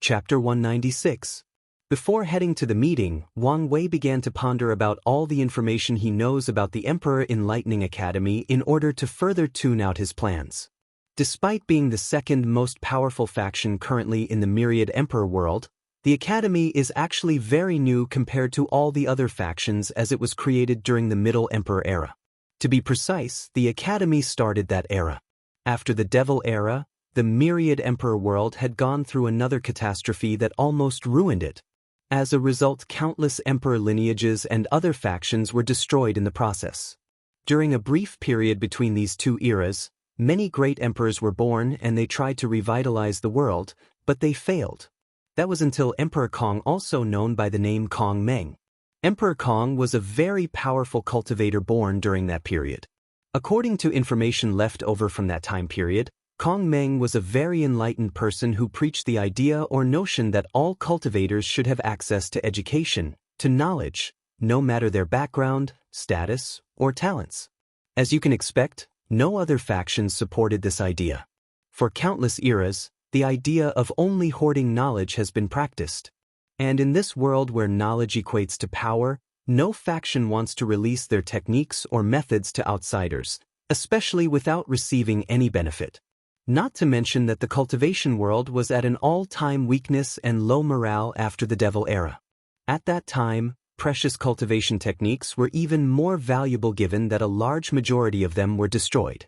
Chapter 196. Before heading to the meeting, Wang Wei began to ponder about all the information he knows about the Emperor Enlightening Academy in order to further tune out his plans. Despite being the second most powerful faction currently in the Myriad Emperor world, the Academy is actually very new compared to all the other factions as it was created during the Middle Emperor era. To be precise, the Academy started that era. After the Devil era, the Myriad Emperor world had gone through another catastrophe that almost ruined it. As a result, countless emperor lineages and other factions were destroyed in the process. During a brief period between these two eras, many great emperors were born and they tried to revitalize the world, but they failed. That was until Emperor Kong, also known by the name Kong Meng. Emperor Kong was a very powerful cultivator born during that period. According to information left over from that time period, Kong Meng was a very enlightened person who preached the idea or notion that all cultivators should have access to education, to knowledge, no matter their background, status, or talents. As you can expect, no other factions supported this idea. For countless eras, the idea of only hoarding knowledge has been practiced. And in this world where knowledge equates to power, no faction wants to release their techniques or methods to outsiders, especially without receiving any benefit. Not to mention that the cultivation world was at an all-time weakness and low morale after the Devil era. At that time, precious cultivation techniques were even more valuable given that a large majority of them were destroyed.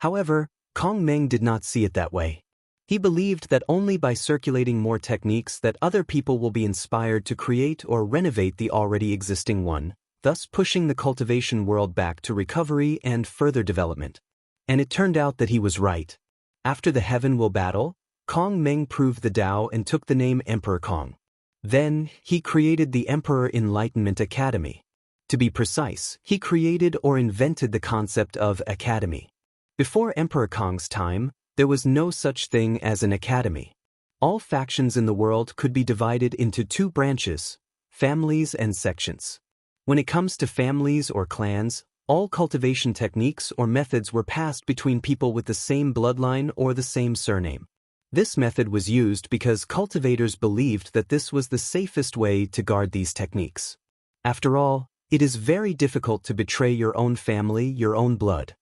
However, Kong Meng did not see it that way. He believed that only by circulating more techniques that other people will be inspired to create or renovate the already existing one, thus pushing the cultivation world back to recovery and further development. And it turned out that he was right. After the Heaven Will battle, Kong Meng proved the Tao and took the name Emperor Kong. Then, he created the Emperor Enlightenment Academy. To be precise, he created or invented the concept of academy. Before Emperor Kong's time, there was no such thing as an academy. All factions in the world could be divided into two branches, families and sections. When it comes to families or clans, all cultivation techniques or methods were passed between people with the same bloodline or the same surname. This method was used because cultivators believed that this was the safest way to guard these techniques. After all, it is very difficult to betray your own family, your own blood.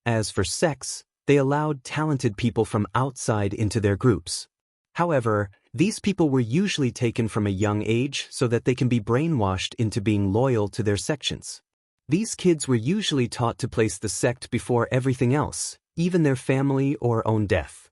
As for sects, they allowed talented people from outside into their groups. However, these people were usually taken from a young age so that they can be brainwashed into being loyal to their sections. These kids were usually taught to place the sect before everything else, even their family or own death.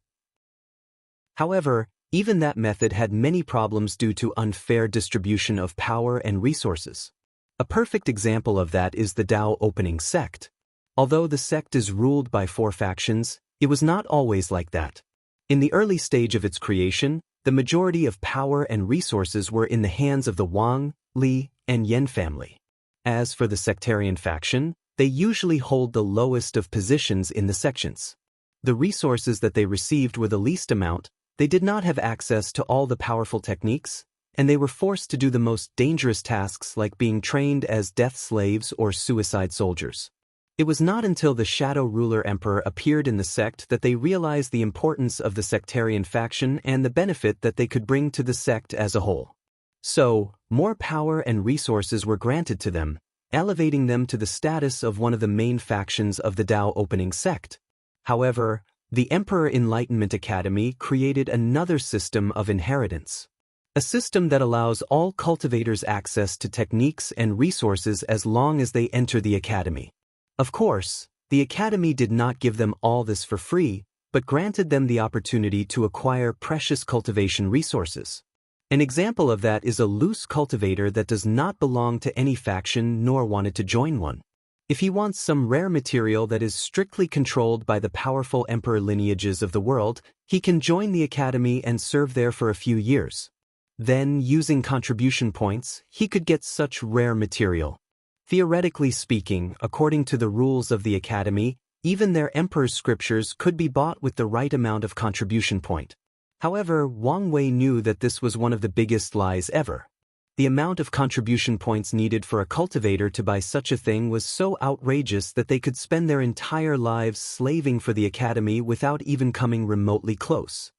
However, even that method had many problems due to unfair distribution of power and resources. A perfect example of that is the Dao Opening Sect. Although the sect is ruled by 4 factions, it was not always like that. In the early stage of its creation, the majority of power and resources were in the hands of the Wang, Li, and Yan family. As for the sectarian faction, they usually hold the lowest of positions in the sections. The resources that they received were the least amount, they did not have access to all the powerful techniques, and they were forced to do the most dangerous tasks like being trained as death slaves or suicide soldiers. It was not until the Shadow Ruler Emperor appeared in the sect that they realized the importance of the sectarian faction and the benefit that they could bring to the sect as a whole. So, more power and resources were granted to them, elevating them to the status of one of the main factions of the Dao Opening Sect. However, the Emperor Enlightenment Academy created another system of inheritance. A system that allows all cultivators access to techniques and resources as long as they enter the academy. Of course, the academy did not give them all this for free, but granted them the opportunity to acquire precious cultivation resources. An example of that is a loose cultivator that does not belong to any faction nor wanted to join one. If he wants some rare material that is strictly controlled by the powerful emperor lineages of the world, he can join the academy and serve there for a few years. Then, using contribution points, he could get such rare material. Theoretically speaking, according to the rules of the academy, even their emperor's scriptures could be bought with the right amount of contribution point. However, Wang Wei knew that this was one of the biggest lies ever. The amount of contribution points needed for a cultivator to buy such a thing was so outrageous that they could spend their entire lives slaving for the academy without even coming remotely close.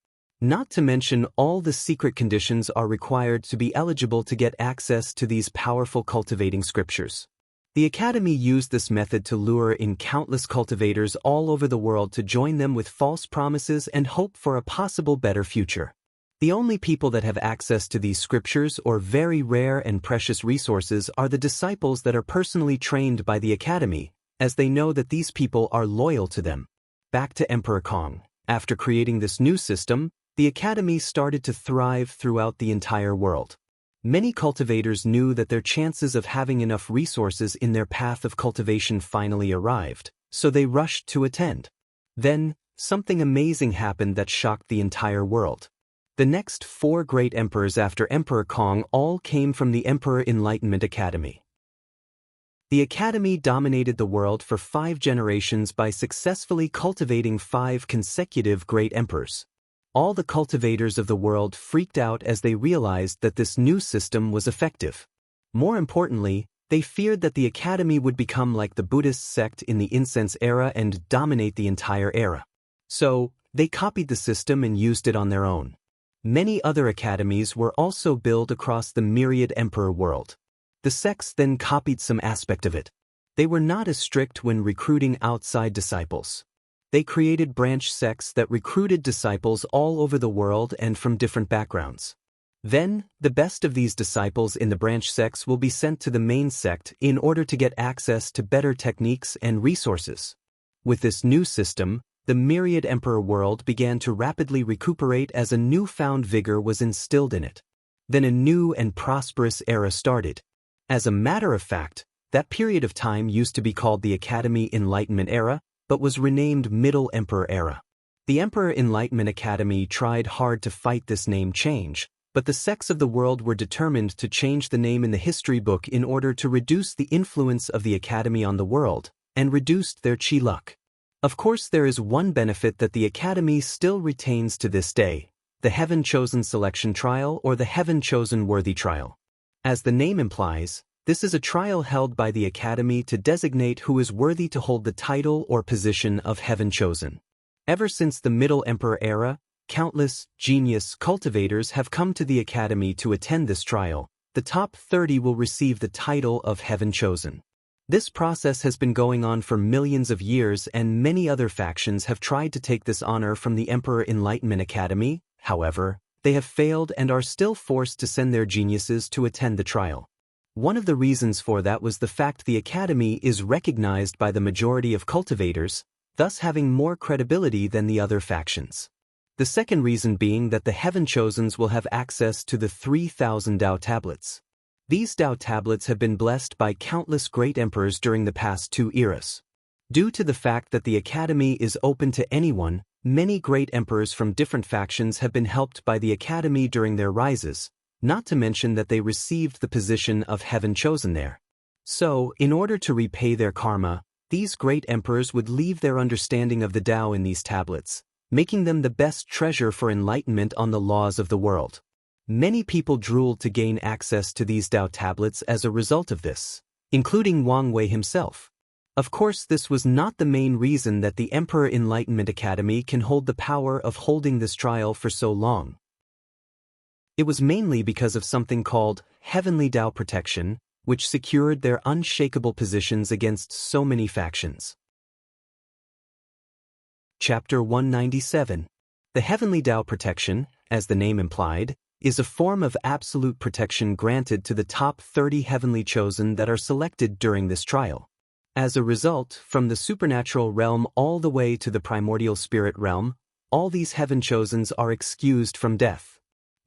Not to mention all the secret conditions are required to be eligible to get access to these powerful cultivating scriptures. The Academy used this method to lure in countless cultivators all over the world to join them with false promises and hope for a possible better future. The only people that have access to these scriptures or very rare and precious resources are the disciples that are personally trained by the Academy, as they know that these people are loyal to them. Back to Emperor Kong. After creating this new system, the Academy started to thrive throughout the entire world. Many cultivators knew that their chances of having enough resources in their path of cultivation finally arrived, so they rushed to attend. Then, something amazing happened that shocked the entire world. The next 4 great emperors after Emperor Kong all came from the Emperor Enlightenment Academy. The Academy dominated the world for 5 generations by successfully cultivating 5 consecutive great emperors. All the cultivators of the world freaked out as they realized that this new system was effective. More importantly, they feared that the Academy would become like the Buddhist sect in the incense era and dominate the entire era. So, they copied the system and used it on their own. Many other academies were also built across the myriad emperor world. The sects then copied some aspect of it. They were not as strict when recruiting outside disciples. They created branch sects that recruited disciples all over the world and from different backgrounds. Then, the best of these disciples in the branch sects will be sent to the main sect in order to get access to better techniques and resources. With this new system, the myriad emperor world began to rapidly recuperate as a newfound vigor was instilled in it. Then a new and prosperous era started. As a matter of fact, that period of time used to be called the Academy Enlightenment Era, but was renamed Middle Emperor Era. The Emperor Enlightenment Academy tried hard to fight this name change, but the sects of the world were determined to change the name in the history book in order to reduce the influence of the Academy on the world, and reduced their chi luck. Of course, there is one benefit that the Academy still retains to this day: the Heaven Chosen Selection Trial or the Heaven Chosen Worthy Trial. As the name implies, this is a trial held by the Academy to designate who is worthy to hold the title or position of Heaven Chosen. Ever since the Middle Emperor era, countless genius cultivators have come to the Academy to attend this trial. The top 30 will receive the title of Heaven Chosen. This process has been going on for millions of years, and many other factions have tried to take this honor from the Emperor Enlightenment Academy. However, they have failed and are still forced to send their geniuses to attend the trial. One of the reasons for that was the fact the Academy is recognized by the majority of cultivators, thus having more credibility than the other factions. The second reason being that the Heaven Chosens will have access to the 3,000 Dao tablets. These Dao tablets have been blessed by countless great emperors during the past 2 eras. Due to the fact that the Academy is open to anyone, many great emperors from different factions have been helped by the Academy during their rises, not to mention that they received the position of Heaven Chosen there. So, in order to repay their karma, these great emperors would leave their understanding of the Tao in these tablets, making them the best treasure for enlightenment on the laws of the world. Many people drooled to gain access to these Tao tablets as a result of this, including Wang Wei himself. Of course, this was not the main reason that the Emperor Enlightenment Academy can hold the power of holding this trial for so long. It was mainly because of something called Heavenly Tao Protection, which secured their unshakable positions against so many factions. Chapter 197. The Heavenly Tao Protection, as the name implied, is a form of absolute protection granted to the top 30 heavenly chosen that are selected during this trial. As a result, from the supernatural realm all the way to the primordial spirit realm, all these heaven chosens are excused from death.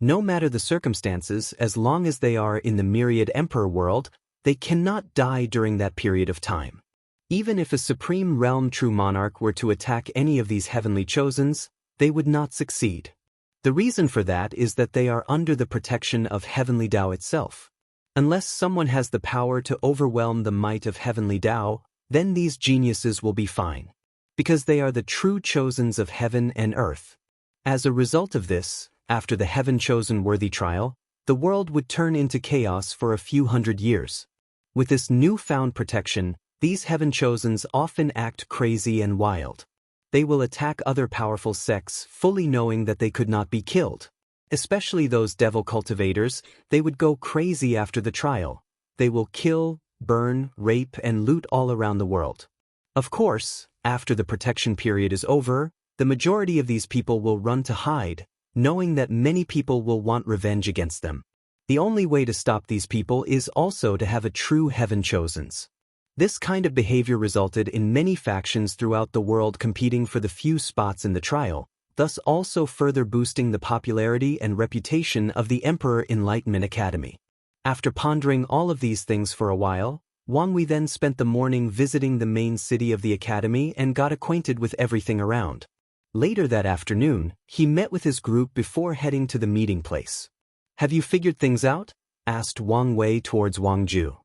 No matter the circumstances, as long as they are in the myriad emperor world, they cannot die during that period of time. Even if a supreme realm true monarch were to attack any of these heavenly chosens, they would not succeed. The reason for that is that they are under the protection of Heavenly Tao itself. Unless someone has the power to overwhelm the might of Heavenly Tao, then these geniuses will be fine, because they are the true chosens of heaven and earth. As a result of this, after the Heaven Chosen Worthy trial, the world would turn into chaos for a few hundred years. With this newfound protection, these heaven chosens often act crazy and wild. They will attack other powerful sects, fully knowing that they could not be killed. Especially those devil cultivators, they would go crazy after the trial. They will kill, burn, rape, and loot all around the world. Of course, after the protection period is over, the majority of these people will run to hide, knowing that many people will want revenge against them. The only way to stop these people is also to have a true heaven chosens. This kind of behavior resulted in many factions throughout the world competing for the few spots in the trial, thus also further boosting the popularity and reputation of the Emperor Enlightenment Academy. After pondering all of these things for a while, Wang Wei then spent the morning visiting the main city of the academy and got acquainted with everything around. Later that afternoon, he met with his group before heading to the meeting place. "Have you figured things out?" asked Wang Wei towards Wang Ju.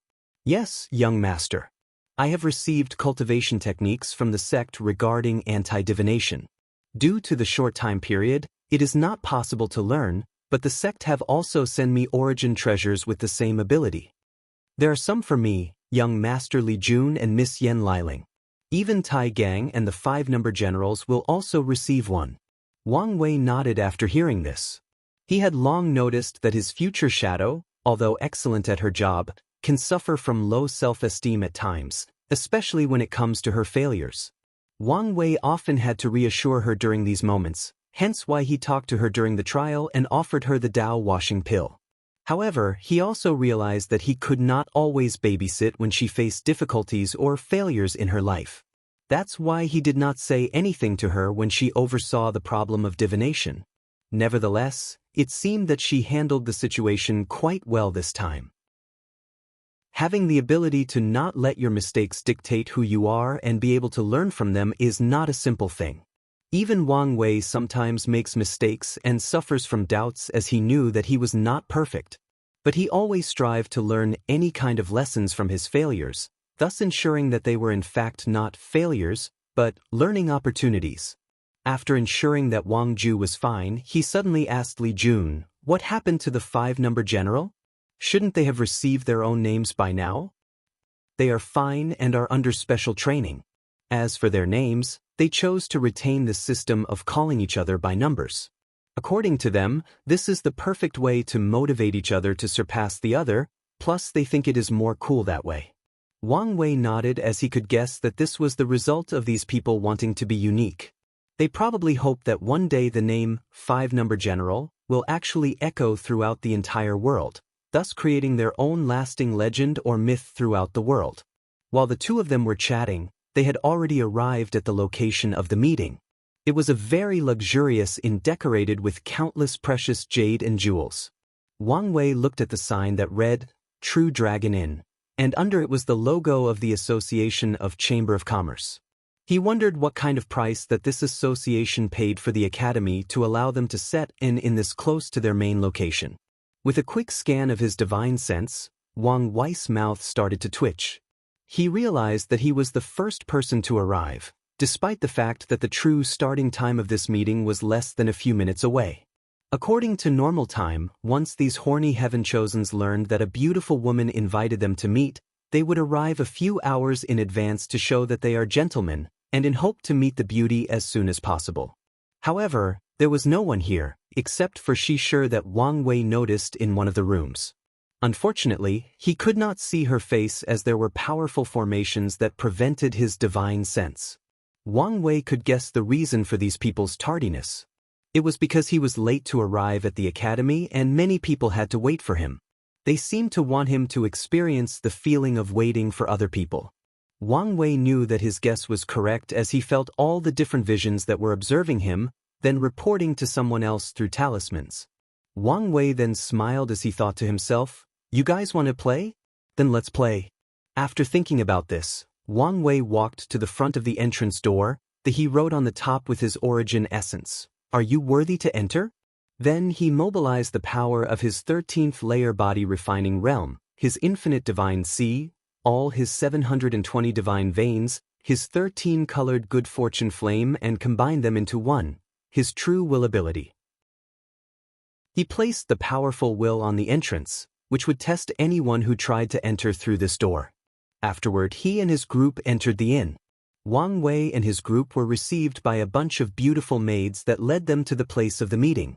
"Yes, young master. I have received cultivation techniques from the sect regarding anti-divination. Due to the short time period, it is not possible to learn, but the sect have also sent me origin treasures with the same ability. There are some for me, young Master Li Jun and Miss Yen Liling. Even Tai Gang and the 5-number generals will also receive one." Wang Wei nodded after hearing this. He had long noticed that his future shadow, although excellent at her job, can suffer from low self-esteem at times, especially when it comes to her failures. Wang Wei often had to reassure her during these moments, hence why he talked to her during the trial and offered her the Dao washing pill. However, he also realized that he could not always babysit when she faced difficulties or failures in her life. That's why he did not say anything to her when she oversaw the problem of divination. Nevertheless, it seemed that she handled the situation quite well this time. Having the ability to not let your mistakes dictate who you are and be able to learn from them is not a simple thing. Even Wang Wei sometimes makes mistakes and suffers from doubts as he knew that he was not perfect. But he always strived to learn any kind of lessons from his failures, thus ensuring that they were in fact not failures, but learning opportunities. After ensuring that Wang Ju was fine, he suddenly asked Li Jun, "What happened to the 5-number general? Shouldn't they have received their own names by now? They are fine and are under special training. As for their names, they chose to retain the system of calling each other by numbers. According to them, this is the perfect way to motivate each other to surpass the other, plus they think it is more cool that way." Wang Wei nodded as he could guess that this was the result of these people wanting to be unique. They probably hoped that one day the name 5-number general will actually echo throughout the entire world, thus creating their own lasting legend or myth throughout the world. While the two of them were chatting, they had already arrived at the location of the meeting. It was a very luxurious inn decorated with countless precious jade and jewels. Wang Wei looked at the sign that read, "True Dragon Inn," and under it was the logo of the Association of Chamber of Commerce. He wondered what kind of price that this association paid for the academy to allow them to set in this close to their main location. With a quick scan of his divine sense, Wang Wei's mouth started to twitch. He realized that he was the first person to arrive, despite the fact that the true starting time of this meeting was less than a few minutes away. According to normal time, once these horny heaven chosens learned that a beautiful woman invited them to meet, they would arrive a few hours in advance to show that they are gentlemen, and in hope to meet the beauty as soon as possible. However, there was no one here, except for she sure that Wang Wei noticed in one of the rooms. Unfortunately, he could not see her face as there were powerful formations that prevented his divine sense. Wang Wei could guess the reason for these people's tardiness. It was because he was late to arrive at the academy and many people had to wait for him. They seemed to want him to experience the feeling of waiting for other people. Wang Wei knew that his guess was correct as he felt all the different visions that were observing him, then reporting to someone else through talismans. Wang Wei then smiled as he thought to himself, "You guys want to play? Then let's play." After thinking about this, Wang Wei walked to the front of the entrance door, that he wrote on the top with his origin essence, "Are you worthy to enter?" Then he mobilized the power of his 13th layer body refining realm, his infinite divine sea, all his 720 divine veins, his 13-colored good fortune flame and combined them into one, his true will ability. He placed the powerful will on the entrance, which would test anyone who tried to enter through this door. Afterward, he and his group entered the inn. Wang Wei and his group were received by a bunch of beautiful maids that led them to the place of the meeting.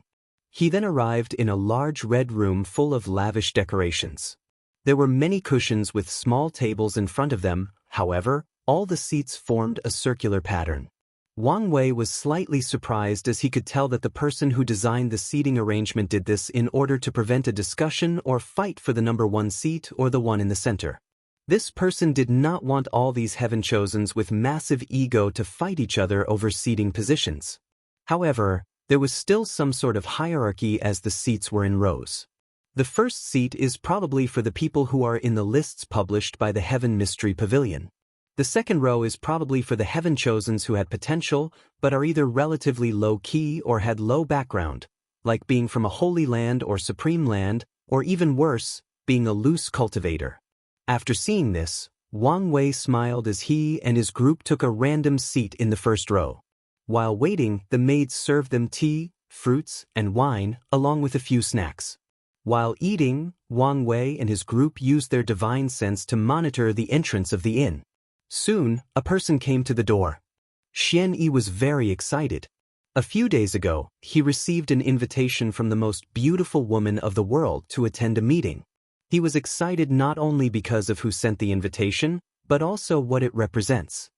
He then arrived in a large red room full of lavish decorations. There were many cushions with small tables in front of them, however, all the seats formed a circular pattern. Wang Wei was slightly surprised as he could tell that the person who designed the seating arrangement did this in order to prevent a discussion or fight for the number one seat or the one in the center. This person did not want all these heaven chosens with massive ego to fight each other over seating positions. However, there was still some sort of hierarchy as the seats were in rows. The first seat is probably for the people who are in the lists published by the Heaven Mystery Pavilion. The second row is probably for the heaven chosens who had potential but are either relatively low-key or had low background, like being from a holy land or supreme land, or even worse, being a loose cultivator. After seeing this, Wang Wei smiled as he and his group took a random seat in the first row. While waiting, the maids served them tea, fruits, and wine, along with a few snacks. While eating, Wang Wei and his group used their divine sense to monitor the entrance of the inn. Soon, a person came to the door. Xianxia was very excited. A few days ago, he received an invitation from the most beautiful woman of the world to attend a meeting. He was excited not only because of who sent the invitation, but also what it represents.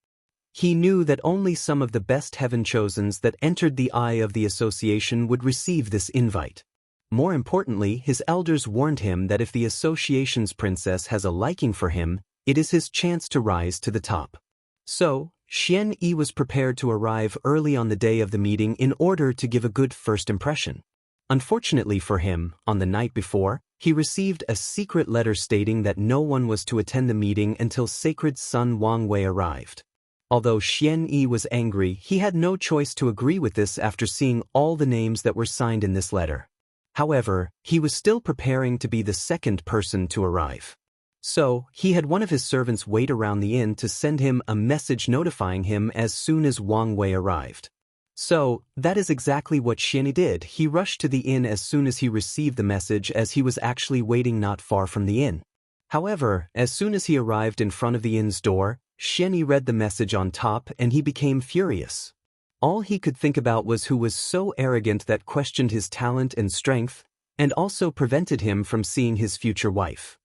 He knew that only some of the best heaven chosens that entered the eye of the association would receive this invite. More importantly, his elders warned him that if the association's princess has a liking for him, it is his chance to rise to the top. So, Xianxia was prepared to arrive early on the day of the meeting in order to give a good first impression. Unfortunately for him, on the night before, he received a secret letter stating that no one was to attend the meeting until Sacred Son Wang Wei arrived. Although Xianxia was angry, he had no choice to agree with this after seeing all the names that were signed in this letter. However, he was still preparing to be the second person to arrive. So, he had one of his servants wait around the inn to send him a message notifying him as soon as Wang Wei arrived. So, that is exactly what Xianxia did. He rushed to the inn as soon as he received the message, as he was actually waiting not far from the inn. However, as soon as he arrived in front of the inn's door, Xianxia read the message on top and he became furious. All he could think about was who was so arrogant that questioned his talent and strength, and also prevented him from seeing his future wife.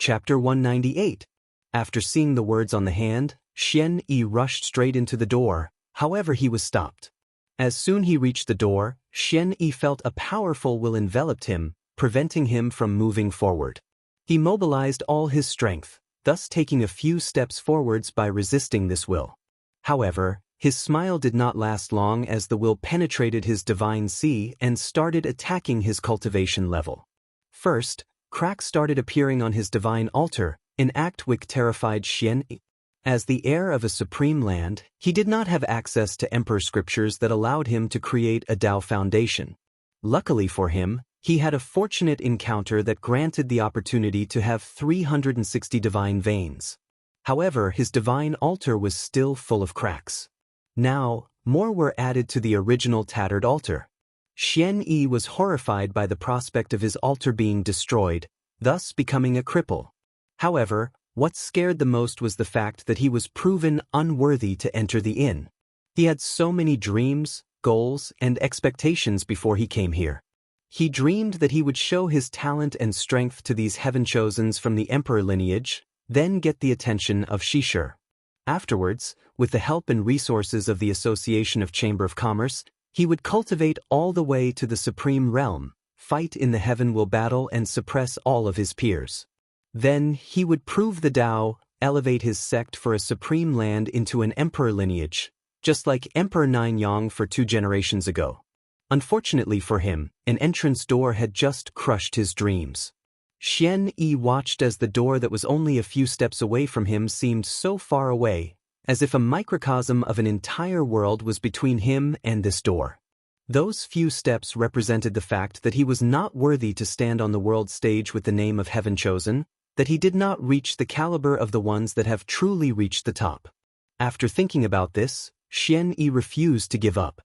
Chapter 198. After seeing the words on the hand, Xianxia rushed straight into the door, however he was stopped. As soon he reached the door, Xianxia felt a powerful will enveloped him, preventing him from moving forward. He mobilized all his strength, thus taking a few steps forwards by resisting this will. However, his smile did not last long as the will penetrated his divine sea and started attacking his cultivation level. First, cracks started appearing on his divine altar, an act which terrified Xianxia. As the heir of a supreme land, he did not have access to emperor scriptures that allowed him to create a Dao foundation. Luckily for him, he had a fortunate encounter that granted the opportunity to have 360 divine veins. However, his divine altar was still full of cracks. Now, more were added to the original tattered altar. Xianxia was horrified by the prospect of his altar being destroyed, thus becoming a cripple. However, what scared the most was the fact that he was proven unworthy to enter the inn. He had so many dreams, goals, and expectations before he came here. He dreamed that he would show his talent and strength to these heaven chosens from the emperor lineage, then get the attention of Shishir. Afterwards, with the help and resources of the Association of Chamber of Commerce, he would cultivate all the way to the supreme realm, fight in the heaven will battle and suppress all of his peers. Then, he would prove the Dao, elevate his sect for a supreme land into an emperor lineage, just like Emperor Ninyang for 2 generations ago. Unfortunately for him, an entrance door had just crushed his dreams. Xianxia watched as the door that was only a few steps away from him seemed so far away, as if a microcosm of an entire world was between him and this door. Those few steps represented the fact that he was not worthy to stand on the world stage with the name of Heaven Chosen, that he did not reach the caliber of the ones that have truly reached the top. After thinking about this, Xianxia refused to give up.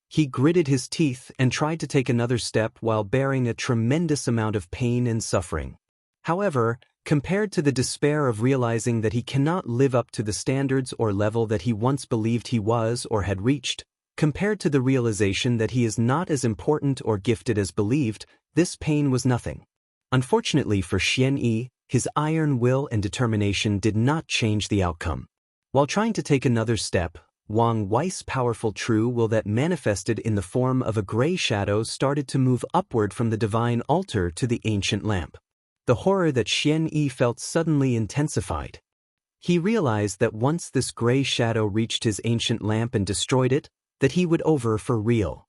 He gritted his teeth and tried to take another step while bearing a tremendous amount of pain and suffering. However, Compared to the despair of realizing that he cannot live up to the standards or level that he once believed he was or had reached, compared to the realization that he is not as important or gifted as believed, this pain was nothing. Unfortunately for Xianxia, his iron will and determination did not change the outcome. While trying to take another step, Wang Li's powerful true will that manifested in the form of a gray shadow started to move upward from the divine altar to the ancient lamp. The horror that Xianxia felt suddenly intensified. He realized that once this gray shadow reached his ancient lamp and destroyed it, that he would over for real.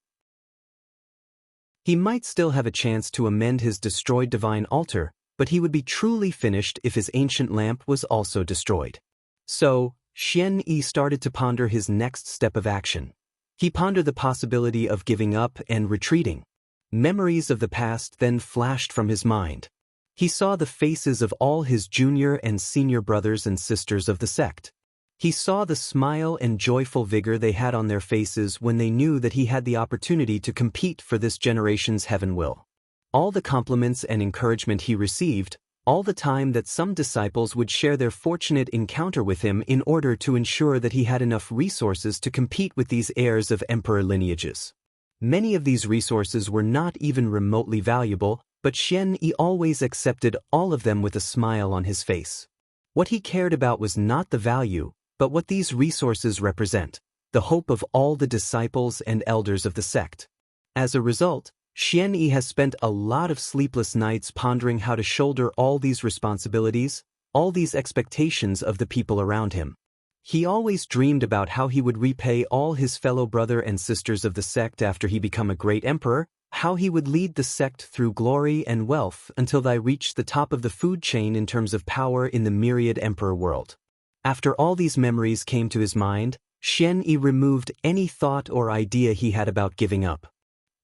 He might still have a chance to amend his destroyed divine altar, but he would be truly finished if his ancient lamp was also destroyed. So, Xianxia started to ponder his next step of action. He pondered the possibility of giving up and retreating. Memories of the past then flashed from his mind. He saw the faces of all his junior and senior brothers and sisters of the sect. He saw the smile and joyful vigor they had on their faces when they knew that he had the opportunity to compete for this generation's heaven will. All the compliments and encouragement he received, all the time that some disciples would share their fortunate encounter with him in order to ensure that he had enough resources to compete with these heirs of emperor lineages. Many of these resources were not even remotely valuable, but Xianxia always accepted all of them with a smile on his face. What he cared about was not the value, but what these resources represent, the hope of all the disciples and elders of the sect. As a result, Xianxia has spent a lot of sleepless nights pondering how to shoulder all these responsibilities, all these expectations of the people around him. He always dreamed about how he would repay all his fellow brother and sisters of the sect after he become a great emperor, how he would lead the sect through glory and wealth until they reached the top of the food chain in terms of power in the myriad emperor world. After all these memories came to his mind, Xianxia removed any thought or idea he had about giving up.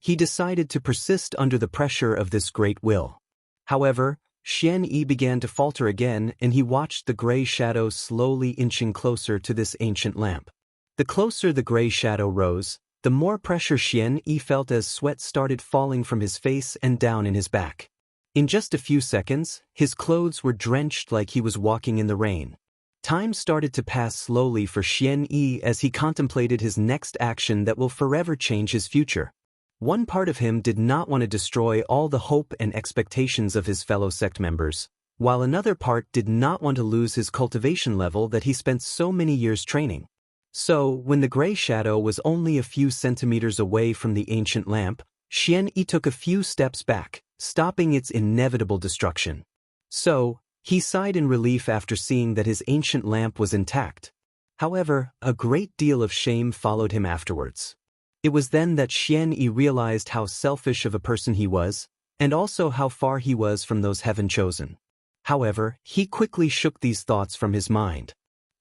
He decided to persist under the pressure of this great will. However, Xianxia began to falter again, and he watched the gray shadow slowly inching closer to this ancient lamp. The closer the gray shadow rose, the more pressure Xianxia felt as sweat started falling from his face and down in his back. In just a few seconds, his clothes were drenched like he was walking in the rain. Time started to pass slowly for Xianxia as he contemplated his next action that will forever change his future. One part of him did not want to destroy all the hope and expectations of his fellow sect members, while another part did not want to lose his cultivation level that he spent so many years training. So, when the gray shadow was only a few centimeters away from the ancient lamp, Xianxia took a few steps back, stopping its inevitable destruction. So, he sighed in relief after seeing that his ancient lamp was intact. However, a great deal of shame followed him afterwards. It was then that Xianxia realized how selfish of a person he was, and also how far he was from those heaven-chosen. However, he quickly shook these thoughts from his mind.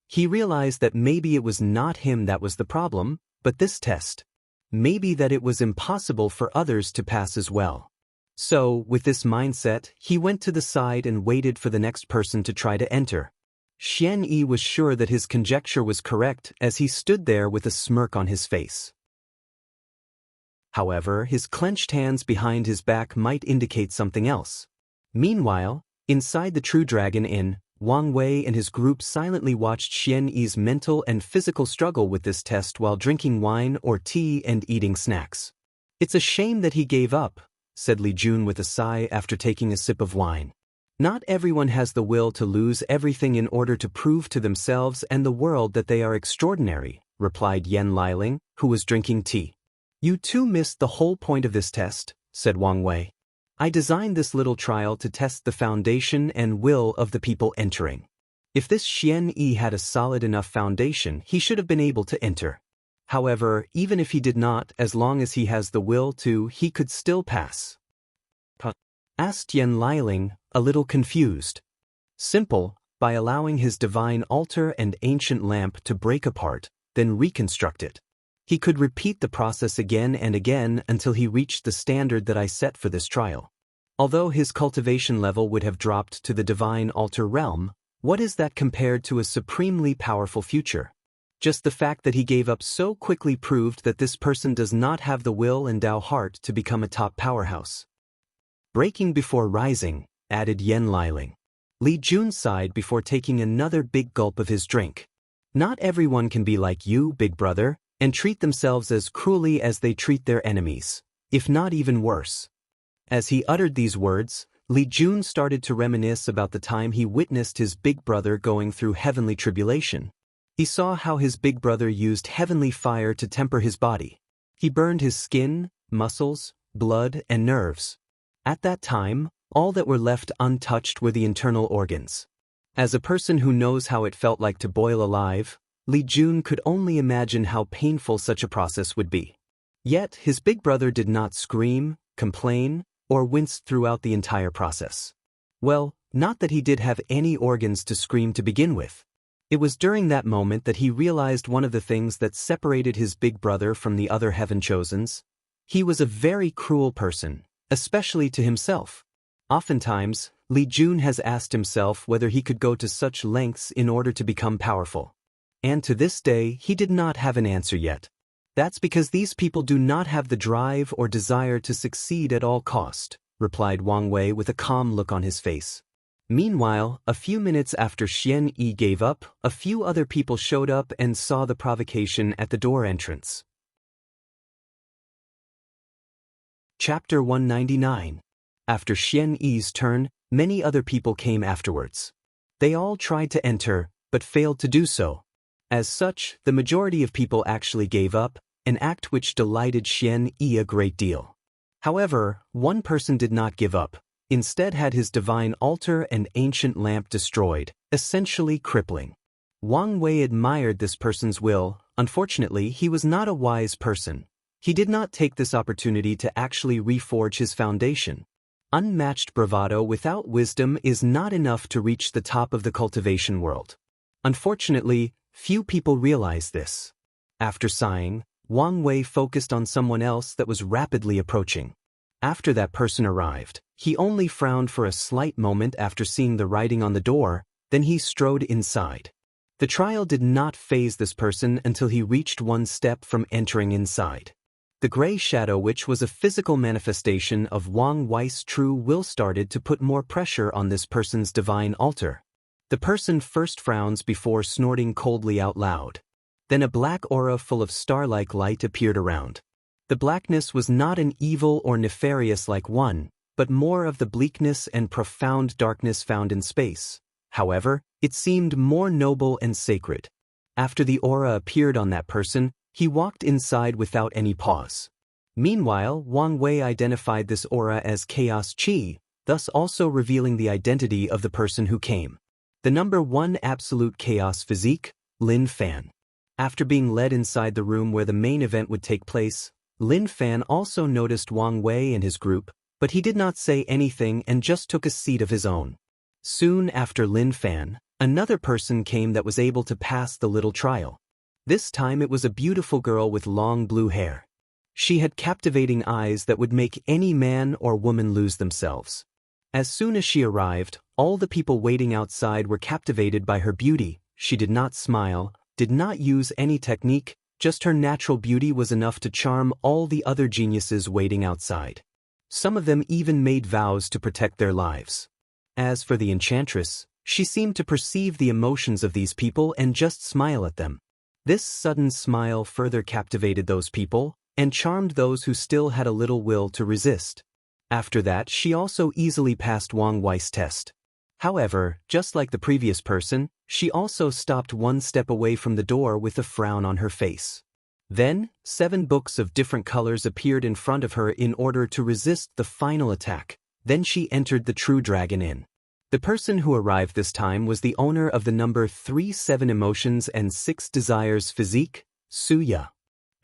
He realized that maybe it was not him that was the problem, but this test. Maybe that it was impossible for others to pass as well. So, with this mindset, he went to the side and waited for the next person to try to enter. Xianxia was sure that his conjecture was correct as he stood there with a smirk on his face. However, his clenched hands behind his back might indicate something else. Meanwhile, inside the True Dragon Inn, Wang Wei and his group silently watched Xianxia's mental and physical struggle with this test while drinking wine or tea and eating snacks. "It's a shame that he gave up," said Li Jun with a sigh after taking a sip of wine. "Not everyone has the will to lose everything in order to prove to themselves and the world that they are extraordinary," replied Yan Liling, who was drinking tea. "You too missed the whole point of this test," said Wang Wei. "I designed this little trial to test the foundation and will of the people entering. If this Xianxia had a solid enough foundation, he should have been able to enter. However, even if he did not, as long as he has the will to, he could still pass." Asked Yan Liling, a little confused. "Simple, by allowing his divine altar and ancient lamp to break apart, then reconstruct it. He could repeat the process again and again until he reached the standard that I set for this trial. Although his cultivation level would have dropped to the divine altar realm, what is that compared to a supremely powerful future? Just the fact that he gave up so quickly proved that this person does not have the will and Dao heart to become a top powerhouse." "Breaking before rising," added Yan Liling. Li Jun sighed before taking another big gulp of his drink. Not everyone can be like you, big brother, and treat themselves as cruelly as they treat their enemies, if not even worse. As he uttered these words, Li Jun started to reminisce about the time he witnessed his big brother going through heavenly tribulation. He saw how his big brother used heavenly fire to temper his body. He burned his skin, muscles, blood, and nerves. At that time, all that were left untouched were the internal organs. As a person who knows how it felt like to boil alive, Li Jun could only imagine how painful such a process would be. Yet, his big brother did not scream, complain, or wince throughout the entire process. Well, not that he did have any organs to scream to begin with. It was during that moment that he realized one of the things that separated his big brother from the other heaven chosens. He was a very cruel person, especially to himself. Oftentimes, Li Jun has asked himself whether he could go to such lengths in order to become powerful. And to this day, he did not have an answer yet. That's because these people do not have the drive or desire to succeed at all cost, replied Wang Wei with a calm look on his face. Meanwhile, a few minutes after Xianxia gave up, a few other people showed up and saw the provocation at the door entrance. Chapter 199. After Xianxia's turn, many other people came afterwards. They all tried to enter, but failed to do so. As such, the majority of people actually gave up, an act which delighted Xianxia a great deal. However, one person did not give up, instead had his divine altar and ancient lamp destroyed, essentially crippling. Wang Wei admired this person's will. Unfortunately, he was not a wise person. He did not take this opportunity to actually reforge his foundation. Unmatched bravado without wisdom is not enough to reach the top of the cultivation world. Unfortunately, few people realize this. After sighing, Wang Wei focused on someone else that was rapidly approaching. After that person arrived, he only frowned for a slight moment after seeing the writing on the door, then he strode inside. The trial did not faze this person until he reached one step from entering inside. The gray shadow, which was a physical manifestation of Wang Wei's true will, started to put more pressure on this person's divine altar. The person first frowns before snorting coldly out loud. Then a black aura full of star-like light appeared around. The blackness was not an evil or nefarious like one, but more of the bleakness and profound darkness found in space. However, it seemed more noble and sacred. After the aura appeared on that person, he walked inside without any pause. Meanwhile, Wang Wei identified this aura as Chaos Qi, thus also revealing the identity of the person who came. The number 1 absolute chaos physique, Lin Fan. After being led inside the room where the main event would take place, Lin Fan also noticed Wang Wei and his group, but he did not say anything and just took a seat of his own. Soon after Lin Fan, another person came that was able to pass the little trial. This time it was a beautiful girl with long blue hair. She had captivating eyes that would make any man or woman lose themselves. As soon as she arrived, all the people waiting outside were captivated by her beauty. She did not smile, did not use any technique, just her natural beauty was enough to charm all the other geniuses waiting outside. Some of them even made vows to protect their lives. As for the enchantress, she seemed to perceive the emotions of these people and just smile at them. This sudden smile further captivated those people and charmed those who still had a little will to resist. After that, she also easily passed Wang Wei's test. However, just like the previous person, she also stopped one step away from the door with a frown on her face. Then, 7 books of different colors appeared in front of her in order to resist the final attack. Then she entered the True Dragon Inn. The person who arrived this time was the owner of the number 37 emotions and 6 desires physique, Suya.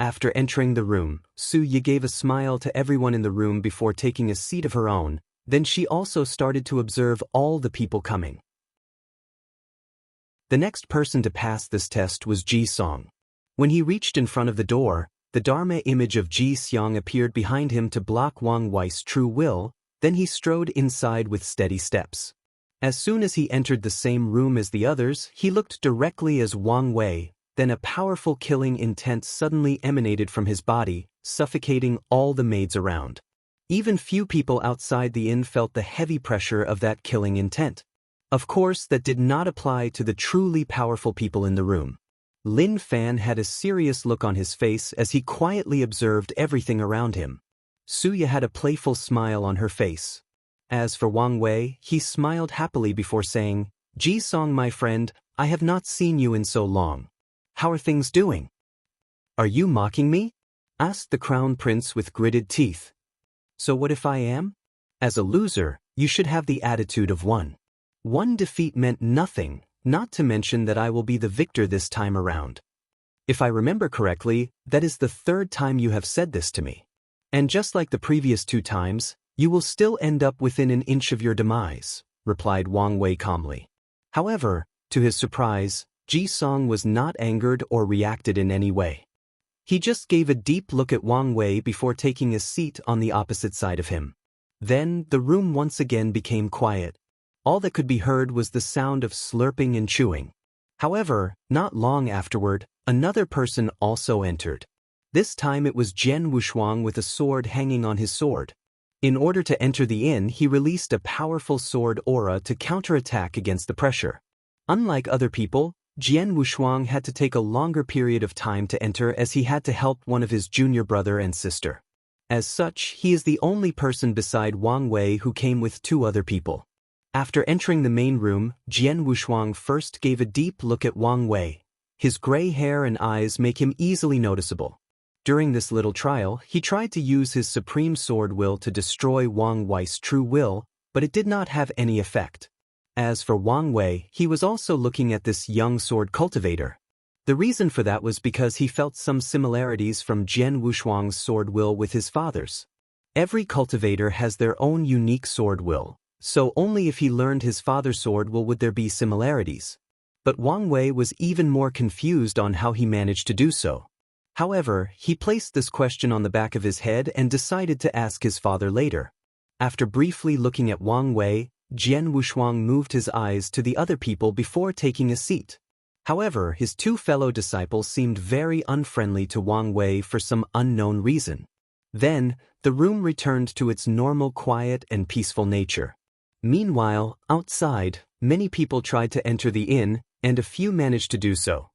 After entering the room, Suya gave a smile to everyone in the room before taking a seat of her own. Then she also started to observe all the people coming. The next person to pass this test was Ji Song. When he reached in front of the door, the Dharma image of Ji Xiang appeared behind him to block Wang Wei's true will, then he strode inside with steady steps. As soon as he entered the same room as the others, he looked directly as Wang Wei, then a powerful killing intent suddenly emanated from his body, suffocating all the maids around. Even few people outside the inn felt the heavy pressure of that killing intent. Of course, that did not apply to the truly powerful people in the room. Lin Fan had a serious look on his face as he quietly observed everything around him. Suya had a playful smile on her face. As for Wang Wei, he smiled happily before saying, "Ji Song, my friend, I have not seen you in so long. How are things doing?" "Are you mocking me?" asked the crown prince with gritted teeth. "So what if I am? As a loser, you should have the attitude of one. One defeat meant nothing, not to mention that I will be the victor this time around. If I remember correctly, that is the third time you have said this to me. And just like the previous 2 times, you will still end up within an inch of your demise," replied Wang Wei calmly. However, to his surprise, Ji Song was not angered or reacted in any way. He just gave a deep look at Wang Wei before taking a seat on the opposite side of him. Then, the room once again became quiet. All that could be heard was the sound of slurping and chewing. However, not long afterward, another person also entered. This time it was Jian Wushuang with a sword hanging on his sword. In order to enter the inn, he released a powerful sword aura to counterattack against the pressure. Unlike other people, Jian Wushuang had to take a longer period of time to enter as he had to help one of his junior brother and sister. As such, he is the only person beside Wang Wei who came with 2 other people. After entering the main room, Jian Wushuang first gave a deep look at Wang Wei. His gray hair and eyes make him easily noticeable. During this little trial, he tried to use his supreme sword will to destroy Wang Wei's true will, but it did not have any effect. As for Wang Wei, he was also looking at this young sword cultivator. The reason for that was because he felt some similarities from Jian Wushuang's sword will with his father's. Every cultivator has their own unique sword will, so only if he learned his father's sword will would there be similarities. But Wang Wei was even more confused on how he managed to do so. However, he placed this question on the back of his head and decided to ask his father later. After briefly looking at Wang Wei, Jian Wushuang moved his eyes to the other people before taking a seat. However, his 2 fellow disciples seemed very unfriendly to Wang Wei for some unknown reason. Then, the room returned to its normal quiet and peaceful nature. Meanwhile, outside, many people tried to enter the inn, and a few managed to do so.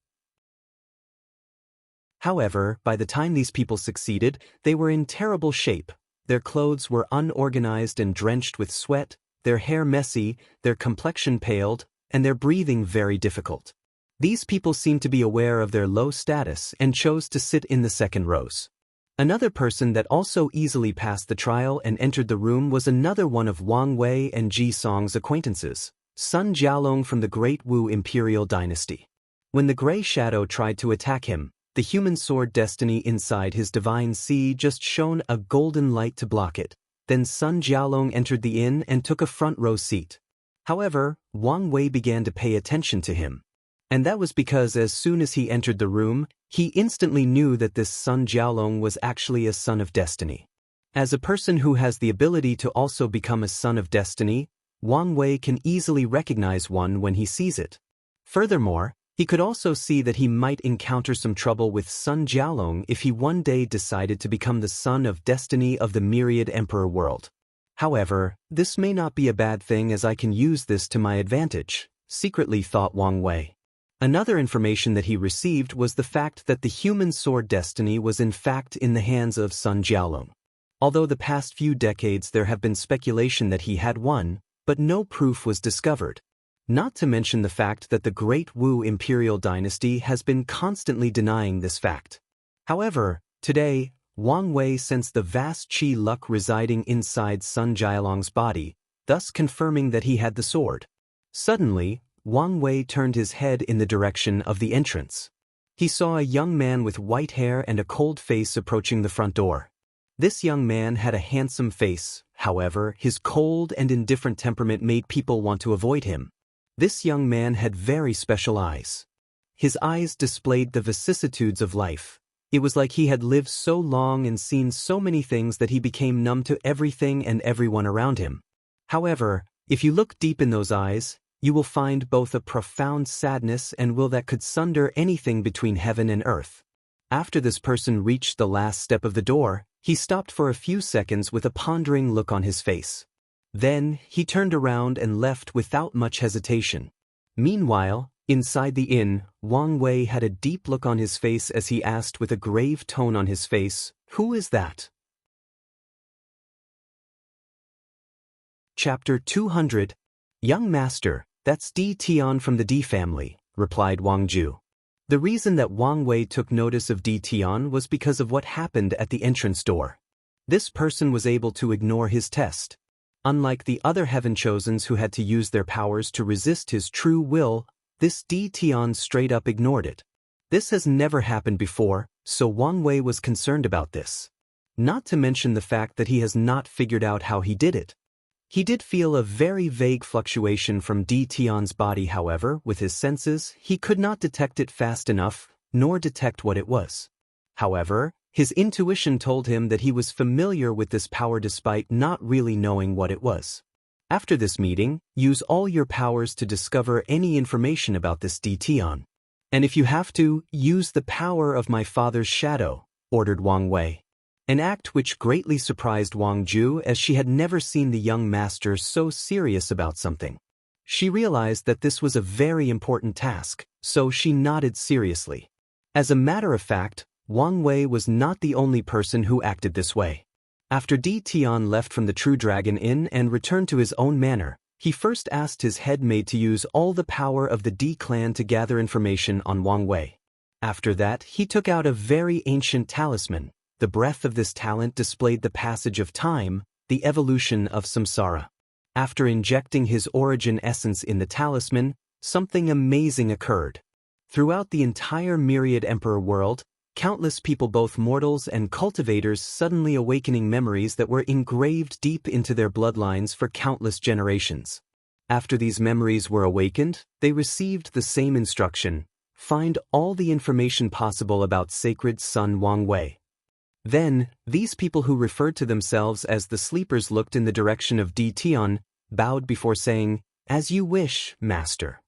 However, by the time these people succeeded, they were in terrible shape. Their clothes were unorganized and drenched with sweat, their hair messy, their complexion paled, and their breathing very difficult. These people seemed to be aware of their low status and chose to sit in the second rows. Another person that also easily passed the trial and entered the room was another one of Wang Wei and Ji Song's acquaintances, Sun Jialong from the Great Wu Imperial Dynasty. When the Gray Shadow tried to attack him, the human sword destiny inside his divine sea just shone a golden light to block it. Then Sun Jialong entered the inn and took a front row seat. However, Wang Wei began to pay attention to him. And that was because as soon as he entered the room, he instantly knew that this Sun Jialong was actually a son of destiny. As a person who has the ability to also become a son of destiny, Wang Wei can easily recognize one when he sees it. Furthermore, he could also see that he might encounter some trouble with Sun Jialong if he one day decided to become the son of destiny of the myriad emperor world. However, this may not be a bad thing as I can use this to my advantage, secretly thought Wang Wei. Another information that he received was the fact that the human sword destiny was in fact in the hands of Sun Jialong. Although the past few decades there have been speculation that he had one, but no proof was discovered. Not to mention the fact that the Great Wu Imperial Dynasty has been constantly denying this fact. However, today, Wang Wei sensed the vast qi luck residing inside Sun Jialong's body, thus confirming that he had the sword. Suddenly, Wang Wei turned his head in the direction of the entrance. He saw a young man with white hair and a cold face approaching the front door. This young man had a handsome face, however, his cold and indifferent temperament made people want to avoid him. This young man had very special eyes. His eyes displayed the vicissitudes of life. It was like he had lived so long and seen so many things that he became numb to everything and everyone around him. However, if you look deep in those eyes, you will find both a profound sadness and will that could sunder anything between heaven and earth. After this person reached the last step of the door, he stopped for a few seconds with a pondering look on his face. Then, he turned around and left without much hesitation. Meanwhile, inside the inn, Wang Wei had a deep look on his face as he asked with a grave tone on his face, "Who is that?" Chapter 200. Young Master, that's Di Tian from the Di family, replied Wang Ju. The reason that Wang Wei took notice of Di Tian was because of what happened at the entrance door. This person was able to ignore his test. Unlike the other Heaven Chosens who had to use their powers to resist his true will, this Di Tian straight up ignored it. This has never happened before, so Wang Wei was concerned about this. Not to mention the fact that he has not figured out how he did it. He did feel a very vague fluctuation from Di Tian's body, however, with his senses, he could not detect it fast enough, nor detect what it was. However, his intuition told him that he was familiar with this power despite not really knowing what it was. After this meeting, use all your powers to discover any information about this Di Tian. And if you have to, use the power of my father's shadow, ordered Wang Wei. An act which greatly surprised Wang Ju as she had never seen the young master so serious about something. She realized that this was a very important task, so she nodded seriously. As a matter of fact, Wang Wei was not the only person who acted this way. After Di Tian left from the True Dragon Inn and returned to his own manor, he first asked his head maid to use all the power of the Di clan to gather information on Wang Wei. After that, he took out a very ancient talisman. The breadth of this talent displayed the passage of time, the evolution of samsara. After injecting his origin essence in the talisman, something amazing occurred. Throughout the entire myriad emperor world, countless people, both mortals and cultivators, suddenly awakening memories that were engraved deep into their bloodlines for countless generations. After these memories were awakened, they received the same instruction: find all the information possible about sacred son Wang Wei. Then, these people who referred to themselves as the sleepers looked in the direction of Di Tian, bowed before saying, "As you wish, master."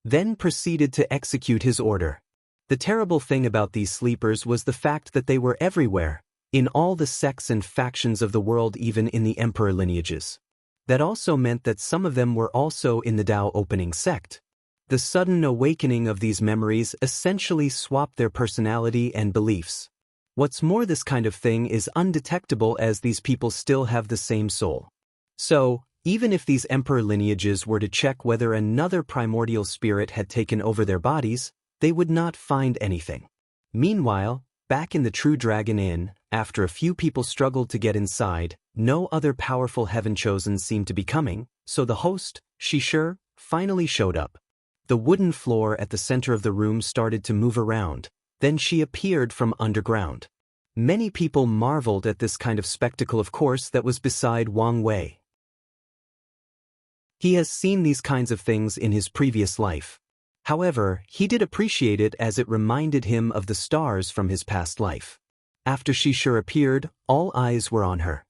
Then proceeded to execute his order. The terrible thing about these sleepers was the fact that they were everywhere, in all the sects and factions of the world, even in the emperor lineages. That also meant that some of them were also in the Dao opening sect. The sudden awakening of these memories essentially swapped their personality and beliefs. What's more, this kind of thing is undetectable as these people still have the same soul. So, even if these emperor lineages were to check whether another primordial spirit had taken over their bodies, they would not find anything. Meanwhile, back in the True Dragon Inn, after a few people struggled to get inside, no other powerful Heaven Chosen seemed to be coming, so the host, Shishir, finally showed up. The wooden floor at the center of the room started to move around. Then she appeared from underground. Many people marveled at this kind of spectacle, of course, that was beside Wang Wei. He has seen these kinds of things in his previous life. However, he did appreciate it as it reminded him of the stars from his past life. After Shishir appeared, all eyes were on her.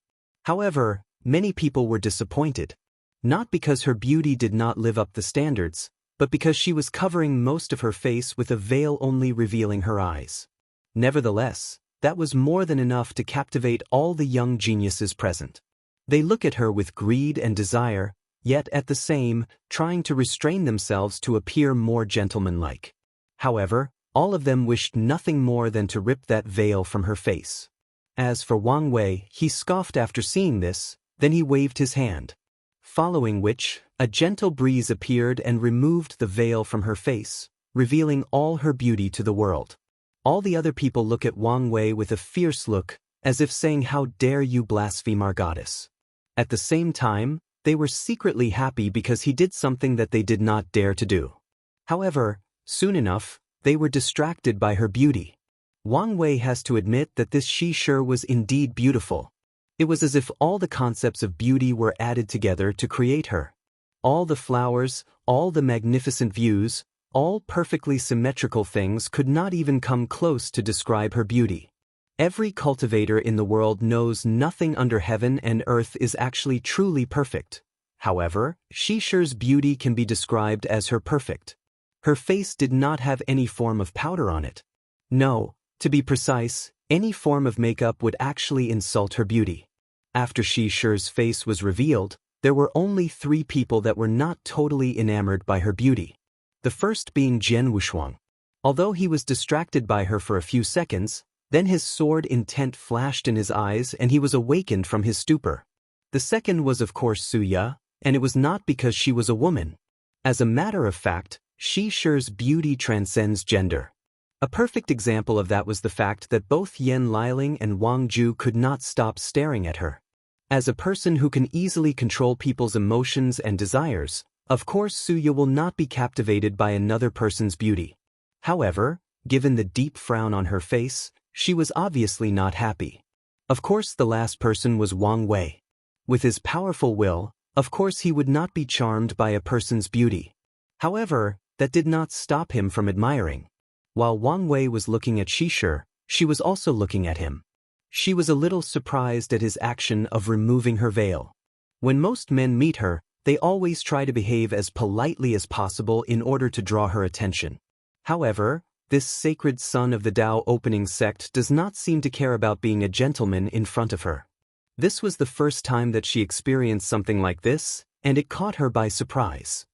However, many people were disappointed. Not because her beauty did not live up to standards, but because she was covering most of her face with a veil only revealing her eyes. Nevertheless, that was more than enough to captivate all the young geniuses present. They look at her with greed and desire, yet at the same, trying to restrain themselves to appear more gentlemanlike. However, all of them wished nothing more than to rip that veil from her face. As for Wang Wei, he scoffed after seeing this, then he waved his hand. Following which, a gentle breeze appeared and removed the veil from her face, revealing all her beauty to the world. All the other people look at Wang Wei with a fierce look, as if saying, "How dare you blaspheme our goddess?" At the same time, they were secretly happy because he did something that they did not dare to do. However, soon enough, they were distracted by her beauty. Wang Wei has to admit that this Shishir was indeed beautiful. It was as if all the concepts of beauty were added together to create her. All the flowers, all the magnificent views, all perfectly symmetrical things could not even come close to describe her beauty. Every cultivator in the world knows nothing under heaven and earth is actually truly perfect. However, Shishir's beauty can be described as her perfect. Her face did not have any form of powder on it. No, to be precise, any form of makeup would actually insult her beauty. After Shishir's face was revealed, There were only 3 people that were not totally enamored by her beauty. The first being Jian Wushuang. Although he was distracted by her for a few seconds, then his sword intent flashed in his eyes and he was awakened from his stupor. The second was of course Suya, and it was not because she was a woman. As a matter of fact, Xishi's beauty transcends gender. A perfect example of that was the fact that both Yan Liling and Wang Ju could not stop staring at her. As a person who can easily control people's emotions and desires, of course Suya will not be captivated by another person's beauty. However, given the deep frown on her face, she was obviously not happy. Of course the last person was Wang Wei. With his powerful will, of course he would not be charmed by a person's beauty. However, that did not stop him from admiring. While Wang Wei was looking at Xishi, she was also looking at him. She was a little surprised at his action of removing her veil. When most men meet her, they always try to behave as politely as possible in order to draw her attention. However, this sacred son of the Dao opening sect does not seem to care about being a gentleman in front of her. This was the first time that she experienced something like this, and it caught her by surprise.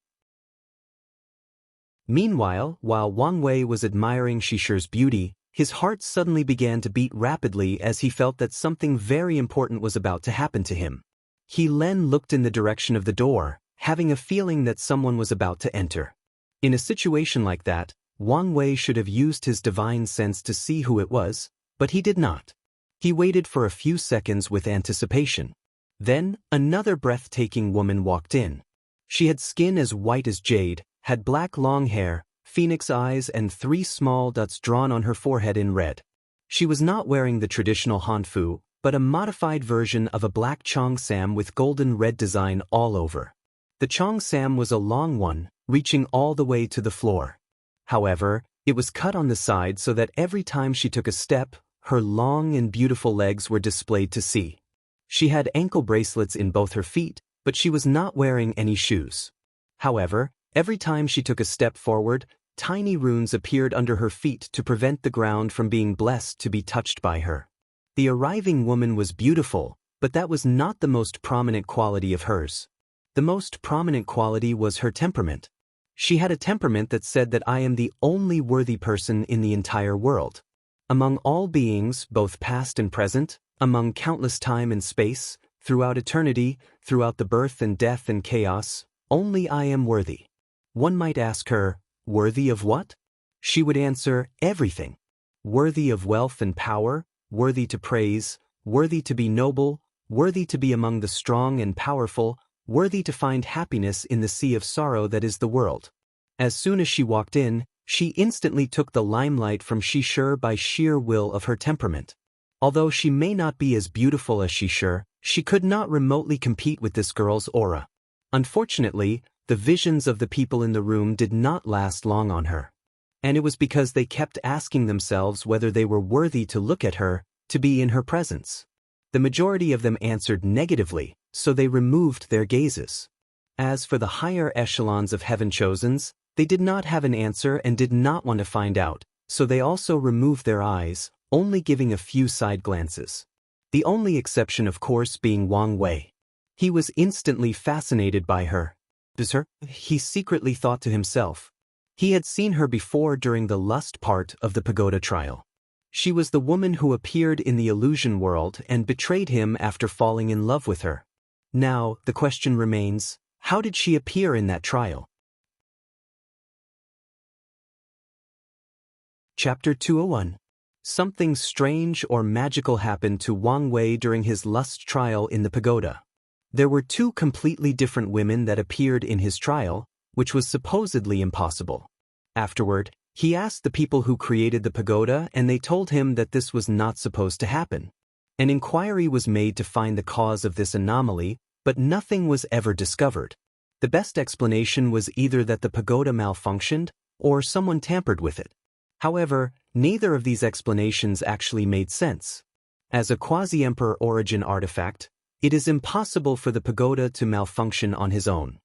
Meanwhile, while Wang Wei was admiring Xishi's beauty, his heart suddenly began to beat rapidly as he felt that something very important was about to happen to him. He then looked in the direction of the door, having a feeling that someone was about to enter. In a situation like that, Wang Wei should have used his divine sense to see who it was, but he did not. He waited for a few seconds with anticipation. Then, another breathtaking woman walked in. She had skin as white as jade, had black long hair, phoenix eyes and 3 small dots drawn on her forehead in red. She was not wearing the traditional hanfu, but a modified version of a black cheongsam with golden red design all over. The cheongsam was a long one, reaching all the way to the floor. However, it was cut on the side so that every time she took a step, her long and beautiful legs were displayed to see. She had ankle bracelets in both her feet, but she was not wearing any shoes. However, every time she took a step forward, tiny runes appeared under her feet to prevent the ground from being blessed to be touched by her. The arriving woman was beautiful, but that was not the most prominent quality of hers. The most prominent quality was her temperament. She had a temperament that said that I am the only worthy person in the entire world. Among all beings, both past and present, among countless time and space, throughout eternity, throughout the birth and death and chaos, only I am worthy. One might ask her, worthy of what? She would answer, everything. Worthy of wealth and power, worthy to praise, worthy to be noble, worthy to be among the strong and powerful, worthy to find happiness in the sea of sorrow that is the world. As soon as she walked in, she instantly took the limelight from Xishi by sheer will of her temperament. Although she may not be as beautiful as Xishi, she could not remotely compete with this girl's aura. Unfortunately, the visions of the people in the room did not last long on her. And it was because they kept asking themselves whether they were worthy to look at her, to be in her presence. The majority of them answered negatively, so they removed their gazes. As for the higher echelons of heaven-chosens, they did not have an answer and did not want to find out, so they also removed their eyes, only giving a few side glances. The only exception of course being Wang Wei. He was instantly fascinated by her. Does her? He secretly thought to himself. He had seen her before during the lust part of the pagoda trial. She was the woman who appeared in the illusion world and betrayed him after falling in love with her. Now, the question remains, how did she appear in that trial? Chapter 201. Something strange or magical happened to Wang Wei during his lust trial in the pagoda. There were 2 completely different women that appeared in his trial, which was supposedly impossible. Afterward, he asked the people who created the pagoda and they told him that this was not supposed to happen. An inquiry was made to find the cause of this anomaly, but nothing was ever discovered. The best explanation was either that the pagoda malfunctioned or someone tampered with it. However, neither of these explanations actually made sense. As a quasi-emperor origin artifact, it is impossible for the pagoda to malfunction on his own.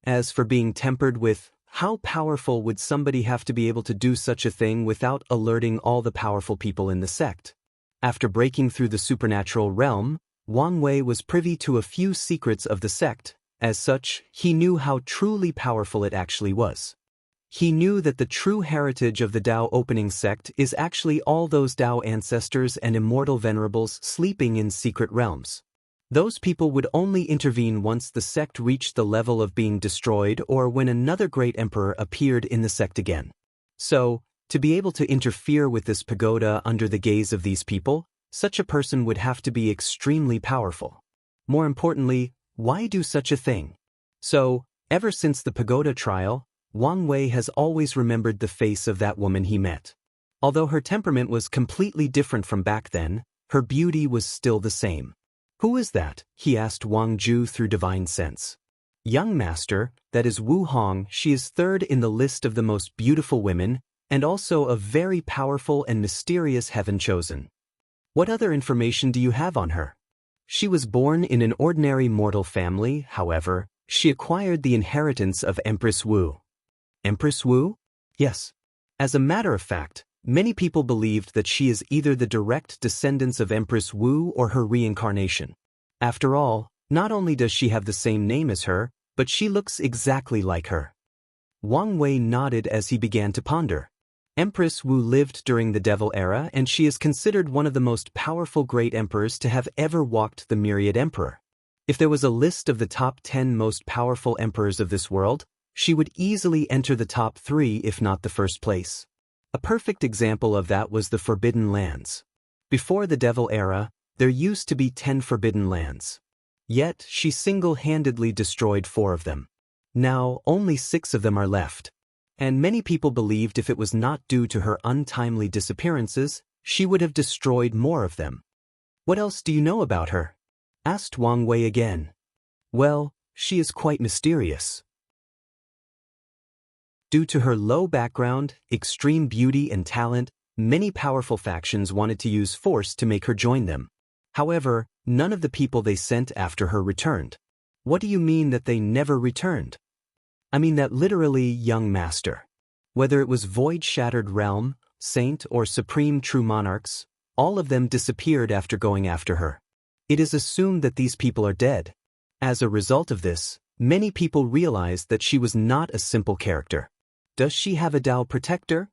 As for being tempered with, how powerful would somebody have to be able to do such a thing without alerting all the powerful people in the sect? After breaking through the supernatural realm, Wang Wei was privy to a few secrets of the sect, As such, he knew how truly powerful it actually was. He knew that the true heritage of the Dao opening sect is actually all those Dao ancestors and immortal venerables sleeping in secret realms. Those people would only intervene once the sect reached the level of being destroyed or when another great emperor appeared in the sect again. So, to be able to interfere with this pagoda under the gaze of these people, such a person would have to be extremely powerful. More importantly, why do such a thing? So, ever since the pagoda trial, Wang Wei has always remembered the face of that woman he met. Although her temperament was completely different from back then, her beauty was still the same. Who is that? He asked Wang Ju through divine sense. Young master, that is Wu Hong. She is third in the list of the most beautiful women, and also a very powerful and mysterious heaven chosen. What other information do you have on her? She was born in an ordinary mortal family, however, she acquired the inheritance of Empress Wu. Empress Wu? Yes. As a matter of fact, many people believed that she is either the direct descendants of Empress Wu or her reincarnation. After all, not only does she have the same name as her, but she looks exactly like her. Wang Wei nodded as he began to ponder. Empress Wu lived during the Devil Era and she is considered one of the most powerful great emperors to have ever walked the Myriad Emperor. If there was a list of the top 10 most powerful emperors of this world, she would easily enter the top 3 if not the first place. A perfect example of that was the Forbidden Lands. Before the Devil Era, there used to be 10 Forbidden Lands. Yet, she single-handedly destroyed 4 of them. Now, only 6 of them are left. And many people believed if it was not due to her untimely disappearances, she would have destroyed more of them. What else do you know about her? Asked Wang Wei again. Well, she is quite mysterious. Due to her low background, extreme beauty and talent, many powerful factions wanted to use force to make her join them. However, none of the people they sent after her returned. What do you mean that they never returned? I mean that literally, young master. Whether it was Void-Shattered Realm, Saint or Supreme True Monarchs, all of them disappeared after going after her. It is assumed that these people are dead. As a result of this, many people realized that she was not a simple character. Does she have a Dao protector?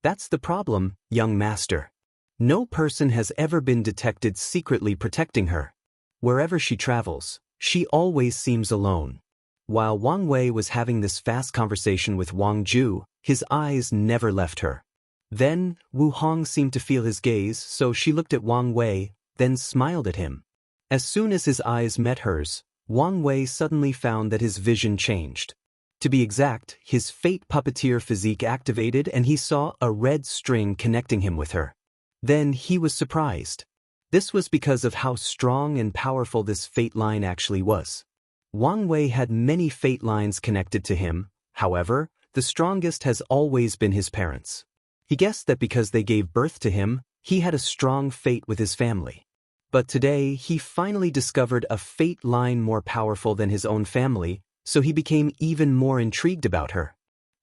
That's the problem, young master. No person has ever been detected secretly protecting her. Wherever she travels, she always seems alone. While Wang Wei was having this fast conversation with Wang Ju, his eyes never left her. Then, Wu Hong seemed to feel his gaze, so she looked at Wang Wei, then smiled at him. As soon as his eyes met hers, Wang Wei suddenly found that his vision changed. To be exact, his fate puppeteer physique activated and he saw a red string connecting him with her. Then he was surprised. This was because of how strong and powerful this fate line actually was. Wang Wei had many fate lines connected to him, however, the strongest has always been his parents. He guessed that because they gave birth to him, he had a strong fate with his family. But today, he finally discovered a fate line more powerful than his own family, so he became even more intrigued about her.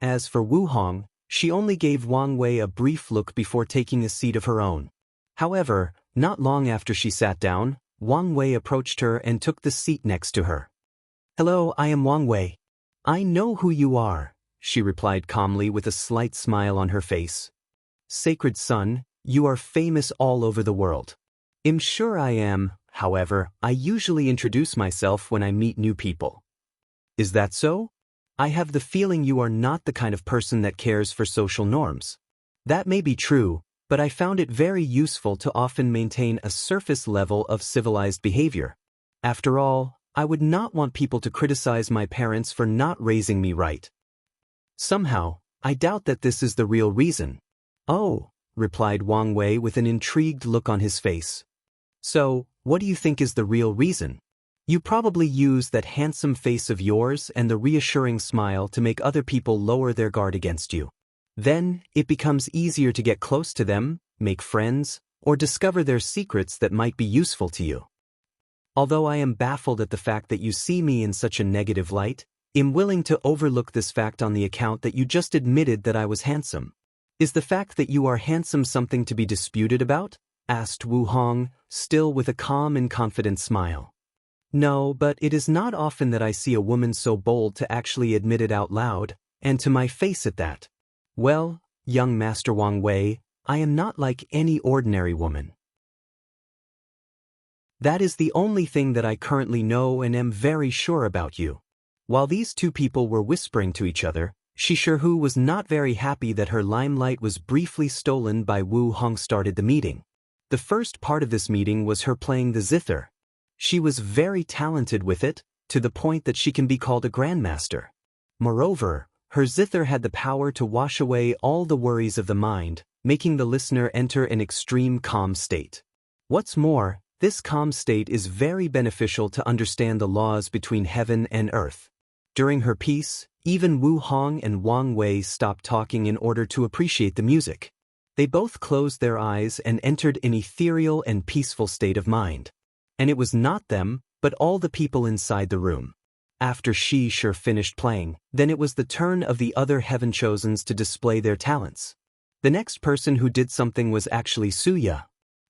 As for Wu Hong, she only gave Wang Wei a brief look before taking a seat of her own. However, not long after she sat down, Wang Wei approached her and took the seat next to her. Hello, I am Wang Wei. I know who you are, she replied calmly with a slight smile on her face. Sacred son, you are famous all over the world. I'm sure I am, however, I usually introduce myself when I meet new people. Is that so? I have the feeling you are not the kind of person that cares for social norms. That may be true, but I found it very useful to often maintain a surface level of civilized behavior. After all, I would not want people to criticize my parents for not raising me right. Somehow, I doubt that this is the real reason. Oh, replied Wang Wei with an intrigued look on his face. So, what do you think is the real reason? You probably use that handsome face of yours and the reassuring smile to make other people lower their guard against you. Then, it becomes easier to get close to them, make friends, or discover their secrets that might be useful to you. Although I am baffled at the fact that you see me in such a negative light, I'm willing to overlook this fact on the account that you just admitted that I was handsome. Is the fact that you are handsome something to be disputed about? Asked Wu Hong, still with a calm and confident smile. No, but it is not often that I see a woman so bold to actually admit it out loud, and to my face at that. Well, young Master Wang Wei, I am not like any ordinary woman. That is the only thing that I currently know and am very sure about you. While these two people were whispering to each other, Shishihu was not very happy that her limelight was briefly stolen by Wu Hong started the meeting. The first part of this meeting was her playing the zither. She was very talented with it, to the point that she can be called a grandmaster. Moreover, her zither had the power to wash away all the worries of the mind, making the listener enter an extreme calm state. What's more, this calm state is very beneficial to understand the laws between heaven and earth. During her piece, even Wu Hong and Wang Wei stopped talking in order to appreciate the music. They both closed their eyes and entered an ethereal and peaceful state of mind. And it was not them, but all the people inside the room. After Shishihu finished playing, then it was the turn of the other heaven chosens to display their talents. The next person who did something was actually Suya.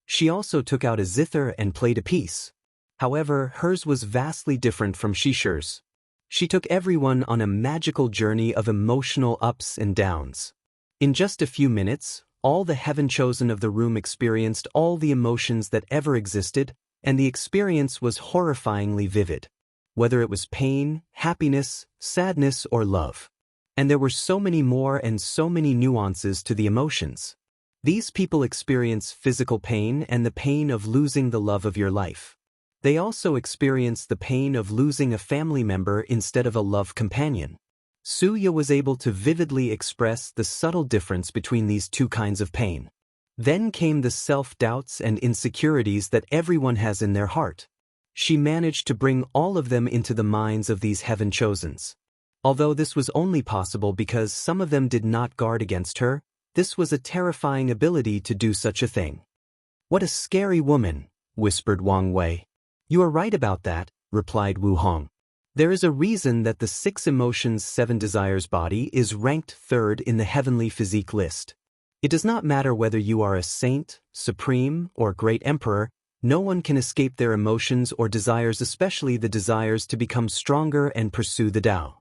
She also took out a zither and played a piece. However, hers was vastly different from Shishihu's. She took everyone on a magical journey of emotional ups and downs. In just a few minutes, all the heaven chosen of the room experienced all the emotions that ever existed, and the experience was horrifyingly vivid. Whether it was pain, happiness, sadness, or love. And there were so many more and so many nuances to the emotions. These people experience physical pain and the pain of losing the love of your life. They also experience the pain of losing a family member instead of a love companion. Suya was able to vividly express the subtle difference between these two kinds of pain. Then came the self-doubts and insecurities that everyone has in their heart. She managed to bring all of them into the minds of these heaven chosens. Although this was only possible because some of them did not guard against her, this was a terrifying ability to do such a thing. "What a scary woman," whispered Wang Wei. "You are right about that," replied Wu Hong. "There is a reason that the 6 emotions 7 desires body is ranked 3rd in the heavenly physique list. It does not matter whether you are a saint, supreme, or great emperor, no one can escape their emotions or desires, especially the desires to become stronger and pursue the Tao."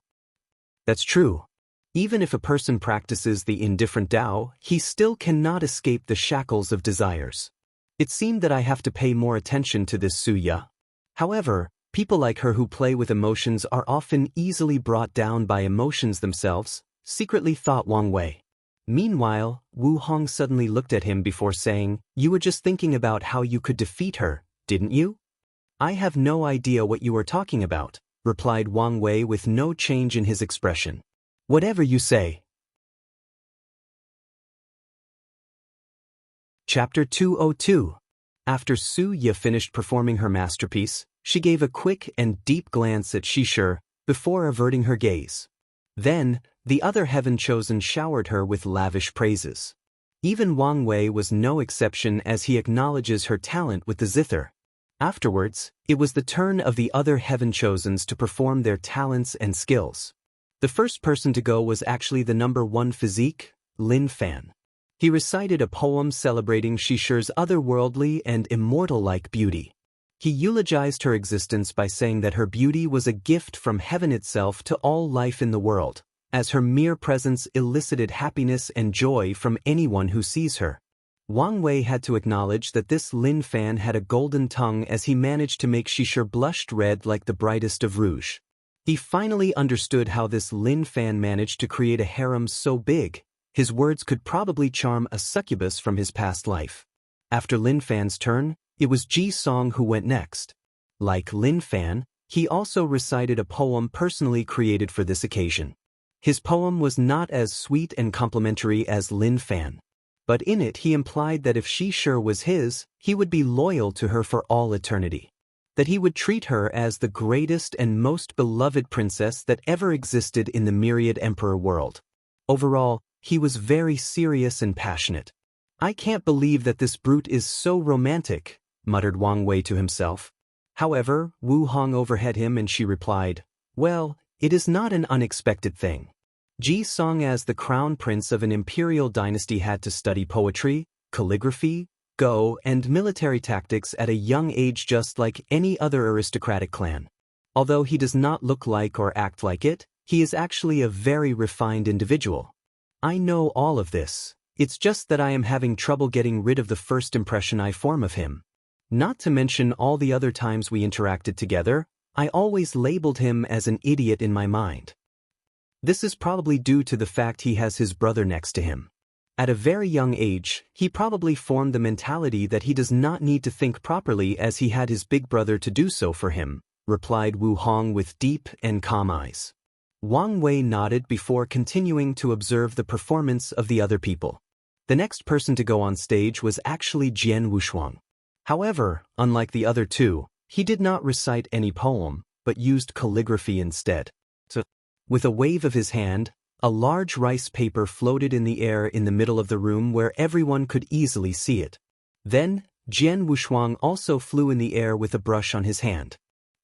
That's true. Even if a person practices the indifferent Tao, he still cannot escape the shackles of desires. It seemed that I have to pay more attention to this Suya. However, people like her who play with emotions are often easily brought down by emotions themselves, secretly thought Wang Wei. Meanwhile, Wu Hong suddenly looked at him before saying, "You were just thinking about how you could defeat her, didn't you?" "I have no idea what you are talking about," replied Wang Wei with no change in his expression. "Whatever you say." Chapter 202. After Suya finished performing her masterpiece, she gave a quick and deep glance at Shishihu before averting her gaze. Then, the other heaven chosen showered her with lavish praises. Even Wang Wei was no exception as he acknowledges her talent with the zither. Afterwards, it was the turn of the other heaven chosens to perform their talents and skills. The first person to go was actually the number 1 physique, Lin Fan. He recited a poem celebrating Shishihu's otherworldly and immortal-like beauty. He eulogized her existence by saying that her beauty was a gift from heaven itself to all life in the world, as her mere presence elicited happiness and joy from anyone who sees her. Wang Wei had to acknowledge that this Lin Fan had a golden tongue as he managed to make Shishihu blushed red like the brightest of rouge. He finally understood how this Lin Fan managed to create a harem so big. His words could probably charm a succubus from his past life. After Lin Fan's turn, it was Ji Song who went next. Like Lin Fan, he also recited a poem personally created for this occasion. His poem was not as sweet and complimentary as Lin Fan, but in it he implied that if Shishihu was his, he would be loyal to her for all eternity. That he would treat her as the greatest and most beloved princess that ever existed in the myriad emperor world. Overall, he was very serious and passionate. "I can't believe that this brute is so romantic," muttered Wang Wei to himself. However, Wu Hong overheard him and she replied, "Well, it is not an unexpected thing. Ji Song as the crown prince of an imperial dynasty had to study poetry, calligraphy, go, and military tactics at a young age just like any other aristocratic clan. Although he does not look like or act like it, he is actually a very refined individual. I know all of this. It's just that I am having trouble getting rid of the first impression I form of him. Not to mention all the other times we interacted together, I always labeled him as an idiot in my mind. This is probably due to the fact he has his brother next to him. At a very young age, he probably formed the mentality that he does not need to think properly as he had his big brother to do so for him, replied Wu Hong with deep and calm eyes. Wang Wei nodded before continuing to observe the performance of the other people. The next person to go on stage was actually Jian Wushuang. However, unlike the other two, he did not recite any poem, but used calligraphy instead. With a wave of his hand, a large rice paper floated in the air in the middle of the room where everyone could easily see it. Then, Jian Wushuang also flew in the air with a brush on his hand.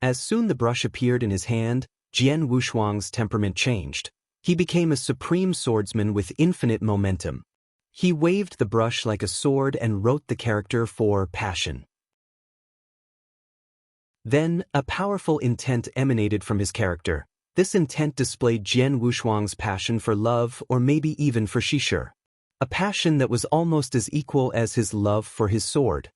As soon the brush appeared in his hand, Jian Wushuang's temperament changed. He became a supreme swordsman with infinite momentum. He waved the brush like a sword and wrote the character for passion. Then, a powerful intent emanated from his character. This intent displayed Jian Wushuang's passion for love or maybe even for Shishir. A passion that was almost as equal as his love for his sword.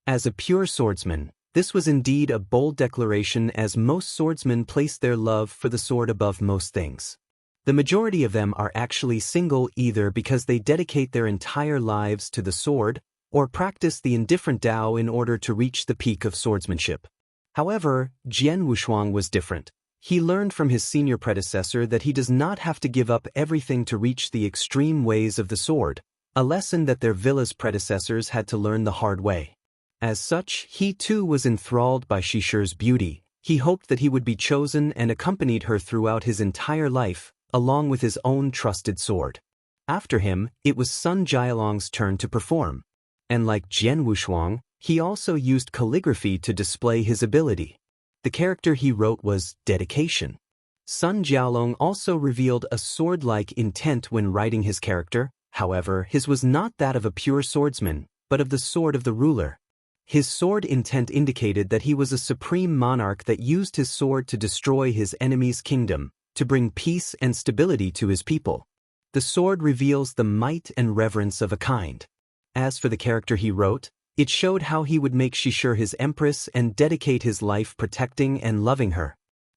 As a pure swordsman, this was indeed a bold declaration as most swordsmen place their love for the sword above most things. The majority of them are actually single either because they dedicate their entire lives to the sword or practice the indifferent Tao in order to reach the peak of swordsmanship. However, Jian Wushuang was different. He learned from his senior predecessor that he does not have to give up everything to reach the extreme ways of the sword, a lesson that their village predecessors had to learn the hard way. As such, he too was enthralled by Shishir's beauty. He hoped that he would be chosen and accompanied her throughout his entire life, along with his own trusted sword. After him, it was Sun Jialong's turn to perform. And like Jian Wushuang, he also used calligraphy to display his ability. The character he wrote was dedication. Sun Jialong also revealed a sword-like intent when writing his character, however, his was not that of a pure swordsman, but of the sword of the ruler. His sword intent indicated that he was a supreme monarch that used his sword to destroy his enemy's kingdom, to bring peace and stability to his people. The sword reveals the might and reverence of a kind. As for the character he wrote, it showed how he would make Shishir his empress and dedicate his life protecting and loving her.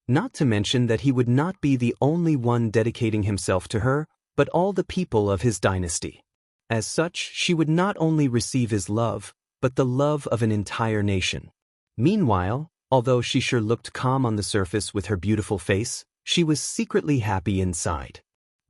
Not to mention that he would not be the only one dedicating himself to her, but all the people of his dynasty. As such, she would not only receive his love, but the love of an entire nation. Meanwhile, although Shishir looked calm on the surface with her beautiful face, she was secretly happy inside.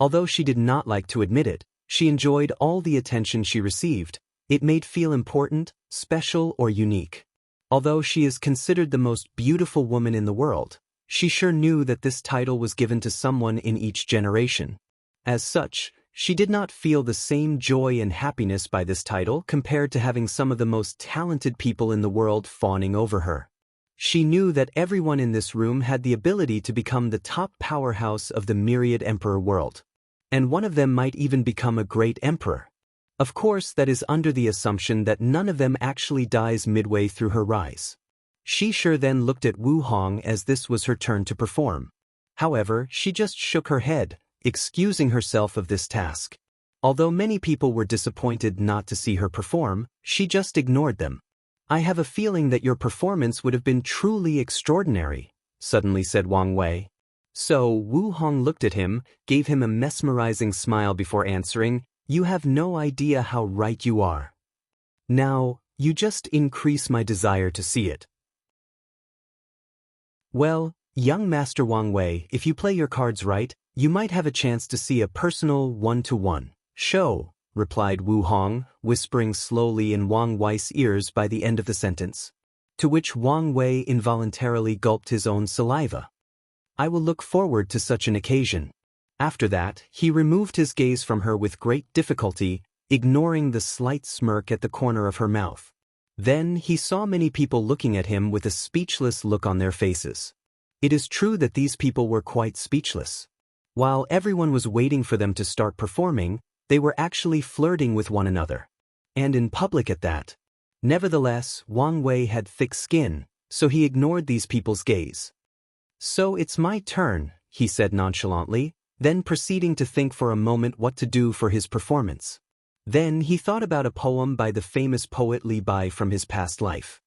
Although she did not like to admit it, she enjoyed all the attention she received. It made feel important, special, or unique. Although she is considered the most beautiful woman in the world, she sure knew that this title was given to someone in each generation. As such, she did not feel the same joy and happiness by this title compared to having some of the most talented people in the world fawning over her. She knew that everyone in this room had the ability to become the top powerhouse of the myriad emperor world. And one of them might even become a great emperor. Of course, that is under the assumption that none of them actually dies midway through her rise. Shishir then looked at Wu Hong as this was her turn to perform. However, she just shook her head, excusing herself of this task. Although many people were disappointed not to see her perform, she just ignored them. "I have a feeling that your performance would have been truly extraordinary," suddenly said Wang Wei. So Wu Hong looked at him, gave him a mesmerizing smile before answering, "You have no idea how right you are. Now, you just increase my desire to see it." "Well, young Master Wang Wei, if you play your cards right, you might have a chance to see a personal one-to-one show," replied Wu Hong, whispering slowly in Wang Wei's ears by the end of the sentence. To which Wang Wei involuntarily gulped his own saliva. "I will look forward to such an occasion." After that, he removed his gaze from her with great difficulty, ignoring the slight smirk at the corner of her mouth. Then he saw many people looking at him with a speechless look on their faces. It is true that these people were quite speechless. While everyone was waiting for them to start performing, they were actually flirting with one another. And in public at that. Nevertheless, Wang Wei had thick skin, so he ignored these people's gaze. "So it's my turn," he said nonchalantly, then proceeding to think for a moment what to do for his performance. Then he thought about a poem by the famous poet Li Bai from his past life.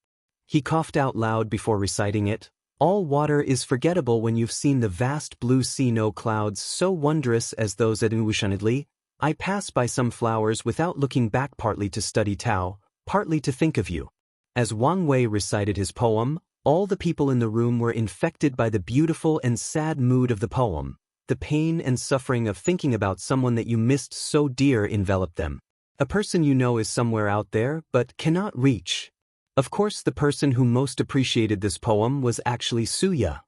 He coughed out loud before reciting it. "All water is forgettable when you've seen the vast blue sea, no clouds so wondrous as those at Wuxia. I pass by some flowers without looking back, partly to study Tao, partly to think of you." As Wang Wei recited his poem, all the people in the room were infected by the beautiful and sad mood of the poem. The pain and suffering of thinking about someone that you missed so dear enveloped them. A person you know is somewhere out there, but cannot reach. Of course, the person who most appreciated this poem was actually Suya.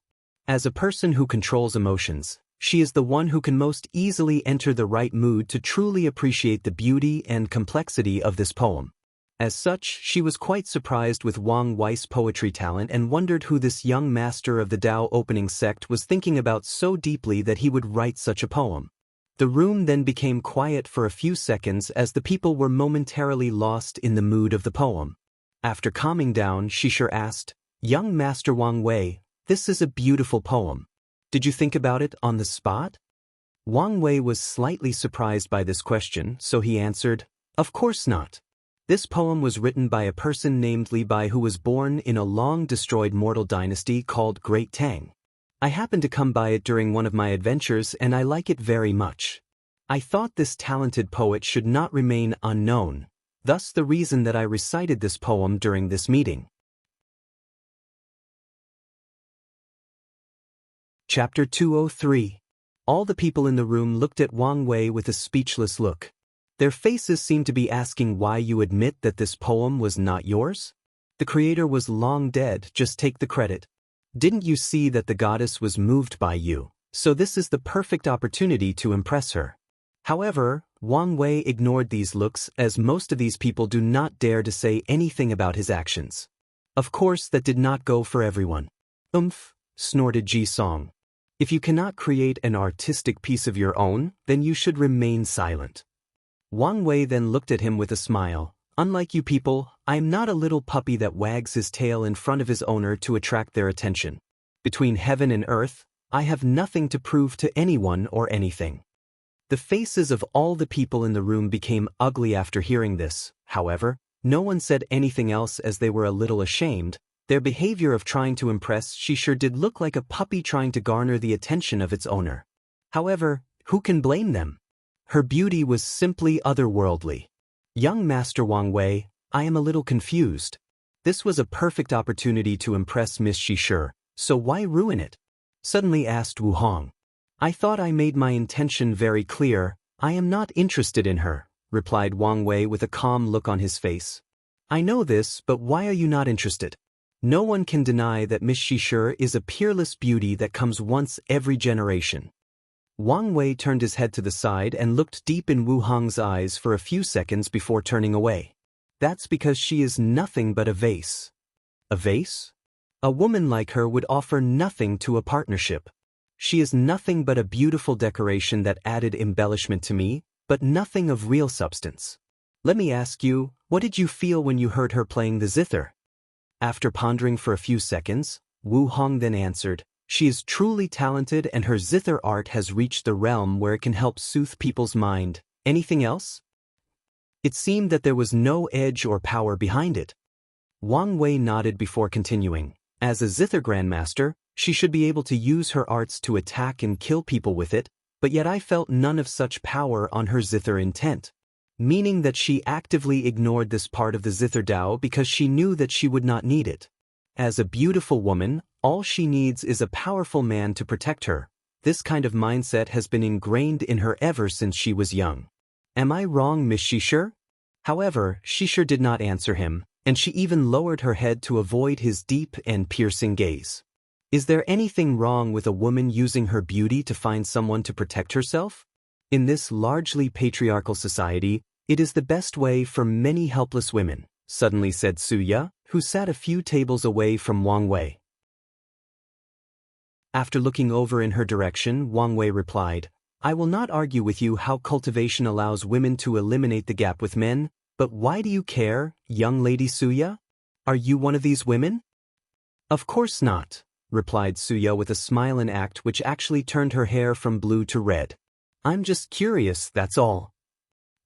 As a person who controls emotions, she is the one who can most easily enter the right mood to truly appreciate the beauty and complexity of this poem. As such, she was quite surprised with Wang Wei's poetry talent and wondered who this young master of the Dao opening sect was thinking about so deeply that he would write such a poem. The room then became quiet for a few seconds as the people were momentarily lost in the mood of the poem. After calming down, Xisher asked, "Young Master Wang Wei, this is a beautiful poem. Did you think about it on the spot?" Wang Wei was slightly surprised by this question, so he answered, "Of course not. This poem was written by a person named Li Bai who was born in a long-destroyed mortal dynasty called Great Tang. I happened to come by it during one of my adventures and I like it very much. I thought this talented poet should not remain unknown, thus the reason that I recited this poem during this meeting." Chapter 203. All the people in the room looked at Wang Wei with a speechless look. Their faces seemed to be asking why you admit that this poem was not yours? The creator was long dead, just take the credit. Didn't you see that the goddess was moved by you? So this is the perfect opportunity to impress her. However, Wang Wei ignored these looks as most of these people do not dare to say anything about his actions. Of course, that did not go for everyone. Snorted Ji Song. If you cannot create an artistic piece of your own, then you should remain silent. Wang Wei then looked at him with a smile. "Unlike you people, I am not a little puppy that wags his tail in front of his owner to attract their attention. Between heaven and earth, I have nothing to prove to anyone or anything." The faces of all the people in the room became ugly after hearing this. However, no one said anything else as they were a little ashamed. Their behavior of trying to impress sure did look like a puppy trying to garner the attention of its owner. However, who can blame them? Her beauty was simply otherworldly. "Young Master Wang Wei, I am a little confused. This was a perfect opportunity to impress Miss Xisher, so why ruin it?" suddenly asked Wu Hong. "I thought I made my intention very clear. I am not interested in her," replied Wang Wei with a calm look on his face. "I know this, but why are you not interested? No one can deny that Miss Xisher is a peerless beauty that comes once every generation." Wang Wei turned his head to the side and looked deep in Wu Hong's eyes for a few seconds before turning away. "That's because she is nothing but a vase." "A vase? A woman like her would offer nothing to a partnership. She is nothing but a beautiful decoration that added embellishment to me, but nothing of real substance. Let me ask you, what did you feel when you heard her playing the zither?" After pondering for a few seconds, Wu Hong then answered, "She is truly talented and her zither art has reached the realm where it can help soothe people's mind. Anything else?" It seemed that there was no edge or power behind it. Wang Wei nodded before continuing. "As a zither grandmaster, she should be able to use her arts to attack and kill people with it, but yet I felt none of such power on her zither intent. Meaning that she actively ignored this part of the zither Dao because she knew that she would not need it. As a beautiful woman, all she needs is a powerful man to protect her. This kind of mindset has been ingrained in her ever since she was young. Am I wrong, Miss Xisher?" However, Xisher did not answer him, and she even lowered her head to avoid his deep and piercing gaze. Is there anything wrong with a woman using her beauty to find someone to protect herself? In this largely patriarchal society, it is the best way for many helpless women, suddenly said Suya, who sat a few tables away from Wang Wei. After looking over in her direction, Wang Wei replied, "I will not argue with you how cultivation allows women to eliminate the gap with men, But why do you care, young lady Suya? Are you one of these women? Of course not, replied Suya with a smile, an act which actually turned her hair from blue to red. I'm just curious, that's all.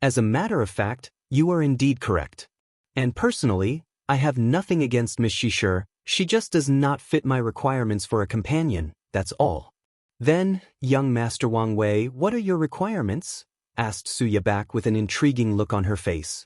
As a matter of fact, you are indeed correct. And personally, I have nothing against Miss Shishir, she just does not fit my requirements for a companion, that's all. Then, young Master Wang Wei, what are your requirements? Asked Suya back with an intriguing look on her face.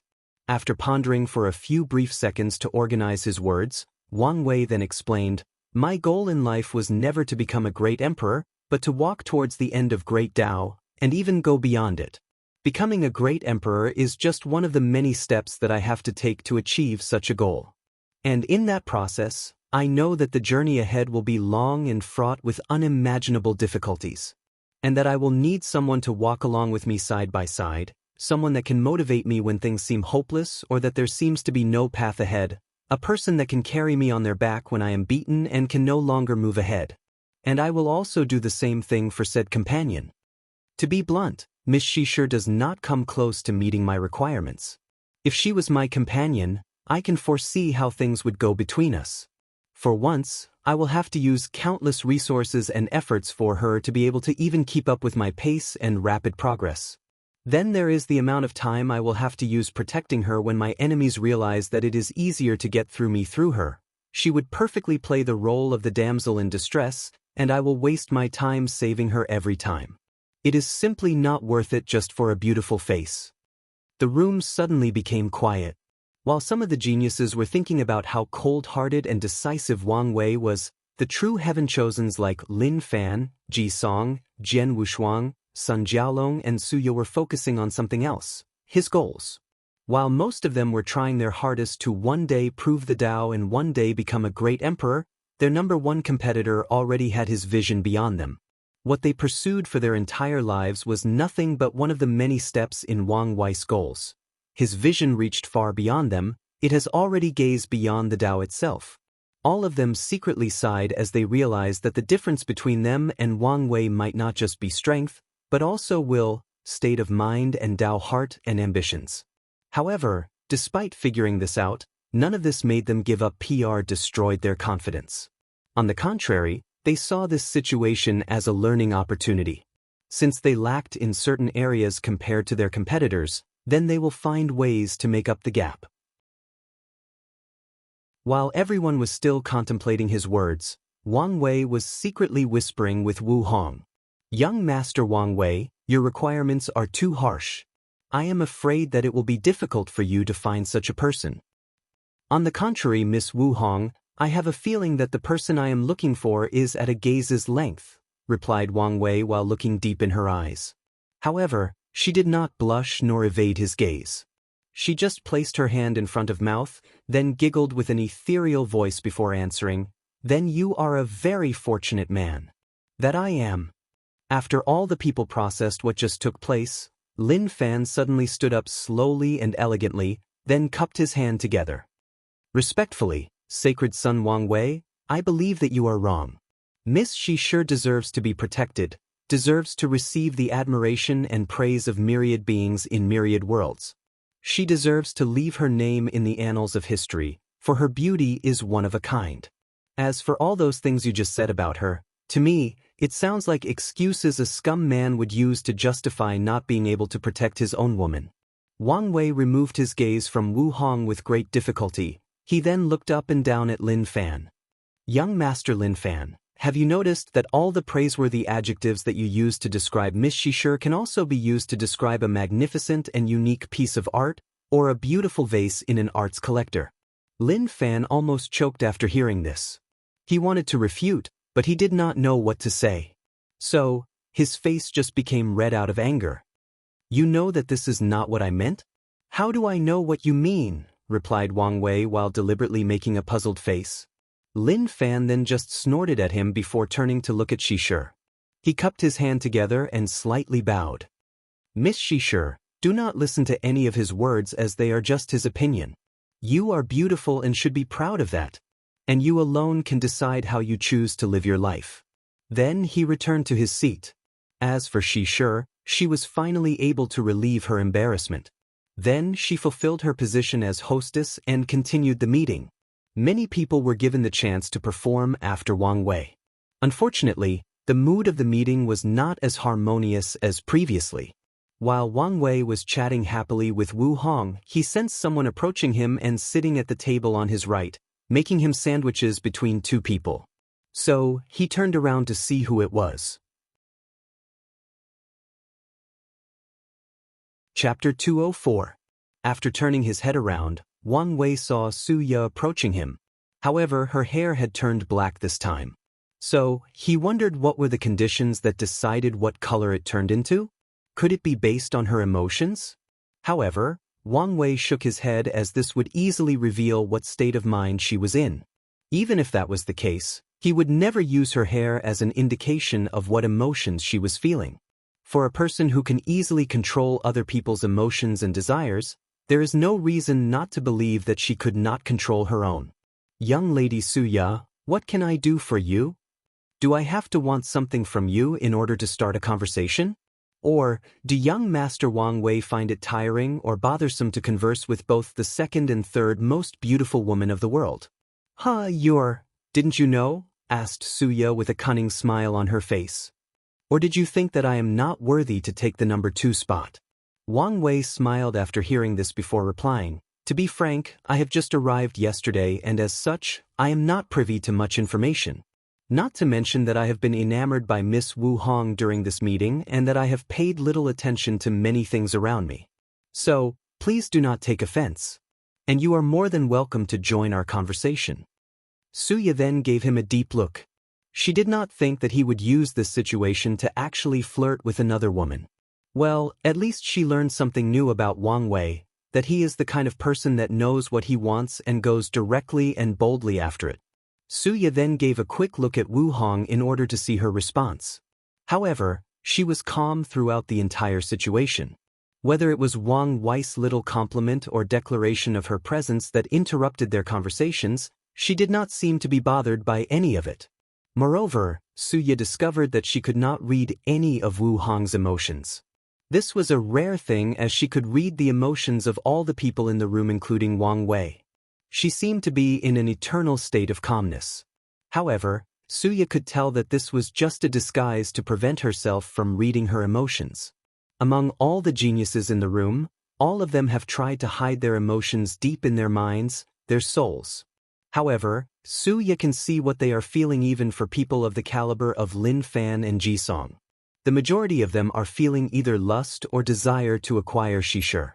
After pondering for a few brief seconds to organize his words, Wang Wei then explained, my goal in life was never to become a great emperor, but to walk towards the end of great Tao, and even go beyond it. Becoming a great emperor is just one of the many steps that I have to take to achieve such a goal. And in that process, I know that the journey ahead will be long and fraught with unimaginable difficulties. And that I will need someone to walk along with me side by side, someone that can motivate me when things seem hopeless or that there seems to be no path ahead, a person that can carry me on their back when I am beaten and can no longer move ahead. And I will also do the same thing for said companion. To be blunt, Miss Shishir does not come close to meeting my requirements. If she was my companion, I can foresee how things would go between us. For once, I will have to use countless resources and efforts for her to be able to even keep up with my pace and rapid progress. Then there is the amount of time I will have to use protecting her when my enemies realize that it is easier to get through me through her. She would perfectly play the role of the damsel in distress, and I will waste my time saving her every time. It is simply not worth it just for a beautiful face. The room suddenly became quiet. While some of the geniuses were thinking about how cold-hearted and decisive Wang Wei was, the true heaven-chosens like Lin Fan, Ji Song, Jian Wushuang, Sun Jiaolong and Suya were focusing on something else, his goals. While most of them were trying their hardest to one day prove the Tao and one day become a great emperor, their number one competitor already had his vision beyond them. What they pursued for their entire lives was nothing but one of the many steps in Wang Wei's goals. His vision reached far beyond them, it has already gazed beyond the Tao itself. All of them secretly sighed as they realized that the difference between them and Wang Wei might not just be strength, but also will, state of mind and Tao heart and ambitions. However, despite figuring this out, none of this made them give up or destroyed their confidence. On the contrary, they saw this situation as a learning opportunity. Since they lacked in certain areas compared to their competitors, then they will find ways to make up the gap. While everyone was still contemplating his words, Wang Wei was secretly whispering with Wu Hong. Young Master Wang Wei, your requirements are too harsh. I am afraid that it will be difficult for you to find such a person. On the contrary, Miss Wu Hong, I have a feeling that the person I am looking for is at a gaze's length, replied Wang Wei while looking deep in her eyes. However, she did not blush nor evade his gaze. She just placed her hand in front of mouth, then giggled with an ethereal voice before answering, Then you are a very fortunate man. That I am. After all the people processed what just took place, Lin Fan suddenly stood up slowly and elegantly, then cupped his hand together. Respectfully, Sacred Son Wang Wei, I believe that you are wrong. Miss Shishir deserves to be protected, deserves to receive the admiration and praise of myriad beings in myriad worlds. She deserves to leave her name in the annals of history, for her beauty is one of a kind. As for all those things you just said about her, to me, it sounds like excuses a scum man would use to justify not being able to protect his own woman. Wang Wei removed his gaze from Wu Hong with great difficulty. He then looked up and down at Lin Fan. Young Master Lin Fan, have you noticed that all the praiseworthy adjectives that you use to describe Miss Shishir can also be used to describe a magnificent and unique piece of art, or a beautiful vase in an arts collector? Lin Fan almost choked after hearing this. He wanted to refute, but he did not know what to say. So, his face just became red out of anger. You know that this is not what I meant? How do I know what you mean? Replied Wang Wei while deliberately making a puzzled face. Lin Fan then just snorted at him before turning to look at Shishir. He cupped his hand together and slightly bowed. Miss Shishir, do not listen to any of his words as they are just his opinion. You are beautiful and should be proud of that. And you alone can decide how you choose to live your life. Then he returned to his seat. As for Shishir, she was finally able to relieve her embarrassment. Then she fulfilled her position as hostess and continued the meeting. Many people were given the chance to perform after Wang Wei. Unfortunately, the mood of the meeting was not as harmonious as previously. While Wang Wei was chatting happily with Wu Hong, he sensed someone approaching him and sitting at the table on his right, making him sandwiches between two people. So, he turned around to see who it was. Chapter 204. After turning his head around, Wang Wei saw Su Ye approaching him. However, her hair had turned black this time. So, he wondered what were the conditions that decided what color it turned into? Could it be based on her emotions? However, Wang Wei shook his head as this would easily reveal what state of mind she was in. Even if that was the case, he would never use her hair as an indication of what emotions she was feeling. For a person who can easily control other people's emotions and desires, there is no reason not to believe that she could not control her own. Young lady Su Ye, what can I do for you? Do I have to want something from you in order to start a conversation? Or, do young Master Wang Wei find it tiring or bothersome to converse with both the second and third most beautiful woman of the world? Didn't you know? Asked Su Ye with a cunning smile on her face. Or did you think that I am not worthy to take the number 2 spot? Wang Wei smiled after hearing this before replying, to be frank, I have just arrived yesterday and as such, I am not privy to much information. Not to mention that I have been enamored by Miss Wu Hong during this meeting and that I have paid little attention to many things around me. So, please do not take offense. And you are more than welcome to join our conversation. Su Ye then gave him a deep look. She did not think that he would use this situation to actually flirt with another woman. Well, at least she learned something new about Wang Wei, that he is the kind of person that knows what he wants and goes directly and boldly after it. Su Ye then gave a quick look at Wu Hong in order to see her response. However, she was calm throughout the entire situation. Whether it was Wang Wei's little compliment or declaration of her presence that interrupted their conversations, she did not seem to be bothered by any of it. Moreover, Su Ye discovered that she could not read any of Wu Hong's emotions. This was a rare thing as she could read the emotions of all the people in the room including Wang Wei. She seemed to be in an eternal state of calmness. However, Su Ye could tell that this was just a disguise to prevent herself from reading her emotions. Among all the geniuses in the room, all of them have tried to hide their emotions deep in their minds, their souls. However, Su Ye can see what they are feeling even for people of the caliber of Lin Fan and Ji Song. The majority of them are feeling either lust or desire to acquire Shishir.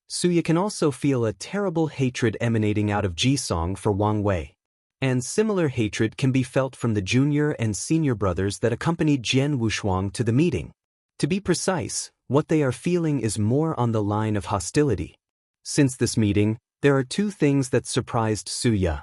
Su Ye can also feel a terrible hatred emanating out of Ji Song for Wang Wei. And similar hatred can be felt from the junior and senior brothers that accompanied Jian Wushuang to the meeting. To be precise, what they are feeling is more on the line of hostility. Since this meeting, there are 2 things that surprised Su Ye.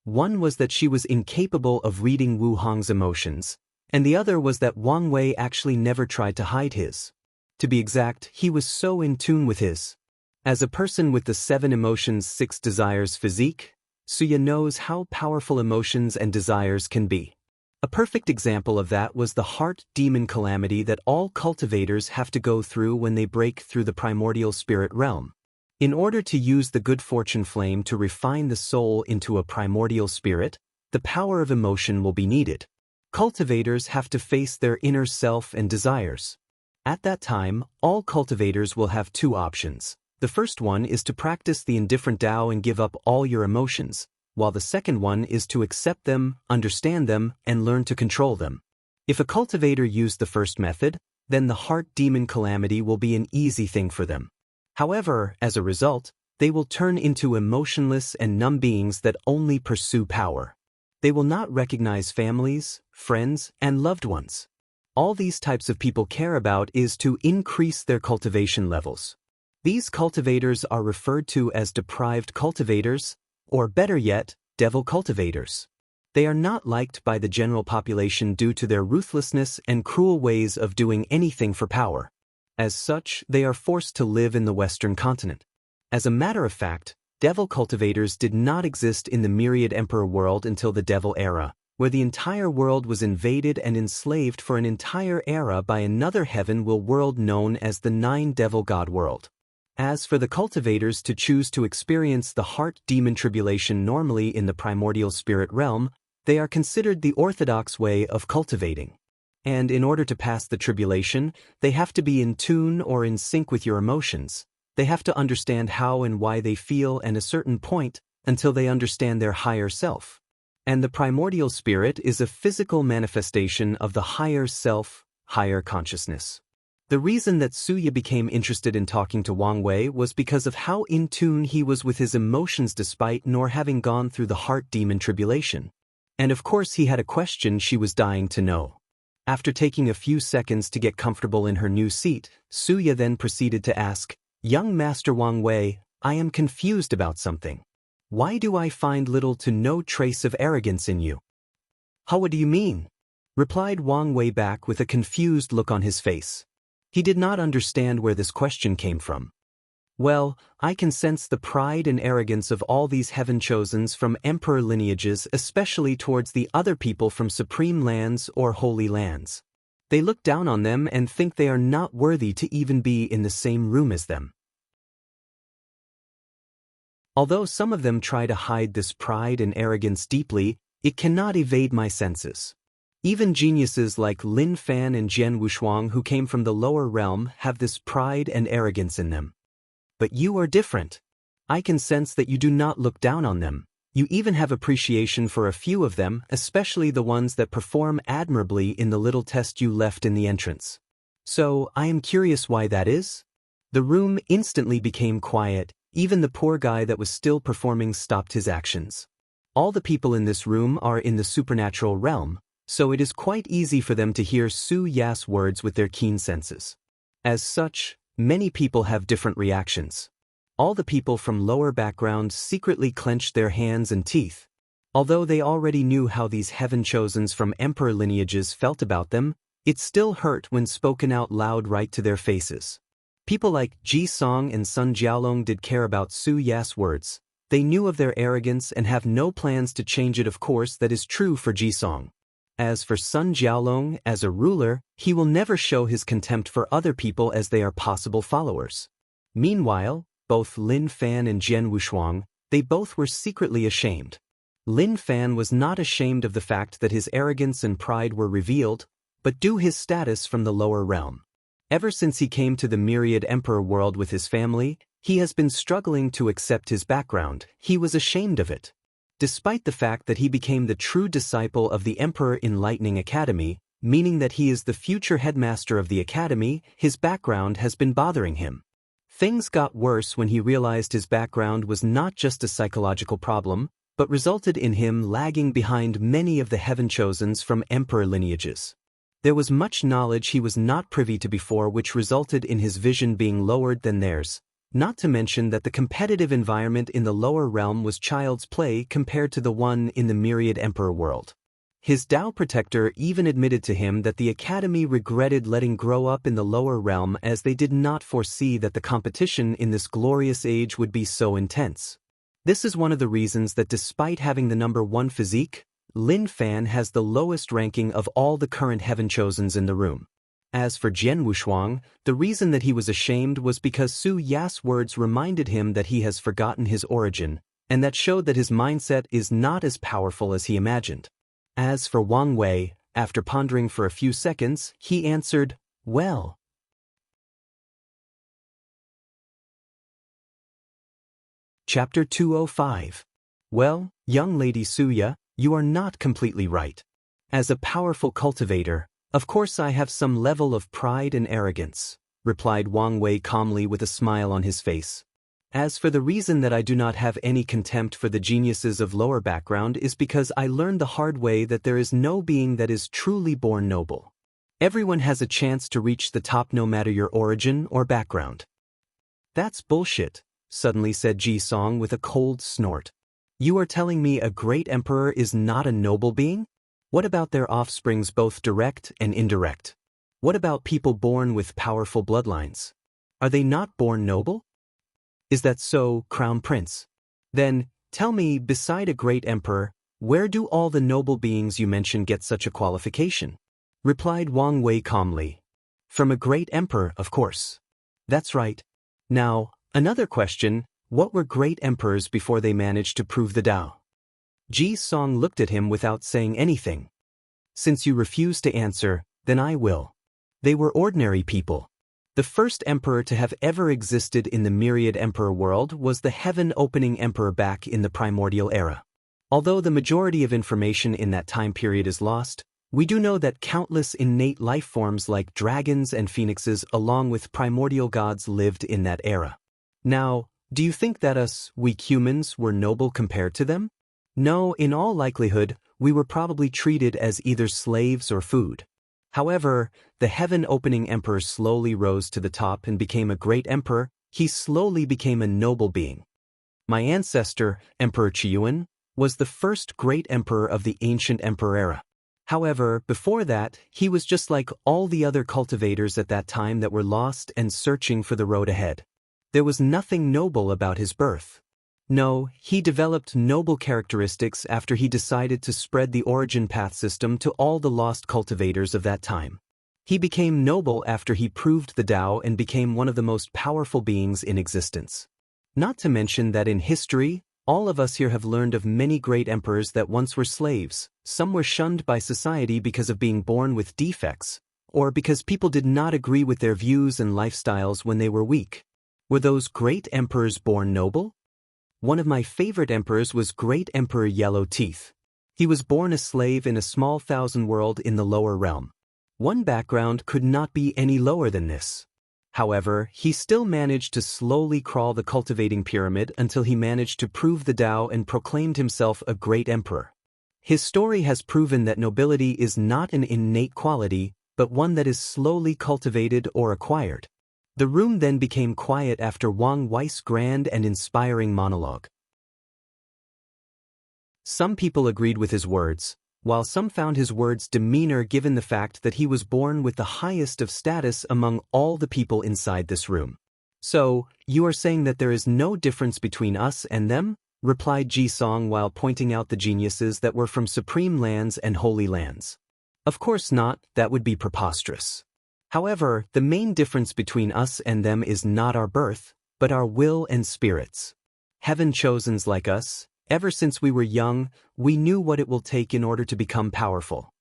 One was that she was incapable of reading Wu Hong's emotions, and the other was that Wang Wei actually never tried to hide his. To be exact, he was so in tune with his. As a person with the 7 emotions 6 desires physique, Su Ye knows how powerful emotions and desires can be. A perfect example of that was the heart demon calamity that all cultivators have to go through when they break through the primordial spirit realm. In order to use the good fortune flame to refine the soul into a primordial spirit, the power of emotion will be needed. Cultivators have to face their inner self and desires. At that time, all cultivators will have 2 options. The first one is to practice the indifferent Tao and give up all your emotions, while the second one is to accept them, understand them, and learn to control them. If a cultivator used the first method, then the heart demon calamity will be an easy thing for them. However, as a result, they will turn into emotionless and numb beings that only pursue power. They will not recognize families, friends, and loved ones. All these types of people care about is to increase their cultivation levels. These cultivators are referred to as deprived cultivators, or better yet, devil cultivators. They are not liked by the general population due to their ruthlessness and cruel ways of doing anything for power. As such, they are forced to live in the Western continent. As a matter of fact, devil cultivators did not exist in the myriad emperor world until the devil era, where the entire world was invaded and enslaved for an entire era by another world known as the Nine Devil God world. As for the cultivators to choose to experience the heart demon tribulation normally in the primordial spirit realm, they are considered the orthodox way of cultivating. And in order to pass the tribulation, they have to be in tune or in sync with your emotions. They have to understand how and why they feel at a certain point until they understand their higher self. And the primordial spirit is a physical manifestation of the higher self, higher consciousness. The reason that Suya became interested in talking to Wang Wei was because of how in tune he was with his emotions despite nor having gone through the heart demon tribulation. And of course he had a question she was dying to know. After taking a few seconds to get comfortable in her new seat, Suya then proceeded to ask, "Young Master Wang Wei, I am confused about something. Why do I find little to no trace of arrogance in you?" "How, what do you mean?" replied Wang Wei back with a confused look on his face. He did not understand where this question came from. "Well, I can sense the pride and arrogance of all these heaven-chosens from emperor lineages, especially towards the other people from supreme lands or holy lands. They look down on them and think they are not worthy to even be in the same room as them. Although some of them try to hide this pride and arrogance deeply, it cannot evade my senses. Even geniuses like Lin Fan and Jian Wushuang who came from the lower realm have this pride and arrogance in them. But you are different. I can sense that you do not look down on them. You even have appreciation for a few of them, especially the ones that perform admirably in the little test you left in the entrance. So, I am curious why that is?" The room instantly became quiet. Even the poor guy that was still performing stopped his actions. All the people in this room are in the supernatural realm, so it is quite easy for them to hear Su Ya's words with their keen senses. As such, many people have different reactions. All the people from lower backgrounds secretly clenched their hands and teeth. Although they already knew how these heaven-chosens from emperor lineages felt about them, it still hurt when spoken out loud right to their faces. People like Ji Song and Sun Jiaolong did care about Su Ya's words. They knew of their arrogance and have no plans to change it. Of course, that is true for Ji Song. As for Sun Jiaolong, as a ruler, he will never show his contempt for other people as they are possible followers. Meanwhile, both Lin Fan and Jian Wushuang, they both were secretly ashamed. Lin Fan was not ashamed of the fact that his arrogance and pride were revealed, but due his status from the lower realm. Ever since he came to the myriad emperor world with his family, he has been struggling to accept his background. He was ashamed of it. Despite the fact that he became the true disciple of the Emperor Enlightening Academy, meaning that he is the future headmaster of the academy, his background has been bothering him. Things got worse when he realized his background was not just a psychological problem, but resulted in him lagging behind many of the heaven-chosens from emperor lineages. There was much knowledge he was not privy to before, which resulted in his vision being lowered than theirs. Not to mention that the competitive environment in the lower realm was child's play compared to the one in the myriad emperor world. His Dao protector even admitted to him that the academy regretted letting grow up in the lower realm as they did not foresee that the competition in this glorious age would be so intense. This is one of the reasons that despite having the #1 physique, Lin Fan has the lowest ranking of all the current heaven-chosens in the room. As for Jian Wushuang, the reason that he was ashamed was because Su Ya's words reminded him that he has forgotten his origin, and that showed that his mindset is not as powerful as he imagined. As for Wang Wei, after pondering for a few seconds, he answered, "Well." Chapter 205. Well, young lady Suya, you are not completely right. As a powerful cultivator, of course I have some level of pride and arrogance, replied Wang Wei calmly with a smile on his face. As for the reason that I do not have any contempt for the geniuses of lower background is because I learned the hard way that there is no being that is truly born noble. Everyone has a chance to reach the top no matter your origin or background. That's bullshit, suddenly said Ji Song with a cold snort. You are telling me a great emperor is not a noble being? What about their offsprings, both direct and indirect? What about people born with powerful bloodlines? Are they not born noble? Is that so, Crown Prince? Then, tell me, beside a great emperor, Where do all the noble beings you mentioned get such a qualification? Replied Wang Wei calmly. From a great emperor, of course. That's right. Now, another question, what were great emperors before they managed to prove the Tao? Ji Song looked at him without saying anything. Since you refuse to answer, then I will. They were ordinary people. The first emperor to have ever existed in the myriad emperor world was the heaven-opening emperor back in the primordial era. Although the majority of information in that time period is lost, we do know that countless innate life forms like dragons and phoenixes along with primordial gods lived in that era. Now, do you think that us, weak humans, were noble compared to them? No, in all likelihood, we were probably treated as either slaves or food. However, the heaven-opening emperor slowly rose to the top and became a great emperor. He slowly became a noble being. My ancestor, Emperor Qiyuan, was the first great emperor of the ancient emperor era. However, before that, he was just like all the other cultivators at that time that were lost and searching for the road ahead. There was nothing noble about his birth. No, he developed noble characteristics after he decided to spread the origin path system to all the lost cultivators of that time. He became noble after he proved the Tao and became one of the most powerful beings in existence. Not to mention that in history, all of us here have learned of many great emperors that once were slaves. Some were shunned by society because of being born with defects, or because people did not agree with their views and lifestyles when they were weak. Were those great emperors born noble? One of my favorite emperors was Great Emperor Yellow Teeth. He was born a slave in a small thousand world in the lower realm. One background could not be any lower than this. However, he still managed to slowly crawl the cultivating pyramid until he managed to prove the Tao and proclaimed himself a great emperor. His story has proven that nobility is not an innate quality, but one that is slowly cultivated or acquired. The room then became quiet after Wang Wei's grand and inspiring monologue. Some people agreed with his words, while some found his words demeanor given the fact that he was born with the highest of status among all the people inside this room. So, you are saying that there is no difference between us and them? Replied Ji Song while pointing out the geniuses that were from supreme lands and holy lands. Of course not, that would be preposterous. However, the main difference between us and them is not our birth, but our will and spirits. Heaven-chosens like us, ever since we were young, we knew what it will take in order to become powerful.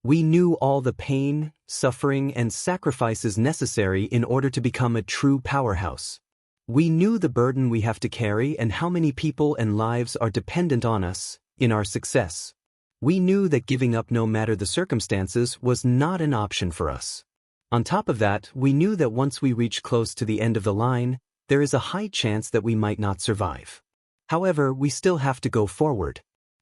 We knew all the pain, suffering, and sacrifices necessary in order to become a true powerhouse. We knew the burden we have to carry and how many people and lives are dependent on us, in our success. We knew that giving up no matter the circumstances was not an option for us. On top of that, we knew that once we reach close to the end of the line, there is a high chance that we might not survive. However, we still have to go forward.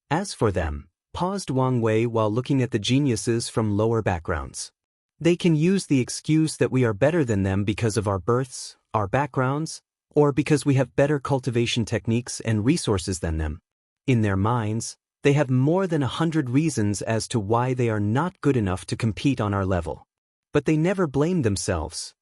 As for them, paused Wang Wei while looking at the geniuses from lower backgrounds. They can use the excuse that we are better than them because of our births, our backgrounds, or because we have better cultivation techniques and resources than them. In their minds, they have more than 100 reasons as to why they are not good enough to compete on our level. But they never blamed themselves.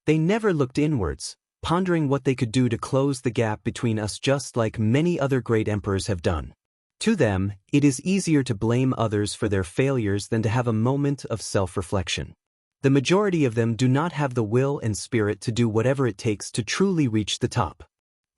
They never looked inwards, pondering what they could do to close the gap between us just like many other great emperors have done. To them, it is easier to blame others for their failures than to have a moment of self-reflection. The majority of them do not have the will and spirit to do whatever it takes to truly reach the top.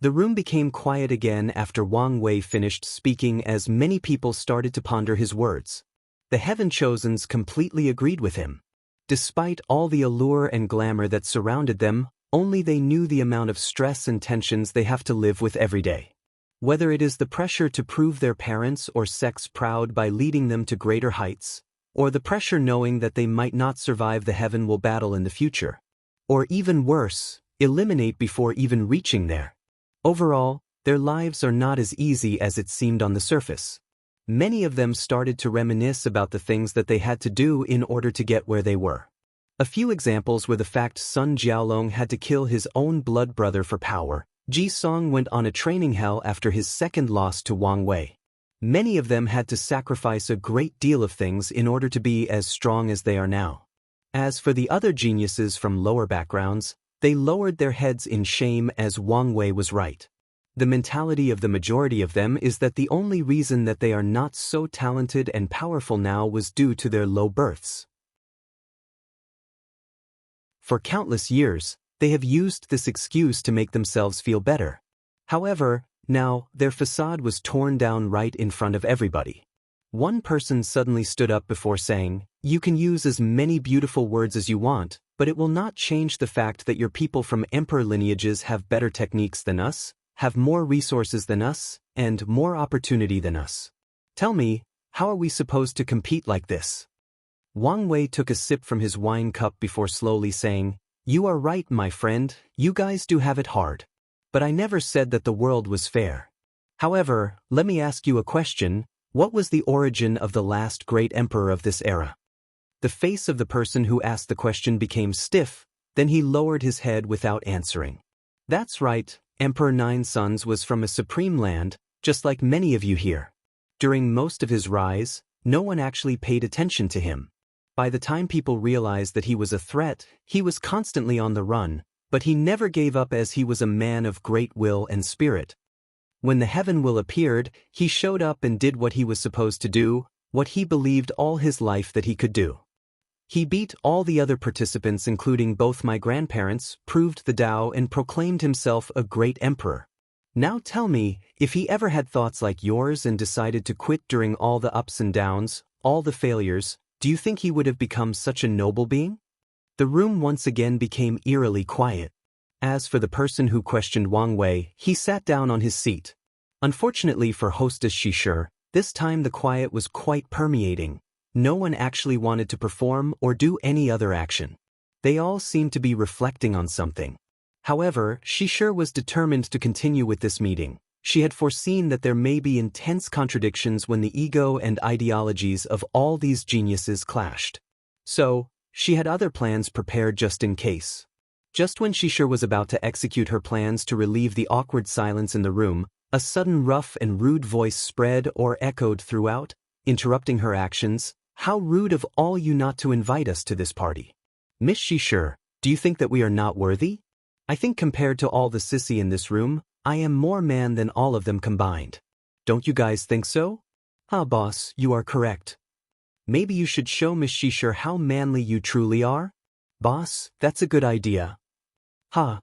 The room became quiet again after Wang Wei finished speaking as many people started to ponder his words. The Heaven-chosens completely agreed with him. Despite all the allure and glamour that surrounded them, only they knew the amount of stress and tensions they have to live with every day. Whether it is the pressure to prove their parents or sex proud by leading them to greater heights, or the pressure knowing that they might not survive the heaven will battle in the future, or even worse, eliminate before even reaching there. Overall, their lives are not as easy as it seemed on the surface. Many of them started to reminisce about the things that they had to do in order to get where they were. A few examples were the fact Sun Jiaolong had to kill his own blood brother for power. Ji Song went on a training hell after his second loss to Wang Wei. Many of them had to sacrifice a great deal of things in order to be as strong as they are now. As for the other geniuses from lower backgrounds, they lowered their heads in shame as Wang Wei was right. The mentality of the majority of them is that the only reason that they are not so talented and powerful now was due to their low births. For countless years, they have used this excuse to make themselves feel better. However, now, their facade was torn down right in front of everybody. One person suddenly stood up before saying, "You can use as many beautiful words as you want, but it will not change the fact that your people from emperor lineages have better techniques than us, have more resources than us, and more opportunity than us. Tell me, how are we supposed to compete like this?" Wang Wei took a sip from his wine cup before slowly saying, "You are right, my friend, you guys do have it hard. But I never said that the world was fair. However, let me ask you a question. What was the origin of the last great emperor of this era?" The face of the person who asked the question became stiff, then he lowered his head without answering. "That's right, Emperor Nine Suns was from a supreme land, just like many of you here. During most of his rise, no one actually paid attention to him. By the time people realized that he was a threat, he was constantly on the run, but he never gave up as he was a man of great will and spirit. When the Heaven Will appeared, he showed up and did what he was supposed to do, what he believed all his life that he could do. He beat all the other participants, including both my grandparents, proved the Tao, and proclaimed himself a great emperor. Now tell me, if he ever had thoughts like yours and decided to quit during all the ups and downs, all the failures, do you think he would have become such a noble being?" The room once again became eerily quiet. As for the person who questioned Wang Wei, he sat down on his seat. Unfortunately for hostess Shishir, this time the quiet was quite permeating. No one actually wanted to perform or do any other action. They all seemed to be reflecting on something. However, Shishir was determined to continue with this meeting. She had foreseen that there may be intense contradictions when the ego and ideologies of all these geniuses clashed. So, she had other plans prepared just in case. Just when Shishir was about to execute her plans to relieve the awkward silence in the room, a sudden rough and rude voice spread or echoed throughout, interrupting her actions. "How rude of all you not to invite us to this party. Miss Shishir, do you think that we are not worthy? I think compared to all the sissy in this room, I am more man than all of them combined. Don't you guys think so?" "Ah, boss, you are correct. Maybe you should show Miss Shishir how manly you truly are?" "Boss, that's a good idea." "Ha."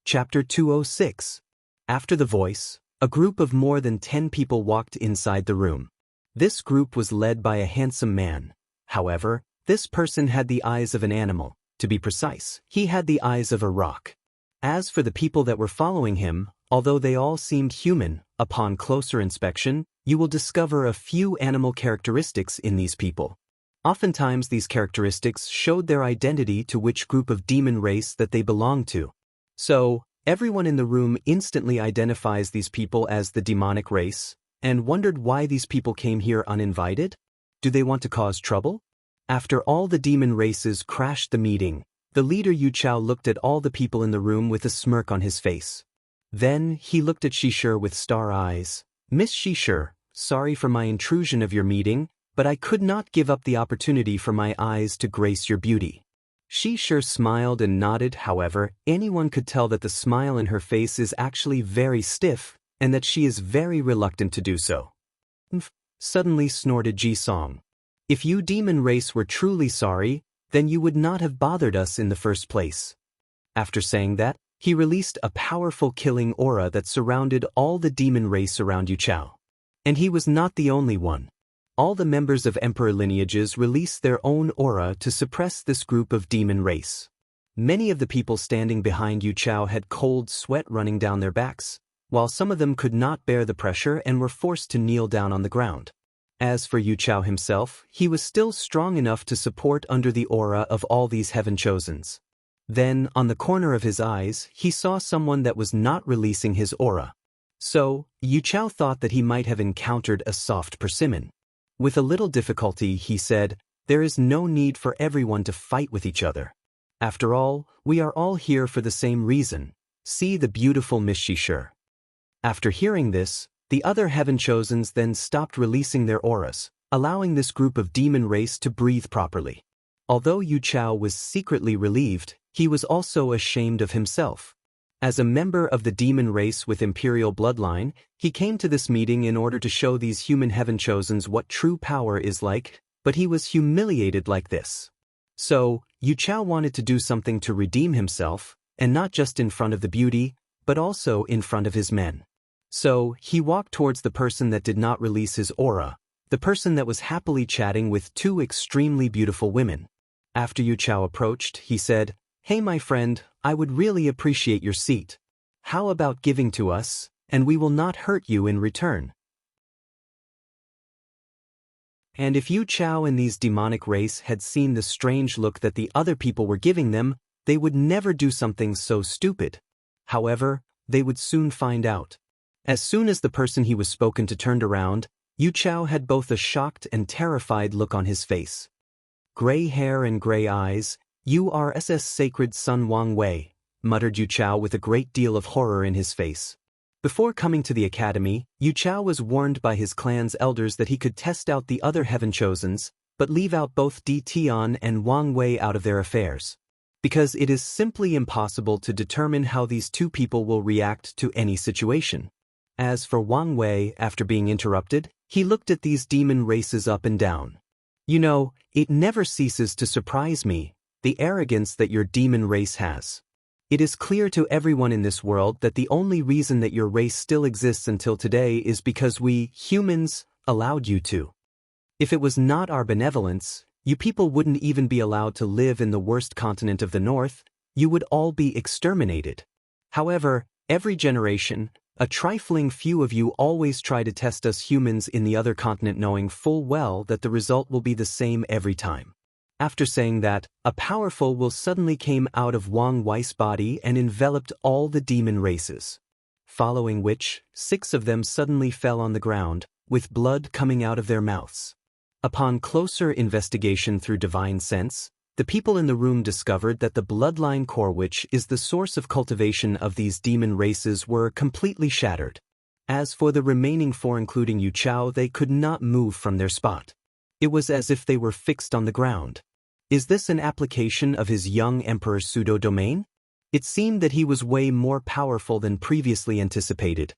Chapter 206. After the voice, a group of more than 10 people walked inside the room. This group was led by a handsome man. However, this person had the eyes of an animal. To be precise, he had the eyes of a rock. As for the people that were following him, although they all seemed human, upon closer inspection, you will discover a few animal characteristics in these people. Oftentimes these characteristics showed their identity to which group of demon race that they belonged to. So, everyone in the room instantly identifies these people as the demonic race, and wondered why these people came here uninvited? Do they want to cause trouble? After all the demon races crashed the meeting, the leader Yu Chao looked at all the people in the room with a smirk on his face. Then, he looked at Shishir with star eyes. "Miss Shishir, sorry for my intrusion of your meeting, but I could not give up the opportunity for my eyes to grace your beauty." Shishir smiled and nodded. However, anyone could tell that the smile in her face is actually very stiff, and that she is very reluctant to do so. Suddenly snorted Ji-song. "If you demon race were truly sorry, then you would not have bothered us in the first place." After saying that, he released a powerful killing aura that surrounded all the demon race around Yu Chao. And he was not the only one. All the members of emperor lineages released their own aura to suppress this group of demon race. Many of the people standing behind Yu Chao had cold sweat running down their backs, while some of them could not bear the pressure and were forced to kneel down on the ground. As for Yu Chao himself, he was still strong enough to support under the aura of all these heaven chosens. Then, on the corner of his eyes, he saw someone that was not releasing his aura. So, Yu Chao thought that he might have encountered a soft persimmon. With a little difficulty, he said, "There is no need for everyone to fight with each other. After all, we are all here for the same reason. See the beautiful Miss Shishir." After hearing this, the other heaven chosens then stopped releasing their auras, allowing this group of demon race to breathe properly. Although Yu Chao was secretly relieved, He was also ashamed of himself. As a member of the demon race with imperial bloodline, he came to this meeting in order to show these human heaven-chosens what true power is like, but he was humiliated like this. So, Yu Chao wanted to do something to redeem himself, and not just in front of the beauty, but also in front of his men. So, he walked towards the person that did not release his aura, the person that was happily chatting with two extremely beautiful women. After Yu Chao approached, he said, "Hey my friend, I would really appreciate your seat. How about giving to us, and we will not hurt you in return?" And if Yu Chao and these demonic race had seen the strange look that the other people were giving them, they would never do something so stupid. However, they would soon find out. As soon as the person he was spoken to turned around, Yu Chao had both a shocked and terrified look on his face. "Gray hair and gray eyes, URSS sacred son Wang Wei," muttered Yu Chao with a great deal of horror in his face. Before coming to the academy, Yu Chao was warned by his clan's elders that he could test out the other heaven-chosens, but leave out both Di Tian and Wang Wei out of their affairs. Because it is simply impossible to determine how these two people will react to any situation. As for Wang Wei, after being interrupted, he looked at these demon races up and down. "You know, it never ceases to surprise me, the arrogance that your demon race has. It is clear to everyone in this world that the only reason that your race still exists until today is because we, humans, allowed you to. If it was not our benevolence, you people wouldn't even be allowed to live in the worst continent of the north, you would all be exterminated. However, every generation, a trifling few of you always try to test us humans in the other continent knowing full well that the result will be the same every time." After saying that, a powerful will suddenly came out of Wang Wei's body and enveloped all the demon races. Following which, 6 of them suddenly fell on the ground, with blood coming out of their mouths. Upon closer investigation through divine sense, the people in the room discovered that the bloodline core, which is the source of cultivation of these demon races, were completely shattered. As for the remaining 4 including Yu Chao, they could not move from their spot. It was as if they were fixed on the ground. Is this an application of his young emperor's pseudo-domain? It seemed that he was way more powerful than previously anticipated.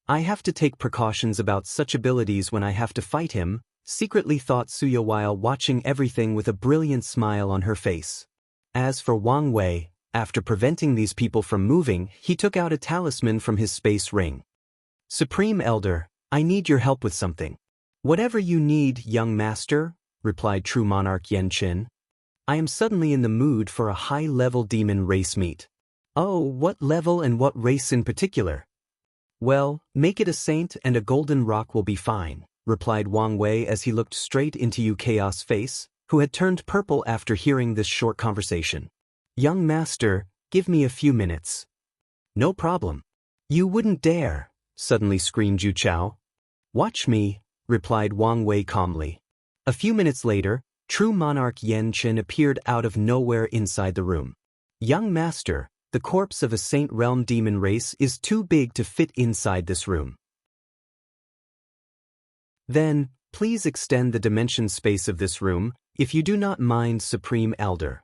"I have to take precautions about such abilities when I have to fight him," secretly thought Suya while watching everything with a brilliant smile on her face. As for Wang Wei, after preventing these people from moving, he took out a talisman from his space ring. "Supreme Elder, I need your help with something." "Whatever you need, young master," replied true monarch Yen Qin. "I am suddenly in the mood for a high-level demon race meet." "Oh, what level and what race in particular?" "Well, make it a saint and a golden rock will be fine," replied Wang Wei as he looked straight into Yu Chao's face, who had turned purple after hearing this short conversation. "Young master, give me a few minutes." "No problem." "You wouldn't dare," suddenly screamed Yu Chao. "Watch me," replied Wang Wei calmly. A few minutes later, true monarch Yen Qin appeared out of nowhere inside the room. "Young master, the corpse of a Saint Realm demon race is too big to fit inside this room. Then, please extend the dimension space of this room, if you do not mind, Supreme Elder."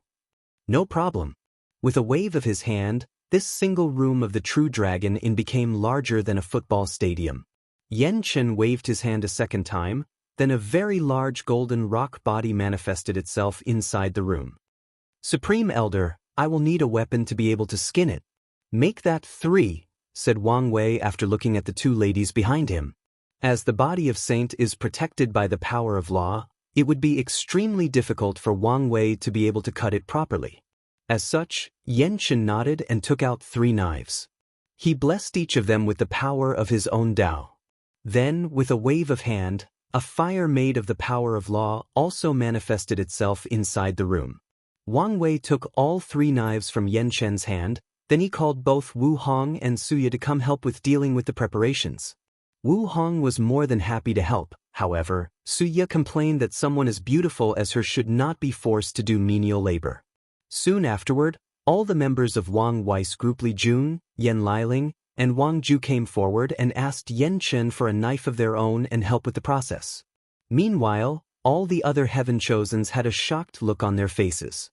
"No problem." With a wave of his hand, this single room of the true dragon became larger than a football stadium. Yen Qin waved his hand a second time, then a very large golden rock body manifested itself inside the room. "Supreme Elder, I will need a weapon to be able to skin it." "Make that 3, said Wang Wei after looking at the 2 ladies behind him. As the body of Saint is protected by the power of law, it would be extremely difficult for Wang Wei to be able to cut it properly. As such, Yen Qin nodded and took out 3 knives. He blessed each of them with the power of his own Dao. Then, with a wave of hand, a fire made of the power of law also manifested itself inside the room. Wang Wei took all 3 knives from Yen Qin's hand, then he called both Wu Hong and Suya to come help with dealing with the preparations. Wu Hong was more than happy to help. However, Suya complained that someone as beautiful as her should not be forced to do menial labor. Soon afterward, all the members of Wang Wei's group Li Jun, Yen Liling, and Wang Ju came forward and asked Yen Qin for a knife of their own and help with the process. Meanwhile, all the other heaven chosens had a shocked look on their faces.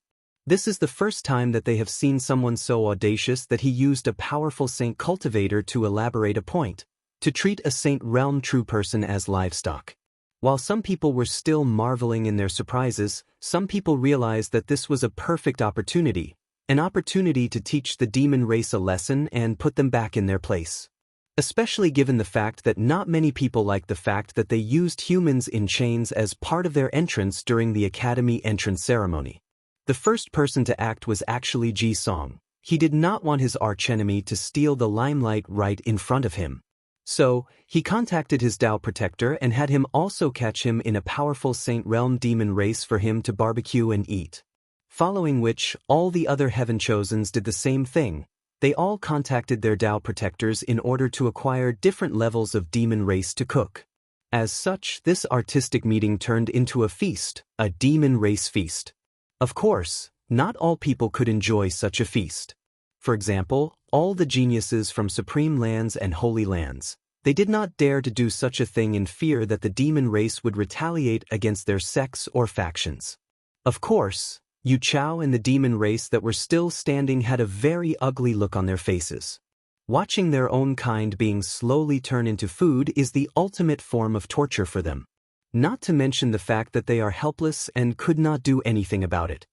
This is the first time that they have seen someone so audacious that he used a powerful saint cultivator to elaborate a point, to treat a saint realm true person as livestock. While some people were still marveling in their surprises, some people realized that this was a perfect opportunity, an opportunity to teach the demon race a lesson and put them back in their place. Especially given the fact that not many people liked the fact that they used humans in chains as part of their entrance during the academy entrance ceremony. The first person to act was actually Ji Song. He did not want his archenemy to steal the limelight right in front of him. So, he contacted his Dao protector and had him also catch him in a powerful Saint Realm demon race for him to barbecue and eat. Following which, all the other Heaven Chosens did the same thing. They all contacted their Dao protectors in order to acquire different levels of demon race to cook. As such, this artistic meeting turned into a feast, a demon race feast. Of course, not all people could enjoy such a feast. For example, all the geniuses from Supreme Lands and Holy Lands, they did not dare to do such a thing in fear that the demon race would retaliate against their sects or factions. Of course, Yu Chao and the demon race that were still standing had a very ugly look on their faces. Watching their own kind being slowly turned into food is the ultimate form of torture for them. Not to mention the fact that they are helpless and could not do anything about it.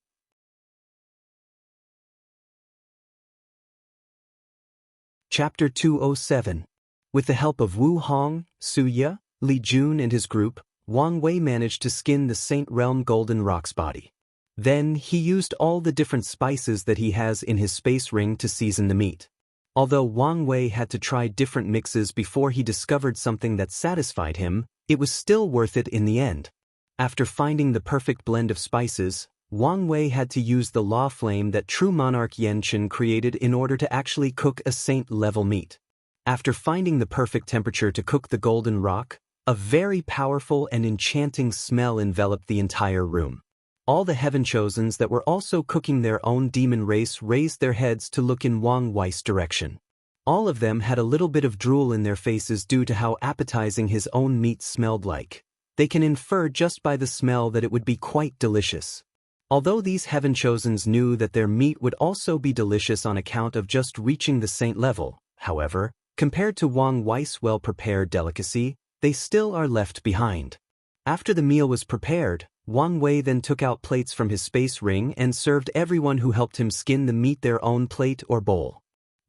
Chapter 207. With the help of Wu Hong, Su Ye, Li Jun and his group, Wang Wei managed to skin the Saint Realm Golden Rock's body. Then, he used all the different spices that he has in his space ring to season the meat. Although Wang Wei had to try different mixes before he discovered something that satisfied him, it was still worth it in the end. After finding the perfect blend of spices, Wang Wei had to use the law flame that true monarch Yan Chen created in order to actually cook a saint-level meat. After finding the perfect temperature to cook the golden rock, a very powerful and enchanting smell enveloped the entire room. All the Heaven Chosens that were also cooking their own demon race raised their heads to look in Wang Wei's direction. All of them had a little bit of drool in their faces due to how appetizing his own meat smelled like. They can infer just by the smell that it would be quite delicious. Although these Heaven Chosens knew that their meat would also be delicious on account of just reaching the saint level, however, compared to Wang Wei's well-prepared delicacy, they still are left behind. After the meal was prepared, Wang Wei then took out plates from his space ring and served everyone who helped him skin the meat their own plate or bowl.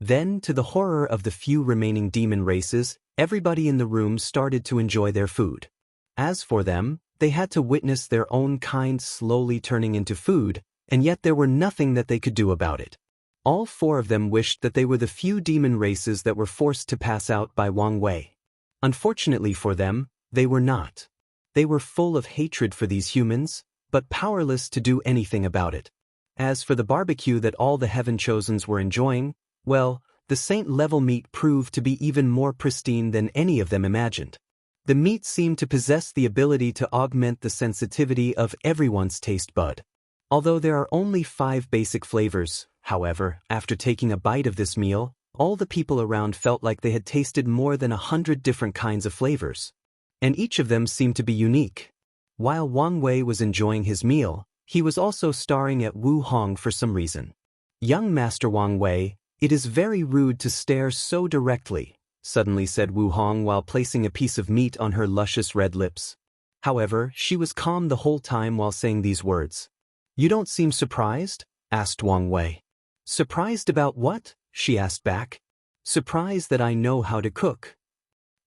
Then, to the horror of the few remaining demon races, everybody in the room started to enjoy their food. As for them, they had to witness their own kind slowly turning into food, and yet there were nothing that they could do about it. All four of them wished that they were the few demon races that were forced to pass out by Wang Wei. Unfortunately for them, they were not. They were full of hatred for these humans, but powerless to do anything about it. As for the barbecue that all the Heaven Chosens were enjoying, well, the saint-level meat proved to be even more pristine than any of them imagined. The meat seemed to possess the ability to augment the sensitivity of everyone's taste bud. Although there are only 5 basic flavors, however, after taking a bite of this meal, all the people around felt like they had tasted more than 100 different kinds of flavors. And each of them seemed to be unique. While Wang Wei was enjoying his meal, he was also staring at Wu Hong for some reason. "Young Master Wang Wei, it is very rude to stare so directly," suddenly said Wu Hong while placing a piece of meat on her luscious red lips. However, she was calm the whole time while saying these words. "You don't seem surprised?" asked Wang Wei. "Surprised about what?" she asked back. "Surprised that I know how to cook."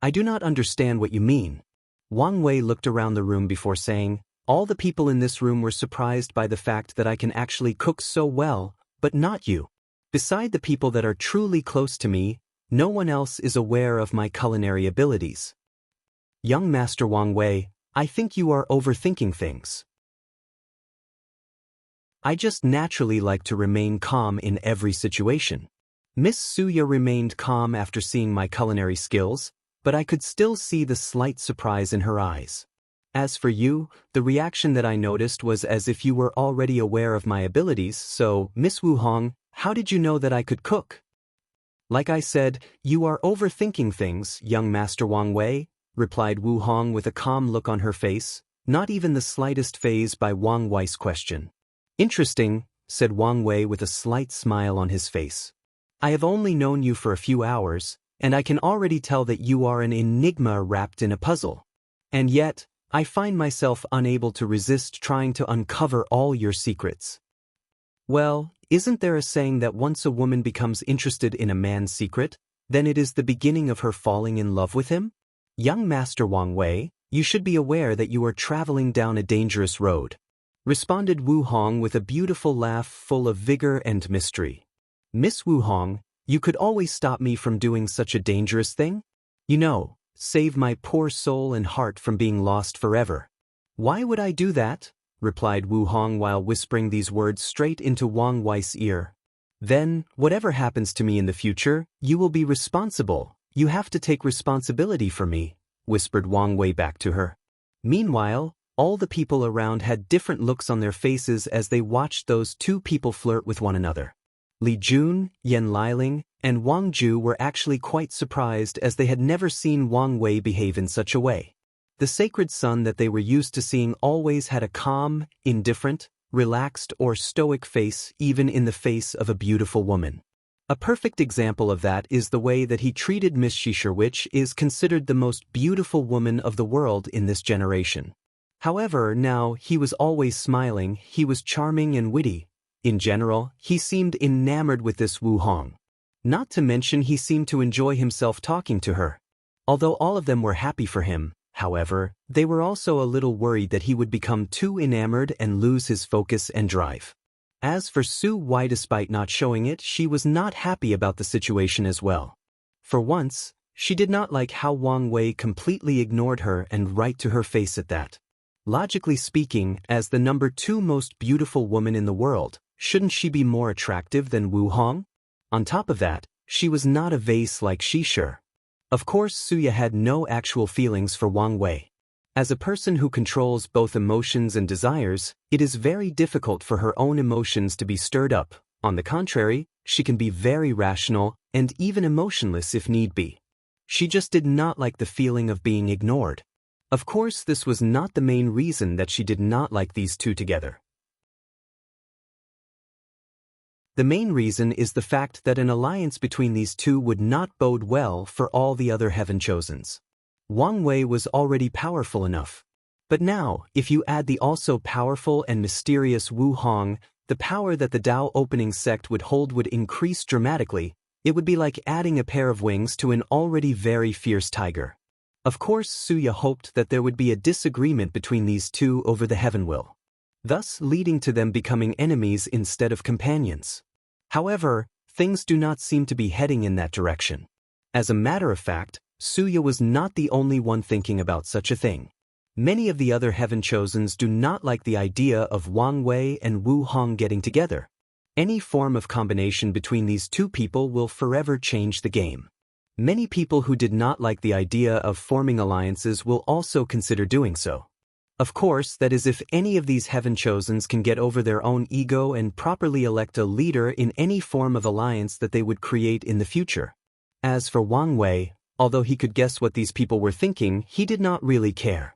"I do not understand what you mean." Wang Wei looked around the room before saying, "All the people in this room were surprised by the fact that I can actually cook so well, but not you. Beside the people that are truly close to me, no one else is aware of my culinary abilities." "Young Master Wang Wei, I think you are overthinking things. I just naturally like to remain calm in every situation." Miss Suya remained calm after seeing my culinary skills, but I could still see the slight surprise in her eyes. "As for you, the reaction that I noticed was as if you were already aware of my abilities, so, Miss Wu Hong, how did you know that I could cook?" "Like I said, you are overthinking things, young Master Wang Wei," replied Wu Hong with a calm look on her face, not even the slightest fazed by Wang Wei's question. "Interesting, said Wang Wei with a slight smile on his face. I have only known you for a few hours, and I can already tell that you are an enigma wrapped in a puzzle. And yet, I find myself unable to resist trying to uncover all your secrets. Well, isn't there a saying that once a woman becomes interested in a man's secret, then it is the beginning of her falling in love with him? Young Master Wang Wei, you should be aware that you are traveling down a dangerous road, responded Wu Hong with a beautiful laugh full of vigor and mystery. Miss Wu Hong, you could always stop me from doing such a dangerous thing? You know, save my poor soul and heart from being lost forever. Why would I do that? Replied Wu Hong while whispering these words straight into Wang Wei's ear. Then, whatever happens to me in the future, you will be responsible. You have to take responsibility for me, whispered Wang Wei back to her. Meanwhile, all the people around had different looks on their faces as they watched those two people flirt with one another. Li Jun, Yan Liling, and Wang Ju were actually quite surprised as they had never seen Wang Wei behave in such a way. The sacred son that they were used to seeing always had a calm, indifferent, relaxed or stoic face even in the face of a beautiful woman. A perfect example of that is the way that he treated Miss Shisher, which is considered the most beautiful woman of the world in this generation. However, now he was always smiling, he was charming and witty. In general, he seemed enamored with this Wu Hong. Not to mention he seemed to enjoy himself talking to her. Although all of them were happy for him, however, they were also a little worried that he would become too enamored and lose his focus and drive. As for Su Wei, despite not showing it, she was not happy about the situation as well. For once, she did not like how Wang Wei completely ignored her and right to her face at that. Logically speaking, as the number 2 most beautiful woman in the world, shouldn't she be more attractive than Wu Hong? On top of that, she was not a vase like Shisher. Of course, Suya had no actual feelings for Wang Wei. As a person who controls both emotions and desires, it is very difficult for her own emotions to be stirred up. On the contrary, she can be very rational and even emotionless if need be. She just did not like the feeling of being ignored. Of course, this was not the main reason that she did not like these two together. The main reason is the fact that an alliance between these two would not bode well for all the other Heaven Chosens. Wang Wei was already powerful enough. But now, if you add the also powerful and mysterious Wu Hong, the power that the Dao opening sect would hold would increase dramatically. It would be like adding a pair of wings to an already very fierce tiger. Of course, Suya hoped that there would be a disagreement between these two over the Heaven Will, thus leading to them becoming enemies instead of companions. However, things do not seem to be heading in that direction. As a matter of fact, Suya was not the only one thinking about such a thing. Many of the other Heaven Chosens do not like the idea of Wang Wei and Wu Hong getting together. Any form of combination between these two people will forever change the game. Many people who did not like the idea of forming alliances will also consider doing so. Of course, that is if any of these Heaven Chosens can get over their own ego and properly elect a leader in any form of alliance that they would create in the future. As for Wang Wei, although he could guess what these people were thinking, he did not really care.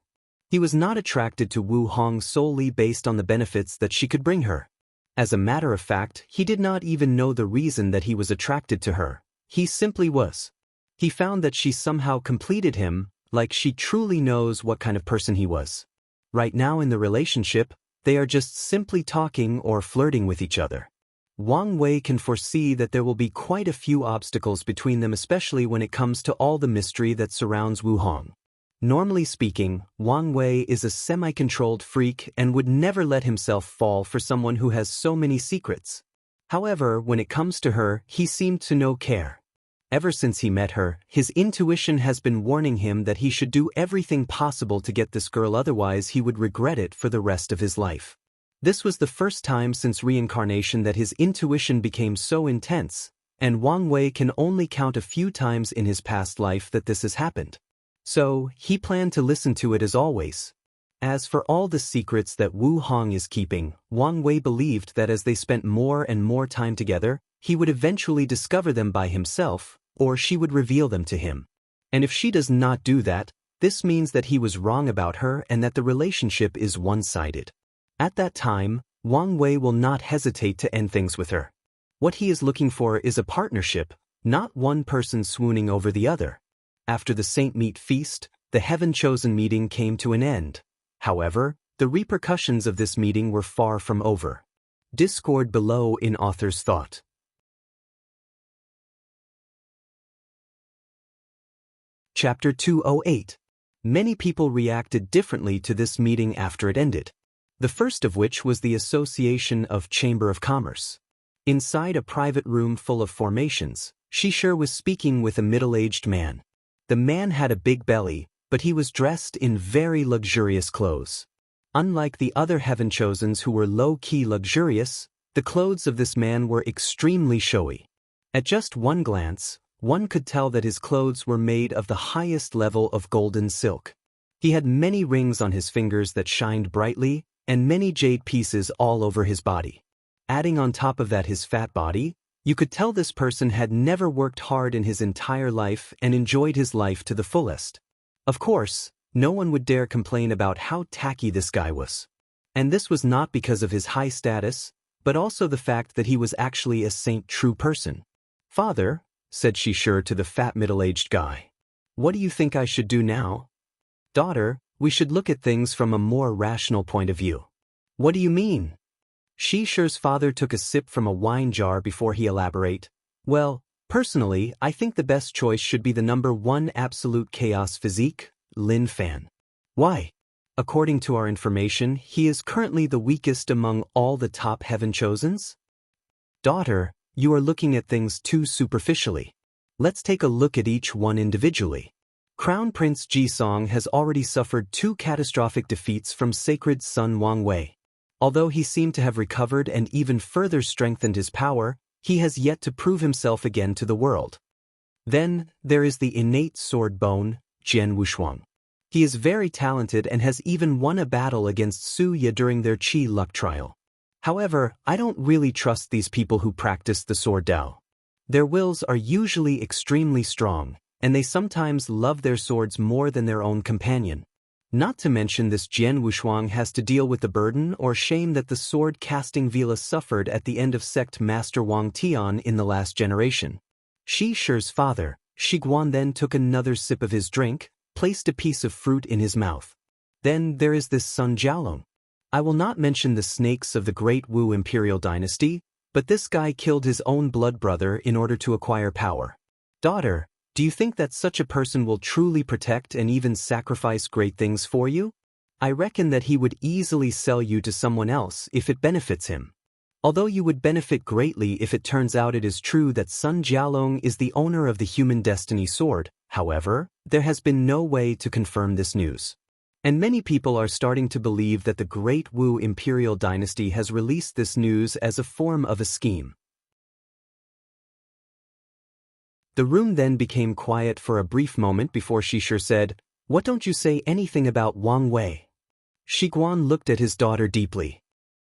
He was not attracted to Wu Hong solely based on the benefits that she could bring her. As a matter of fact, he did not even know the reason that he was attracted to her. He simply was. He found that she somehow completed him, like she truly knows what kind of person he was. Right now in the relationship, they are just simply talking or flirting with each other. Wang Wei can foresee that there will be quite a few obstacles between them, especially when it comes to all the mystery that surrounds Wu Hong. Normally speaking, Wang Wei is a semi-controlled freak and would never let himself fall for someone who has so many secrets. However, when it comes to her, he seemed to no care. Ever since he met her, his intuition has been warning him that he should do everything possible to get this girl, otherwise he would regret it for the rest of his life. This was the first time since reincarnation that his intuition became so intense, and Wang Wei can only count a few times in his past life that this has happened. So, he planned to listen to it as always. As for all the secrets that Wu Hong is keeping, Wang Wei believed that as they spent more and more time together, he would eventually discover them by himself, or she would reveal them to him. And if she does not do that, this means that he was wrong about her and that the relationship is one-sided. At that time, Wang Wei will not hesitate to end things with her. What he is looking for is a partnership, not one person swooning over the other. After the Saint Meat feast, the heaven-chosen meeting came to an end. However, the repercussions of this meeting were far from over. Discord below in author's thought. Chapter 208. Many people reacted differently to this meeting after it ended. The first of which was the Association of Chamber of Commerce. Inside a private room full of formations, Xianxia was speaking with a middle-aged man. The man had a big belly, but he was dressed in very luxurious clothes. Unlike the other heaven-chosens who were low-key luxurious, the clothes of this man were extremely showy. At just one glance, one could tell that his clothes were made of the highest level of golden silk. He had many rings on his fingers that shined brightly, and many jade pieces all over his body. Adding on top of that his fat body, you could tell this person had never worked hard in his entire life and enjoyed his life to the fullest. Of course, no one would dare complain about how tacky this guy was. And this was not because of his high status, but also the fact that he was actually a saint-true person. "Father," said Xianxia to the fat middle-aged guy, "what do you think I should do now?" "Daughter, we should look at things from a more rational point of view." "What do you mean?" Xianxia's father took a sip from a wine jar before he elaborated. "Well, personally, I think the best choice should be the number 1 absolute chaos physique, Lin Fan." "Why?" "According to our information, he is currently the weakest among all the top heaven-chosens." "Daughter, you are looking at things too superficially. Let's take a look at each one individually. Crown Prince Jisong has already suffered 2 catastrophic defeats from Sacred Son Wang Wei. Although he seemed to have recovered and even further strengthened his power, he has yet to prove himself again to the world. Then, there is the innate sword bone, Jian Wushuang. He is very talented and has even won a battle against Su Ye during their Qi luck trial. However, I don't really trust these people who practice the sword Dao. Their wills are usually extremely strong, and they sometimes love their swords more than their own companion. Not to mention this Jian Wushuang has to deal with the burden or shame that the sword-casting Vila suffered at the end of sect Master Wang Tian in the last generation. Xiaxia's father, Shiguan, then took another sip of his drink, placed a piece of fruit in his mouth. Then there is this Sun Jialong. I will not mention the snakes of the Great Wu Imperial Dynasty, but this guy killed his own blood brother in order to acquire power. Daughter, do you think that such a person will truly protect and even sacrifice great things for you? I reckon that he would easily sell you to someone else if it benefits him. Although you would benefit greatly if it turns out it is true that Sun Jialong is the owner of the Human Destiny Sword, however, there has been no way to confirm this news. And many people are starting to believe that the Great Wu Imperial Dynasty has released this news as a form of a scheme. The room then became quiet for a brief moment before Xianxia said, "What don't you say anything about Wang Wei?" Shiguan looked at his daughter deeply.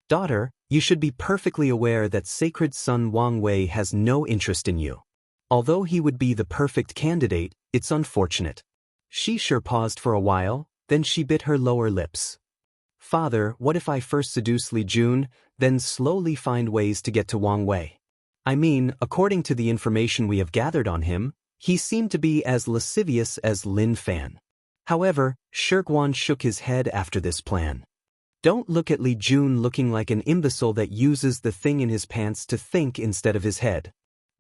"Daughter, you should be perfectly aware that Sacred Son Wang Wei has no interest in you. Although he would be the perfect candidate, it's unfortunate." Xianxia paused for a while, then she bit her lower lips. "Father, what if I first seduce Li Jun, then slowly find ways to get to Wang Wei? I mean, according to the information we have gathered on him, he seemed to be as lascivious as Lin Fan." However, Shiguan shook his head after this plan. "Don't look at Li Jun looking like an imbecile that uses the thing in his pants to think instead of his head.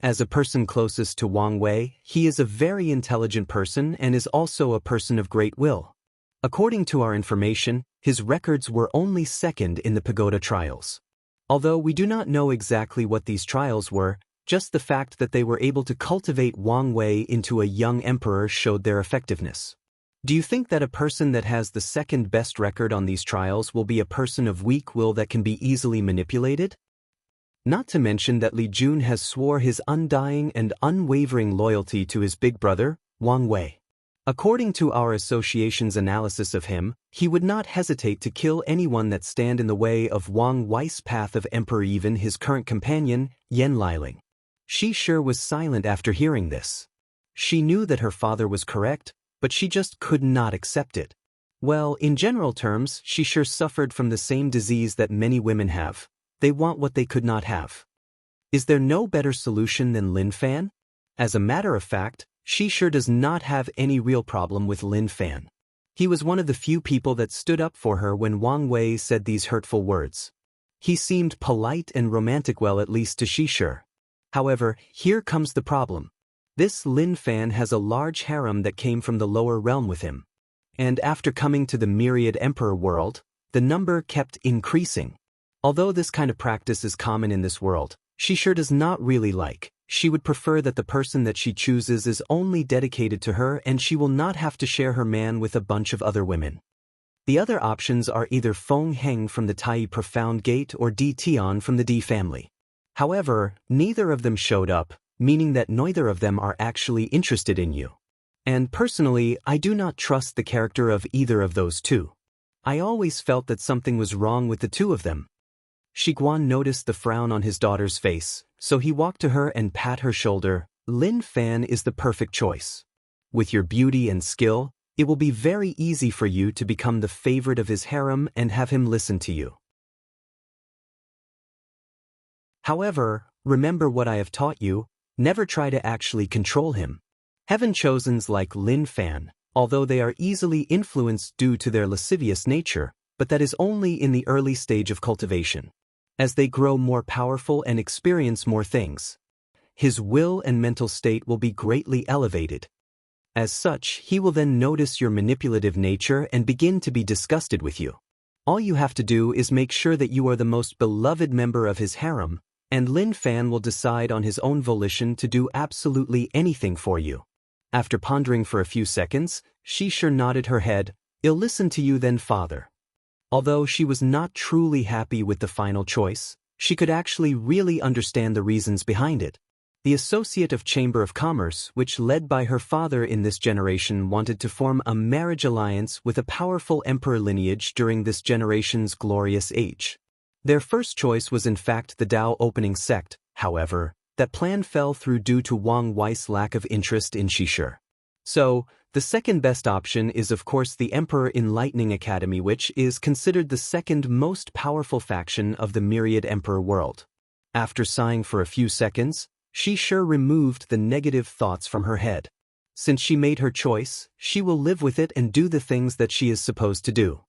As a person closest to Wang Wei, he is a very intelligent person and is also a person of great will. According to our information, his records were only second in the Pagoda trials. Although we do not know exactly what these trials were, just the fact that they were able to cultivate Wang Wei into a young emperor showed their effectiveness. Do you think that a person that has the second best record on these trials will be a person of weak will that can be easily manipulated? Not to mention that Li Jun has swore his undying and unwavering loyalty to his big brother, Wang Wei. According to our association's analysis of him, he would not hesitate to kill anyone that stand in the way of Wang Wei's path of emperor, even his current companion, Yan Liling." Xianxia was silent after hearing this. She knew that her father was correct, but she just could not accept it. Well, in general terms, she sure suffered from the same disease that many women have. They want what they could not have. Is there no better solution than Lin Fan? As a matter of fact, she sure does not have any real problem with Lin Fan. He was one of the few people that stood up for her when Wang Wei said these hurtful words. He seemed polite and romantic, well, at least to Shishir. However, here comes the problem. This Lin Fan has a large harem that came from the lower realm with him. And after coming to the myriad emperor world, the number kept increasing. Although this kind of practice is common in this world, she sure does not really like. She would prefer that the person that she chooses is only dedicated to her and she will not have to share her man with a bunch of other women. The other options are either Feng Heng from the Tai Profound Gate or Di Tian from the Di family. However, neither of them showed up, meaning that neither of them are actually interested in you. And personally, I do not trust the character of either of those two. I always felt that something was wrong with the two of them. Shiguan noticed the frown on his daughter's face, so he walked to her and pat her shoulder. Lin Fan is the perfect choice. With your beauty and skill, it will be very easy for you to become the favorite of his harem and have him listen to you. However, remember what I have taught you, never try to actually control him. Heaven chosens like Lin Fan, although they are easily influenced due to their lascivious nature, but that is only in the early stage of cultivation. As they grow more powerful and experience more things, his will and mental state will be greatly elevated. As such, he will then notice your manipulative nature and begin to be disgusted with you. All you have to do is make sure that you are the most beloved member of his harem, and Lin Fan will decide on his own volition to do absolutely anything for you. After pondering for a few seconds, she sure nodded her head. I'll listen to you then, father. Although she was not truly happy with the final choice, she could actually really understand the reasons behind it. The Associate of Chamber of Commerce, which led by her father in this generation, wanted to form a marriage alliance with a powerful emperor lineage during this generation's glorious age. Their first choice was in fact the Dao opening sect. However, that plan fell through due to Wang Wei's lack of interest in Shishir. So, the second best option is of course the Emperor Enlightening Academy, which is considered the second most powerful faction of the myriad emperor world. After sighing for a few seconds, she sure removed the negative thoughts from her head. Since she made her choice, she will live with it and do the things that she is supposed to do.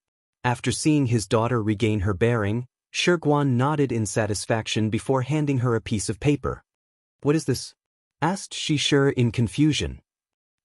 After seeing his daughter regain her bearing, Shiguan nodded in satisfaction before handing her a piece of paper. What is this? Asked Shishir in confusion.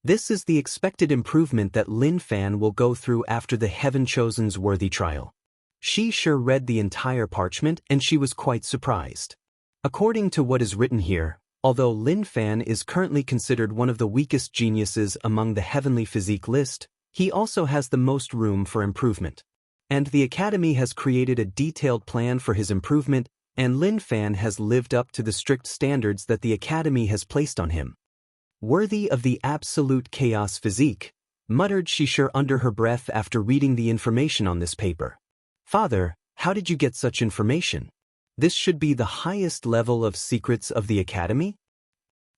This is the expected improvement that Lin Fan will go through after the Heaven Chosen's worthy trial. Shishir read the entire parchment and she was quite surprised. According to what is written here, although Lin Fan is currently considered one of the weakest geniuses among the heavenly physique list, he also has the most room for improvement. And the Academy has created a detailed plan for his improvement, and Lin Fan has lived up to the strict standards that the Academy has placed on him. Worthy of the absolute chaos physique, muttered Shishir under her breath after reading the information on this paper. Father, how did you get such information? This should be the highest level of secrets of the Academy?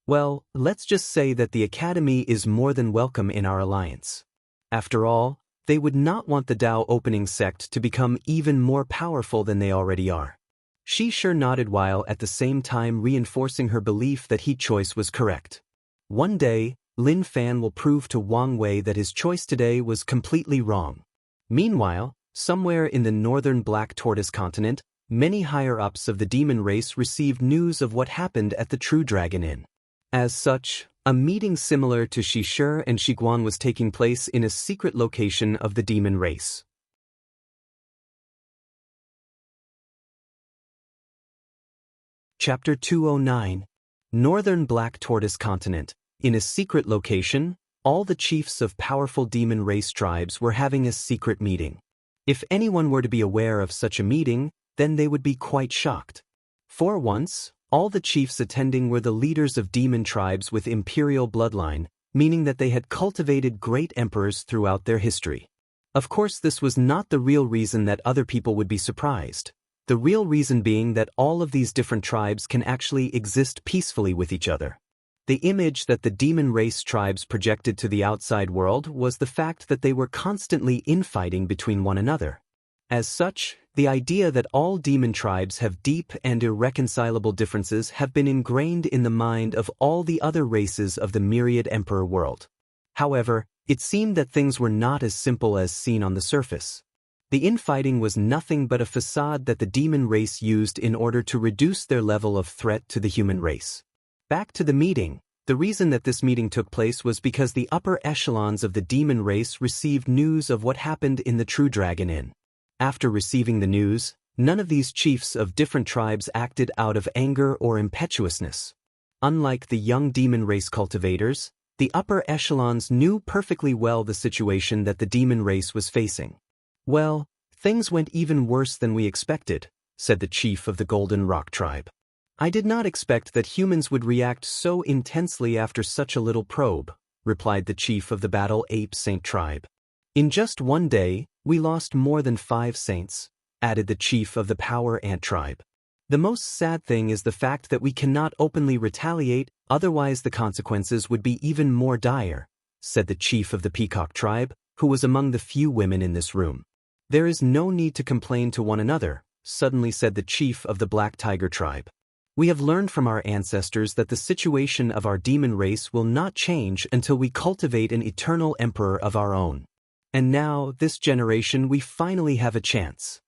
Well, let's just say that the Academy is more than welcome in our alliance. After all, they would not want the Dao opening sect to become even more powerful than they already are. Shishir nodded while at the same time reinforcing her belief that his choice was correct. One day, Lin Fan will prove to Wang Wei that his choice today was completely wrong. Meanwhile, somewhere in the northern Black Tortoise continent, many higher-ups of the demon race received news of what happened at the True Dragon Inn. As such, a meeting similar to Shishir and Shiguan was taking place in a secret location of the demon race. Chapter 209. Northern Black Tortoise Continent. In a secret location, all the chiefs of powerful demon race tribes were having a secret meeting. If anyone were to be aware of such a meeting, then they would be quite shocked. For once, all the chiefs attending were the leaders of demon tribes with imperial bloodline, meaning that they had cultivated great emperors throughout their history. Of course, this was not the real reason that other people would be surprised. The real reason being that all of these different tribes can actually exist peacefully with each other. The image that the demon race tribes projected to the outside world was the fact that they were constantly infighting between one another. As such, the idea that all demon tribes have deep and irreconcilable differences have been ingrained in the mind of all the other races of the myriad emperor world. However, it seemed that things were not as simple as seen on the surface. The infighting was nothing but a facade that the demon race used in order to reduce their level of threat to the human race. Back to the meeting. The reason that this meeting took place was because the upper echelons of the demon race received news of what happened in the True Dragon Inn. After receiving the news, none of these chiefs of different tribes acted out of anger or impetuousness. Unlike the young demon race cultivators, the upper echelons knew perfectly well the situation that the demon race was facing. "Well, things went even worse than we expected," said the chief of the Golden Rock tribe. "I did not expect that humans would react so intensely after such a little probe," replied the chief of the Battle Ape Saint tribe. "In just one day, we lost more than 5 saints," added the chief of the Power Ant tribe. "The most sad thing is the fact that we cannot openly retaliate, otherwise the consequences would be even more dire," said the chief of the Peacock tribe, who was among the few women in this room. "There is no need to complain to one another," suddenly said the chief of the Black Tiger tribe. "We have learned from our ancestors that the situation of our demon race will not change until we cultivate an eternal emperor of our own. And now, this generation, we finally have a chance."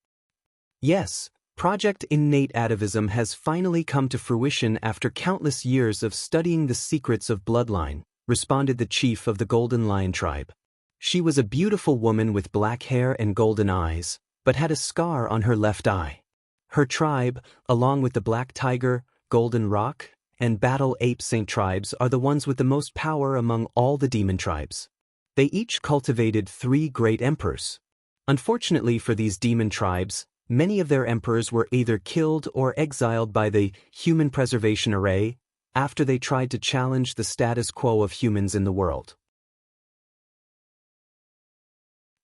"Yes, Project Innate Atavism has finally come to fruition after countless years of studying the secrets of bloodline," responded the chief of the Golden Lion tribe. She was a beautiful woman with black hair and golden eyes, but had a scar on her left eye. Her tribe, along with the Black Tiger, Golden Rock, and Battle Ape Saint tribes, are the ones with the most power among all the demon tribes. They each cultivated 3 great emperors. Unfortunately for these demon tribes, many of their emperors were either killed or exiled by the Human Preservation Array after they tried to challenge the status quo of humans in the world.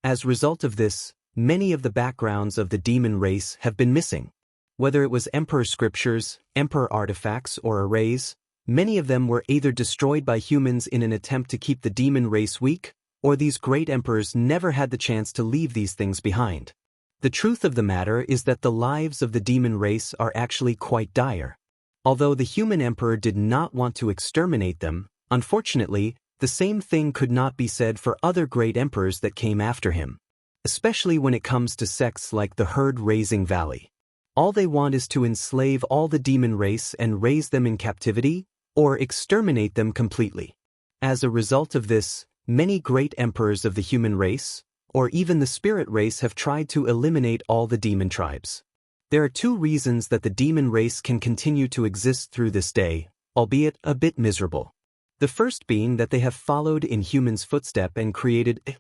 As a result of this, many of the backgrounds of the demon race have been missing. Whether it was emperor scriptures, emperor artifacts, or arrays, many of them were either destroyed by humans in an attempt to keep the demon race weak, or these great emperors never had the chance to leave these things behind. The truth of the matter is that the lives of the demon race are actually quite dire. Although the human emperor did not want to exterminate them, unfortunately, the same thing could not be said for other great emperors that came after him. Especially when it comes to sects like the Herd-Raising Valley. All they want is to enslave all the demon race and raise them in captivity, or exterminate them completely. As a result of this, many great emperors of the human race, or even the spirit race, have tried to eliminate all the demon tribes. There are 2 reasons that the demon race can continue to exist through this day, albeit a bit miserable. The first being that they have followed in humans' footsteps and created a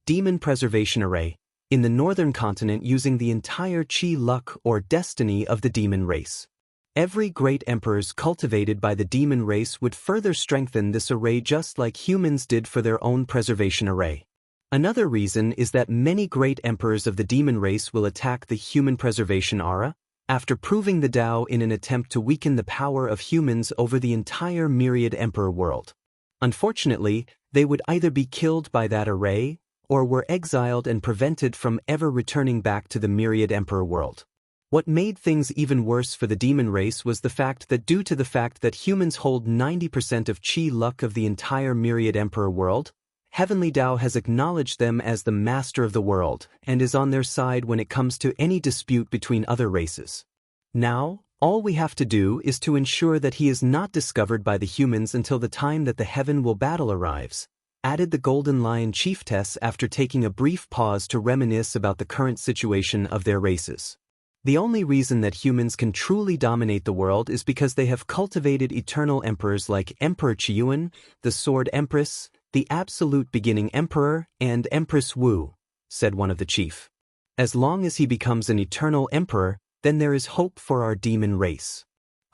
demon preservation array in the northern continent using the entire chi luck or destiny of the demon race. Every great emperors cultivated by the demon race would further strengthen this array just like humans did for their own preservation array. Another reason is that many great emperors of the demon race will attack the human preservation aura, after proving the Tao in an attempt to weaken the power of humans over the entire myriad emperor world. Unfortunately, they would either be killed by that array, or were exiled and prevented from ever returning back to the myriad emperor world. What made things even worse for the demon race was the fact that due to the fact that humans hold 90% of chi luck of the entire myriad emperor world, Heavenly Tao has acknowledged them as the master of the world and is on their side when it comes to any dispute between other races. Now, all we have to do is to ensure that he is not discovered by the humans until the time that the heaven will battle arrives, added the Golden Lion chiefess after taking a brief pause to reminisce about the current situation of their races. The only reason that humans can truly dominate the world is because they have cultivated eternal emperors like Emperor Chiyuan, the Sword Empress, the Absolute Beginning Emperor, and Empress Wu, said one of the chief. As long as he becomes an eternal emperor, then there is hope for our demon race.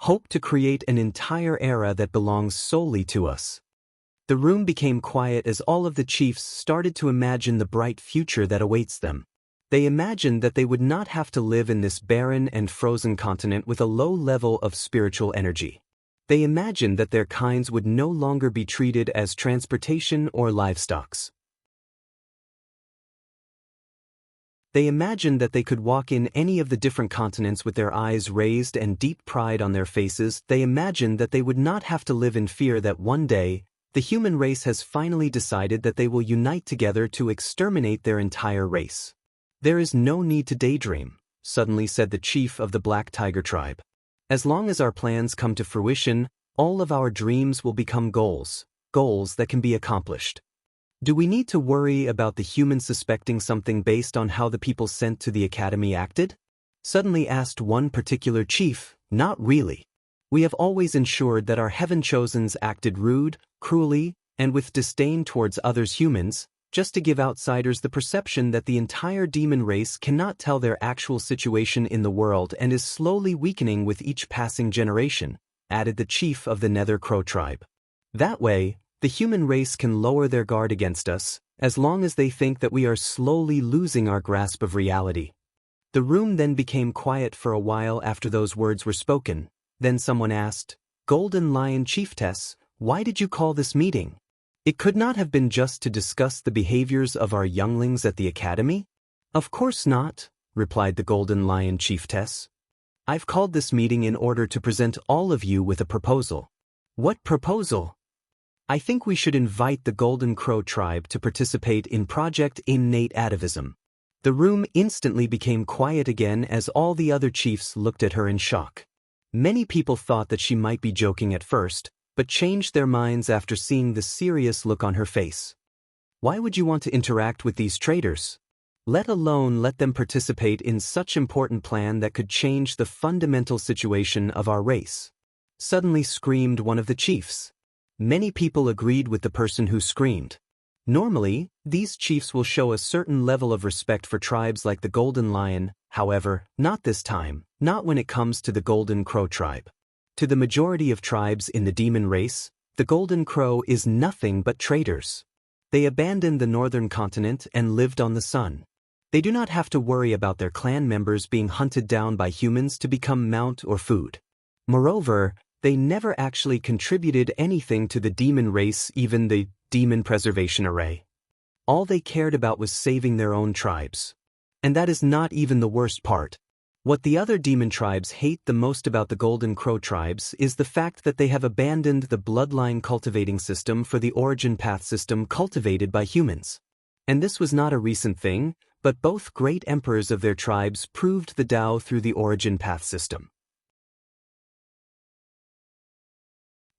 Hope to create an entire era that belongs solely to us. The room became quiet as all of the chiefs started to imagine the bright future that awaits them. They imagined that they would not have to live in this barren and frozen continent with a low level of spiritual energy. They imagined that their kinds would no longer be treated as transportation or livestock. They imagined that they could walk in any of the different continents with their eyes raised and deep pride on their faces. They imagined that they would not have to live in fear that one day, the human race has finally decided that they will unite together to exterminate their entire race. There is no need to daydream, suddenly said the chief of the Black Tiger tribe. As long as our plans come to fruition, all of our dreams will become goals, goals that can be accomplished. Do we need to worry about the humans suspecting something based on how the people sent to the academy acted? Suddenly asked one particular chief. Not really. We have always ensured that our heaven-chosens acted rude, cruelly, and with disdain towards others humans, just to give outsiders the perception that the entire demon race cannot tell their actual situation in the world and is slowly weakening with each passing generation, added the chief of the Nether Crow tribe. That way, the human race can lower their guard against us, as long as they think that we are slowly losing our grasp of reality. The room then became quiet for a while after those words were spoken. Then someone asked, "Golden Lion Chiefess, why did you call this meeting? It could not have been just to discuss the behaviors of our younglings at the academy?" "Of course not," replied the Golden Lion Chiefess. "I've called this meeting in order to present all of you with a proposal." "What proposal?" "I think we should invite the Golden Crow tribe to participate in Project Innate Atavism." The room instantly became quiet again as all the other chiefs looked at her in shock. Many people thought that she might be joking at first, but changed their minds after seeing the serious look on her face. Why would you want to interact with these traitors? Let alone let them participate in such important plan that could change the fundamental situation of our race? Suddenly screamed one of the chiefs. Many people agreed with the person who screamed. Normally, these chiefs will show a certain level of respect for tribes like the Golden Lion, however, not this time, not when it comes to the Golden Crow tribe. To the majority of tribes in the demon race, the Golden Crow is nothing but traitors. They abandoned the northern continent and lived on the sun. They do not have to worry about their clan members being hunted down by humans to become mount or food. Moreover, they never actually contributed anything to the demon race, even the Demon Preservation Array. All they cared about was saving their own tribes. And that is not even the worst part. What the other demon tribes hate the most about the Golden Crow tribes is the fact that they have abandoned the bloodline cultivating system for the origin path system cultivated by humans. And this was not a recent thing, but both great emperors of their tribes proved the Tao through the origin path system.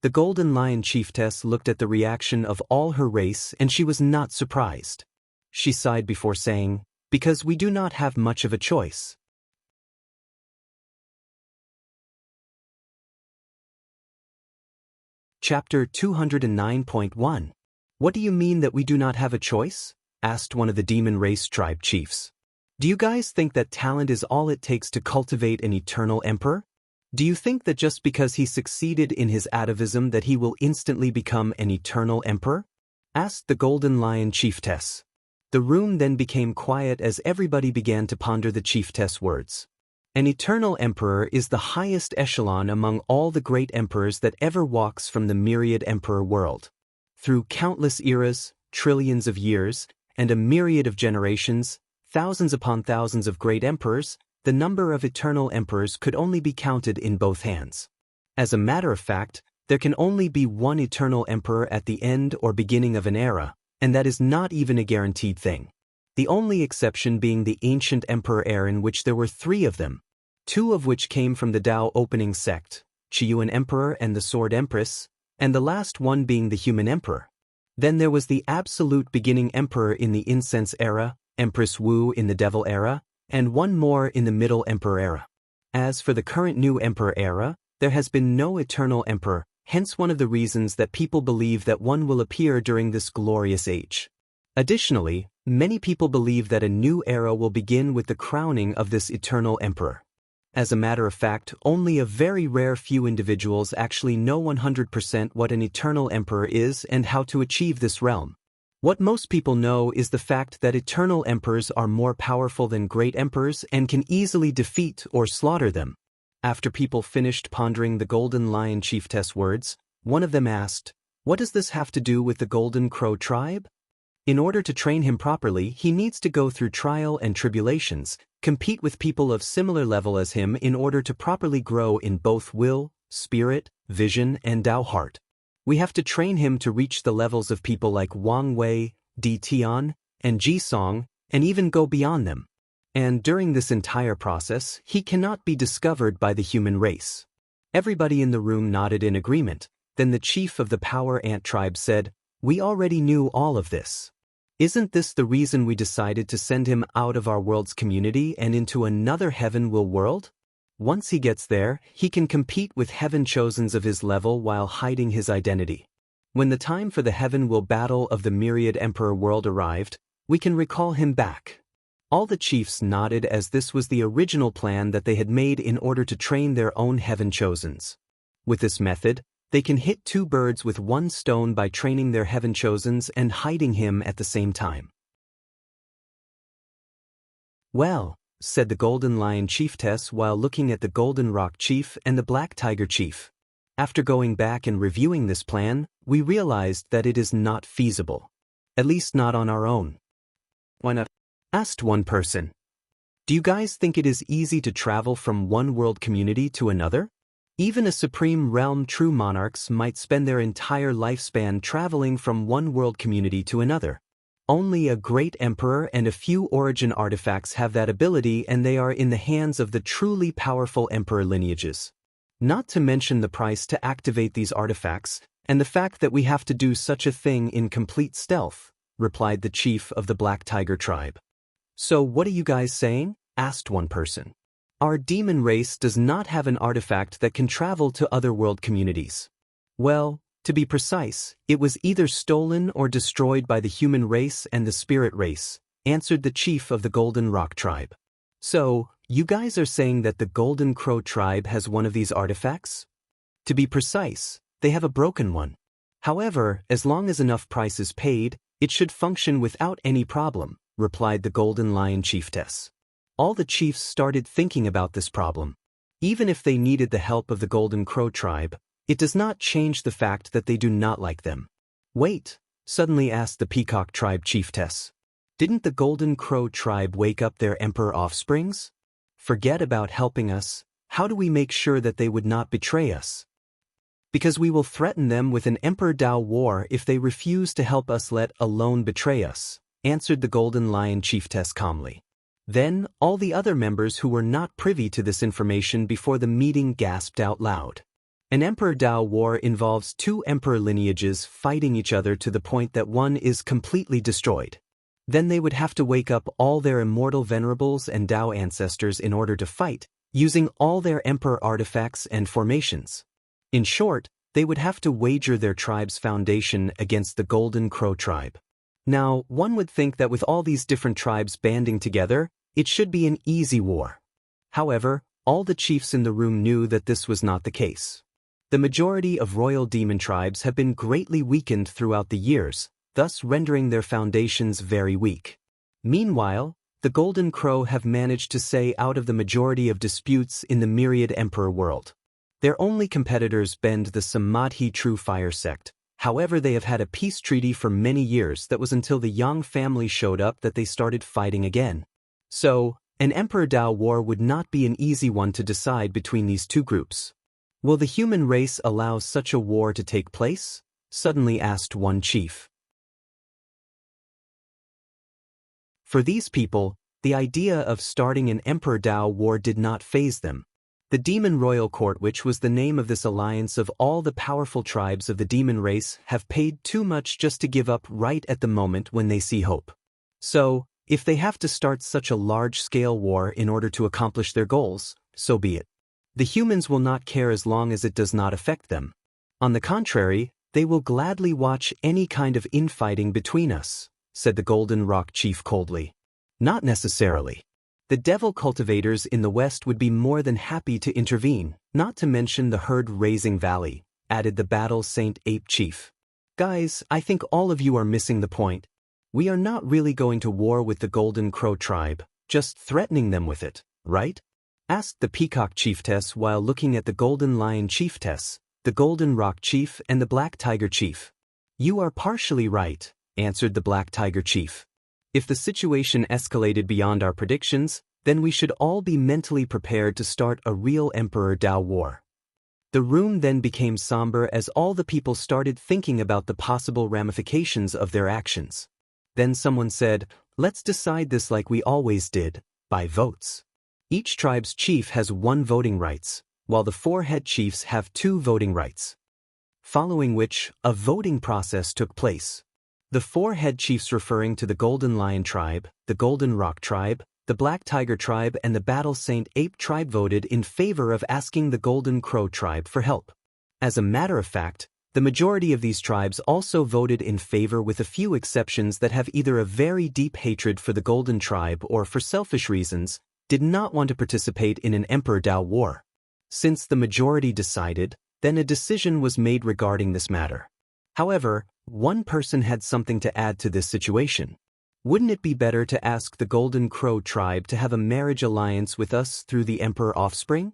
The Golden Lion Chiefess looked at the reaction of all her race and she was not surprised. She sighed before saying, "Because we do not have much of a choice." Chapter 209.1. What do you mean that we do not have a choice? Asked one of the demon race tribe chiefs. Do you guys think that talent is all it takes to cultivate an eternal emperor? Do you think that just because he succeeded in his atavism that he will instantly become an eternal emperor? Asked the Golden Lion Chiefess. The room then became quiet as everybody began to ponder the chiefess' words. An eternal emperor is the highest echelon among all the great emperors that ever walks from the myriad emperor world. Through countless eras, trillions of years, and a myriad of generations, thousands upon thousands of great emperors, the number of eternal emperors could only be counted in both hands. As a matter of fact, there can only be one eternal emperor at the end or beginning of an era, and that is not even a guaranteed thing. The only exception being the ancient emperor era, in which there were 3 of them, 2 of which came from the Tao opening sect, Qiyuan Emperor and the Sword Empress, and the last one being the Human Emperor. Then there was the absolute beginning emperor in the Incense era, Empress Wu in the Devil era, and one more in the Middle Emperor era. As for the current New Emperor era, there has been no eternal emperor, hence one of the reasons that people believe that one will appear during this glorious age. Additionally, many people believe that a new era will begin with the crowning of this eternal emperor. As a matter of fact, only a very rare few individuals actually know 100% what an eternal emperor is and how to achieve this realm. What most people know is the fact that eternal emperors are more powerful than great emperors and can easily defeat or slaughter them. After people finished pondering the Golden Lion Chiefess words, one of them asked, "What does this have to do with the Golden Crow tribe?" In order to train him properly, he needs to go through trial and tribulations, compete with people of similar level as him in order to properly grow in both will, spirit, vision, and Dao heart. We have to train him to reach the levels of people like Wang Wei, Di Tian, and Ji Song, and even go beyond them. And during this entire process, he cannot be discovered by the human race. Everybody in the room nodded in agreement. Then the chief of the Power Ant tribe said, "We already knew all of this. Isn't this the reason we decided to send him out of our world's community and into another heaven-will world? Once he gets there, he can compete with heaven-chosens of his level while hiding his identity. When the time for the heaven-will battle of the myriad emperor world arrived, we can recall him back." All the chiefs nodded as this was the original plan that they had made in order to train their own heaven-chosens. With this method, they can hit two birds with one stone by training their heaven-chosens and hiding him at the same time. "Well," said the Golden Lion Chiefess while looking at the Golden Rock Chief and the Black Tiger Chief. "After going back and reviewing this plan, we realized that it is not feasible. At least not on our own." "Why not?" asked one person. "Do you guys think it is easy to travel from one world community to another? Even a supreme realm true monarchs might spend their entire lifespan traveling from one world community to another. Only a great emperor and a few origin artifacts have that ability, and they are in the hands of the truly powerful emperor lineages. Not to mention the price to activate these artifacts, and the fact that we have to do such a thing in complete stealth," replied the chief of the Black Tiger tribe. "So what are you guys saying?" asked one person. "Our demon race does not have an artifact that can travel to other world communities." "Well, to be precise, it was either stolen or destroyed by the human race and the spirit race," answered the chief of the Golden Rock tribe. "So, you guys are saying that the Golden Crow tribe has one of these artifacts?" "To be precise, they have a broken one. However, as long as enough price is paid, it should function without any problem," replied the Golden Lion Chiefess. All the chiefs started thinking about this problem. Even if they needed the help of the Golden Crow tribe, it does not change the fact that they do not like them. "Wait," suddenly asked the Peacock tribe chiefess. "Didn't the Golden Crow tribe wake up their emperor offsprings? Forget about helping us. How do we make sure that they would not betray us?" "Because we will threaten them with an Emperor Dao war if they refuse to help us, let alone betray us," answered the Golden Lion Chiefess calmly. Then, all the other members who were not privy to this information before the meeting gasped out loud. An Emperor Dao war involves two emperor lineages fighting each other to the point that one is completely destroyed. Then they would have to wake up all their immortal venerables and Dao ancestors in order to fight, using all their emperor artifacts and formations. In short, they would have to wager their tribe's foundation against the Golden Crow tribe. Now, one would think that with all these different tribes banding together, it should be an easy war. However, all the chiefs in the room knew that this was not the case. The majority of royal demon tribes have been greatly weakened throughout the years, thus rendering their foundations very weak. Meanwhile, the Golden Crow have managed to stay out of the majority of disputes in the myriad emperor world. Their only competitors bend the Samadhi True Fire sect. However, they have had a peace treaty for many years that was until the Yang family showed up that they started fighting again. So, an Emperor Dao war would not be an easy one to decide between these two groups. "Will the human race allow such a war to take place?" suddenly asked one chief. For these people, the idea of starting an Emperor Dao war did not faze them. The Demon Royal Court, which was the name of this alliance of all the powerful tribes of the demon race, have paid too much just to give up right at the moment when they see hope. So, if they have to start such a large-scale war in order to accomplish their goals, so be it. The humans will not care as long as it does not affect them. On the contrary, they will gladly watch any kind of infighting between us, said the Golden Rock Chief coldly. Not necessarily. The devil cultivators in the west would be more than happy to intervene, not to mention the herd-raising valley, added the Battle Saint Ape Chief. Guys, I think all of you are missing the point. We are not really going to war with the Golden Crow tribe, just threatening them with it, right? asked the Peacock Chiefess while looking at the Golden Lion Chiefess, the Golden Rock Chief and the Black Tiger Chief. You are partially right, answered the Black Tiger Chief. If the situation escalated beyond our predictions, then we should all be mentally prepared to start a real Emperor Dao war. The room then became somber as all the people started thinking about the possible ramifications of their actions. Then someone said, let's decide this like we always did, by votes. Each tribe's chief has 1 voting rights, while the 4 head chiefs have 2 voting rights. Following which, a voting process took place. The 4 head chiefs referring to the Golden Lion tribe, the Golden Rock tribe, the Black Tiger tribe and the Battle Saint Ape tribe voted in favor of asking the Golden Crow tribe for help. As a matter of fact, the majority of these tribes also voted in favor with a few exceptions that have either a very deep hatred for the Golden tribe or for selfish reasons, did not want to participate in an Emperor Dao war. Since the majority decided, then a decision was made regarding this matter. However, one person had something to add to this situation. Wouldn't it be better to ask the Golden Crow tribe to have a marriage alliance with us through the Emperor offspring?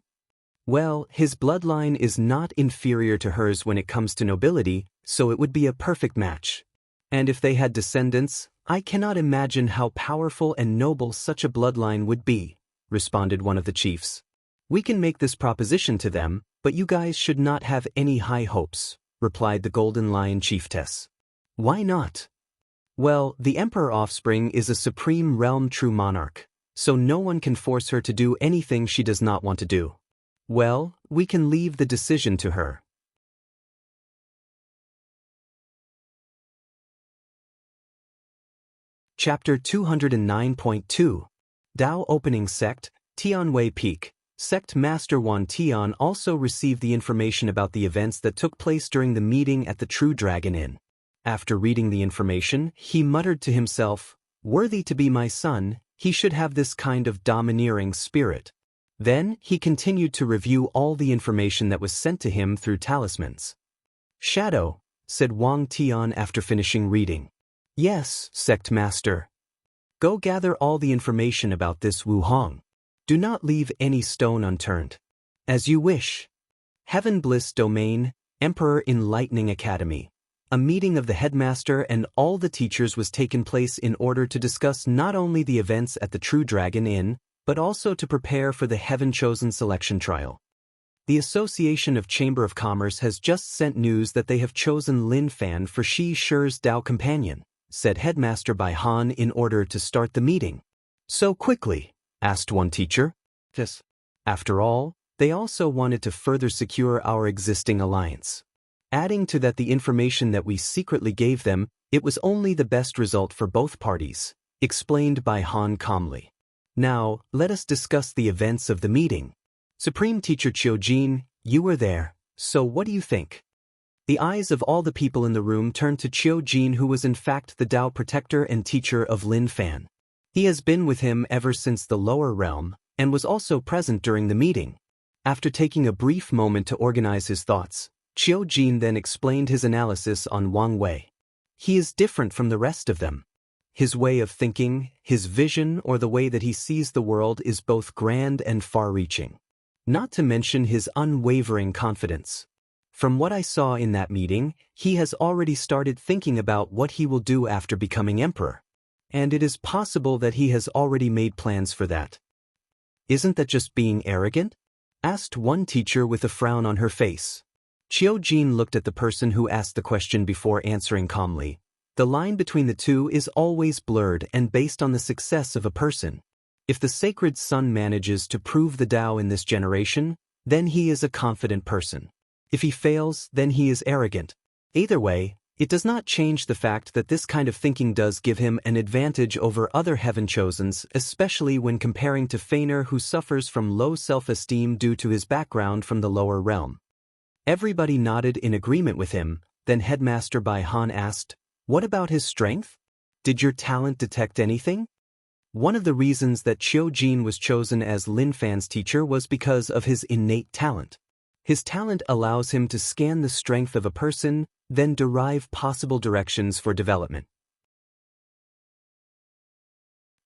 Well, his bloodline is not inferior to hers when it comes to nobility, so it would be a perfect match. And if they had descendants, I cannot imagine how powerful and noble such a bloodline would be, responded one of the chiefs. We can make this proposition to them, but you guys should not have any high hopes, replied the Golden Lion Chiefess. Why not? Well, the Emperor offspring is a supreme realm true monarch, so no one can force her to do anything she does not want to do. Well, we can leave the decision to her. Chapter 209.2 Dao Opening Sect, Tianwei Peak. Sect Master Wan Tian also received the information about the events that took place during the meeting at the True Dragon Inn. After reading the information, he muttered to himself, worthy to be my son, he should have this kind of domineering spirit. Then, he continued to review all the information that was sent to him through talismans. Shadow, said Wang Tian after finishing reading. Yes, Sect Master. Go gather all the information about this Wu Hong. Do not leave any stone unturned. As you wish. Heaven Bliss Domain, Emperor Enlightening Academy. A meeting of the headmaster and all the teachers was taken place in order to discuss not only the events at the True Dragon Inn, but also to prepare for the heaven-chosen selection trial. The Association of Chamber of Commerce has just sent news that they have chosen Lin Fan for Shi Shi's Dao companion, said Headmaster Bai Han in order to start the meeting. So quickly? Asked one teacher. Yes. After all, they also wanted to further secure our existing alliance. Adding to that the information that we secretly gave them, it was only the best result for both parties, explained Bai Han calmly. Now, let us discuss the events of the meeting. Supreme Teacher Qiu Jin, you were there, so what do you think? The eyes of all the people in the room turned to Qiu Jin, who was in fact the Dao protector and teacher of Lin Fan. He has been with him ever since the lower realm, and was also present during the meeting. After taking a brief moment to organize his thoughts, Qiu Jin then explained his analysis on Wang Wei. He is different from the rest of them. His way of thinking, his vision, or the way that he sees the world is both grand and far-reaching. Not to mention his unwavering confidence. From what I saw in that meeting, he has already started thinking about what he will do after becoming emperor. And it is possible that he has already made plans for that. Isn't that just being arrogant? Asked one teacher with a frown on her face. Qiu Jin looked at the person who asked the question before answering calmly. The line between the two is always blurred and based on the success of a person. If the sacred son manages to prove the Tao in this generation, then he is a confident person. If he fails, then he is arrogant. Either way, it does not change the fact that this kind of thinking does give him an advantage over other heaven-chosens, especially when comparing to Feiner, who suffers from low self-esteem due to his background from the lower realm. Everybody nodded in agreement with him, then Headmaster Bai Han asked, "What about his strength? Did your talent detect anything?" One of the reasons that Qiu Jin was chosen as Lin Fan's teacher was because of his innate talent. His talent allows him to scan the strength of a person, then derive possible directions for development.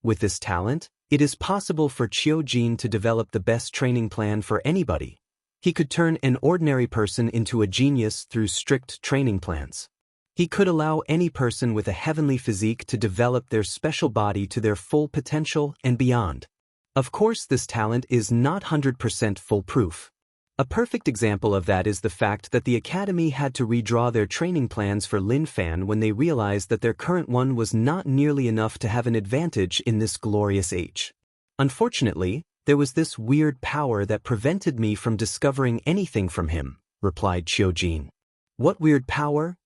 With this talent, It is possible for Qiujin to develop the best training plan for anybody. He could turn an ordinary person into a genius through strict training plans. He could allow any person with a heavenly physique to develop their special body to their full potential and beyond. Of course, this talent is not 100% foolproof. A perfect example of that is the fact that the Academy had to redraw their training plans for Lin Fan when they realized that their current one was not nearly enough to have an advantage in this glorious age. Unfortunately, there was this weird power that prevented me from discovering anything from him, replied Qiujin. What weird power?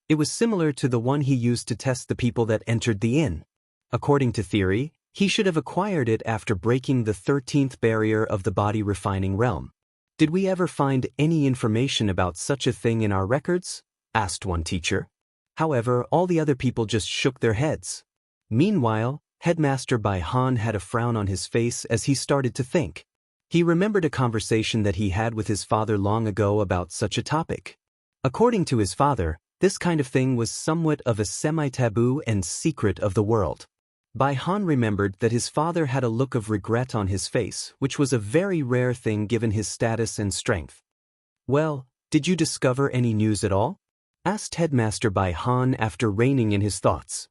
It was similar to the one he used to test the people that entered the inn. According to theory, he should have acquired it after breaking the 13th barrier of the body refining realm. Did we ever find any information about such a thing in our records? Asked one teacher. However, all the other people just shook their heads. Meanwhile, Headmaster Bai Han had a frown on his face as he started to think. He remembered a conversation that he had with his father long ago about such a topic. According to his father, this kind of thing was somewhat of a semi-taboo and secret of the world. Bai Han remembered that his father had a look of regret on his face, which was a very rare thing given his status and strength. Well, did you discover any news at all? Asked Headmaster Bai Han after reining in his thoughts.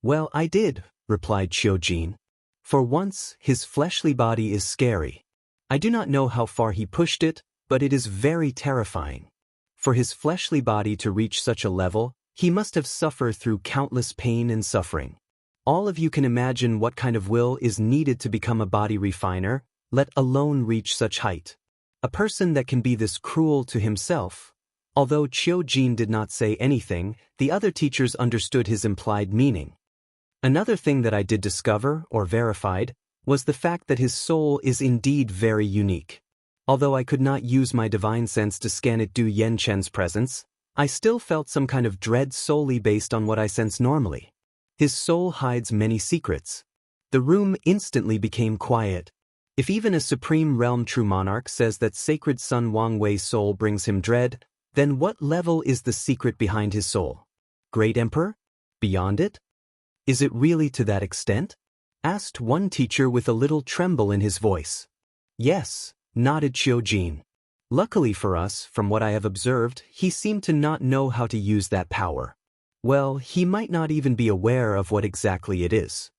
Well, I did, replied Qiujin. For once, his fleshly body is scary. I do not know how far he pushed it, but it is very terrifying. For his fleshly body to reach such a level, he must have suffered through countless pain and suffering. All of you can imagine what kind of will is needed to become a body refiner, let alone reach such height. A person that can be this cruel to himself. Although Qiujin did not say anything, the other teachers understood his implied meaning. Another thing that I did discover, or verified, was the fact that his soul is indeed very unique. Although I could not use my divine sense to scan it Du Yen Chen's presence, I still felt some kind of dread solely based on what I sense normally. His soul hides many secrets. The room instantly became quiet. If even a supreme realm true monarch says that sacred son Wang Wei's soul brings him dread, then what level is the secret behind his soul? Great Emperor? Beyond it? Is it really to that extent? Asked one teacher with a little tremble in his voice. Yes, nodded Qiujin. Luckily for us, from what I have observed, he seemed to not know how to use that power. Well, he might not even be aware of what exactly it is.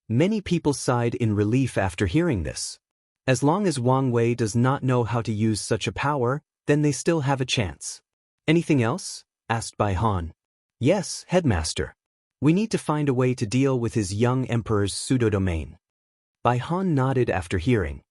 Many people sighed in relief after hearing this. As long as Wang Wei does not know how to use such a power, then they still have a chance. Anything else? Asked Bai Han. Yes, Headmaster. We need to find a way to deal with his young emperor's pseudo-domain. Bai Han nodded after hearing.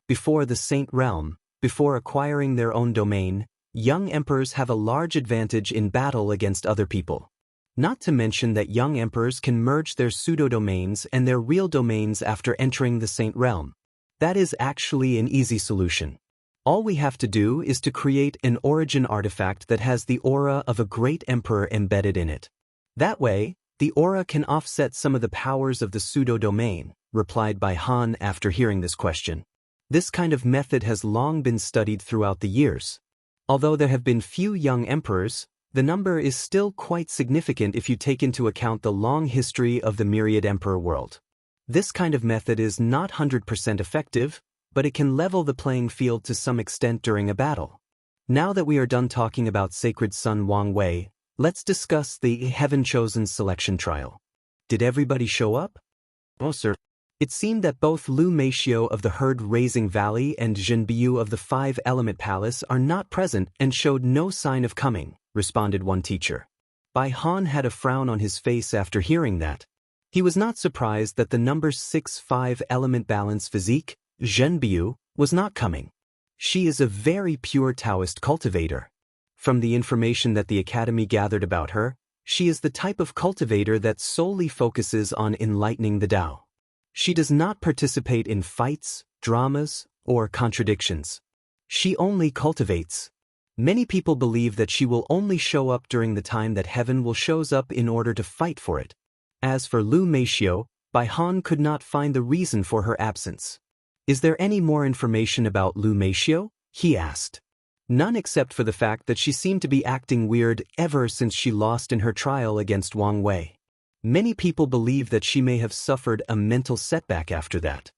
Before the Saint Realm, before acquiring their own domain, young emperors have a large advantage in battle against other people. Not to mention that young emperors can merge their pseudo-domains and their real domains after entering the Saint Realm. That is actually an easy solution. All we have to do is to create an origin artifact that has the aura of a great emperor embedded in it. That way, the aura can offset some of the powers of the pseudo-domain, replied Bai Han after hearing this question. This kind of method has long been studied throughout the years. Although there have been few young emperors, the number is still quite significant if you take into account the long history of the myriad emperor world. This kind of method is not 100% effective, but it can level the playing field to some extent during a battle. Now that we are done talking about Sacred Son Wang Wei, let's discuss the Heaven-Chosen selection trial. Did everybody show up? Oh, sir. It seemed that both Lu Meishio of the Herd-Raising Valley and Zhen Biu of the Five-Element Palace are not present and showed no sign of coming, responded one teacher. Bai Han had a frown on his face after hearing that. He was not surprised that the number 6 5-element balance physique, Zhen Biu, was not coming. She is a very pure Daoist cultivator. From the information that the Academy gathered about her, she is the type of cultivator that solely focuses on enlightening the Tao. She does not participate in fights, dramas, or contradictions. She only cultivates. Many people believe that she will only show up during the time that heaven will shows up in order to fight for it. As for Lu Meishio, Bai Han could not find the reason for her absence. Is there any more information about Lu Meishio? He asked. None except for the fact that she seemed to be acting weird ever since she lost in her trial against Wang Wei. Many people believe that she may have suffered a mental setback after that.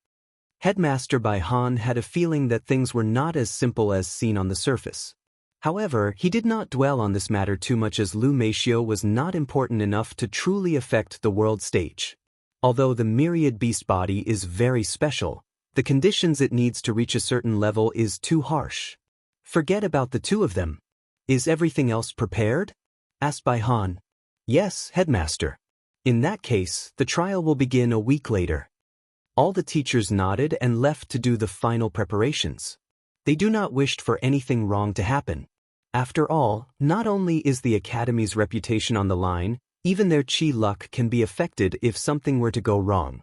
Headmaster Bai Han had a feeling that things were not as simple as seen on the surface. However, he did not dwell on this matter too much as Lu Meishio was not important enough to truly affect the world stage. Although the myriad beast body is very special, the conditions it needs to reach a certain level is too harsh. Forget about the two of them. Is everything else prepared? Asked Bai Han. Yes, headmaster. In that case, the trial will begin a week later. All the teachers nodded and left to do the final preparations. They do not wish for anything wrong to happen. After all, not only is the academy's reputation on the line, even their chi luck can be affected if something were to go wrong.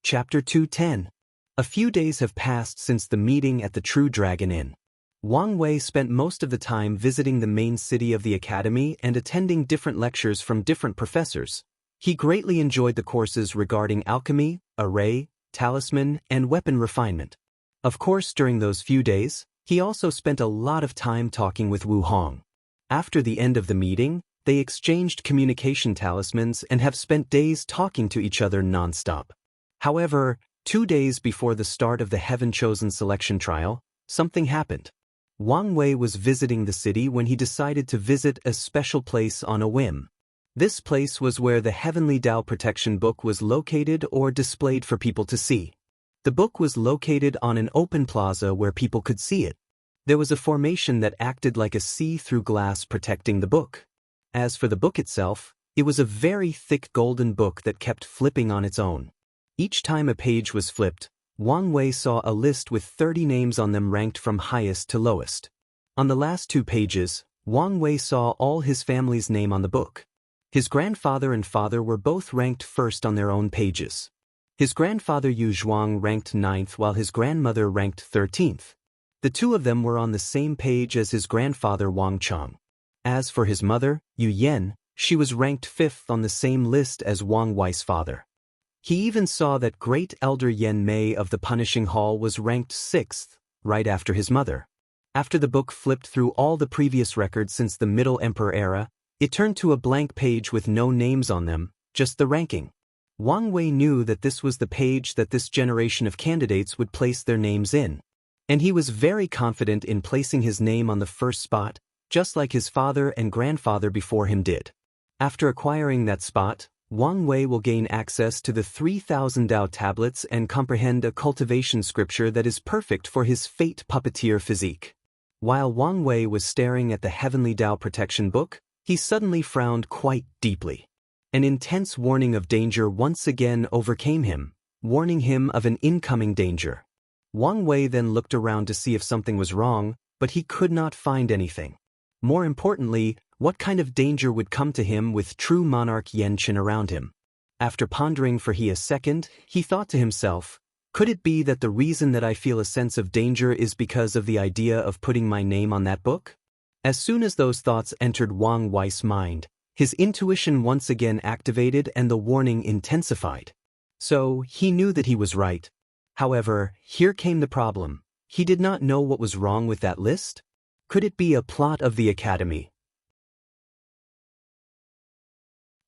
Chapter 210. A few days have passed since the meeting at the True Dragon Inn. Wang Wei spent most of the time visiting the main city of the academy and attending different lectures from different professors. He greatly enjoyed the courses regarding alchemy, array, talisman, and weapon refinement. Of course, during those few days, he also spent a lot of time talking with Wu Hong. After the end of the meeting, they exchanged communication talismans and have spent days talking to each other non-stop. However, 2 days before the start of the Heaven-Chosen selection trial, something happened. Wang Wei was visiting the city when he decided to visit a special place on a whim. This place was where the Heavenly Tao Protection Book was located or displayed for people to see. The book was located on an open plaza where people could see it. There was a formation that acted like a see-through glass protecting the book. As for the book itself, it was a very thick golden book that kept flipping on its own. Each time a page was flipped, Wang Wei saw a list with 30 names on them ranked from highest to lowest. On the last 2 pages, Wang Wei saw all his family's name on the book. His grandfather and father were both ranked first on their own pages. His grandfather Yu Zhuang ranked 9th while his grandmother ranked 13th. The two of them were on the same page as his grandfather Wang Chang. As for his mother, Yu Yan, she was ranked 5th on the same list as Wang Wei's father. He even saw that Great Elder Yan Mei of the Punishing Hall was ranked 6th, right after his mother. After the book flipped through all the previous records since the Middle Emperor era, it turned to a blank page with no names on them, just the ranking. Wang Wei knew that this was the page that this generation of candidates would place their names in. And he was very confident in placing his name on the first spot, just like his father and grandfather before him did. After acquiring that spot, Wang Wei will gain access to the 3,000 Dao tablets and comprehend a cultivation scripture that is perfect for his fate puppeteer physique. While Wang Wei was staring at the Heavenly Dao Protection Book, he suddenly frowned quite deeply. An intense warning of danger once again overcame him, warning him of an incoming danger. Wang Wei then looked around to see if something was wrong, but he could not find anything. More importantly, what kind of danger would come to him with true monarch Yan Qin around him? After pondering for a second, he thought to himself, could it be that the reason that I feel a sense of danger is because of the idea of putting my name on that book? As soon as those thoughts entered Wang Wei's mind, his intuition once again activated and the warning intensified. So, he knew that he was right. However, here came the problem. He did not know what was wrong with that list. Could it be a plot of the academy?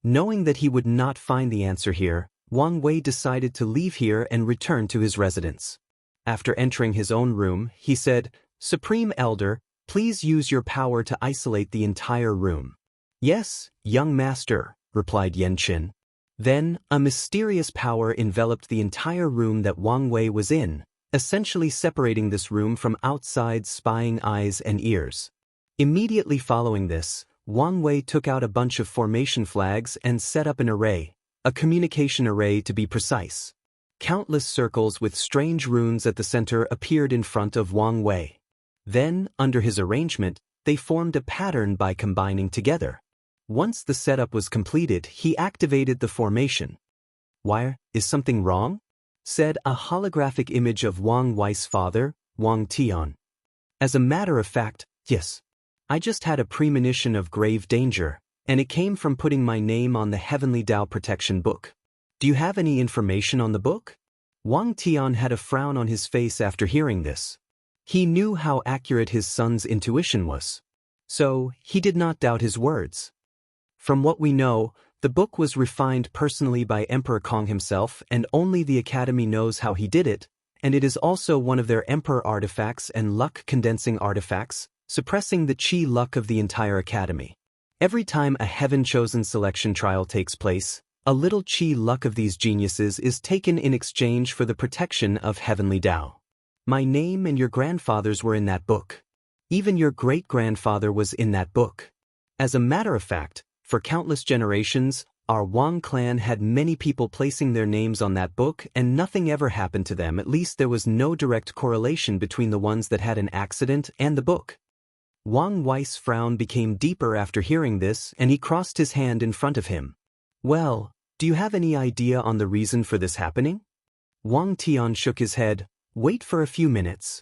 Knowing that he would not find the answer here, Wang Wei decided to leave here and return to his residence. After entering his own room, he said, "Supreme Elder, please use your power to isolate the entire room." "Yes, young master," replied Yan Qin. Then, a mysterious power enveloped the entire room that Wang Wei was in, essentially separating this room from outside spying eyes and ears. Immediately following this, Wang Wei took out a bunch of formation flags and set up an array, a communication array to be precise. Countless circles with strange runes at the center appeared in front of Wang Wei. Then, under his arrangement, they formed a pattern by combining together. Once the setup was completed, he activated the formation. "Why, is something wrong?" said a holographic image of Wang Wei's father, Wang Tian. "As a matter of fact, yes. I just had a premonition of grave danger, and it came from putting my name on the Heavenly Tao Protection Book. Do you have any information on the book?" Wang Tian had a frown on his face after hearing this. He knew how accurate his son's intuition was. So, he did not doubt his words. From what we know, the book was refined personally by Emperor Kong himself, and only the Academy knows how he did it, and it is also one of their Emperor artifacts and luck-condensing artifacts, suppressing the chi luck of the entire Academy. Every time a heaven-chosen selection trial takes place, a little chi luck of these geniuses is taken in exchange for the protection of heavenly Dao. My name and your grandfather's were in that book. Even your great-grandfather was in that book. As a matter of fact, for countless generations, our Wang clan had many people placing their names on that book and nothing ever happened to them. At least there was no direct correlation between the ones that had an accident and the book. Wang Wei's frown became deeper after hearing this, and he crossed his hand in front of him. Well, do you have any idea on the reason for this happening? Wang Tian shook his head. Wait for a few minutes.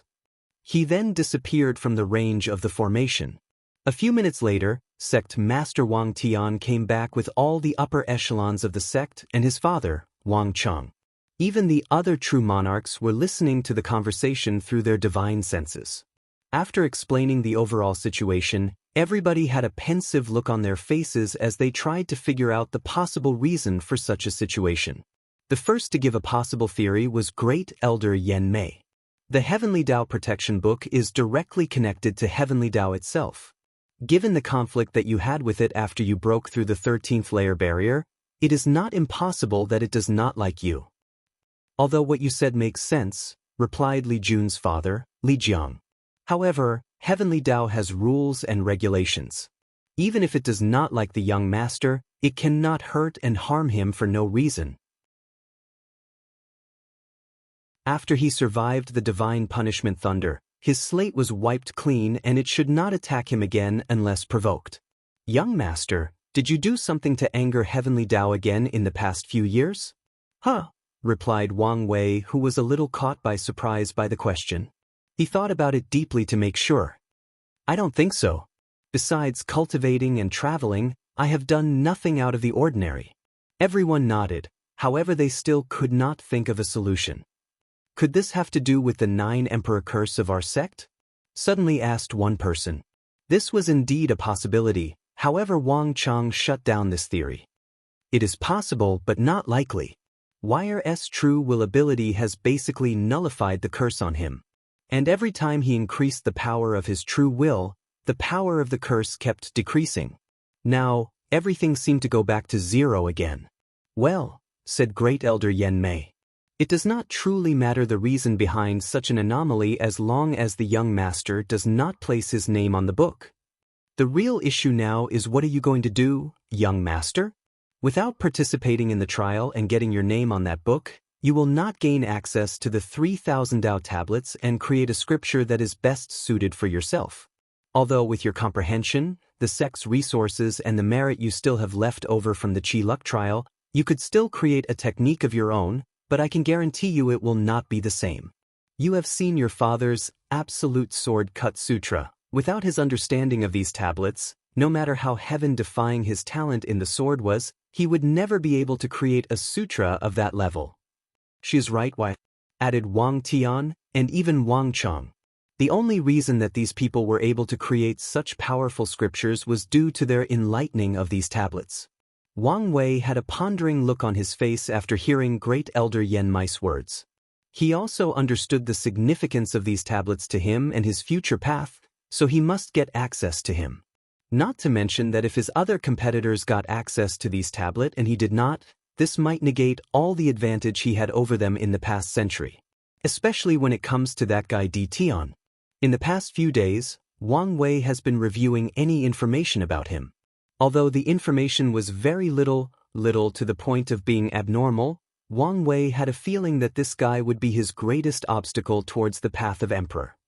He then disappeared from the range of the formation. A few minutes later, Sect Master Wang Tian came back with all the upper echelons of the sect and his father, Wang Cheng. Even the other true monarchs were listening to the conversation through their divine senses. After explaining the overall situation, everybody had a pensive look on their faces as they tried to figure out the possible reason for such a situation. The first to give a possible theory was Great Elder Yen Mei. The Heavenly Dao Protection Book is directly connected to Heavenly Dao itself. Given the conflict that you had with it after you broke through the 13th layer barrier, it is not impossible that it does not like you. Although what you said makes sense, replied Li Jun's father, Li Jiang. However, Heavenly Dao has rules and regulations. Even if it does not like the young master, it cannot hurt and harm him for no reason. After he survived the divine punishment thunder, his slate was wiped clean and it should not attack him again unless provoked. Young master, did you do something to anger Heavenly Dao again in the past few years? Huh, replied Wang Wei, who was a little caught by surprise by the question. He thought about it deeply to make sure. I don't think so. Besides cultivating and traveling, I have done nothing out of the ordinary. Everyone nodded, however they still could not think of a solution. Could this have to do with the 9 Emperor curse of our sect? Suddenly asked one person. This was indeed a possibility, however Wang Cheng shut down this theory. It is possible but not likely. Wire's true will ability has basically nullified the curse on him. And every time he increased the power of his true will, the power of the curse kept decreasing. Now, everything seemed to go back to 0 again. Well, said Great Elder Yen Mei. It does not truly matter the reason behind such an anomaly as long as the young master does not place his name on the book. The real issue now is what are you going to do, young master? Without participating in the trial and getting your name on that book, you will not gain access to the 3,000 Dao tablets and create a scripture that is best suited for yourself. Although with your comprehension, the sect's resources and the merit you still have left over from the Chi Luck trial, you could still create a technique of your own, but I can guarantee you it will not be the same. You have seen your father's Absolute Sword Cut Sutra. Without his understanding of these tablets, no matter how heaven-defying his talent in the sword was, he would never be able to create a sutra of that level. She is right, why? Added Wang Tian, and even Wang Cheng. The only reason that these people were able to create such powerful scriptures was due to their enlightening of these tablets. Wang Wei had a pondering look on his face after hearing Great Elder Yen Mei's words. He also understood the significance of these tablets to him and his future path, so he must get access to him. Not to mention that if his other competitors got access to these tablets and he did not, this might negate all the advantage he had over them in the past century. Especially when it comes to that guy Di Tian. In the past few days, Wang Wei has been reviewing any information about him. Although the information was very little to the point of being abnormal, Wang Wei had a feeling that this guy would be his greatest obstacle towards the path of emperor.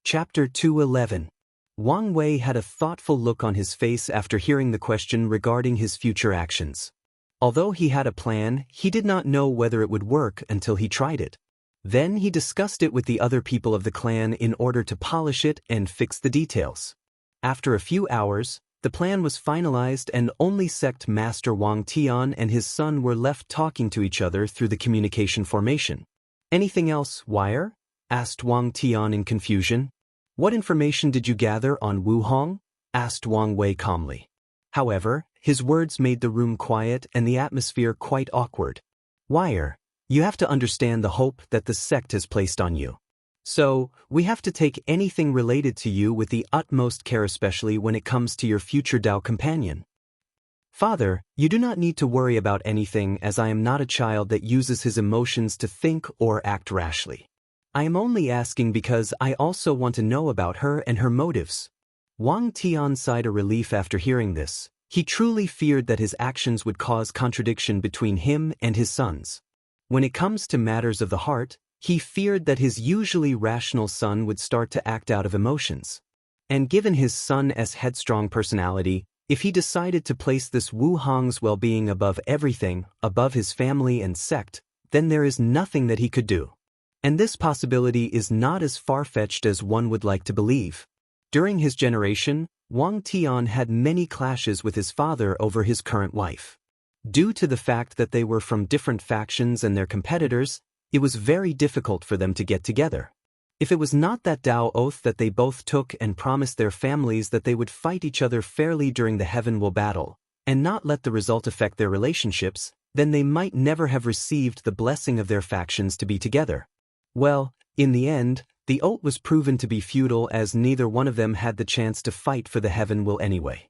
Chapter 211. Wang Wei had a thoughtful look on his face after hearing the question regarding his future actions. Although he had a plan, he did not know whether it would work until he tried it. Then he discussed it with the other people of the clan in order to polish it and fix the details. After a few hours, The plan was finalized and only sect master Wang Tian and his son were left talking to each other through the communication formation. Anything else, Wire? Asked Wang Tian in confusion. What information did you gather on Wu Hong? Asked Wang Wei calmly. However, his words made the room quiet and the atmosphere quite awkward. Wire, you have to understand the hope that the sect has placed on you. So, we have to take anything related to you with the utmost care, especially when it comes to your future Dao companion. Father, you do not need to worry about anything, as I am not a child that uses his emotions to think or act rashly. I am only asking because I also want to know about her and her motives. Wang Tian sighed a relief after hearing this. He truly feared that his actions would cause contradiction between him and his sons. When it comes to matters of the heart, he feared that his usually rational son would start to act out of emotions. And given his son's headstrong personality, if he decided to place this Wu Hong's well-being above everything, above his family and sect, then there is nothing that he could do. And this possibility is not as far-fetched as one would like to believe. During his generation, Wang Tian had many clashes with his father over his current wife. Due to the fact that they were from different factions and their competitors, it was very difficult for them to get together. If it was not that Dao oath that they both took and promised their families that they would fight each other fairly during the Heaven Will battle, and not let the result affect their relationships, then they might never have received the blessing of their factions to be together. Well, in the end, the oath was proven to be futile as neither one of them had the chance to fight for the Heaven Will anyway.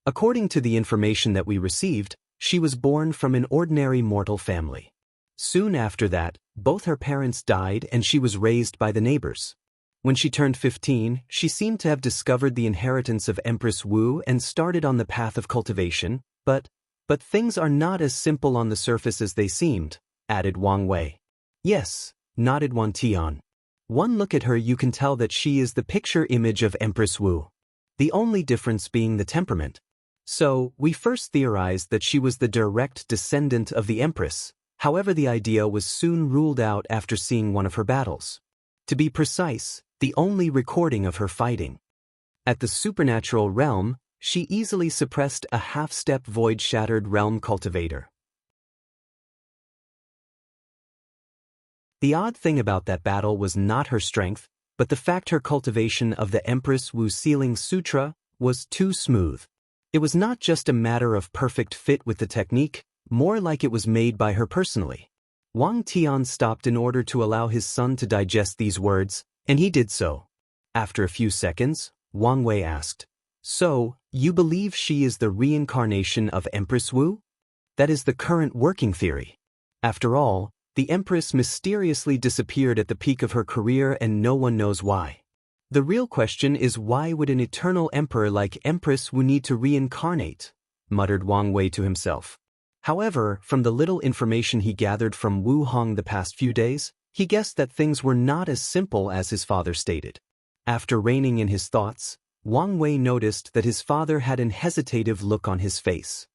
According to the information that we received, she was born from an ordinary mortal family. Soon after that, both her parents died and she was raised by the neighbors. When she turned 15, she seemed to have discovered the inheritance of Empress Wu and started on the path of cultivation, but things are not as simple on the surface as they seemed, added Wang Wei. Yes, nodded Wang Tian. One look at her you can tell that she is the picture image of Empress Wu. The only difference being the temperament. So, we first theorized that she was the direct descendant of the Empress. However, the idea was soon ruled out after seeing one of her battles. To be precise, the only recording of her fighting. At the supernatural realm, she easily suppressed a half-step void-shattered realm cultivator. The odd thing about that battle was not her strength, but the fact her cultivation of the Empress Wu Sealing Sutra was too smooth. It was not just a matter of perfect fit with the technique, more like it was made by her personally. Wang Tian stopped in order to allow his son to digest these words, and he did so. After a few seconds, Wang Wei asked, "So, you believe she is the reincarnation of Empress Wu? That is the current working theory. After all, the Empress mysteriously disappeared at the peak of her career and no one knows why. The real question is why would an eternal emperor like Empress Wu need to reincarnate?" muttered Wang Wei to himself. However, from the little information he gathered from Wu Hong the past few days, he guessed that things were not as simple as his father stated. After reining in his thoughts, Wang Wei noticed that his father had an hesitative look on his face.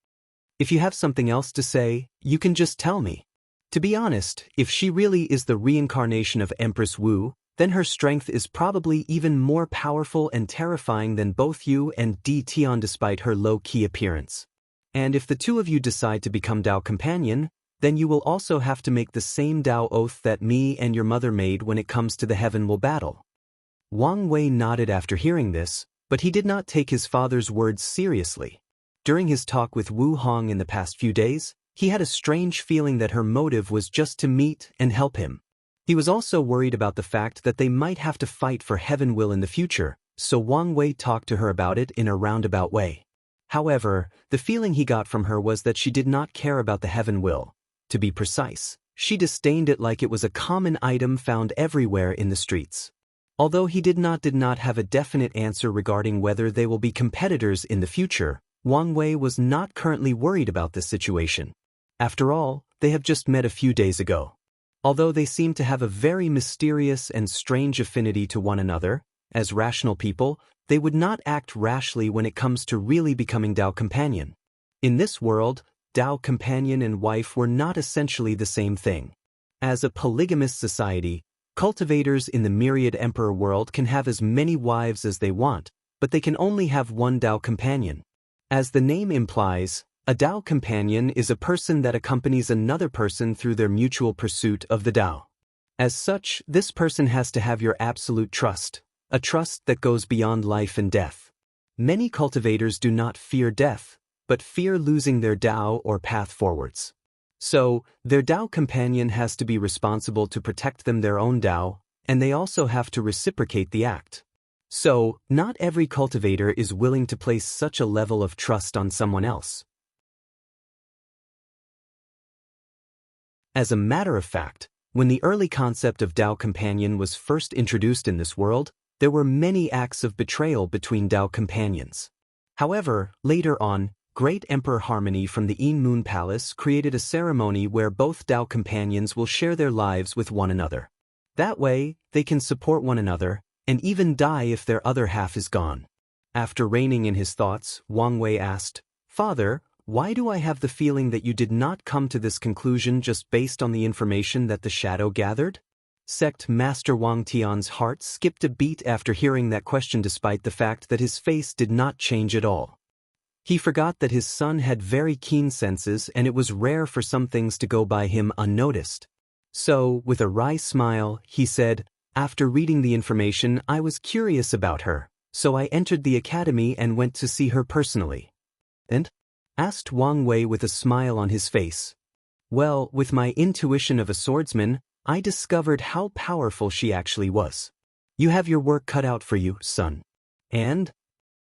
"If you have something else to say, you can just tell me. To be honest, if she really is the reincarnation of Empress Wu, then her strength is probably even more powerful and terrifying than both you and Di Tian despite her low-key appearance. And if the two of you decide to become Dao companion, then you will also have to make the same Dao oath that me and your mother made when it comes to the Heaven Will battle." Wang Wei nodded after hearing this, but he did not take his father's words seriously. During his talk with Wu Hong in the past few days, he had a strange feeling that her motive was just to meet and help him. He was also worried about the fact that they might have to fight for Heaven Will in the future, so Wang Wei talked to her about it in a roundabout way. However, the feeling he got from her was that she did not care about the Heaven Will. To be precise, she disdained it like it was a common item found everywhere in the streets. Although he did not have a definite answer regarding whether they will be competitors in the future, Wang Wei was not currently worried about this situation. After all, they have just met a few days ago. Although they seem to have a very mysterious and strange affinity to one another, as rational people, they would not act rashly when it comes to really becoming Dao companion. In this world, Dao companion and wife were not essentially the same thing. As a polygamous society, cultivators in the myriad emperor world can have as many wives as they want, but they can only have one Dao companion. As the name implies, a Dao companion is a person that accompanies another person through their mutual pursuit of the Dao. As such, this person has to have your absolute trust, a trust that goes beyond life and death. Many cultivators do not fear death, but fear losing their Dao or path forwards. So, their Dao companion has to be responsible to protect them their own Dao, and they also have to reciprocate the act. So, not every cultivator is willing to place such a level of trust on someone else. As a matter of fact, when the early concept of Dao companion was first introduced in this world, there were many acts of betrayal between Dao companions. However, later on, Great Emperor Harmony from the Yin Moon Palace created a ceremony where both Dao companions will share their lives with one another. That way, they can support one another, and even die if their other half is gone. After reining in his thoughts, Wang Wei asked, "Father, why do I have the feeling that you did not come to this conclusion just based on the information that the shadow gathered?" Sect Master Wang Tian's heart skipped a beat after hearing that question despite the fact that his face did not change at all. He forgot that his son had very keen senses and it was rare for some things to go by him unnoticed. So, with a wry smile, he said, "After reading the information, I was curious about her, so I entered the academy and went to see her personally." "And?" asked Wang Wei with a smile on his face. "Well, with my intuition of a swordsman, I discovered how powerful she actually was. You have your work cut out for you, son." "And?"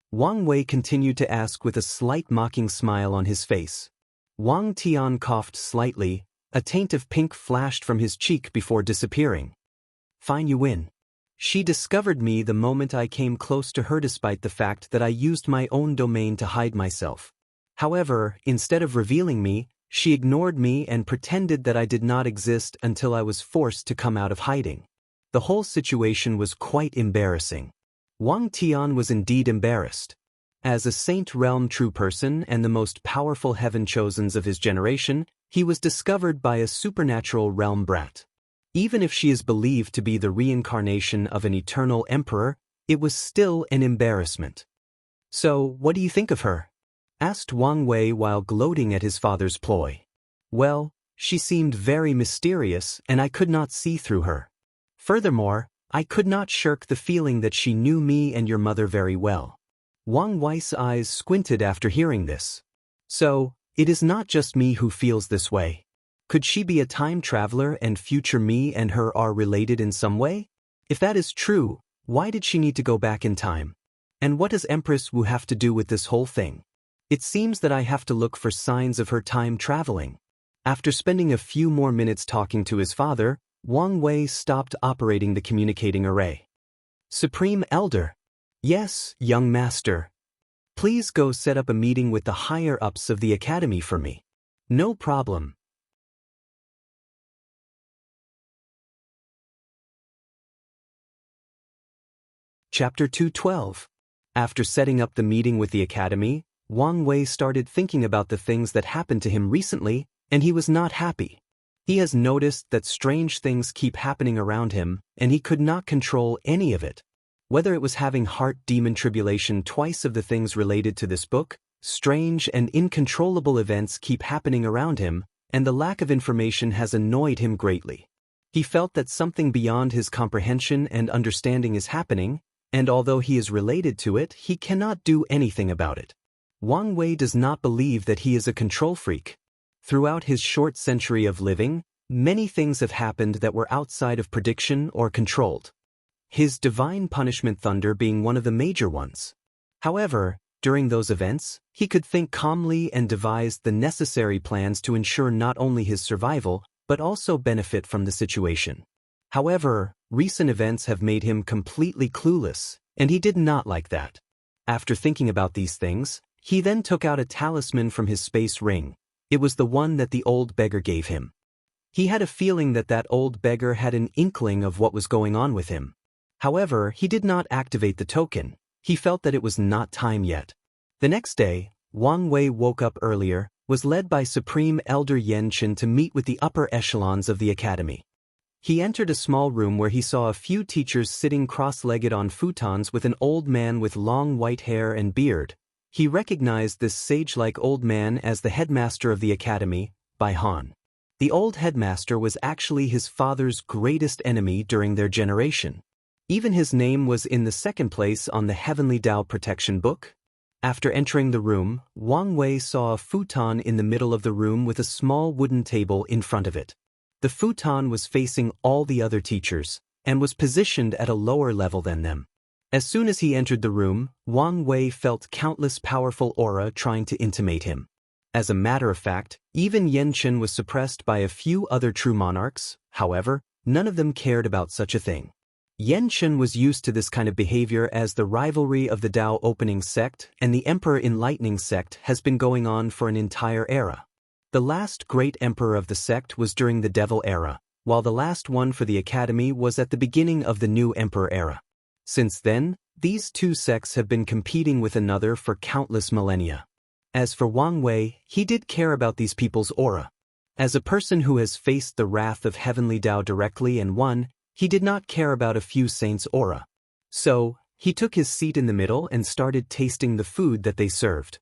Wang Wei continued to ask with a slight mocking smile on his face. Wang Tian coughed slightly, a taint of pink flashed from his cheek before disappearing. "Fine, you win. She discovered me the moment I came close to her despite the fact that I used my own domain to hide myself. However, instead of revealing me, she ignored me and pretended that I did not exist until I was forced to come out of hiding. The whole situation was quite embarrassing." Wang Tian was indeed embarrassed. As a Saint Realm true person and the most powerful heaven chosens of his generation, he was discovered by a supernatural realm brat. Even if she is believed to be the reincarnation of an eternal emperor, it was still an embarrassment. "So, what do you think of her?" asked Wang Wei while gloating at his father's ploy. "Well, she seemed very mysterious and I could not see through her. Furthermore, I could not shirk the feeling that she knew me and your mother very well." Wang Wei's eyes squinted after hearing this. "So, it is not just me who feels this way. Could she be a time traveler and future me and her are related in some way? If that is true, why did she need to go back in time? And what does Empress Wu have to do with this whole thing? It seems that I have to look for signs of her time traveling." After spending a few more minutes talking to his father, Wang Wei stopped operating the communicating array. "Supreme Elder." "Yes, young master. Please go set up a meeting with the higher-ups of the academy for me." "No problem." Chapter 212. After setting up the meeting with the academy, Wang Wei started thinking about the things that happened to him recently, and he was not happy. He has noticed that strange things keep happening around him, and he could not control any of it. Whether it was having heart demon tribulation twice of the things related to this book, strange and uncontrollable events keep happening around him, and the lack of information has annoyed him greatly. He felt that something beyond his comprehension and understanding is happening, and although he is related to it, he cannot do anything about it. Wang Wei does not believe that he is a control freak. Throughout his short century of living, many things have happened that were outside of prediction or controlled. His divine punishment thunder being one of the major ones. However, during those events, he could think calmly and devise the necessary plans to ensure not only his survival, but also benefit from the situation. However, recent events have made him completely clueless, and he did not like that. After thinking about these things, he then took out a talisman from his space ring. It was the one that the old beggar gave him. He had a feeling that that old beggar had an inkling of what was going on with him. However, he did not activate the token. He felt that it was not time yet. The next day, Wang Wei woke up earlier, was led by Supreme Elder Yan Chen to meet with the upper echelons of the academy. He entered a small room where he saw a few teachers sitting cross-legged on futons with an old man with long white hair and beard. He recognized this sage-like old man as the headmaster of the academy, Bai Han. The old headmaster was actually his father's greatest enemy during their generation. Even his name was in the second place on the Heavenly Tao Protection Book. After entering the room, Wang Wei saw a futon in the middle of the room with a small wooden table in front of it. The futon was facing all the other teachers, and was positioned at a lower level than them. As soon as he entered the room, Wang Wei felt countless powerful aura trying to intimidate him. As a matter of fact, even Xianxia was suppressed by a few other true monarchs. However, none of them cared about such a thing. Xianxia was used to this kind of behavior as the rivalry of the Dao Opening sect and the Emperor Enlightening sect has been going on for an entire era. The last great emperor of the sect was during the Devil era, while the last one for the academy was at the beginning of the new emperor era. Since then, these two sects have been competing with another for countless millennia. As for Wang Wei, he did care about these people's aura. As a person who has faced the wrath of Heavenly Tao directly and won, he did not care about a few saints' aura. So, he took his seat in the middle and started tasting the food that they served.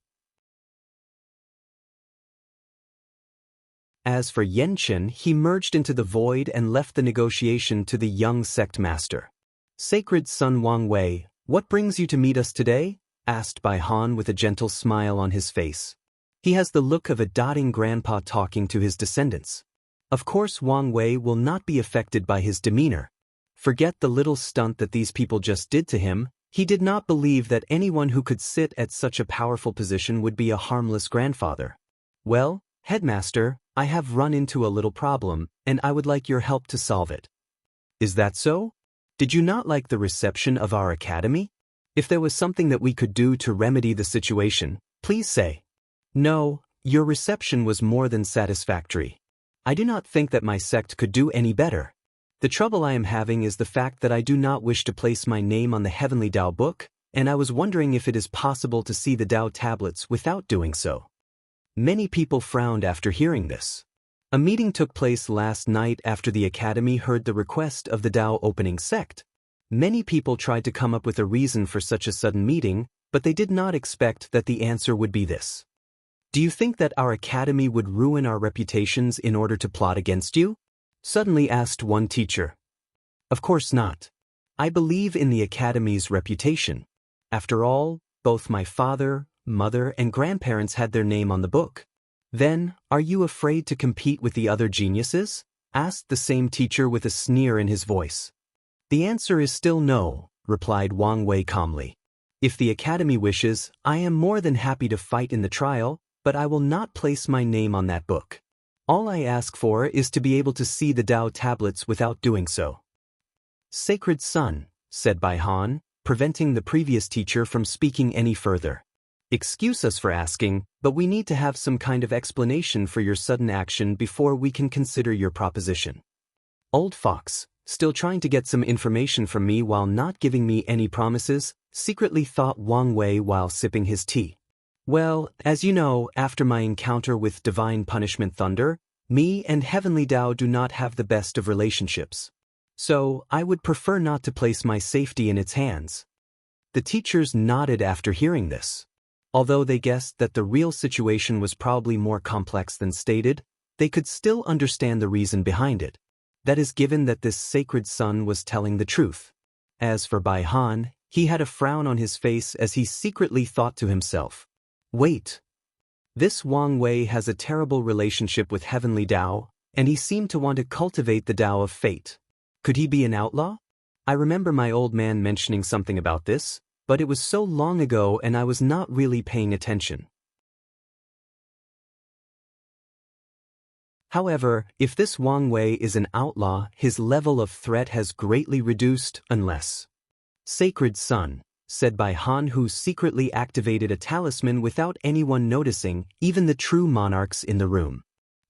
As for Xianxia, he merged into the void and left the negotiation to the young sect master. "Sacred son Wang Wei, what brings you to meet us today?" asked Bai Han with a gentle smile on his face. He has the look of a doting grandpa talking to his descendants. Of course Wang Wei will not be affected by his demeanor. Forget the little stunt that these people just did to him. He did not believe that anyone who could sit at such a powerful position would be a harmless grandfather. "Well, headmaster, I have run into a little problem, and I would like your help to solve it." "Is that so? Did you not like the reception of our academy? If there was something that we could do to remedy the situation, please say." "No, your reception was more than satisfactory. I do not think that my sect could do any better. The trouble I am having is the fact that I do not wish to place my name on the Heavenly Tao book, and I was wondering if it is possible to see the Tao tablets without doing so." Many people frowned after hearing this. A meeting took place last night after the academy heard the request of the Tao Opening sect. Many people tried to come up with a reason for such a sudden meeting, but they did not expect that the answer would be this. "Do you think that our academy would ruin our reputations in order to plot against you?" suddenly asked one teacher. "Of course not. I believe in the academy's reputation. After all, both my father, mother, and grandparents had their name on the book." "Then, are you afraid to compete with the other geniuses?" asked the same teacher with a sneer in his voice. "The answer is still no," replied Wang Wei calmly. "If the academy wishes, I am more than happy to fight in the trial, but I will not place my name on that book. All I ask for is to be able to see the Tao tablets without doing so." "Sacred son," said Bai Han, preventing the previous teacher from speaking any further. "Excuse us for asking, but we need to have some kind of explanation for your sudden action before we can consider your proposition." Old Fox, still trying to get some information from me while not giving me any promises, secretly thought Wang Wei while sipping his tea. "Well, as you know, after my encounter with Divine Punishment Thunder, me and Heavenly Tao do not have the best of relationships. So, I would prefer not to place my safety in its hands." The teachers nodded after hearing this. Although they guessed that the real situation was probably more complex than stated, they could still understand the reason behind it. That is given that this sacred son was telling the truth. As for Bai Han, he had a frown on his face as he secretly thought to himself, "Wait. This Wang Wei has a terrible relationship with Heavenly Tao, and he seemed to want to cultivate the Tao of fate. Could he be an outlaw? I remember my old man mentioning something about this, but it was so long ago and I was not really paying attention." However, if this Wang Wei is an outlaw, his level of threat has greatly reduced unless... "Sacred son," said Bai Han, who secretly activated a talisman without anyone noticing, even the true monarchs in the room.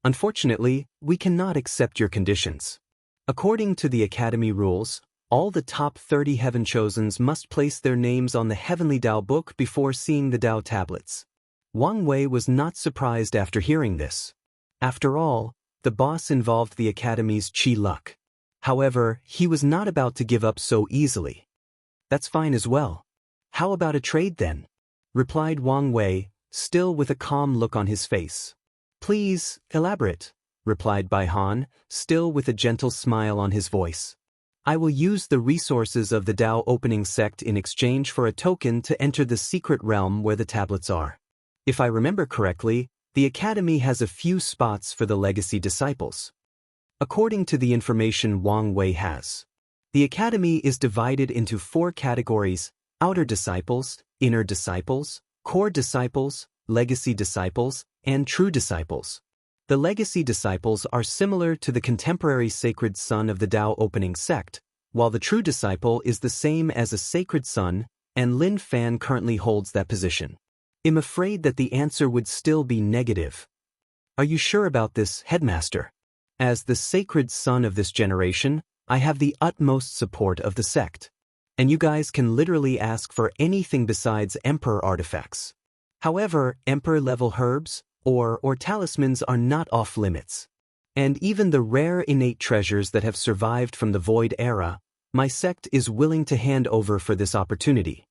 "Unfortunately, we cannot accept your conditions. According to the academy rules, all the top 30 heaven chosens must place their names on the Heavenly Tao book before seeing the Tao tablets." Wang Wei was not surprised after hearing this. After all, the boss involved the academy's Qi luck. However, he was not about to give up so easily. That's fine as well. How about a trade then? Replied Wang Wei, still with a calm look on his face. Please, elaborate, replied Bai Han, still with a gentle smile on his voice. I will use the resources of the Dao opening sect in exchange for a token to enter the secret realm where the tablets are. If I remember correctly, the academy has a few spots for the legacy disciples. According to the information Wang Wei has, the academy is divided into 4 categories: outer disciples, inner disciples, core disciples, legacy disciples, and true disciples. The legacy disciples are similar to the contemporary sacred son of the Dao opening sect, while the true disciple is the same as a sacred son, and Lin Fan currently holds that position. I'm afraid that the answer would still be negative. Are you sure about this, headmaster? As the sacred son of this generation, I have the utmost support of the sect. And you guys can literally ask for anything besides emperor artifacts. However, emperor-level herbs, or talismans are not off limits. And even the rare innate treasures that have survived from the Void era, my sect is willing to hand over for this opportunity.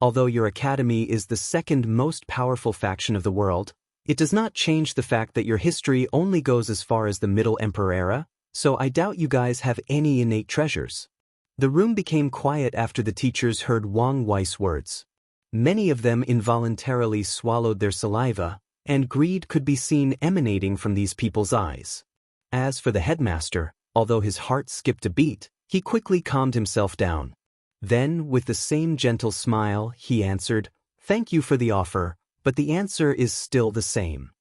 Although your academy is the second most powerful faction of the world, it does not change the fact that your history only goes as far as the Middle Emperor era, so I doubt you guys have any innate treasures. The room became quiet after the teachers heard Wang Wei's words. Many of them involuntarily swallowed their saliva, and greed could be seen emanating from these people's eyes. As for the headmaster, although his heart skipped a beat, he quickly calmed himself down. Then, with the same gentle smile, he answered, "Thank you for the offer, but the answer is still the same."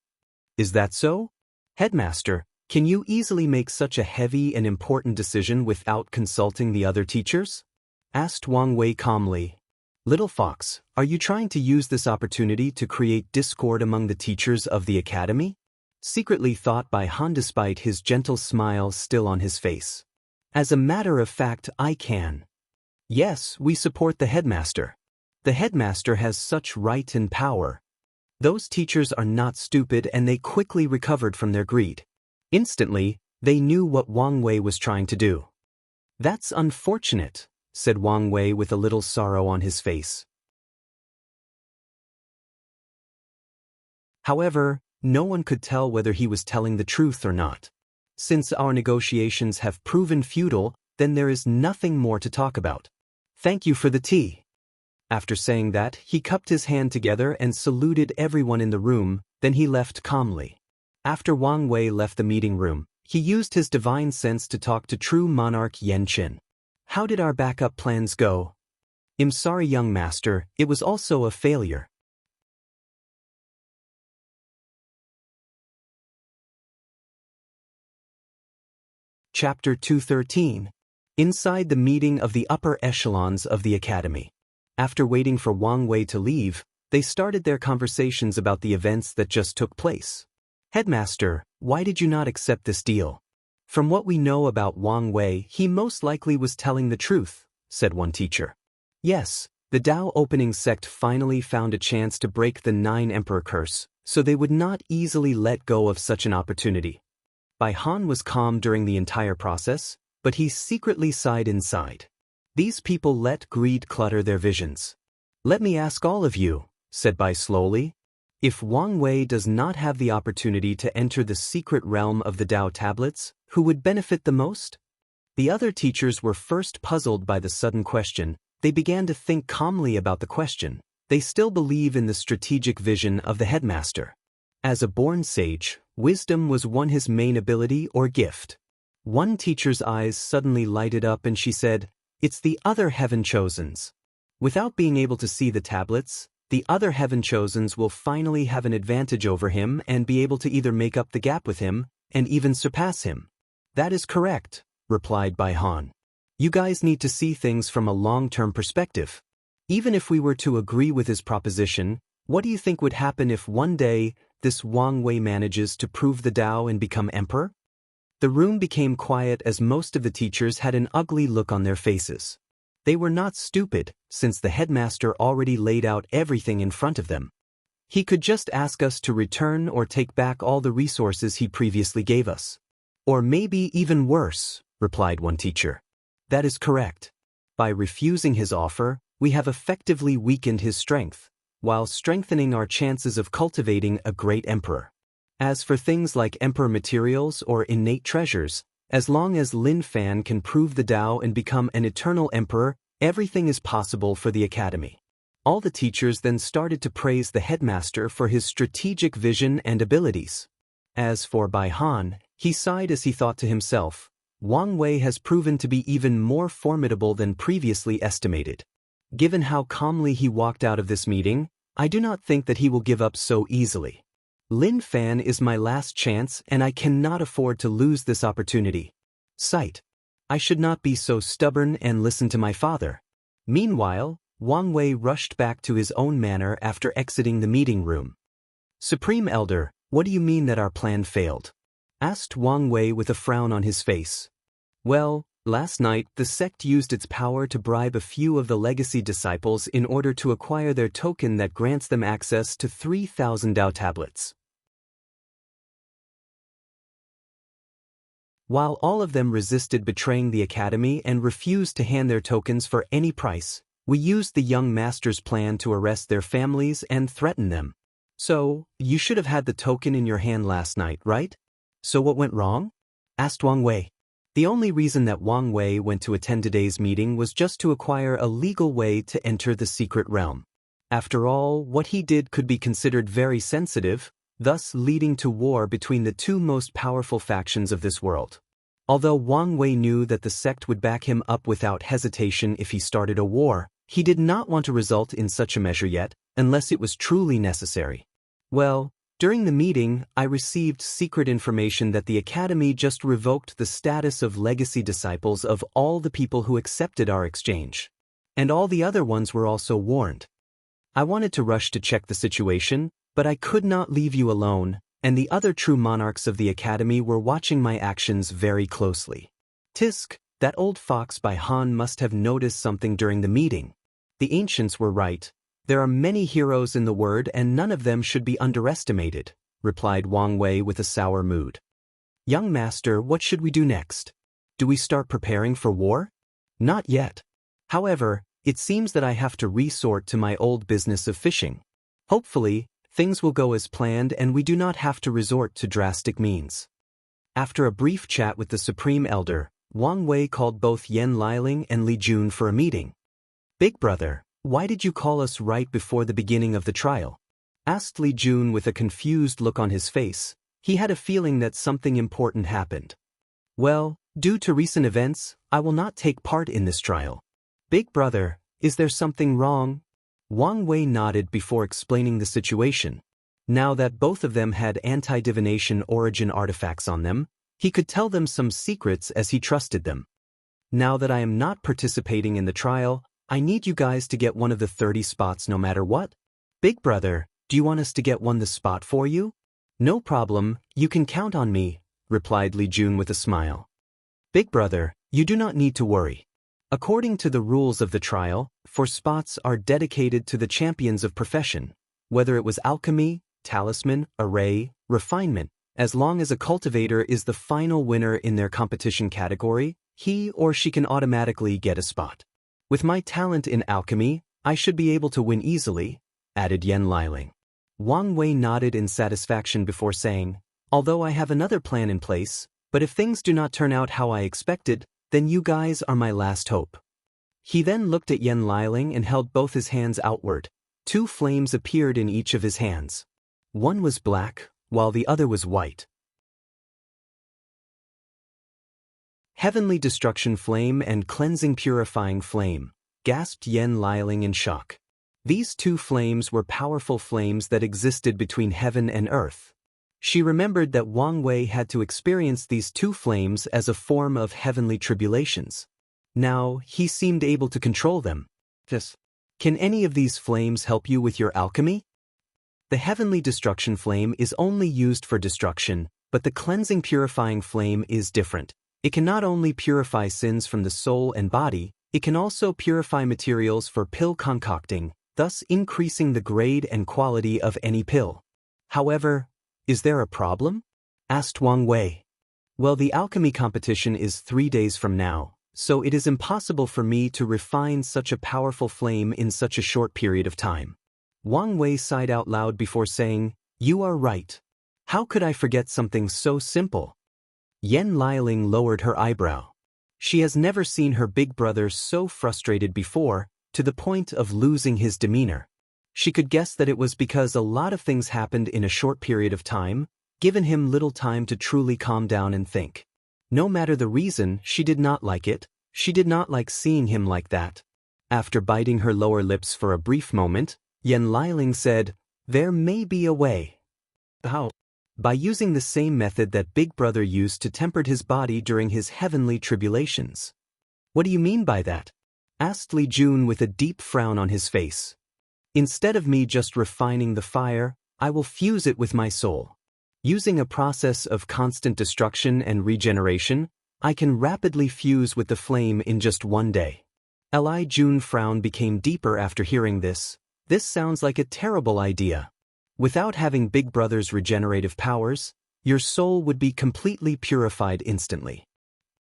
Is that so? Headmaster, can you easily make such a heavy and important decision without consulting the other teachers? Asked Wang Wei calmly. Little Fox, are you trying to use this opportunity to create discord among the teachers of the academy? Secretly thought Bai Han despite his gentle smile still on his face. As a matter of fact, I can. Yes, we support the headmaster. The headmaster has such right and power. Those teachers are not stupid and they quickly recovered from their greed. Instantly, they knew what Wang Wei was trying to do. That's unfortunate, said Wang Wei with a little sorrow on his face. However, no one could tell whether he was telling the truth or not. Since our negotiations have proven futile, then there is nothing more to talk about. Thank you for the tea. After saying that, he cupped his hand together and saluted everyone in the room, then he left calmly. After Wang Wei left the meeting room, he used his divine sense to talk to true monarch Yan Qin. How did our backup plans go? I'm sorry, young master, it was also a failure. Chapter 213. Inside the meeting of the upper echelons of the academy. After waiting for Wang Wei to leave, they started their conversations about the events that just took place. Headmaster, why did you not accept this deal? From what we know about Wang Wei, he most likely was telling the truth, said one teacher. Yes, the Dao opening sect finally found a chance to break the 9 Emperor curse, so they would not easily let go of such an opportunity. Bai Han was calm during the entire process, but he secretly sighed inside. These people let greed clutter their visions. Let me ask all of you, said Bai slowly. If Wang Wei does not have the opportunity to enter the secret realm of the Dao tablets, who would benefit the most? The other teachers were first puzzled by the sudden question. They began to think calmly about the question. They still believe in the strategic vision of the headmaster. As a born sage, wisdom was his main ability or gift. One teacher's eyes suddenly lighted up and she said, "It's the other heaven chosens." Without being able to see the tablets, the other heaven chosens will finally have an advantage over him and be able to either make up the gap with him and even surpass him. That is correct, replied Bai Han. You guys need to see things from a long-term perspective. Even if we were to agree with his proposition, what do you think would happen if one day this Wang Wei manages to prove the Dao and become emperor? The room became quiet as most of the teachers had an ugly look on their faces. They were not stupid, since the headmaster already laid out everything in front of them. He could just ask us to return or take back all the resources he previously gave us. Or maybe even worse, replied one teacher. That is correct. By refusing his offer, we have effectively weakened his strength, while strengthening our chances of cultivating a great emperor. As for things like emperor materials or innate treasures, as long as Lin Fan can prove the Tao and become an eternal emperor, everything is possible for the academy. All the teachers then started to praise the headmaster for his strategic vision and abilities. As for Bai Han, he sighed as he thought to himself, Wang Wei has proven to be even more formidable than previously estimated. Given how calmly he walked out of this meeting, I do not think that he will give up so easily. Lin Fan is my last chance and I cannot afford to lose this opportunity. Sight. I should not be so stubborn and listen to my father. Meanwhile, Wang Wei rushed back to his own manor after exiting the meeting room. Supreme Elder, what do you mean that our plan failed? Asked Wang Wei with a frown on his face. Well, last night the sect used its power to bribe a few of the legacy disciples in order to acquire their token that grants them access to 3,000 Dao tablets. While all of them resisted betraying the academy and refused to hand their tokens for any price, we used the young master's plan to arrest their families and threaten them. So, you should have had the token in your hand last night, right? So what went wrong? Asked Wang Wei. The only reason that Wang Wei went to attend today's meeting was just to acquire a legal way to enter the secret realm. After all, what he did could be considered very sensitive, thus leading to war between the two most powerful factions of this world. Although Wang Wei knew that the sect would back him up without hesitation if he started a war, he did not want to result in such a measure yet, unless it was truly necessary. Well, during the meeting, I received secret information that the academy just revoked the status of legacy disciples of all the people who accepted our exchange. And all the other ones were also warned. I wanted to rush to check the situation, but I could not leave you alone, and the other true monarchs of the academy were watching my actions very closely. Tisk, that old fox Bai Han must have noticed something during the meeting. The ancients were right. There are many heroes in the world and none of them should be underestimated, replied Wang Wei with a sour mood. Young master, what should we do next? Do we start preparing for war? Not yet. However, it seems that I have to resort to my old business of fishing. Hopefully, things will go as planned and we do not have to resort to drastic means. After a brief chat with the Supreme Elder, Wang Wei called both Yan Liling and Li Jun for a meeting. Big brother, why did you call us right before the beginning of the trial? Asked Li Jun with a confused look on his face. He had a feeling that something important happened. Well, due to recent events, I will not take part in this trial. Big brother, is there something wrong? Wang Wei nodded before explaining the situation. Now that both of them had anti-divination origin artifacts on them, he could tell them some secrets as he trusted them. Now that I am not participating in the trial, I need you guys to get one of the 30 spots no matter what. Big brother, do you want us to get the spot for you? No problem, you can count on me, replied Li Jun with a smile. Big brother, you do not need to worry. According to the rules of the trial, 4 spots are dedicated to the champions of profession, whether it was alchemy, talisman, array, refinement. As long as a cultivator is the final winner in their competition category, he or she can automatically get a spot. With my talent in alchemy, I should be able to win easily, added Yan Liling. Wang Wei nodded in satisfaction before saying, although I have another plan in place, but if things do not turn out how I expected, then you guys are my last hope. He then looked at Yan Liling and held both his hands outward. 2 flames appeared in each of his hands. One was black, while the other was white. Heavenly Destruction Flame and Cleansing Purifying Flame, gasped Yan Liling in shock. These 2 flames were powerful flames that existed between heaven and earth. She remembered that Wang Wei had to experience these 2 flames as a form of heavenly tribulations. Now, he seemed able to control them. Can any of these flames help you with your alchemy? The Heavenly Destruction Flame is only used for destruction, but the Cleansing Purifying Flame is different. It can not only purify sins from the soul and body, it can also purify materials for pill concocting, thus increasing the grade and quality of any pill. However, is there a problem? Asked Wang Wei. Well, the alchemy competition is 3 days from now, so it is impossible for me to refine such a powerful flame in such a short period of time. Wang Wei sighed out loud before saying, "You are right. How could I forget something so simple?" Yan Liling lowered her eyebrow. She has never seen her big brother so frustrated before, to the point of losing his demeanor. She could guess that it was because a lot of things happened in a short period of time, given him little time to truly calm down and think. No matter the reason, she did not like it. She did not like seeing him like that. After biting her lower lips for a brief moment, Yan Liling said, "There may be a way." "How?" "By using the same method that Big Brother used to temper his body during his heavenly tribulations." "What do you mean by that?" asked Li Jun with a deep frown on his face. "Instead of me just refining the fire, I will fuse it with my soul. Using a process of constant destruction and regeneration, I can rapidly fuse with the flame in just 1 day." Li Jun's frown became deeper after hearing this. This sounds like a terrible idea. Without having Big Brother's regenerative powers, your soul would be completely purified instantly.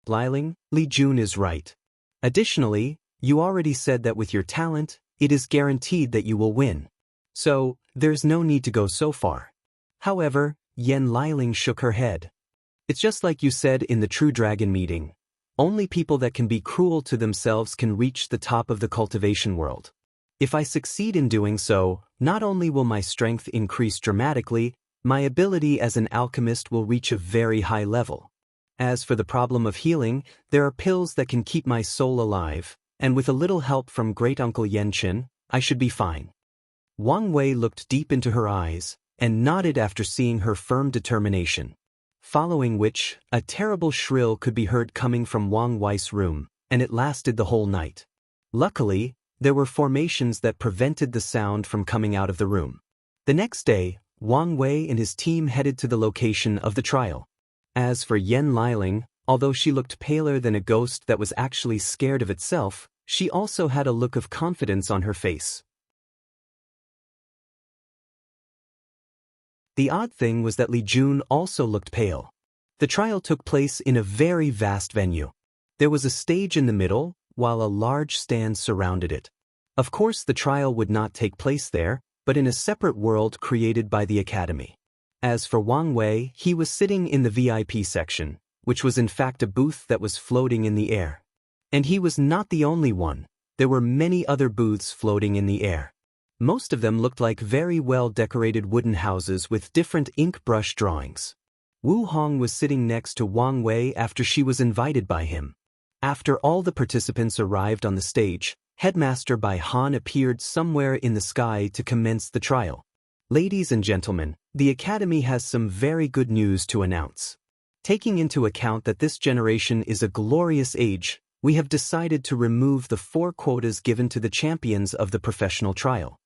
Liling, Li Jun is right. Additionally, you already said that with your talent, it is guaranteed that you will win. So, there's no need to go so far. However, Yan Liling shook her head. "It's just like you said in the True Dragon meeting. Only people that can be cruel to themselves can reach the top of the cultivation world. If I succeed in doing so, not only will my strength increase dramatically, my ability as an alchemist will reach a very high level. As for the problem of healing, there are pills that can keep my soul alive, and with a little help from great-uncle Yenchen, I should be fine." Wang Wei looked deep into her eyes, and nodded after seeing her firm determination. Following which, a terrible shrill could be heard coming from Wang Wei's room, and it lasted the whole night. Luckily, there were formations that prevented the sound from coming out of the room. The next day, Wang Wei and his team headed to the location of the trial. As for Yan Liling, although she looked paler than a ghost that was actually scared of itself, she also had a look of confidence on her face. The odd thing was that Li Jun also looked pale. The trial took place in a very vast venue. There was a stage in the middle, while a large stand surrounded it. Of course, the trial would not take place there, but in a separate world created by the Academy. As for Wang Wei, he was sitting in the VIP section, which was in fact a booth that was floating in the air. And he was not the only one. There were many other booths floating in the air. Most of them looked like very well-decorated wooden houses with different ink brush drawings. Wu Hong was sitting next to Wang Wei after she was invited by him. After all the participants arrived on the stage, Headmaster Bai Han appeared somewhere in the sky to commence the trial. "Ladies and gentlemen, the Academy has some very good news to announce. Taking into account that this generation is a glorious age, we have decided to remove the 4 quotas given to the champions of the professional trial."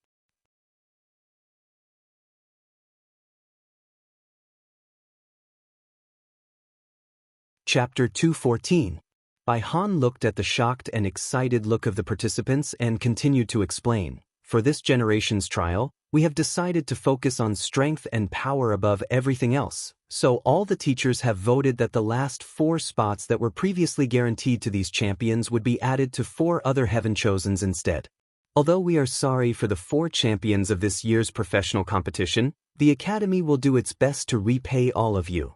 Chapter 214. Bai Han looked at the shocked and excited look of the participants and continued to explain. "For this generation's trial, we have decided to focus on strength and power above everything else, so all the teachers have voted that the last 4 spots that were previously guaranteed to these champions would be added to 4 other heaven chosens instead. Although we are sorry for the 4 champions of this year's professional competition, the Academy will do its best to repay all of you."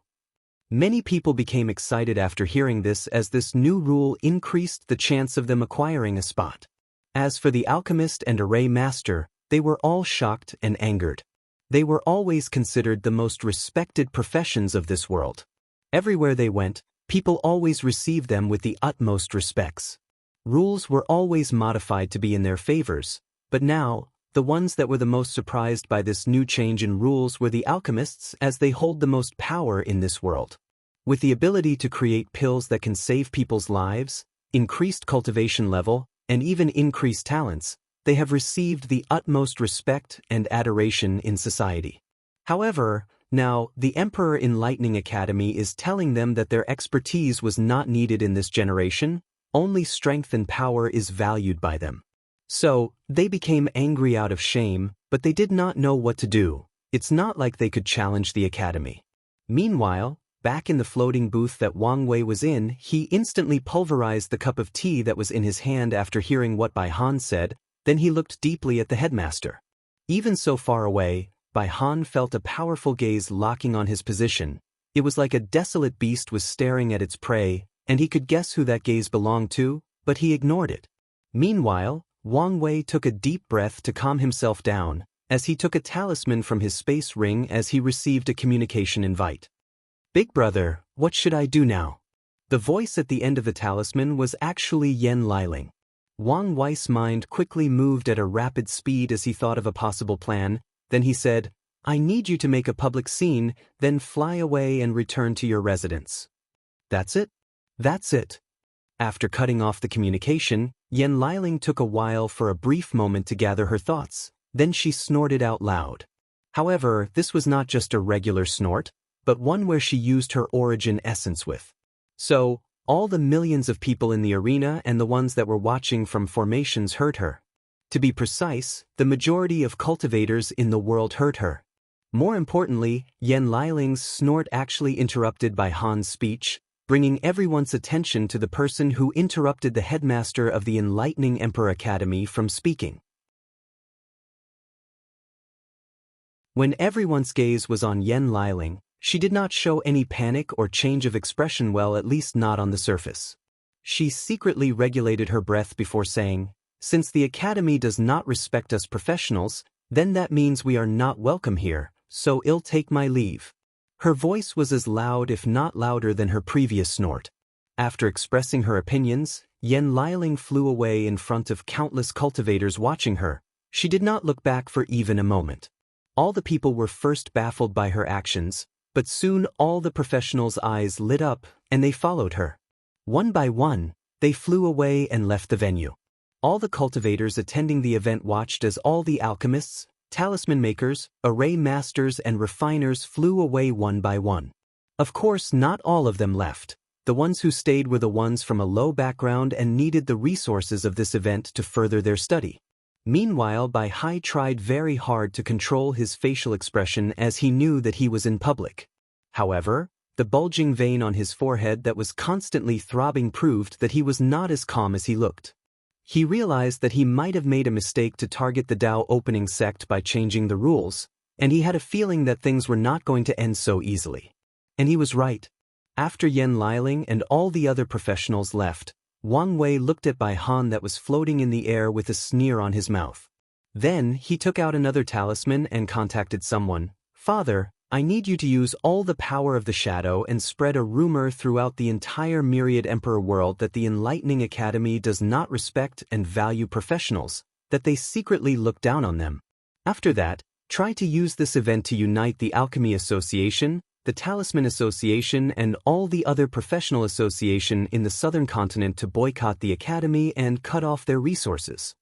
Many people became excited after hearing this, as this new rule increased the chance of them acquiring a spot. As for the alchemist and array master, they were all shocked and angered. They were always considered the most respected professions of this world. Everywhere they went, people always received them with the utmost respects. Rules were always modified to be in their favors, but now, the ones that were the most surprised by this new change in rules were the alchemists, as they hold the most power in this world. With the ability to create pills that can save people's lives, increased cultivation level, and even increased talents, they have received the utmost respect and adoration in society. However, now, the Emperor in Lightning Academy is telling them that their expertise was not needed in this generation, only strength and power is valued by them. So, they became angry out of shame, but they did not know what to do. It's not like they could challenge the Academy. Meanwhile, back in the floating booth that Wang Wei was in, he instantly pulverized the cup of tea that was in his hand after hearing what Bai Han said. Then he looked deeply at the headmaster. Even so far away, Bai Han felt a powerful gaze locking on his position. It was like a desolate beast was staring at its prey, and he could guess who that gaze belonged to, but he ignored it. Meanwhile, Wang Wei took a deep breath to calm himself down, as he took a talisman from his space ring as he received a communication invite. "Big brother, what should I do now?" The voice at the end of the talisman was actually Yen Liling. Wang Wei's mind quickly moved at a rapid speed as he thought of a possible plan. Then he said, "I need you to make a public scene, then fly away and return to your residence." "That's it?" "That's it." After cutting off the communication, Yen Liling took a while for a brief moment to gather her thoughts. Then she snorted out loud. However, this was not just a regular snort, but one where she used her origin essence with. So, all the millions of people in the arena and the ones that were watching from formations heard her. To be precise, the majority of cultivators in the world heard her. More importantly, Yen Liling's snort actually interrupted Bai Han's speech, bringing everyone's attention to the person who interrupted the headmaster of the Enlightening Emperor Academy from speaking. When everyone's gaze was on Yen Liling, she did not show any panic or change of expression, well, at least not on the surface. She secretly regulated her breath before saying, "Since the academy does not respect us professionals, then that means we are not welcome here, so I'll take my leave." Her voice was as loud if not louder than her previous snort. After expressing her opinions, Yen Liling flew away in front of countless cultivators watching her. She did not look back for even a moment. All the people were first baffled by her actions, but soon all the professionals' eyes lit up, and they followed her. One by one, they flew away and left the venue. All the cultivators attending the event watched as all the alchemists, talisman makers, array masters and refiners flew away one by one. Of course, not all of them left. The ones who stayed were the ones from a low background and needed the resources of this event to further their study. Meanwhile, Bai Hai tried very hard to control his facial expression as he knew that he was in public. However, the bulging vein on his forehead that was constantly throbbing proved that he was not as calm as he looked. He realized that he might have made a mistake to target the Dao opening sect by changing the rules, and he had a feeling that things were not going to end so easily. And he was right. After Yen Liling and all the other professionals left, Wang Wei looked at Bai Han that was floating in the air with a sneer on his mouth. Then he took out another talisman and contacted someone. "Father, I need you to use all the power of the shadow and spread a rumor throughout the entire myriad emperor world that the Enlightening Academy does not respect and value professionals, that they secretly look down on them. After that, try to use this event to unite the Alchemy Association, the Talisman Association and all the other professional association in the southern continent to boycott the academy and cut off their resources.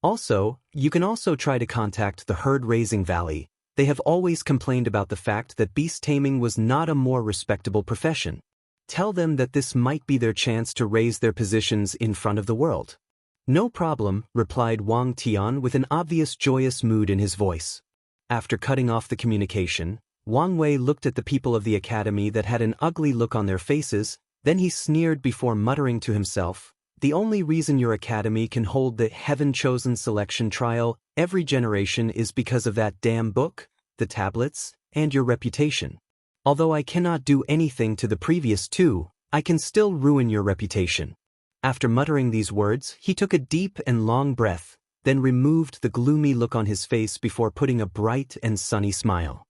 Also, you can also try to contact the herd-raising valley. They have always complained about the fact that beast taming was not a more respectable profession. Tell them that this might be their chance to raise their positions in front of the world." "No problem," replied Wang Tian with an obvious joyous mood in his voice. After cutting off the communication, Wang Wei looked at the people of the academy that had an ugly look on their faces, then he sneered before muttering to himself, "The only reason your academy can hold the heaven-chosen selection trial every generation is because of that damn book, the tablets, and your reputation. Although I cannot do anything to the previous two, I can still ruin your reputation." After muttering these words, he took a deep and long breath, then removed the gloomy look on his face before putting a bright and sunny smile.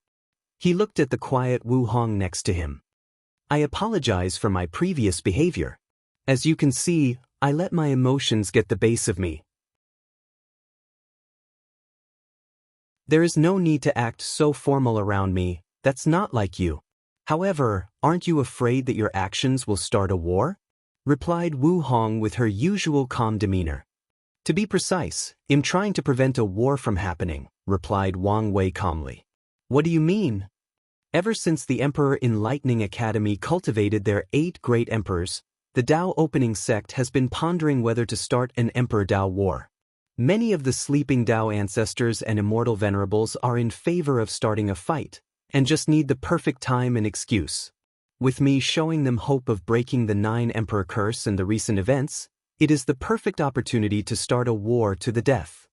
He looked at the quiet Wu Hong next to him. "I apologize for my previous behavior. As you can see, I let my emotions get the base of me. There is no need to act so formal around me, that's not like you. However, aren't you afraid that your actions will start a war?" replied Wu Hong with her usual calm demeanor. "To be precise, I'm trying to prevent a war from happening," replied Wang Wei calmly. "What do you mean?" Ever since the Emperor Enlightening Academy cultivated their 8 great emperors, the Dao opening sect has been pondering whether to start an Emperor Dao war. Many of the sleeping Dao ancestors and immortal venerables are in favor of starting a fight, and just need the perfect time and excuse. With me showing them hope of breaking the 9 Emperor curse and the recent events, it is the perfect opportunity to start a war to the death.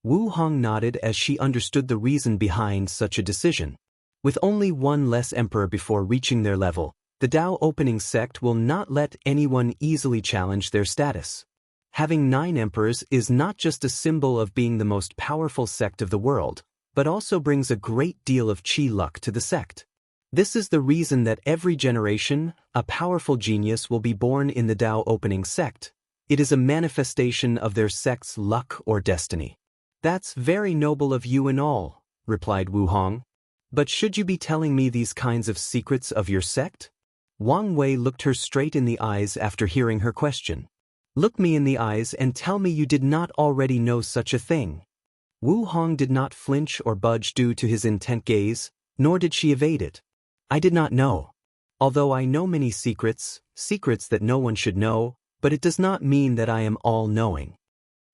Wu Hong nodded as she understood the reason behind such a decision. With only one less emperor before reaching their level, the Dao opening sect will not let anyone easily challenge their status. Having 9 emperors is not just a symbol of being the most powerful sect of the world, but also brings a great deal of chi luck to the sect. This is the reason that every generation, a powerful genius will be born in the Dao opening sect. It is a manifestation of their sect's luck or destiny. That's very noble of you and all, replied Wu Hong. But should you be telling me these kinds of secrets of your sect? Wang Wei looked her straight in the eyes after hearing her question. Look me in the eyes and tell me you did not already know such a thing. Wu Hong did not flinch or budge due to his intent gaze, nor did she evade it. I did not know. Although I know many secrets, secrets that no one should know, but it does not mean that I am all-knowing.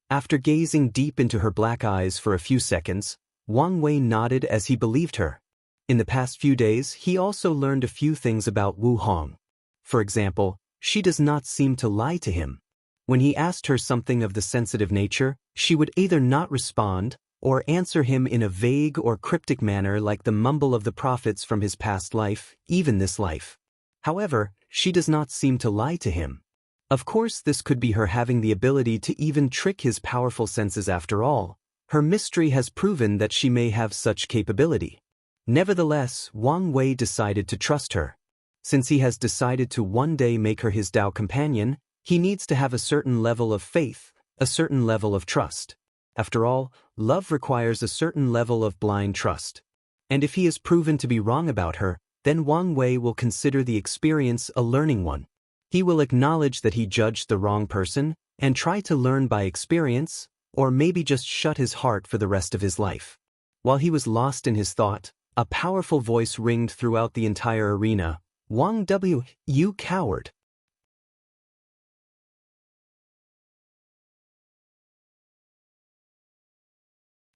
After gazing deep into her black eyes for a few seconds, Wang Wei nodded as he believed her. In the past few days, he also learned a few things about Wu Hong. For example, she does not seem to lie to him. When he asked her something of the sensitive nature, she would either not respond or answer him in a vague or cryptic manner like the mumble of the prophets from his past life, even this life. However, she does not seem to lie to him. Of course, this could be her having the ability to even trick his powerful senses after all. Her mystery has proven that she may have such capability. Nevertheless, Wang Wei decided to trust her. Since he has decided to one day make her his Dao companion, he needs to have a certain level of faith, a certain level of trust. After all, love requires a certain level of blind trust. And if he is proven to be wrong about her, then Wang Wei will consider the experience a learning one. He will acknowledge that he judged the wrong person and try to learn by experience, or maybe just shut his heart for the rest of his life. While he was lost in his thought, a powerful voice ringed throughout the entire arena. Wang W, you coward.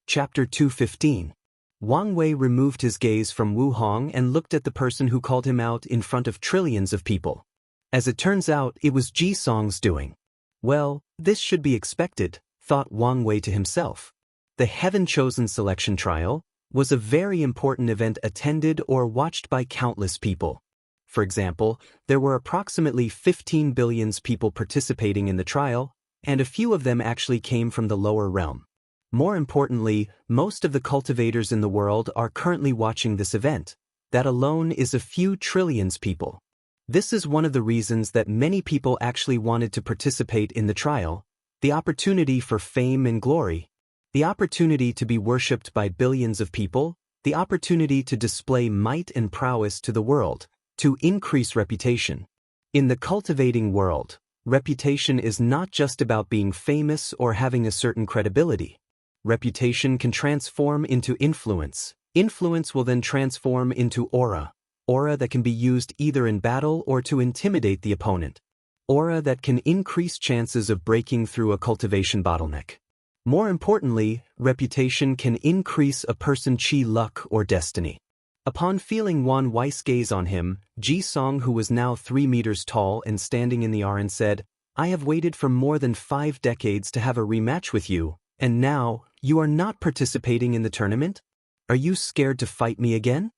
Chapter 215. Wang Wei removed his gaze from Wu Hong and looked at the person who called him out in front of trillions of people. As it turns out, it was Ji Song's doing. Well, this should be expected, thought Wang Wei to himself. The Heaven-Chosen Selection Trial was a very important event attended or watched by countless people. For example, there were approximately 15 billion people participating in the trial, and a few of them actually came from the lower realm. More importantly, most of the cultivators in the world are currently watching this event. That alone is a few trillions people. This is one of the reasons that many people actually wanted to participate in the trial: the opportunity for fame and glory, the opportunity to be worshipped by billions of people, the opportunity to display might and prowess to the world, to increase reputation. In the cultivating world, reputation is not just about being famous or having a certain credibility. Reputation can transform into influence. Influence will then transform into aura. Aura that can be used either in battle or to intimidate the opponent. Aura that can increase chances of breaking through a cultivation bottleneck. More importantly, reputation can increase a person's chi luck or destiny. Upon feeling Wan Wei's gaze on him, Ji Song, who was now 3 meters tall and standing in the arena, said, I have waited for more than 5 decades to have a rematch with you, and now, you are not participating in the tournament? Are you scared to fight me again?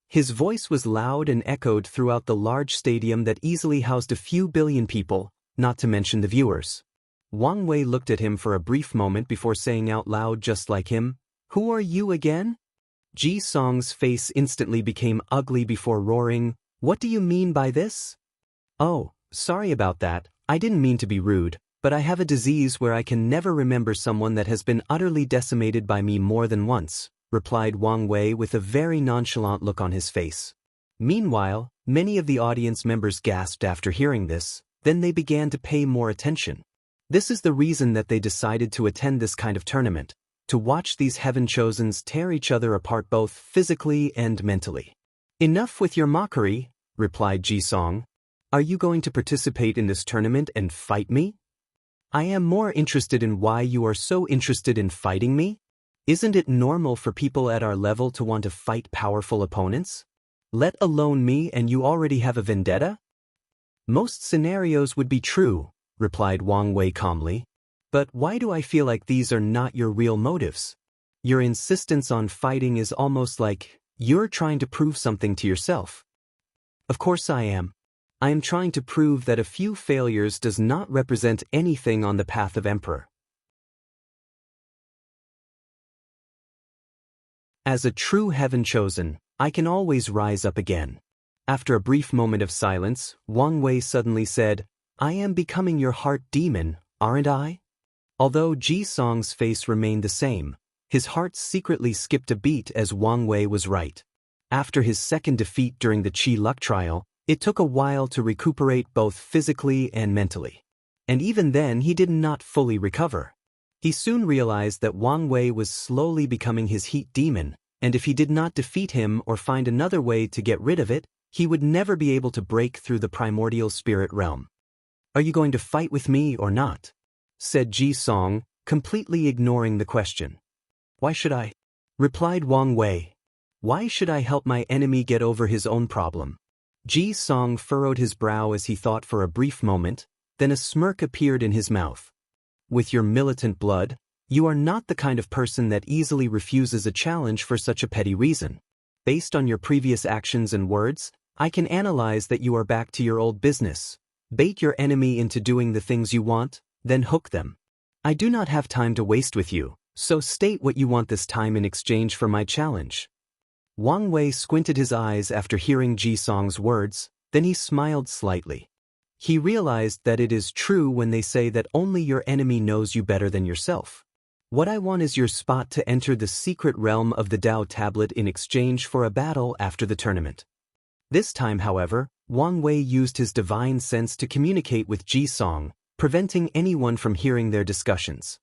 His voice was loud and echoed throughout the large stadium that easily housed a few billion people, not to mention the viewers. Wang Wei looked at him for a brief moment before saying out loud just like him, Who are you again? Ji Song's face instantly became ugly before roaring, What do you mean by this? Oh, sorry about that, I didn't mean to be rude, but I have a disease where I can never remember someone that has been utterly decimated by me more than once, replied Wang Wei with a very nonchalant look on his face. Meanwhile, many of the audience members gasped after hearing this, then they began to pay more attention. This is the reason that they decided to attend this kind of tournament, to watch these heaven-chosens tear each other apart both physically and mentally. Enough with your mockery, replied Ji Song. Are you going to participate in this tournament and fight me? I am more interested in why you are so interested in fighting me. Isn't it normal for people at our level to want to fight powerful opponents? Let alone me, and you already have a vendetta? Most scenarios would be true, replied Wang Wei calmly. But why do I feel like these are not your real motives? Your insistence on fighting is almost like you're trying to prove something to yourself. Of course I am. I am trying to prove that a few failures does not represent anything on the path of Emperor. As a true heaven chosen, I can always rise up again. After a brief moment of silence, Wang Wei suddenly said, I am becoming your heart demon, aren't I? Although Ji Song's face remained the same, his heart secretly skipped a beat as Wang Wei was right. After his second defeat during the Qi luck trial, it took a while to recuperate both physically and mentally. And even then he did not fully recover. He soon realized that Wang Wei was slowly becoming his heat demon, and if he did not defeat him or find another way to get rid of it, he would never be able to break through the primordial spirit realm. Are you going to fight with me or not? Said Ji Song, completely ignoring the question. Why should I? Replied Wang Wei. Why should I help my enemy get over his own problem? Ji Song furrowed his brow as he thought for a brief moment, then a smirk appeared in his mouth. With your militant blood, you are not the kind of person that easily refuses a challenge for such a petty reason. Based on your previous actions and words, I can analyze that you are back to your old business. Bait your enemy into doing the things you want, then hook them. I do not have time to waste with you, so state what you want this time in exchange for my challenge. Wang Wei squinted his eyes after hearing Ji Song's words, then he smiled slightly. He realized that it is true when they say that only your enemy knows you better than yourself. What I want is your spot to enter the secret realm of the Dao tablet in exchange for a battle after the tournament. This time, however, Wang Wei used his divine sense to communicate with Ji Song, preventing anyone from hearing their discussions.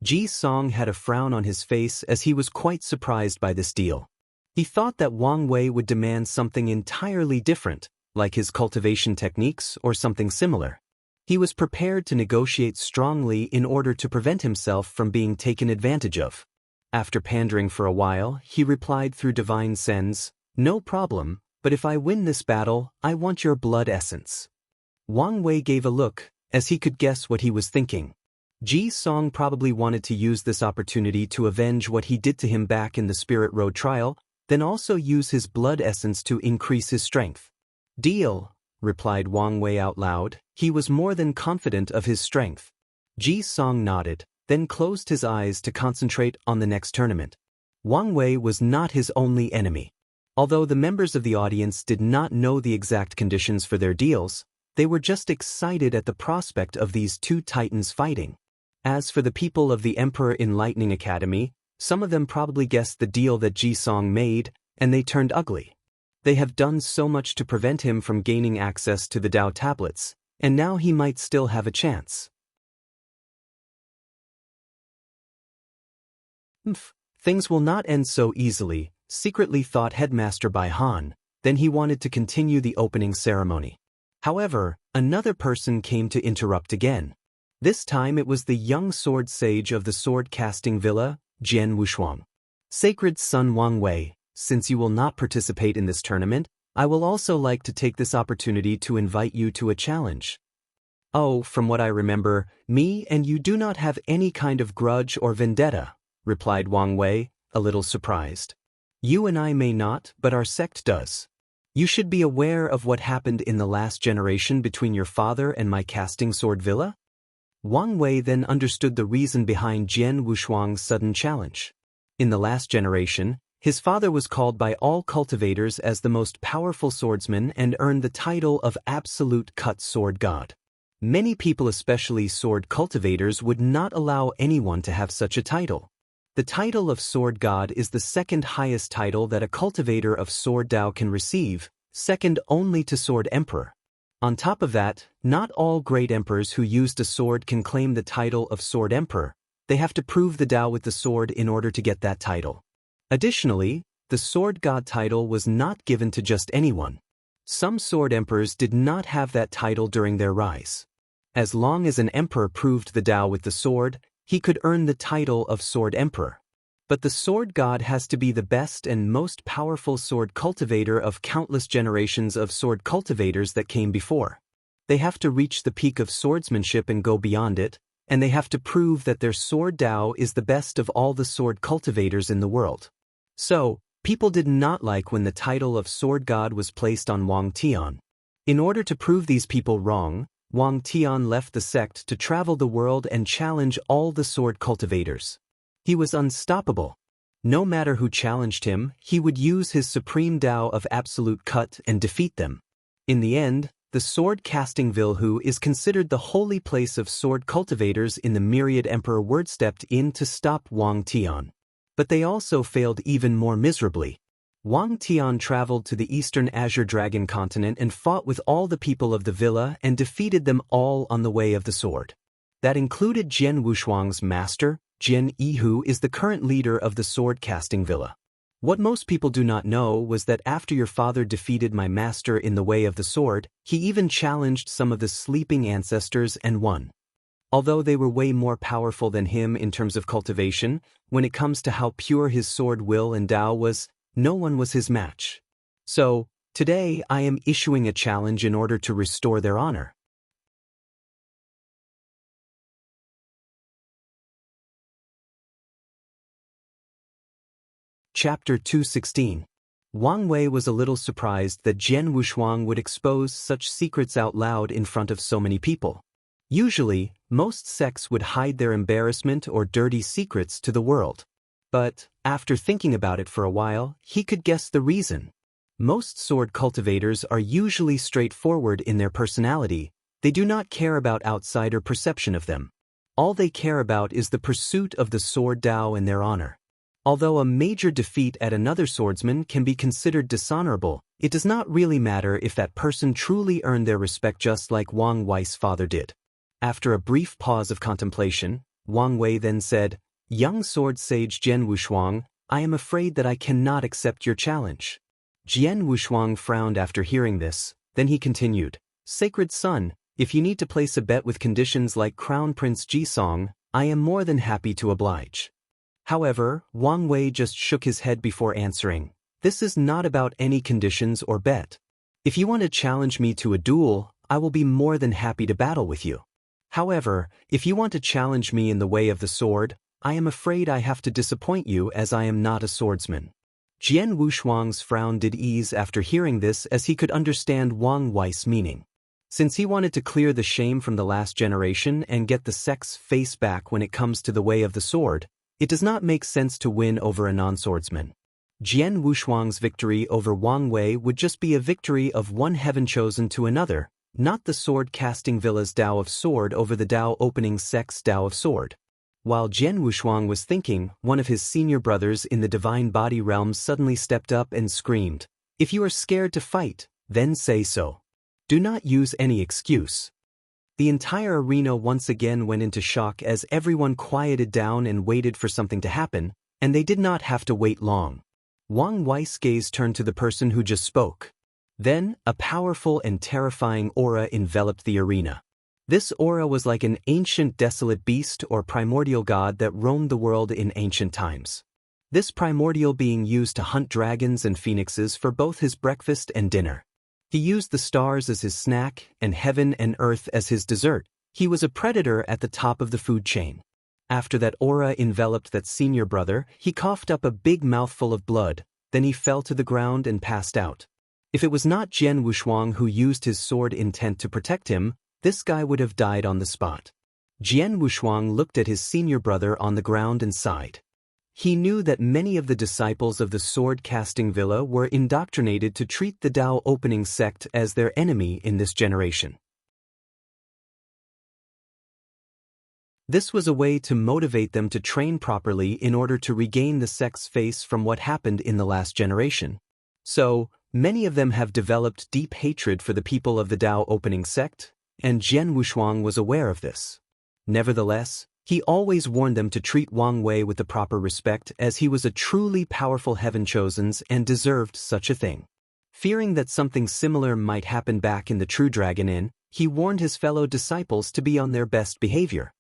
Ji Song had a frown on his face as he was quite surprised by this deal. He thought that Wang Wei would demand something entirely different, like his cultivation techniques or something similar. He was prepared to negotiate strongly in order to prevent himself from being taken advantage of. After pandering for a while, he replied through divine sense, No problem, but if I win this battle, I want your blood essence. Wang Wei gave a look, as he could guess what he was thinking. Ji Song probably wanted to use this opportunity to avenge what he did to him back in the Spirit Road trial, then also use his blood essence to increase his strength. Deal, replied Wang Wei out loud. He was more than confident of his strength. Ji Song nodded, then closed his eyes to concentrate on the next tournament. Wang Wei was not his only enemy. Although the members of the audience did not know the exact conditions for their deals, they were just excited at the prospect of these two titans fighting. As for the people of the Emperor Enlightening Academy, some of them probably guessed the deal that Ji Song made, and they turned ugly. They have done so much to prevent him from gaining access to the Dao tablets, and now he might still have a chance. Things will not end so easily, secretly thought Headmaster Bai Han. Then he wanted to continue the opening ceremony. However, another person came to interrupt again. This time it was the young sword sage of the sword-casting villa, Jian Wushuang. Sacred son Wang Wei, since you will not participate in this tournament, I will also like to take this opportunity to invite you to a challenge. Oh, from what I remember, me and you do not have any kind of grudge or vendetta, replied Wang Wei, a little surprised. You and I may not, but our sect does. You should be aware of what happened in the last generation between your father and my casting sword villa? Wang Wei then understood the reason behind Jian Wushuang's sudden challenge. In the last generation, his father was called by all cultivators as the most powerful swordsman and earned the title of Absolute Cut Sword God. Many people, especially sword cultivators, would not allow anyone to have such a title. The title of Sword God is the second highest title that a cultivator of Sword Dao can receive, second only to Sword Emperor. On top of that, not all great emperors who used a sword can claim the title of Sword Emperor. They have to prove the Dao with the sword in order to get that title. Additionally, the Sword God title was not given to just anyone. Some sword emperors did not have that title during their rise. As long as an emperor proved the Dao with the sword, he could earn the title of Sword Emperor. But the sword god has to be the best and most powerful sword cultivator of countless generations of sword cultivators that came before. They have to reach the peak of swordsmanship and go beyond it, and they have to prove that their sword Dao is the best of all the sword cultivators in the world. So, people did not like when the title of sword god was placed on Wang Tian. In order to prove these people wrong, Wang Tian left the sect to travel the world and challenge all the sword cultivators. He was unstoppable. No matter who challenged him, he would use his supreme Dao of absolute cut and defeat them. In the end, the sword-casting Vilhu is considered the holy place of sword cultivators in the myriad Emperor Word stepped in to stop Wang Tian. But they also failed even more miserably. Wang Tian traveled to the eastern Azure Dragon continent and fought with all the people of the villa and defeated them all on the way of the sword. That included Jian Wushuang's master. Jian Yihu is the current leader of the sword-casting villa. What most people do not know was that after your father defeated my master in the way of the sword, he even challenged some of the sleeping ancestors and won. Although they were way more powerful than him in terms of cultivation, when it comes to how pure his sword will and Dao was, no one was his match. So, today I am issuing a challenge in order to restore their honor. Chapter 216. Wang Wei was a little surprised that Jian Wushuang would expose such secrets out loud in front of so many people. Usually, most sects would hide their embarrassment or dirty secrets to the world. But, after thinking about it for a while, he could guess the reason. Most sword cultivators are usually straightforward in their personality. They do not care about outsider perception of them. All they care about is the pursuit of the sword Dao and their honor. Although a major defeat at another swordsman can be considered dishonorable, it does not really matter if that person truly earned their respect, just like Wang Wei's father did. After a brief pause of contemplation, Wang Wei then said, "Young sword sage Jian Wushuang, I am afraid that I cannot accept your challenge." Jian Wushuang frowned after hearing this, then he continued, "Sacred son, if you need to place a bet with conditions like Crown Prince Jisong, I am more than happy to oblige." However, Wang Wei just shook his head before answering, "This is not about any conditions or bet. If you want to challenge me to a duel, I will be more than happy to battle with you. However, if you want to challenge me in the way of the sword, I am afraid I have to disappoint you as I am not a swordsman." Jian Wushuang's frown did ease after hearing this, as he could understand Wang Wei's meaning. Since he wanted to clear the shame from the last generation and get the sect's face back when it comes to the way of the sword, it does not make sense to win over a non-swordsman. Jian Wushuang's victory over Wang Wei would just be a victory of one heaven chosen to another, not the sword-casting villa's Dao of sword over the Dao opening sect's Dao of sword. While Jian Wushuang was thinking, one of his senior brothers in the divine body realm suddenly stepped up and screamed, "If you are scared to fight, then say so. Do not use any excuse." The entire arena once again went into shock as everyone quieted down and waited for something to happen, and they did not have to wait long. Wang Wei's gaze turned to the person who just spoke. Then, a powerful and terrifying aura enveloped the arena. This aura was like an ancient desolate beast or primordial god that roamed the world in ancient times. This primordial being used to hunt dragons and phoenixes for both his breakfast and dinner. He used the stars as his snack and heaven and earth as his dessert. He was a predator at the top of the food chain. After that aura enveloped that senior brother, he coughed up a big mouthful of blood, then he fell to the ground and passed out. If it was not Jian Wushuang who used his sword intent to protect him, this guy would have died on the spot. Jian Wushuang looked at his senior brother on the ground and sighed. He knew that many of the disciples of the sword-casting villa were indoctrinated to treat the Dao opening sect as their enemy in this generation. This was a way to motivate them to train properly in order to regain the sect's face from what happened in the last generation. So, many of them have developed deep hatred for the people of the Dao opening sect, and Jian Wushuang was aware of this. Nevertheless, he always warned them to treat Wang Wei with the proper respect, as he was a truly powerful heaven chosen and deserved such a thing. Fearing that something similar might happen back in the True Dragon Inn, he warned his fellow disciples to be on their best behavior.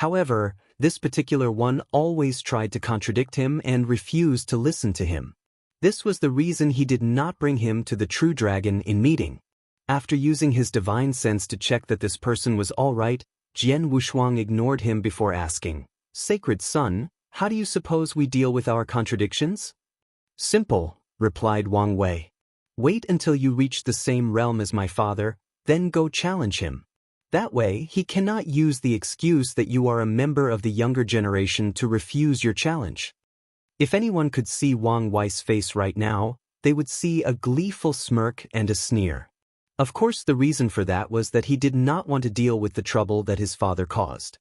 However, this particular one always tried to contradict him and refused to listen to him. This was the reason he did not bring him to the true dragon in meeting. After using his divine sense to check that this person was all right, Jian Wushuang ignored him before asking, "Sacred son, how do you suppose we deal with our contradictions?" "Simple," replied Wang Wei. "Wait until you reach the same realm as my father, then go challenge him. That way, he cannot use the excuse that you are a member of the younger generation to refuse your challenge." If anyone could see Wang Wei's face right now, they would see a gleeful smirk and a sneer. Of course, the reason for that was that he did not want to deal with the trouble that his father caused.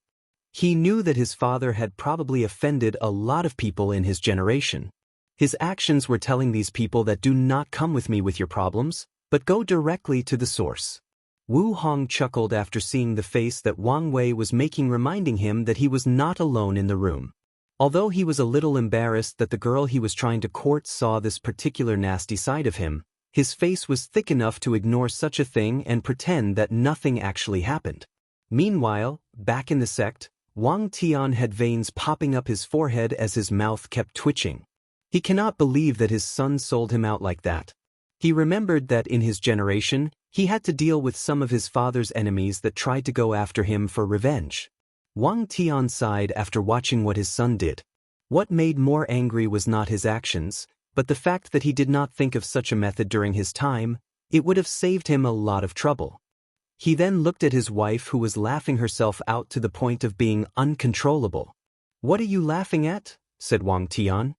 He knew that his father had probably offended a lot of people in his generation. His actions were telling these people that do not come with me with your problems, but go directly to the source. Wu Hong chuckled after seeing the face that Wang Wei was making, reminding him that he was not alone in the room. Although he was a little embarrassed that the girl he was trying to court saw this particular nasty side of him, his face was thick enough to ignore such a thing and pretend that nothing actually happened. Meanwhile, back in the sect, Wang Tian had veins popping up his forehead as his mouth kept twitching. He cannot believe that his son sold him out like that. He remembered that in his generation, he had to deal with some of his father's enemies that tried to go after him for revenge. Wang Tian sighed after watching what his son did. What made more angry was not his actions, but the fact that he did not think of such a method during his time. It would have saved him a lot of trouble. He then looked at his wife, who was laughing herself out to the point of being uncontrollable. "What are you laughing at?" said Wang Tian.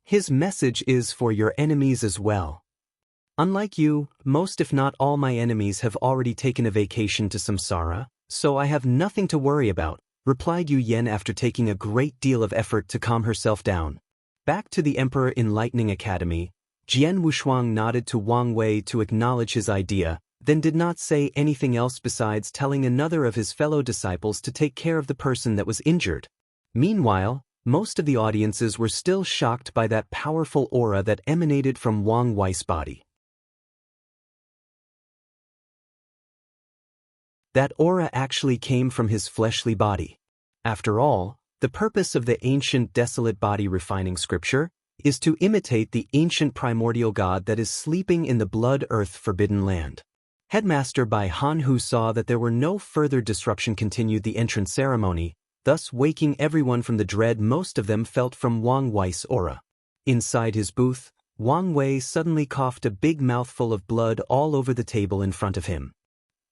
"His message is for your enemies as well. Unlike you, most if not all my enemies have already taken a vacation to samsara, so I have nothing to worry about," replied Yu Yen after taking a great deal of effort to calm herself down. Back to the Emperor Enlightening Academy, Jian Wushuang nodded to Wang Wei to acknowledge his idea, then did not say anything else besides telling another of his fellow disciples to take care of the person that was injured. Meanwhile, most of the audiences were still shocked by that powerful aura that emanated from Wang Wei's body. That aura actually came from his fleshly body. After all, the purpose of the ancient desolate body refining scripture is to imitate the ancient primordial god that is sleeping in the blood-earth forbidden land. Headmaster Bai Han, who saw that there were no further disruption, continued the entrance ceremony, thus waking everyone from the dread most of them felt from Wang Wei's aura. Inside his booth, Wang Wei suddenly coughed a big mouthful of blood all over the table in front of him.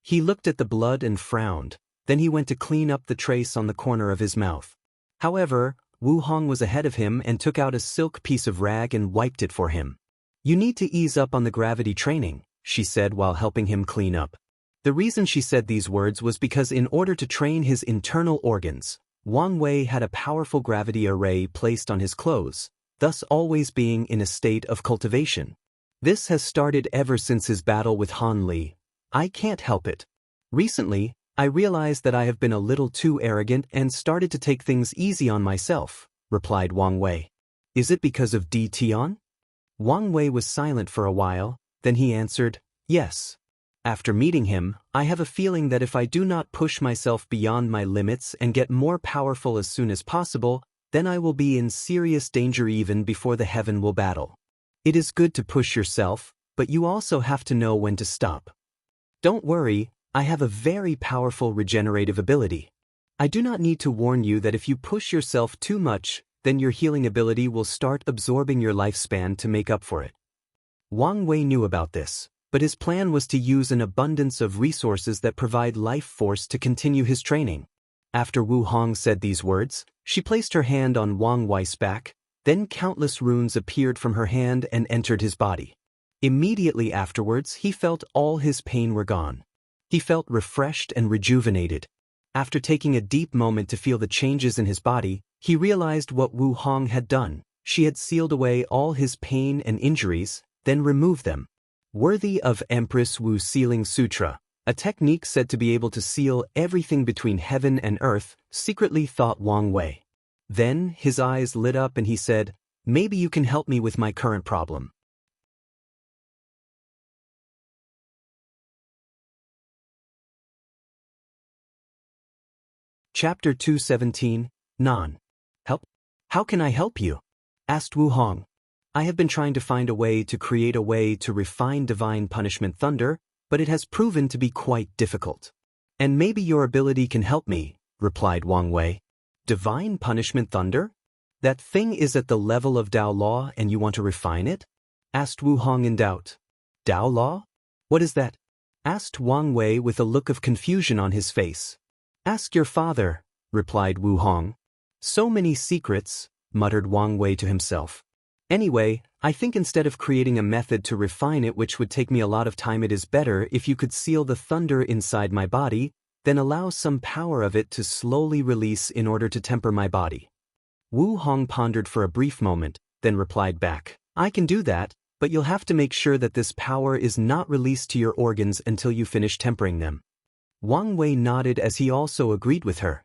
He looked at the blood and frowned, then he went to clean up the trace on the corner of his mouth. However, Wu Hong was ahead of him and took out a silk piece of rag and wiped it for him. "You need to ease up on the gravity training," she said while helping him clean up. The reason she said these words was because in order to train his internal organs, Wang Wei had a powerful gravity array placed on his clothes, thus always being in a state of cultivation. This has started ever since his battle with Han Li. I can't help it. Recently, I realized that I have been a little too arrogant and started to take things easy on myself, replied Wang Wei. Is it because of Di Tian? Wang Wei was silent for a while, then he answered, yes. After meeting him, I have a feeling that if I do not push myself beyond my limits and get more powerful as soon as possible, then I will be in serious danger even before the heaven will battle. It is good to push yourself, but you also have to know when to stop. Don't worry, I have a very powerful regenerative ability. I do not need to warn you that if you push yourself too much, then your healing ability will start absorbing your lifespan to make up for it. Wang Wei knew about this, but his plan was to use an abundance of resources that provide life force to continue his training. After Wu Hong said these words, she placed her hand on Wang Wei's back, then countless runes appeared from her hand and entered his body. Immediately afterwards, he felt all his pain were gone. He felt refreshed and rejuvenated. After taking a deep moment to feel the changes in his body, he realized what Wu Hong had done. She had sealed away all his pain and injuries, then removed them. Worthy of Empress Wu Sealing Sutra, a technique said to be able to seal everything between heaven and earth, secretly thought Wang Wei. Then his eyes lit up and he said, maybe you can help me with my current problem. Chapter 217, Nan. Help? How can I help you? Asked Wu Hong. I have been trying to find a way to create a way to refine divine punishment thunder, but it has proven to be quite difficult. And maybe your ability can help me, replied Wang Wei. Divine punishment thunder? That thing is at the level of Dao law and you want to refine it? Asked Wu Hong in doubt. Dao law? What is that? Asked Wang Wei with a look of confusion on his face. Ask your father, replied Wu Hong. So many secrets, muttered Wang Wei to himself. Anyway, I think instead of creating a method to refine it which would take me a lot of time, it is better if you could seal the thunder inside my body, then allow some power of it to slowly release in order to temper my body. Wu Hong pondered for a brief moment, then replied back, I can do that, but you'll have to make sure that this power is not released to your organs until you finish tempering them. Wang Wei nodded as he also agreed with her.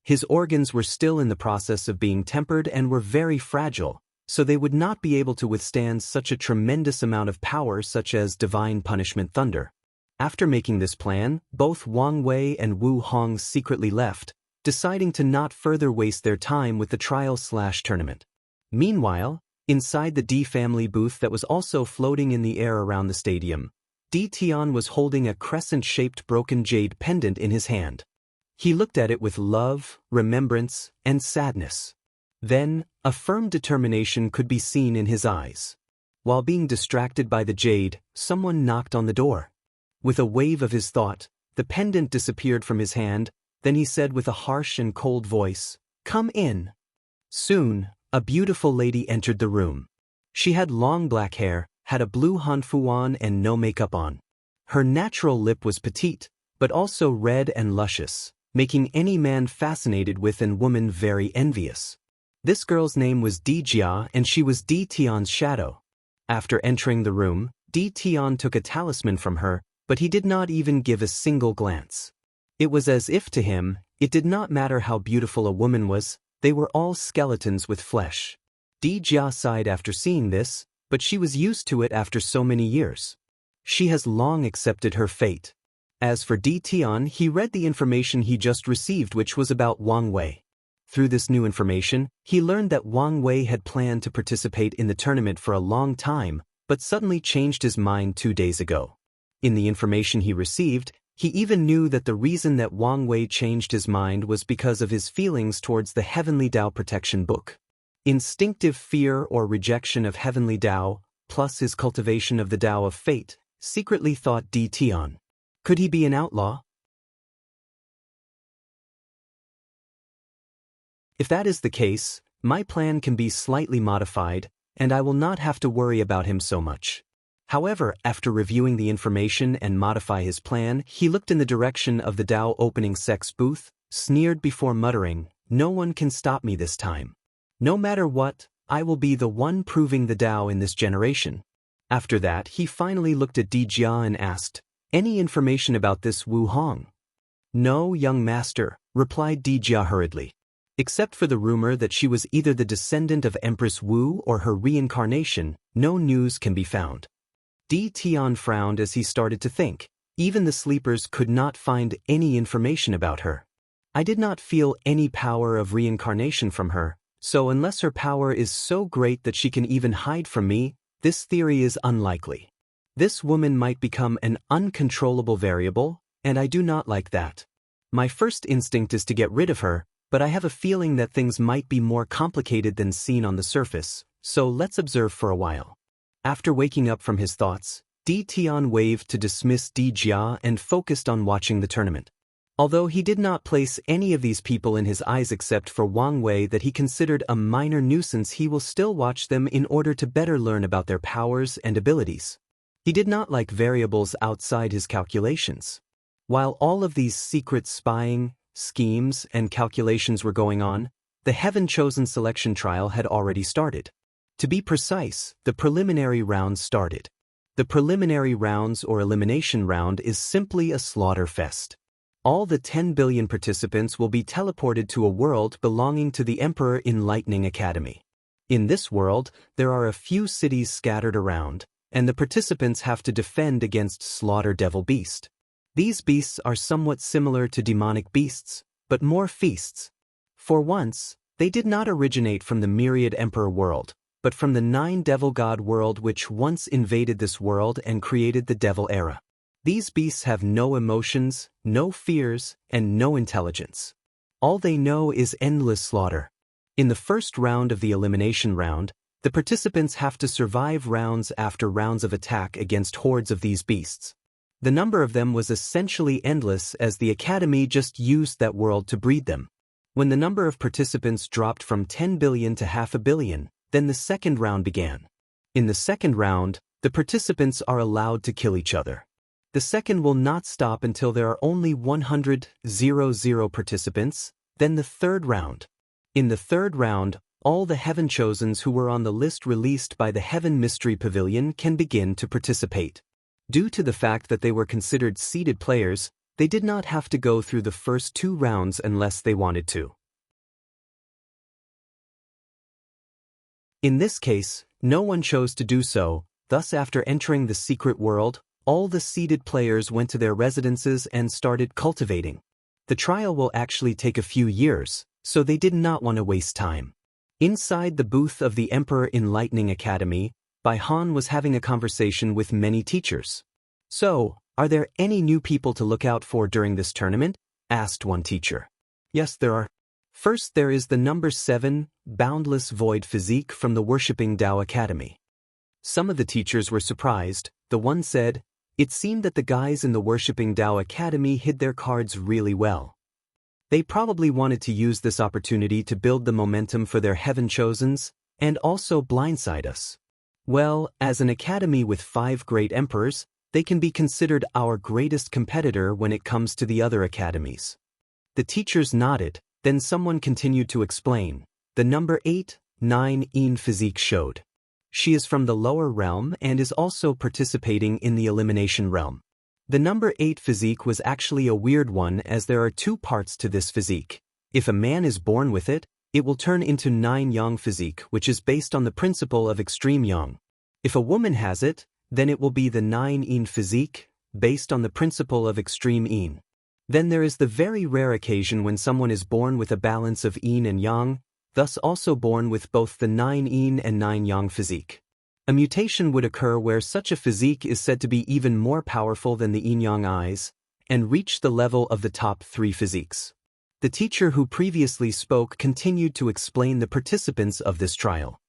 His organs were still in the process of being tempered and were very fragile, so they would not be able to withstand such a tremendous amount of power such as divine punishment thunder. After making this plan, both Wang Wei and Wu Hong secretly left, deciding to not further waste their time with the trial/tournament. Meanwhile, inside the D family booth that was also floating in the air around the stadium, Di Tian was holding a crescent-shaped broken jade pendant in his hand. He looked at it with love, remembrance, and sadness. Then, a firm determination could be seen in his eyes. While being distracted by the jade, someone knocked on the door. With a wave of his thought, the pendant disappeared from his hand, then he said with a harsh and cold voice, Come in. Soon, a beautiful lady entered the room. She had long black hair, had a blue hanfuan and no makeup on. Her natural lip was petite, but also red and luscious, making any man fascinated with and woman very envious. This girl's name was Di Jia and she was Di Tian's shadow. After entering the room, Di Tian took a talisman from her, but he did not even give a single glance. It was as if to him, it did not matter how beautiful a woman was, they were all skeletons with flesh. Di Jia sighed after seeing this, but she was used to it after so many years. She has long accepted her fate. As for Di Tian, he read the information he just received, which was about Wang Wei. Through this new information, he learned that Wang Wei had planned to participate in the tournament for a long time, but suddenly changed his mind 2 days ago. In the information he received, he even knew that the reason that Wang Wei changed his mind was because of his feelings towards the Heavenly Dao Protection Book. Instinctive fear or rejection of Heavenly Dao, plus his cultivation of the Dao of Fate, secretly thought Di Tian. Could he be an outlaw? If that is the case, my plan can be slightly modified, and I will not have to worry about him so much. However, after reviewing the information and modify his plan, he looked in the direction of the Dao opening sex booth, sneered before muttering, No one can stop me this time. No matter what, I will be the one proving the Dao in this generation. After that, he finally looked at Di Jia and asked, Any information about this Wu Hong? No, young master, replied Di Jia hurriedly. Except for the rumor that she was either the descendant of Empress Wu or her reincarnation, no news can be found. Di Tian frowned as he started to think. Even the sleepers could not find any information about her. I did not feel any power of reincarnation from her, so unless her power is so great that she can even hide from me, this theory is unlikely. This woman might become an uncontrollable variable, and I do not like that. My first instinct is to get rid of her, but I have a feeling that things might be more complicated than seen on the surface, so let's observe for a while. After waking up from his thoughts, Di Tian waved to dismiss Di Jia and focused on watching the tournament. Although he did not place any of these people in his eyes except for Wang Wei that he considered a minor nuisance, he will still watch them in order to better learn about their powers and abilities. He did not like variables outside his calculations. While all of these secret spying, schemes, and calculations were going on, the heaven-chosen selection trial had already started. To be precise, the preliminary round started. The preliminary rounds or elimination round is simply a slaughter fest. All the 10 billion participants will be teleported to a world belonging to the Emperor Enlightening Academy. In this world, there are a few cities scattered around, and the participants have to defend against Slaughter Devil Beast. These beasts are somewhat similar to demonic beasts, but more feasts. For once, they did not originate from the myriad emperor world, but from the 9 devil god world which once invaded this world and created the devil era. These beasts have no emotions, no fears, and no intelligence. All they know is endless slaughter. In the first round of the elimination round, the participants have to survive rounds after rounds of attack against hordes of these beasts. The number of them was essentially endless as the Academy just used that world to breed them. When the number of participants dropped from 10 billion to 500 million, then the second round began. In the second round, the participants are allowed to kill each other. The second will not stop until there are only 100,000 participants, then the third round. In the third round, all the Heaven Chosens who were on the list released by the Heaven Mystery Pavilion can begin to participate. Due to the fact that they were considered seeded players, they did not have to go through the first 2 rounds unless they wanted to. In this case, no one chose to do so, thus after entering the secret world, all the seeded players went to their residences and started cultivating. The trial will actually take a few years, so they did not want to waste time. Inside the booth of the Emperor Enlightening Academy, Bai Han was having a conversation with many teachers. "So, are there any new people to look out for during this tournament?" asked one teacher. "Yes, there are. First there is the number 7, Boundless Void Physique from the Worshipping Dao Academy." Some of the teachers were surprised. The one said, "It seemed that the guys in the Worshipping Dao Academy hid their cards really well. They probably wanted to use this opportunity to build the momentum for their Heaven Chosens, and also blindside us. Well, as an academy with 5 great emperors, they can be considered our greatest competitor when it comes to the other academies." The teachers nodded, then someone continued to explain. The number 8, 9 Yin Physique showed. She is from the lower realm and is also participating in the elimination realm. The number 8 physique was actually a weird one as there are 2 parts to this physique. If a man is born with it, it will turn into 9 yang physique, which is based on the principle of extreme yang. If a woman has it, then it will be the 9 yin physique, based on the principle of extreme yin. Then there is the very rare occasion when someone is born with a balance of yin and yang, thus also born with both the 9 yin and 9 yang physique. A mutation would occur where such a physique is said to be even more powerful than the yin-yang eyes, and reach the level of the top 3 physiques. The teacher who previously spoke continued to explain the participants of this trial.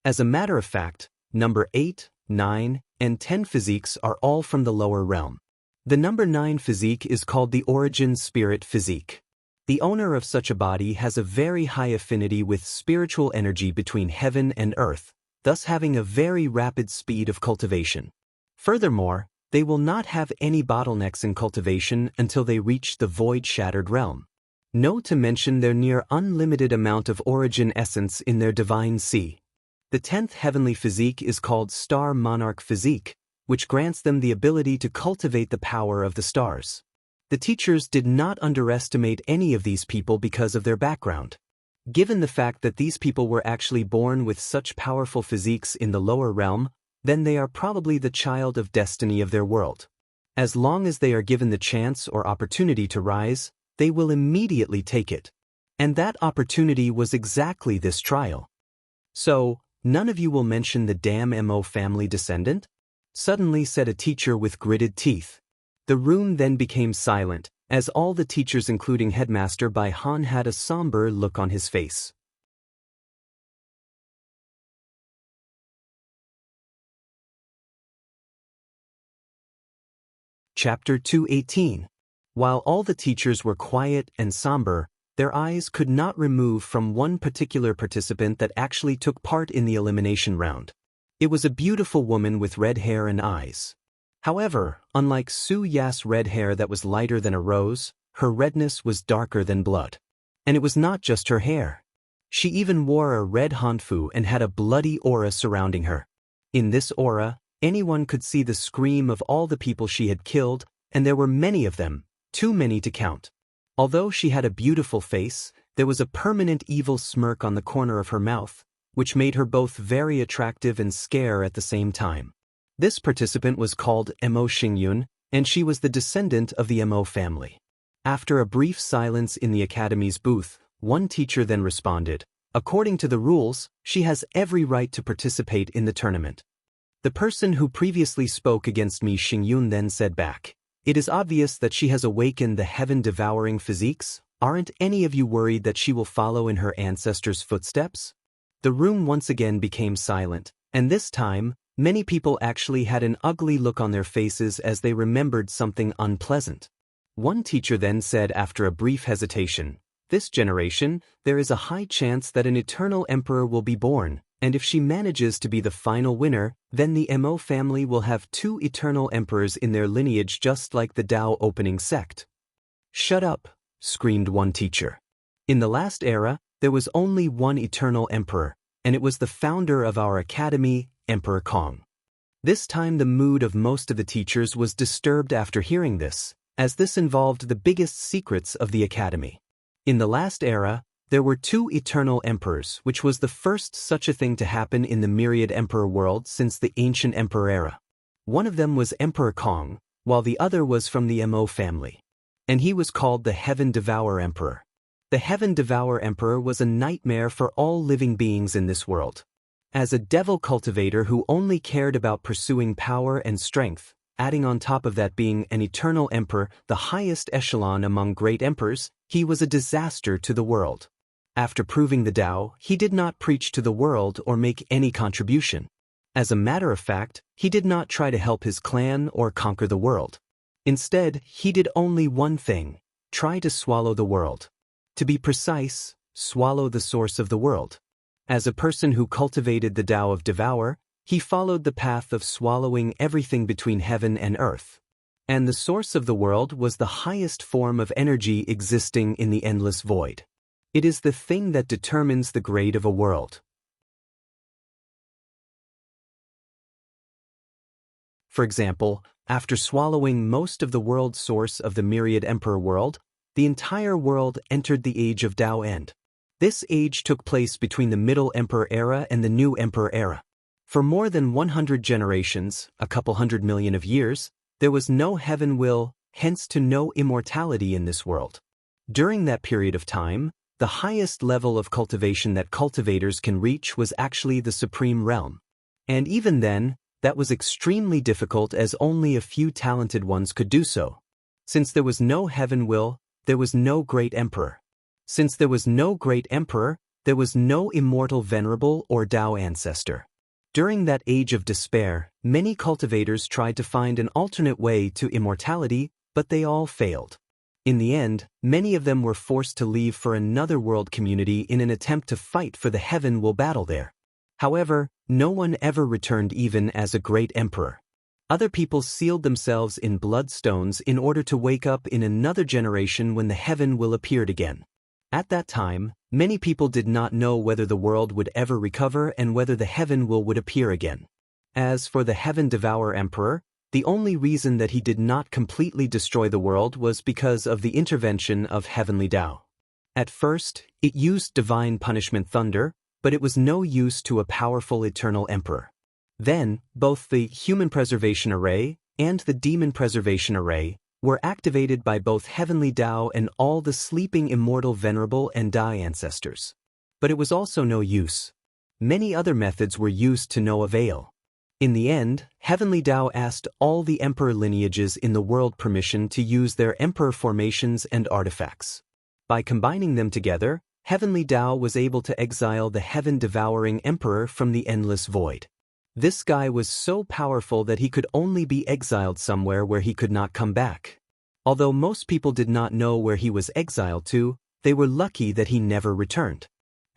As a matter of fact, number 8, 9, and 10 physiques are all from the lower realm. The number 9 physique is called the Origin Spirit Physique. The owner of such a body has a very high affinity with spiritual energy between heaven and earth, thus having a very rapid speed of cultivation. Furthermore, they will not have any bottlenecks in cultivation until they reach the void-shattered realm. No to mention their near unlimited amount of origin essence in their divine sea. The 10th heavenly physique is called Star Monarch Physique, which grants them the ability to cultivate the power of the stars. The teachers did not underestimate any of these people because of their background. Given the fact that these people were actually born with such powerful physiques in the lower realm, then they are probably the child of destiny of their world. As long as they are given the chance or opportunity to rise, they will immediately take it. And that opportunity was exactly this trial. "So, none of you will mention the damn MO family descendant?" suddenly said a teacher with gritted teeth. The room then became silent, as all the teachers including Headmaster Bai Han had a somber look on his face. Chapter 218. While all the teachers were quiet and somber, their eyes could not remove from one particular participant that actually took part in the elimination round. It was a beautiful woman with red hair and eyes. However, unlike Su Ya's red hair that was lighter than a rose, her redness was darker than blood. And it was not just her hair. She even wore a red hanfu and had a bloody aura surrounding her. In this aura, anyone could see the scream of all the people she had killed, and there were many of them, too many to count. Although she had a beautiful face, there was a permanent evil smirk on the corner of her mouth, which made her both very attractive and scare at the same time. This participant was called Mo Xingyun, and she was the descendant of the Mo family. After a brief silence in the academy's booth, one teacher then responded, "According to the rules, she has every right to participate in the tournament." The person who previously spoke against me, Xingyun, then said back, "It is obvious that she has awakened the heaven-devouring physiques. Aren't any of you worried that she will follow in her ancestors' footsteps?" The room once again became silent, and this time, many people actually had an ugly look on their faces as they remembered something unpleasant. One teacher then said after a brief hesitation, "This generation, there is a high chance that an eternal emperor will be born, and if she manages to be the final winner, then the Mo family will have 2 eternal emperors in their lineage, just like the Dao opening sect." "Shut up," screamed one teacher. "In the last era, there was only one eternal emperor, and it was the founder of our academy, Emperor Kong." This time the mood of most of the teachers was disturbed after hearing this, as this involved the biggest secrets of the academy. In the last era, there were 2 eternal emperors, which was the first such a thing to happen in the myriad emperor world since the ancient emperor era. One of them was Emperor Kong, while the other was from the Mo family. And he was called the Heaven Devourer Emperor. The Heaven Devourer Emperor was a nightmare for all living beings in this world. As a devil cultivator who only cared about pursuing power and strength, adding on top of that being an eternal emperor, the highest echelon among great emperors, he was a disaster to the world. After proving the Tao, he did not preach to the world or make any contribution. As a matter of fact, he did not try to help his clan or conquer the world. Instead, he did only one thing: try to swallow the world. To be precise, swallow the source of the world. As a person who cultivated the Tao of Devour, he followed the path of swallowing everything between heaven and earth. And the source of the world was the highest form of energy existing in the endless void. It is the thing that determines the grade of a world. For example, after swallowing most of the world source of the myriad emperor world, the entire world entered the age of Tao End. This age took place between the Middle Emperor era and the New Emperor era. For more than 100 generations, a couple hundred million of years, there was no heaven will, hence to no immortality in this world. During that period of time, the highest level of cultivation that cultivators can reach was actually the supreme realm. And even then, that was extremely difficult as only a few talented ones could do so. Since there was no heaven will, there was no great emperor. Since there was no great emperor, there was no immortal venerable or Tao ancestor. During that age of despair, many cultivators tried to find an alternate way to immortality, but they all failed. In the end, many of them were forced to leave for another world community in an attempt to fight for the heaven will battle there. However, no one ever returned even as a great emperor. Other people sealed themselves in bloodstones in order to wake up in another generation when the heaven will appeared again. At that time, many people did not know whether the world would ever recover and whether the heaven will would appear again. As for the Heaven Devourer Emperor, the only reason that he did not completely destroy the world was because of the intervention of Heavenly Tao. At first, it used divine punishment thunder, but it was no use to a powerful eternal emperor. Then, both the Human Preservation Array and the Demon Preservation Array were activated by both Heavenly Tao and all the sleeping immortal venerable and Dai ancestors. But it was also no use. Many other methods were used to no avail. In the end, Heavenly Tao asked all the emperor lineages in the world permission to use their emperor formations and artifacts. By combining them together, Heavenly Tao was able to exile the heaven-devouring emperor from the endless void. This guy was so powerful that he could only be exiled somewhere where he could not come back. Although most people did not know where he was exiled to, they were lucky that he never returned.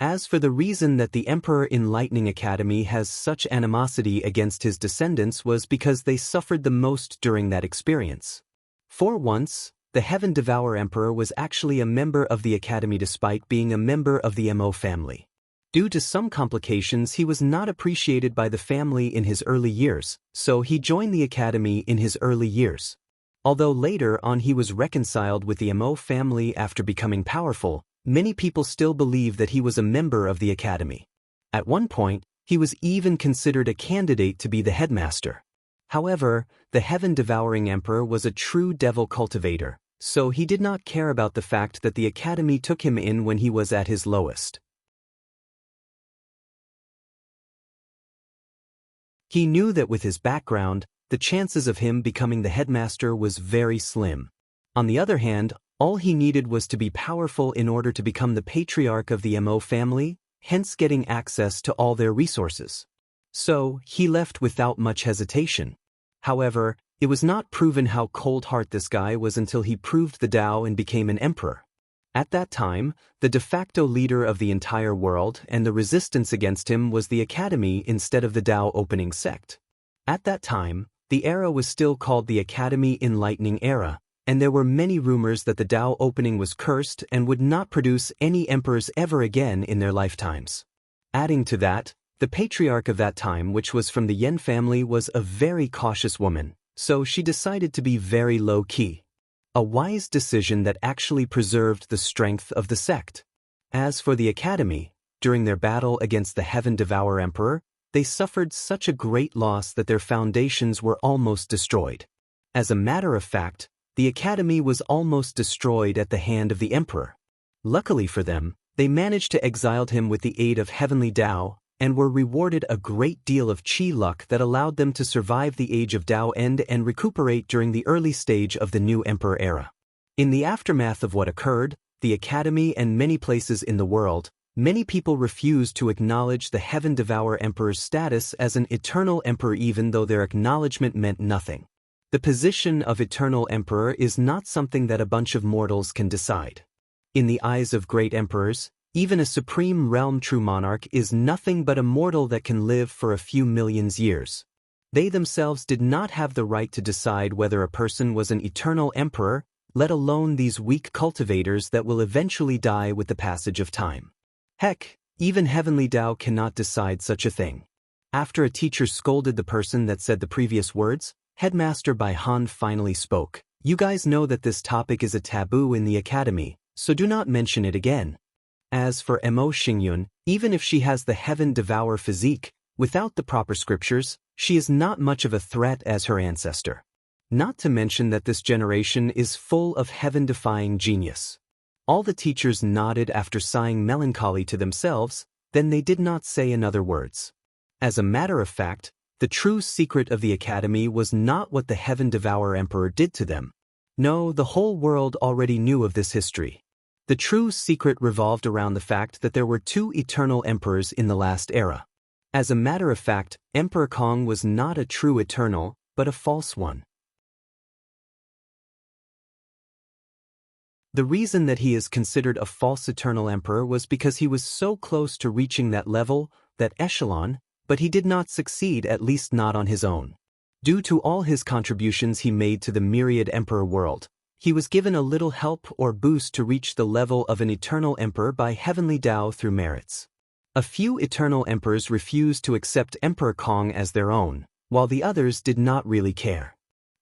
As for the reason that the Emperor in Lightning Academy has such animosity against his descendants was because they suffered the most during that experience. For once, the Heaven Devourer Emperor was actually a member of the Academy despite being a member of the Mo family. Due to some complications, he was not appreciated by the family in his early years, so he joined the Academy in his early years. Although later on he was reconciled with the Mo family after becoming powerful, many people still believe that he was a member of the Academy. At one point, he was even considered a candidate to be the headmaster. However, the Heaven-Devouring Emperor was a true devil cultivator, so he did not care about the fact that the academy took him in when he was at his lowest. He knew that with his background, the chances of him becoming the headmaster was very slim. On the other hand, all he needed was to be powerful in order to become the patriarch of the Mo family, hence getting access to all their resources. So, he left without much hesitation. However, it was not proven how cold-hearted this guy was until he proved the Dao and became an emperor. At that time, the de facto leader of the entire world and the resistance against him was the academy instead of the Dao opening sect. At that time, the era was still called the Academy Enlightening Era, and there were many rumors that the Dao opening was cursed and would not produce any emperors ever again in their lifetimes. Adding to that, the patriarch of that time, which was from the Yan family, was a very cautious woman, so she decided to be very low-key. A wise decision that actually preserved the strength of the sect. As for the academy, during their battle against the Heaven Devourer Emperor, they suffered such a great loss that their foundations were almost destroyed. As a matter of fact, the academy was almost destroyed at the hand of the emperor. Luckily for them, they managed to exile him with the aid of heavenly Dao, and were rewarded a great deal of chi luck that allowed them to survive the age of Dao end and recuperate during the early stage of the new emperor era. In the aftermath of what occurred, the academy and many places in the world, many people refused to acknowledge the Heaven Devourer Emperor's status as an eternal emperor even though their acknowledgement meant nothing. The position of eternal emperor is not something that a bunch of mortals can decide. In the eyes of great emperors, even a supreme realm true monarch is nothing but a mortal that can live for a few million years. They themselves did not have the right to decide whether a person was an eternal emperor, let alone these weak cultivators that will eventually die with the passage of time. Heck, even heavenly Dao cannot decide such a thing. After a teacher scolded the person that said the previous words, Headmaster Bai Han finally spoke. You guys know that this topic is a taboo in the academy, so do not mention it again. As for Mo Xingyun, even if she has the Heaven Devourer physique, without the proper scriptures, she is not much of a threat as her ancestor. Not to mention that this generation is full of heaven-defying genius. All the teachers nodded after sighing melancholy to themselves, then they did not say another words. As a matter of fact, the true secret of the academy was not what the Heaven Devourer Emperor did to them. No, the whole world already knew of this history. The true secret revolved around the fact that there were two eternal emperors in the last era. As a matter of fact, Emperor Kong was not a true eternal, but a false one. The reason that he is considered a false eternal emperor was because he was so close to reaching that level, that echelon, but he did not succeed, at least not on his own. Due to all his contributions he made to the myriad emperor world, he was given a little help or boost to reach the level of an eternal emperor by heavenly Dao through merits. A few eternal emperors refused to accept Emperor Kong as their own, while the others did not really care.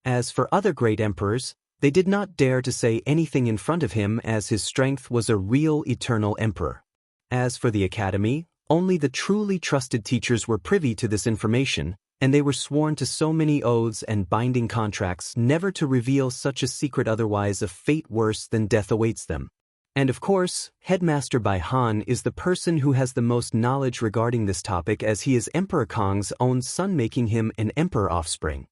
As for other great emperors, they did not dare to say anything in front of him as his strength was a real eternal emperor. As for the academy, only the truly trusted teachers were privy to this information, and they were sworn to so many oaths and binding contracts never to reveal such a secret, otherwise a fate worse than death awaits them. And of course, Headmaster Bai Han is the person who has the most knowledge regarding this topic, as he is Emperor Kong's own son, making him an emperor offspring.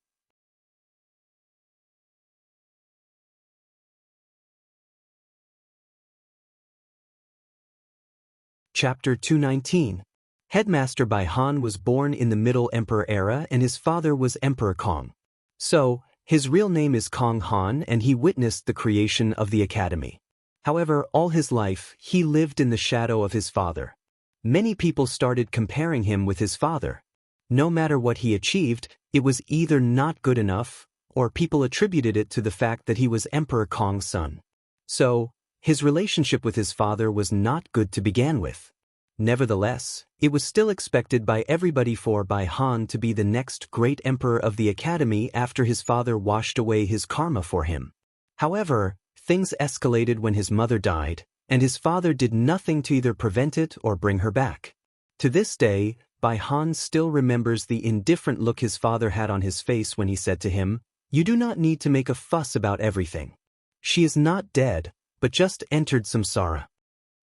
Chapter 219. Headmaster Bai Han was born in the Middle Emperor era and his father was Emperor Kong. So, his real name is Kong Han and he witnessed the creation of the academy. However, all his life, he lived in the shadow of his father. Many people started comparing him with his father. No matter what he achieved, it was either not good enough, or people attributed it to the fact that he was Emperor Kong's son. So, his relationship with his father was not good to begin with. Nevertheless, it was still expected by everybody for Bai Han to be the next great emperor of the academy after his father washed away his karma for him. However, things escalated when his mother died, and his father did nothing to either prevent it or bring her back. To this day, Bai Han still remembers the indifferent look his father had on his face when he said to him, "You do not need to make a fuss about everything. She is not dead, but just entered samsara.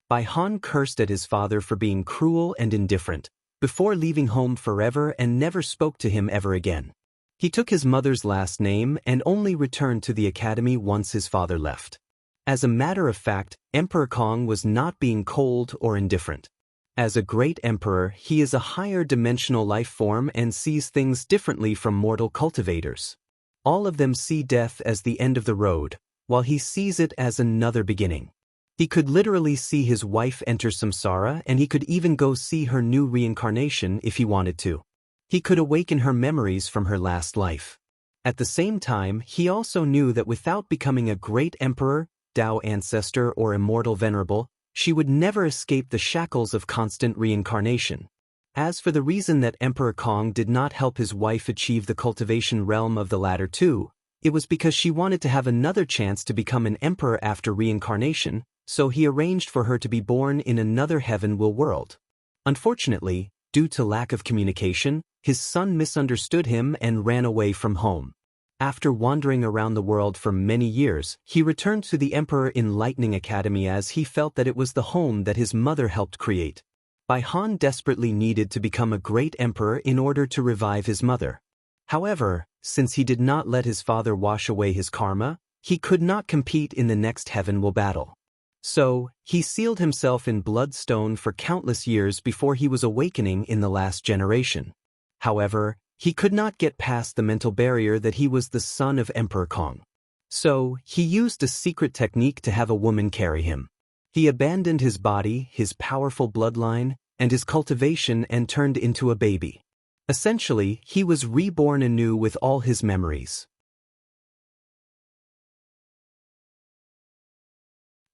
Bai Han cursed at his father for being cruel and indifferent, before leaving home forever and never spoke to him ever again. He took his mother's last name and only returned to the academy once his father left. As a matter of fact, Emperor Kong was not being cold or indifferent. As a great emperor, he is a higher dimensional life form and sees things differently from mortal cultivators. All of them see death as the end of the road, while he sees it as another beginning. He could literally see his wife enter samsara, and he could even go see her new reincarnation if he wanted to. He could awaken her memories from her last life. At the same time, he also knew that without becoming a great emperor, Dao ancestor, or immortal venerable, she would never escape the shackles of constant reincarnation. As for the reason that Emperor Kong did not help his wife achieve the cultivation realm of the latter two, it was because she wanted to have another chance to become an emperor after reincarnation, so he arranged for her to be born in another heaven-will world. Unfortunately, due to lack of communication, his son misunderstood him and ran away from home. After wandering around the world for many years, he returned to the Emperor Enlightening Academy as he felt that it was the home that his mother helped create. Bai Han desperately needed to become a great emperor in order to revive his mother. However, since he did not let his father wash away his karma, he could not compete in the next heaven-will battle. So, he sealed himself in bloodstone for countless years before he was awakening in the last generation. However, he could not get past the mental barrier that he was the son of Emperor Kong. So, he used a secret technique to have a woman carry him. He abandoned his body, his powerful bloodline, and his cultivation and turned into a baby. Essentially, he was reborn anew with all his memories.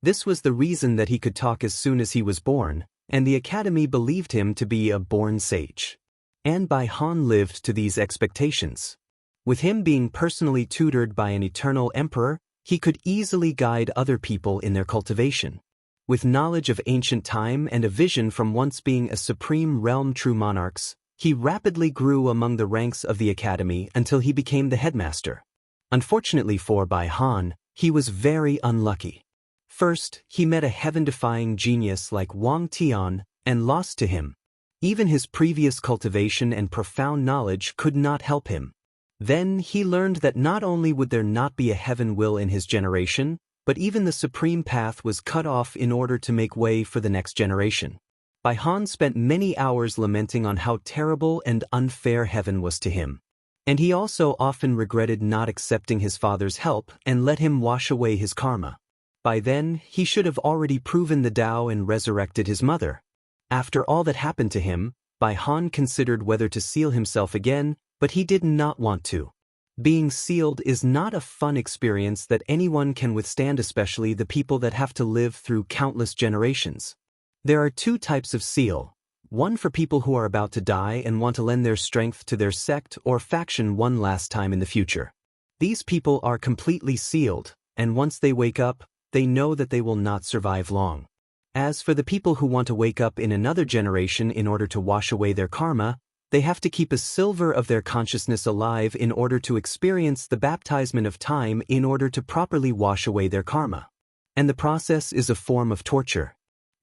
This was the reason that he could talk as soon as he was born, and the academy believed him to be a born sage. And Bai Han lived to these expectations. With him being personally tutored by an eternal emperor, he could easily guide other people in their cultivation. With knowledge of ancient time and a vision from once being a supreme realm true monarchs, he rapidly grew among the ranks of the academy until he became the headmaster. Unfortunately for Bai Han, he was very unlucky. First, he met a heaven-defying genius like Wang Lin and lost to him. Even his previous cultivation and profound knowledge could not help him. Then he learned that not only would there not be a heaven-will in his generation, but even the supreme path was cut off in order to make way for the next generation. Bai Han spent many hours lamenting on how terrible and unfair heaven was to him. And he also often regretted not accepting his father's help and let him wash away his karma. By then, he should have already proven the Tao and resurrected his mother. After all that happened to him, Bai Han considered whether to seal himself again, but he did not want to. Being sealed is not a fun experience that anyone can withstand, especially the people that have to live through countless generations. There are two types of seal. One for people who are about to die and want to lend their strength to their sect or faction one last time in the future. These people are completely sealed, and once they wake up, they know that they will not survive long. As for the people who want to wake up in another generation in order to wash away their karma, they have to keep a silver of their consciousness alive in order to experience the baptism of time in order to properly wash away their karma. And the process is a form of torture.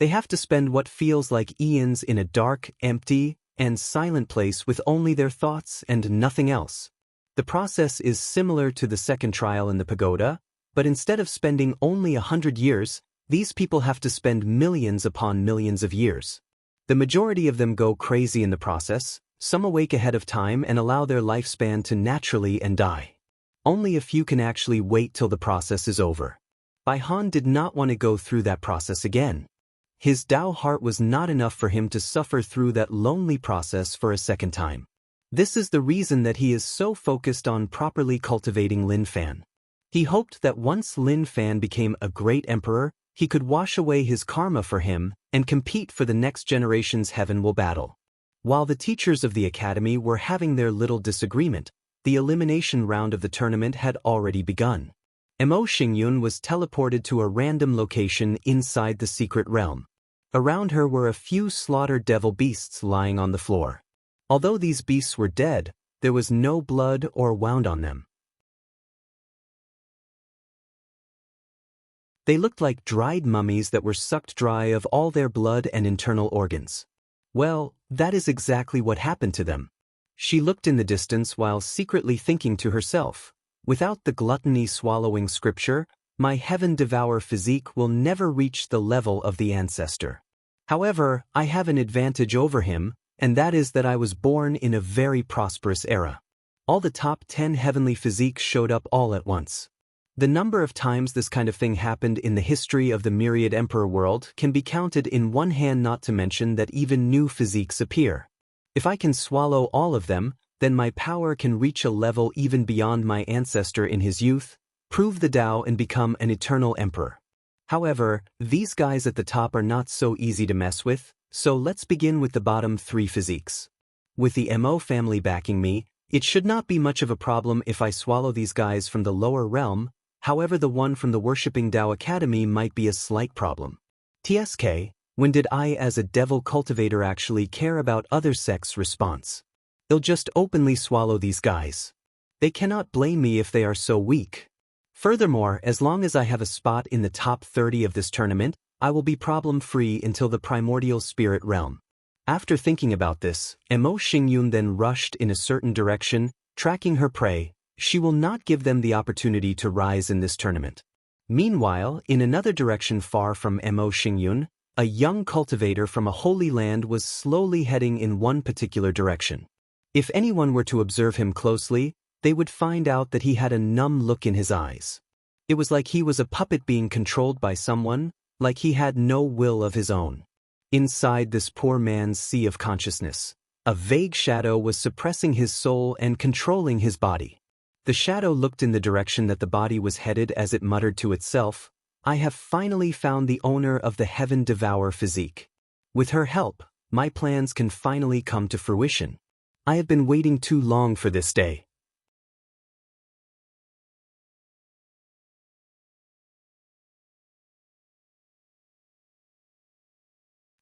They have to spend what feels like eons in a dark, empty, and silent place with only their thoughts and nothing else. The process is similar to the second trial in the pagoda, but instead of spending only 100 years, these people have to spend millions upon millions of years. The majority of them go crazy in the process, some awake ahead of time and allow their lifespan to naturally and die. Only a few can actually wait till the process is over. Bai Han did not want to go through that process again. His Tao heart was not enough for him to suffer through that lonely process for a second time. This is the reason that he is so focused on properly cultivating Lin Fan. He hoped that once Lin Fan became a great emperor, he could wash away his karma for him and compete for the next generation's heaven-will battle. While the teachers of the academy were having their little disagreement, the elimination round of the tournament had already begun. Mo Xingyun was teleported to a random location inside the secret realm. Around her were a few slaughtered devil beasts lying on the floor. Although these beasts were dead, there was no blood or wound on them. They looked like dried mummies that were sucked dry of all their blood and internal organs. Well, that is exactly what happened to them. She looked in the distance while secretly thinking to herself, without the gluttony-swallowing scripture, my heaven-devour physique will never reach the level of the ancestor. However, I have an advantage over him, and that is that I was born in a very prosperous era. All the top 10 heavenly physiques showed up all at once. The number of times this kind of thing happened in the history of the myriad emperor world can be counted in one hand, not to mention that even new physiques appear. If I can swallow all of them, then my power can reach a level even beyond my ancestor in his youth, prove the Tao and become an eternal emperor. However, these guys at the top are not so easy to mess with, so let's begin with the bottom 3 physiques. With the Mo family backing me, it should not be much of a problem if I swallow these guys from the lower realm. However, the one from the Worshipping Tao Academy might be a slight problem. TSK, when did I as a devil cultivator actually care about other sects' response? They'll just openly swallow these guys. They cannot blame me if they are so weak. Furthermore, as long as I have a spot in the top 30 of this tournament, I will be problem-free until the primordial spirit realm. After thinking about this, Mo Xingyun then rushed in a certain direction, tracking her prey. She will not give them the opportunity to rise in this tournament. Meanwhile, in another direction far from Mo Xingyun, a young cultivator from a holy land was slowly heading in one particular direction. If anyone were to observe him closely, they would find out that he had a numb look in his eyes. It was like he was a puppet being controlled by someone, like he had no will of his own. Inside this poor man's sea of consciousness, a vague shadow was suppressing his soul and controlling his body. The shadow looked in the direction that the body was headed as it muttered to itself, I have finally found the owner of the heaven-devour physique. With her help, my plans can finally come to fruition. I have been waiting too long for this day.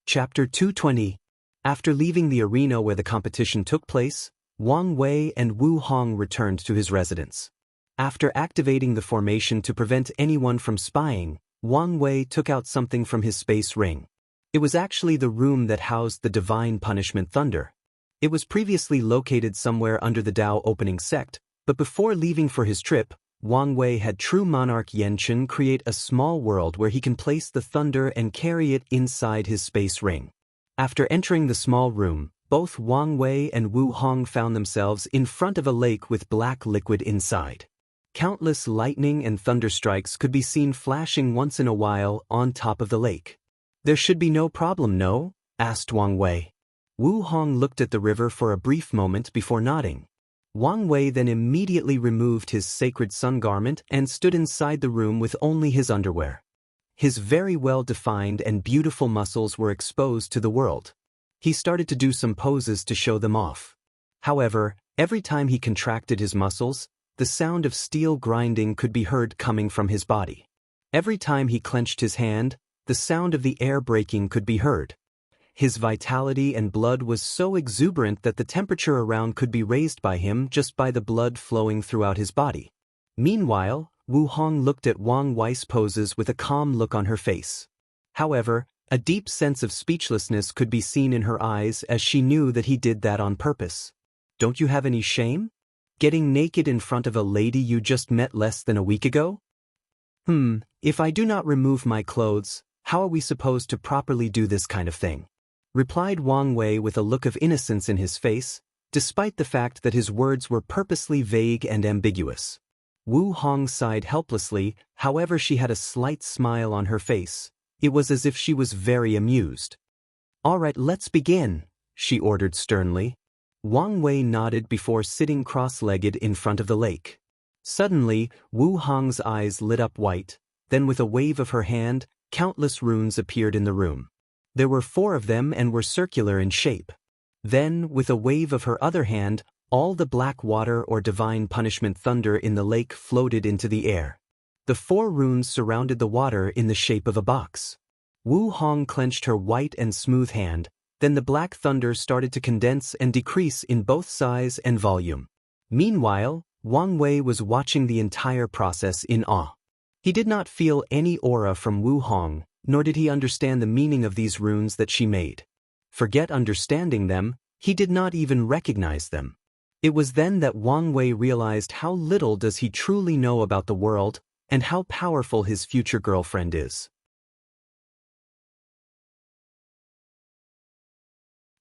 Chapter 220. After leaving the arena where the competition took place, Wang Wei and Wu Hong returned to his residence. After activating the formation to prevent anyone from spying, Wang Wei took out something from his space ring. It was actually the room that housed the divine punishment thunder. It was previously located somewhere under the Tao opening sect, but before leaving for his trip, Wang Wei had true monarch Yenchen create a small world where he can place the thunder and carry it inside his space ring. After entering the small room, both Wang Wei and Wu Hong found themselves in front of a lake with black liquid inside. Countless lightning and thunder strikes could be seen flashing once in a while on top of the lake. There should be no problem, no? Asked Wang Wei. Wu Hong looked at the river for a brief moment before nodding. Wang Wei then immediately removed his sacred sun garment and stood inside the room with only his underwear. His very well-defined and beautiful muscles were exposed to the world. He started to do some poses to show them off. However, every time he contracted his muscles, the sound of steel grinding could be heard coming from his body. Every time he clenched his hand, the sound of the air breaking could be heard. His vitality and blood was so exuberant that the temperature around could be raised by him just by the blood flowing throughout his body. Meanwhile, Wu Hong looked at Wang Wei's poses with a calm look on her face. However, a deep sense of speechlessness could be seen in her eyes as she knew that he did that on purpose. Don't you have any shame? Getting naked in front of a lady you just met less than a week ago? If I do not remove my clothes, how are we supposed to properly do this kind of thing? Replied Wang Wei with a look of innocence in his face, despite the fact that his words were purposely vague and ambiguous. Wu Hong sighed helplessly, however she had a slight smile on her face. It was as if she was very amused. All right, let's begin, she ordered sternly. Wang Wei nodded before sitting cross-legged in front of the lake. Suddenly, Wu Hong's eyes lit up white, then with a wave of her hand, countless runes appeared in the room. There were 4 of them and were circular in shape. Then, with a wave of her other hand, all the black water or divine punishment thunder in the lake floated into the air. The 4 runes surrounded the water in the shape of a box. Wu Hong clenched her white and smooth hand, then the black thunder started to condense and decrease in both size and volume. Meanwhile, Wang Wei was watching the entire process in awe. He did not feel any aura from Wu Hong, nor did he understand the meaning of these runes that she made. Forget understanding them, he did not even recognize them. It was then that Wang Wei realized how little does he truly know about the world, and how powerful his future girlfriend is.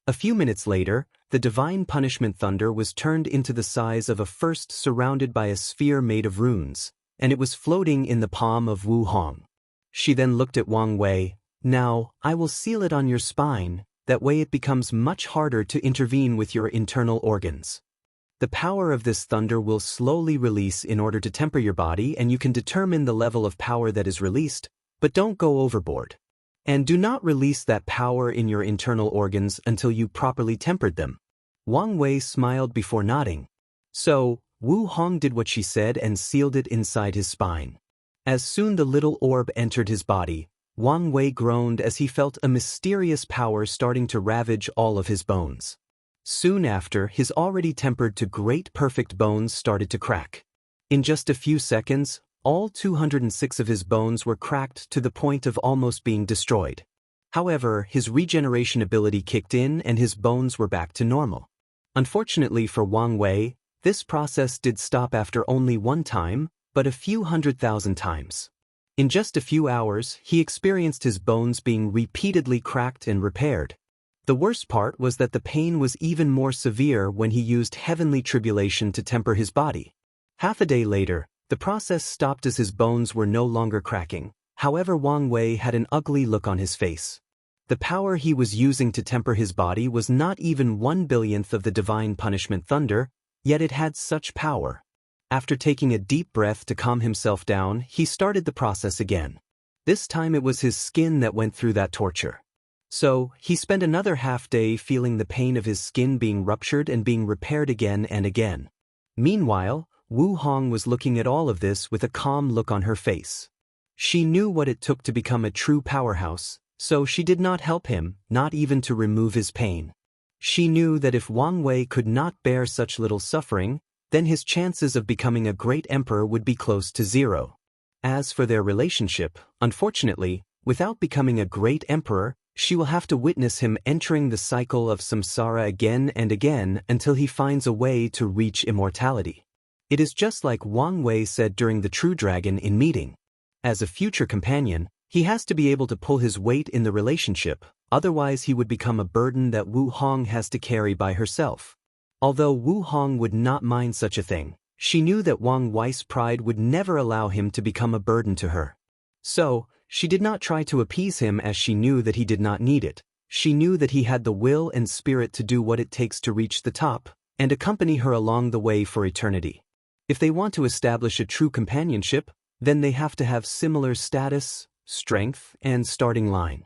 A few minutes later, the divine punishment thunder was turned into the size of a first surrounded by a sphere made of runes, and it was floating in the palm of Wu Hong. She then looked at Wang Wei. Now, I will seal it on your spine, that way it becomes much harder to intervene with your internal organs. The power of this thunder will slowly release in order to temper your body, and you can determine the level of power that is released, but don't go overboard. And do not release that power in your internal organs until you properly tempered them. Wang Wei smiled before nodding. So, Wu Hong did what she said and sealed it inside his spine. As soon the little orb entered his body, Wang Wei groaned as he felt a mysterious power starting to ravage all of his bones. Soon after, his already tempered to great perfect bones started to crack. In just a few seconds, all 206 of his bones were cracked to the point of almost being destroyed. However, his regeneration ability kicked in and his bones were back to normal. Unfortunately for Wang Wei, this process did stop after only one time, but a few 100,000 times. In just a few hours, he experienced his bones being repeatedly cracked and repaired. The worst part was that the pain was even more severe when he used heavenly tribulation to temper his body. Half a day later, the process stopped as his bones were no longer cracking. However, Wang Wei had an ugly look on his face. The power he was using to temper his body was not even 1/1000th of the divine punishment thunder, yet it had such power. After taking a deep breath to calm himself down, he started the process again. This time it was his skin that went through that torture. So, he spent another half day feeling the pain of his skin being ruptured and being repaired again and again. Meanwhile, Wu Hong was looking at all of this with a calm look on her face. She knew what it took to become a true powerhouse, so she did not help him, not even to remove his pain. She knew that if Wang Wei could not bear such little suffering, then his chances of becoming a great emperor would be close to zero. As for their relationship, unfortunately, without becoming a great emperor, she will have to witness him entering the cycle of samsara again and again until he finds a way to reach immortality. It is just like Wang Wei said during the True Dragon in meeting. As a future companion, he has to be able to pull his weight in the relationship, otherwise he would become a burden that Wu Hong has to carry by herself. Although Wu Hong would not mind such a thing, she knew that Wang Wei's pride would never allow him to become a burden to her. So, she did not try to appease him as she knew that he did not need it. She knew that he had the will and spirit to do what it takes to reach the top, and accompany her along the way for eternity. If they want to establish a true companionship, then they have to have similar status, strength, and starting line.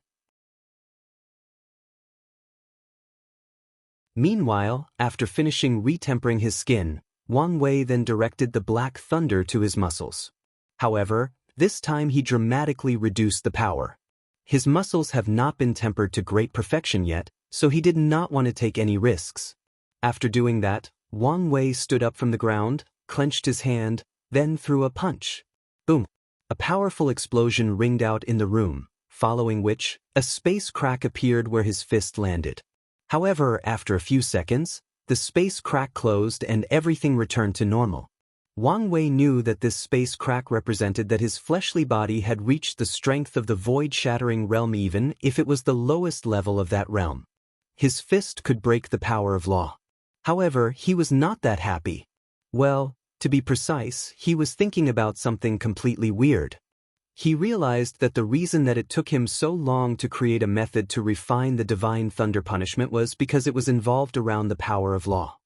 Meanwhile, after finishing retempering his skin, Wang Wei then directed the black thunder to his muscles. However, this time he dramatically reduced the power. His muscles have not been tempered to great perfection yet, so he did not want to take any risks. After doing that, Wang Wei stood up from the ground, clenched his hand, then threw a punch. Boom! A powerful explosion ringed out in the room, following which, a space crack appeared where his fist landed. However, after a few seconds, the space crack closed and everything returned to normal. Wang Wei knew that this space crack represented that his fleshly body had reached the strength of the void-shattering realm even if it was the lowest level of that realm. His fist could break the power of law. However, he was not that happy. Well, to be precise, he was thinking about something completely weird. He realized that the reason that it took him so long to create a method to refine the divine thunder punishment was because it was involved around the power of law.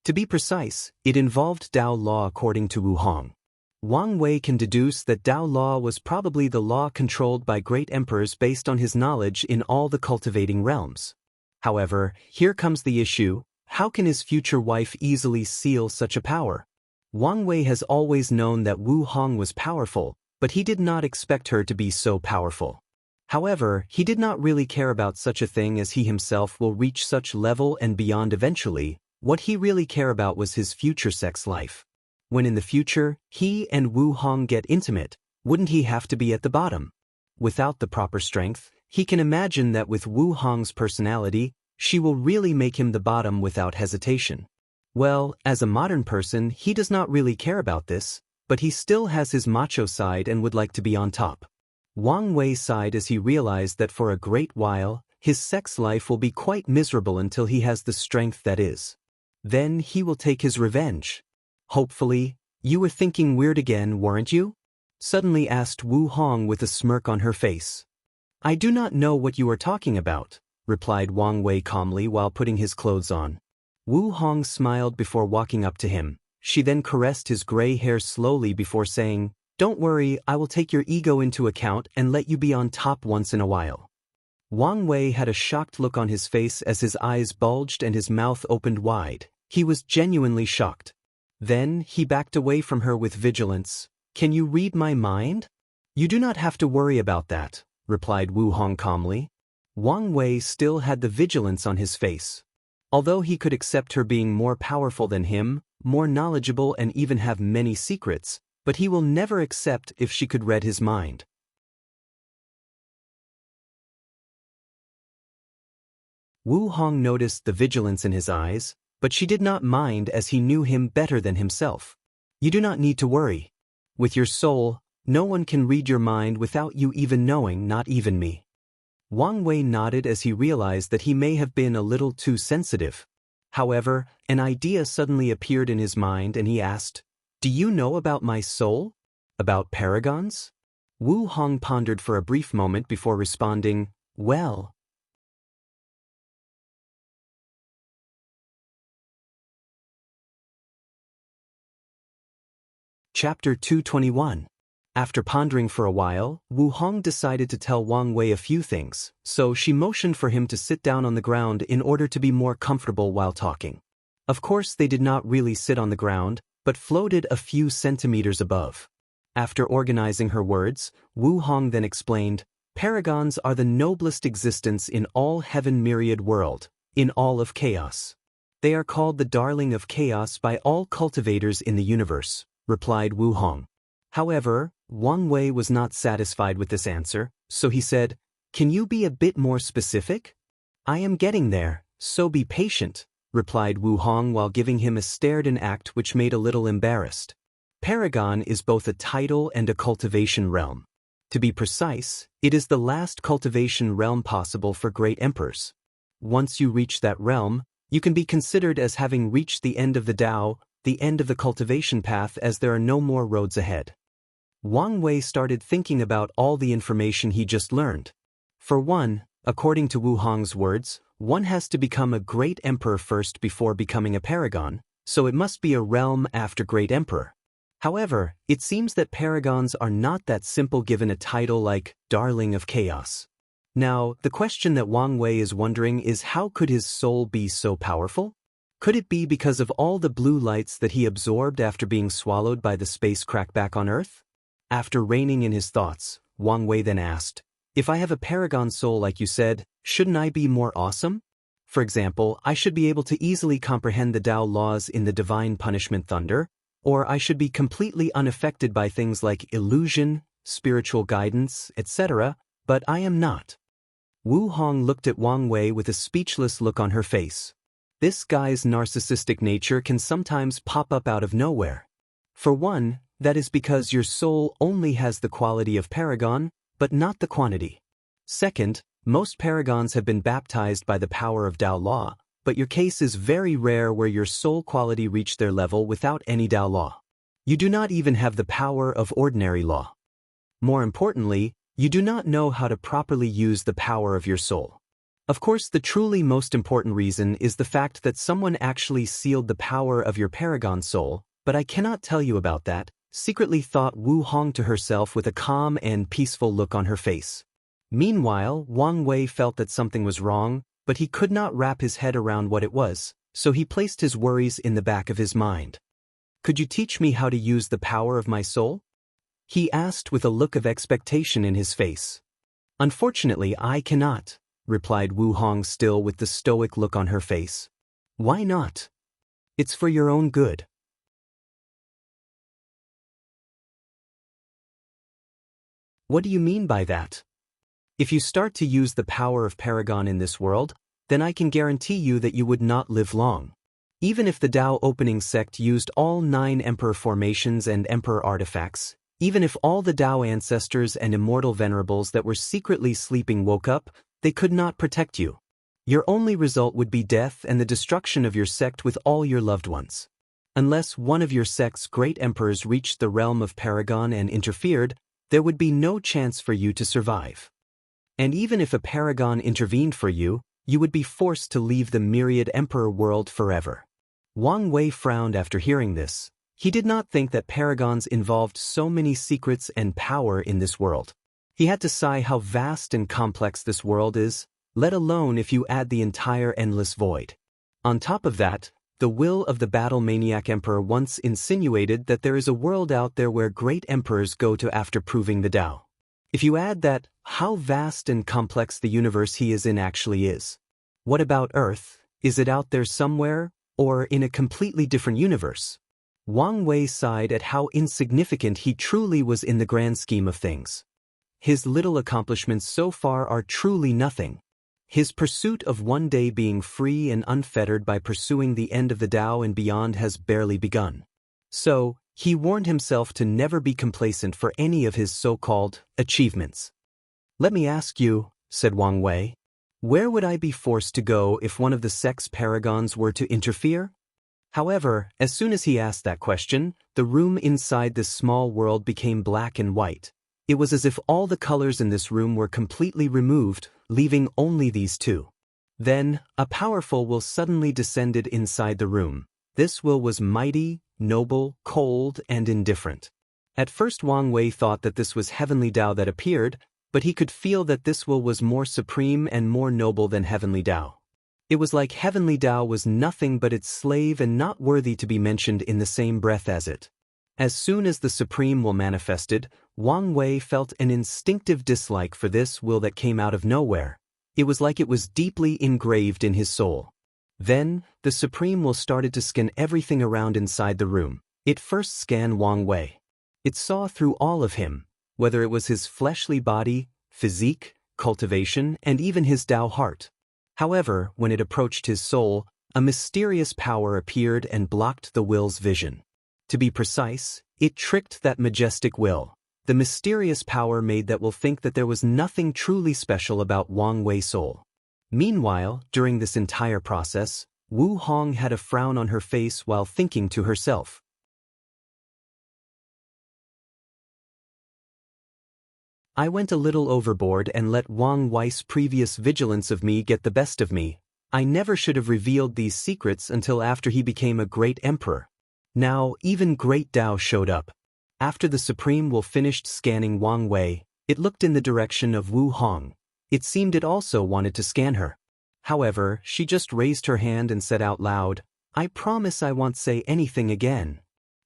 To be precise, it involved Dao law according to Wu Hong. Wang Wei can deduce that Dao law was probably the law controlled by great emperors based on his knowledge in all the cultivating realms. However, here comes the issue: how can his future wife easily seal such a power? Wang Wei has always known that Wu Hong was powerful, but he did not expect her to be so powerful. However, he did not really care about such a thing as he himself will reach such level and beyond eventually. What he really cared about was his future sex life. When in the future, he and Wu Hong get intimate, Wouldn't he have to be at the bottom? Without the proper strength, he can imagine that with Wu Hong's personality, she will really make him the bottom without hesitation. Well, as a modern person, he does not really care about this, but he still has his macho side and would like to be on top. Wang Wei sighed as he realized that for a great while, his sex life will be quite miserable until he has the strength that is. Then he will take his revenge. Hopefully. You were thinking weird again, weren't you? Suddenly asked Wu Hong with a smirk on her face. I do not know what you are talking about, replied Wang Wei calmly while putting his clothes on. Wu Hong smiled before walking up to him. She then caressed his gray hair slowly before saying, Don't worry, I will take your ego into account and let you be on top once in a while. Wang Wei had a shocked look on his face as his eyes bulged and his mouth opened wide. He was genuinely shocked. Then he backed away from her with vigilance. Can you read my mind? You do not have to worry about that, replied Wu Hong calmly. Wang Wei still had the vigilance on his face. Although he could accept her being more powerful than him, more knowledgeable and even have many secrets, but he will never accept if she could read his mind. Wu Hong noticed the vigilance in his eyes, but she did not mind as he knew him better than himself. You do not need to worry. With your soul, no one can read your mind without you even knowing, not even me. Wang Wei nodded as he realized that he may have been a little too sensitive. However, an idea suddenly appeared in his mind and he asked, Do you know about my soul? About paragons? Wu Hong pondered for a brief moment before responding, Well. Chapter 221. After pondering for a while, Wu Hong decided to tell Wang Wei a few things, so she motioned for him to sit down on the ground in order to be more comfortable while talking. Of course, they did not really sit on the ground, but floated a few centimeters above. After organizing her words, Wu Hong then explained, Paragons are the noblest existence in all heaven myriad world, in all of chaos. They are called the darling of chaos by all cultivators in the universe, replied Wu Hong. However, Wang Wei was not satisfied with this answer, so he said, Can you be a bit more specific? I am getting there, so be patient, replied Wu Hong while giving him a stared and act which made a little embarrassed. Paragon is both a title and a cultivation realm. To be precise, it is the last cultivation realm possible for great emperors. Once you reach that realm, you can be considered as having reached the end of the Tao, the end of the cultivation path, as there are no more roads ahead. Wang Wei started thinking about all the information he just learned. For one, according to Wu Hong's words, one has to become a great emperor first before becoming a paragon, so it must be a realm after great emperor. However, it seems that paragons are not that simple given a title like Darling of Chaos. Now, the question that Wang Wei is wondering is how could his soul be so powerful? Could it be because of all the blue lights that he absorbed after being swallowed by the space crack back on Earth? After reining in his thoughts, Wang Wei then asked, If I have a paragon soul like you said, shouldn't I be more awesome? For example, I should be able to easily comprehend the Tao laws in the divine punishment thunder, or I should be completely unaffected by things like illusion, spiritual guidance, etc., but I am not. Wu Hong looked at Wang Wei with a speechless look on her face. This guy's narcissistic nature can sometimes pop up out of nowhere. For one, that is because your soul only has the quality of paragon, but not the quantity. Second, most paragons have been baptized by the power of Tao law, but your case is very rare where your soul quality reached their level without any Tao law. You do not even have the power of ordinary law. More importantly, you do not know how to properly use the power of your soul. Of course, the truly most important reason is the fact that someone actually sealed the power of your paragon soul, but I cannot tell you about that, secretly thought Wu Hong to herself with a calm and peaceful look on her face. Meanwhile, Wang Wei felt that something was wrong, but he could not wrap his head around what it was, so he placed his worries in the back of his mind. Could you teach me how to use the power of my soul? He asked with a look of expectation in his face. Unfortunately, I cannot, replied Wu Hong still with the stoic look on her face. Why not? It's for your own good. What do you mean by that? If you start to use the power of Paragon in this world, then I can guarantee you that you would not live long. Even if the Dao opening sect used all 9 Emperor formations and Emperor artifacts, even if all the Dao ancestors and immortal venerables that were secretly sleeping woke up, they could not protect you. Your only result would be death and the destruction of your sect with all your loved ones. Unless one of your sect's great emperors reached the realm of Paragon and interfered, there would be no chance for you to survive. And even if a Paragon intervened for you, you would be forced to leave the myriad emperor world forever. Wang Wei frowned after hearing this. He did not think that Paragons involved so many secrets and power in this world. He had to sigh how vast and complex this world is, let alone if you add the entire endless void. On top of that, the will of the battle maniac emperor once insinuated that there is a world out there where great emperors go to after proving the Dao. If you add that, how vast and complex the universe he is in actually is. What about Earth? Is it out there somewhere, or in a completely different universe? Wang Wei sighed at how insignificant he truly was in the grand scheme of things. His little accomplishments so far are truly nothing. His pursuit of one day being free and unfettered by pursuing the end of the Dao and beyond has barely begun. So, he warned himself to never be complacent for any of his so-called achievements. "Let me ask you," said Wang Wei, "where would I be forced to go if one of the sect's paragons were to interfere?" However, as soon as he asked that question, the room inside this small world became black and white. It was as if all the colors in this room were completely removed, leaving only these two. Then, a powerful will suddenly descended inside the room. This will was mighty, noble, cold, and indifferent. At first Wang Wei thought that this was Heavenly Dao that appeared, but he could feel that this will was more supreme and more noble than Heavenly Dao. It was like Heavenly Dao was nothing but its slave and not worthy to be mentioned in the same breath as it. As soon as the Supreme Will manifested, Wang Wei felt an instinctive dislike for this will that came out of nowhere. It was like it was deeply engraved in his soul. Then, the Supreme Will started to scan everything around inside the room. It first scanned Wang Wei. It saw through all of him, whether it was his fleshly body, physique, cultivation, and even his Dao heart. However, when it approached his soul, a mysterious power appeared and blocked the will's vision. To be precise, it tricked that majestic will. The mysterious power made that will think that there was nothing truly special about Wang Wei's soul. Meanwhile, during this entire process, Wu Hong had a frown on her face while thinking to herself. I went a little overboard and let Wang Wei's previous vigilance of me get the best of me. I never should have revealed these secrets until after he became a great emperor. Now, even Great Dao showed up. After the Supreme Will finished scanning Wang Wei, it looked in the direction of Wu Hong. It seemed it also wanted to scan her. However, she just raised her hand and said out loud, "I promise I won't say anything again."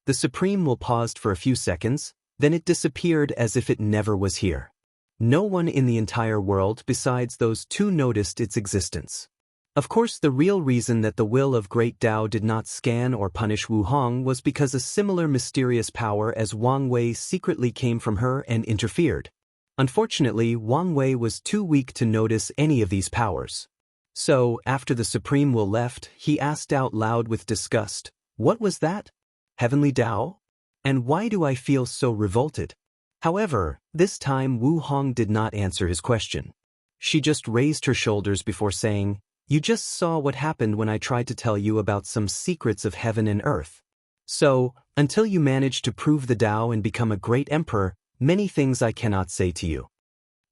The Supreme Will paused for a few seconds, then it disappeared as if it never was here. No one in the entire world besides those two noticed its existence. Of course, the real reason that the will of Great Dao did not scan or punish Wu Hong was because a similar mysterious power as Wang Wei secretly came from her and interfered. Unfortunately, Wang Wei was too weak to notice any of these powers. So, after the Supreme Will left, he asked out loud with disgust, "What was that? Heavenly Dao? And why do I feel so revolted?" However, this time Wu Hong did not answer his question. She just raised her shoulders before saying, "You just saw what happened when I tried to tell you about some secrets of heaven and earth. So, until you manage to prove the Dao and become a great emperor, many things I cannot say to you."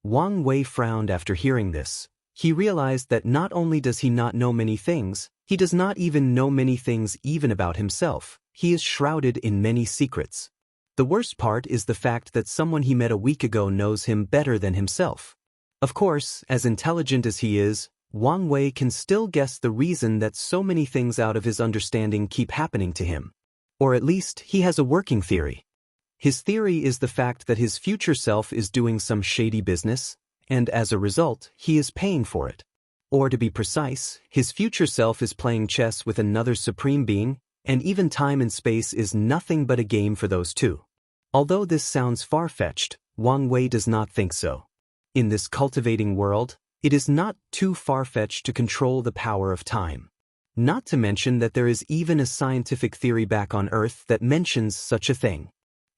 Wang Wei frowned after hearing this. He realized that not only does he not know many things, he does not even know many things even about himself. He is shrouded in many secrets. The worst part is the fact that someone he met a week ago knows him better than himself. Of course, as intelligent as he is, Wang Wei can still guess the reason that so many things out of his understanding keep happening to him. Or at least, he has a working theory. His theory is the fact that his future self is doing some shady business, and as a result, he is paying for it. Or to be precise, his future self is playing chess with another supreme being, and even time and space is nothing but a game for those two. Although this sounds far-fetched, Wang Wei does not think so. In this cultivating world, it is not too far-fetched to control the power of time. Not to mention that there is even a scientific theory back on Earth that mentions such a thing.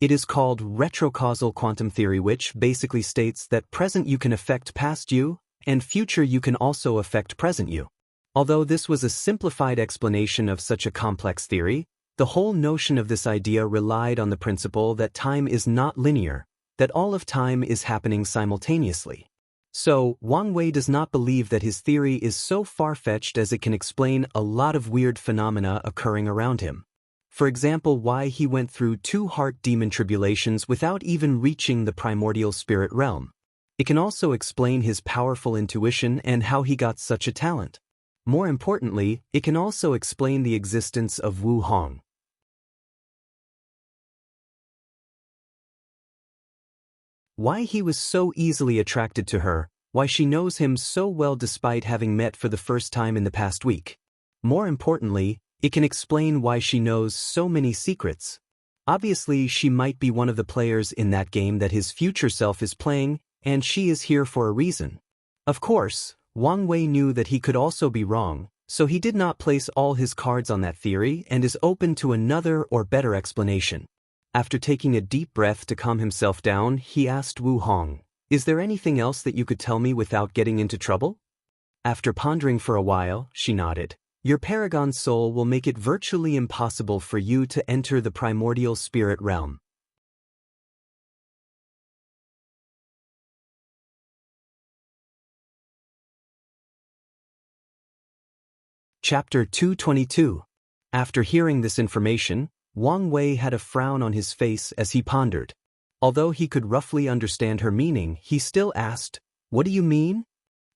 It is called retrocausal quantum theory, which basically states that present you can affect past you, and future you can also affect present you. Although this was a simplified explanation of such a complex theory, the whole notion of this idea relied on the principle that time is not linear, that all of time is happening simultaneously. So, Wang Wei does not believe that his theory is so far-fetched as it can explain a lot of weird phenomena occurring around him. For example, why he went through 2 heart demon tribulations without even reaching the primordial spirit realm. It can also explain his powerful intuition and how he got such a talent. More importantly, it can also explain the existence of Wu Hong. Why he was so easily attracted to her, why she knows him so well despite having met for the first time in the past week. More importantly, it can explain why she knows so many secrets. Obviously, she might be one of the players in that game that his future self is playing, and she is here for a reason. Of course, Wang Wei knew that he could also be wrong, so he did not place all his cards on that theory and is open to another or better explanation. After taking a deep breath to calm himself down, he asked Wu Hong, "Is there anything else that you could tell me without getting into trouble?" After pondering for a while, she nodded. "Your paragon soul will make it virtually impossible for you to enter the primordial spirit realm." Chapter 222. After hearing this information, Wang Wei had a frown on his face as he pondered. Although he could roughly understand her meaning, he still asked, "What do you mean?"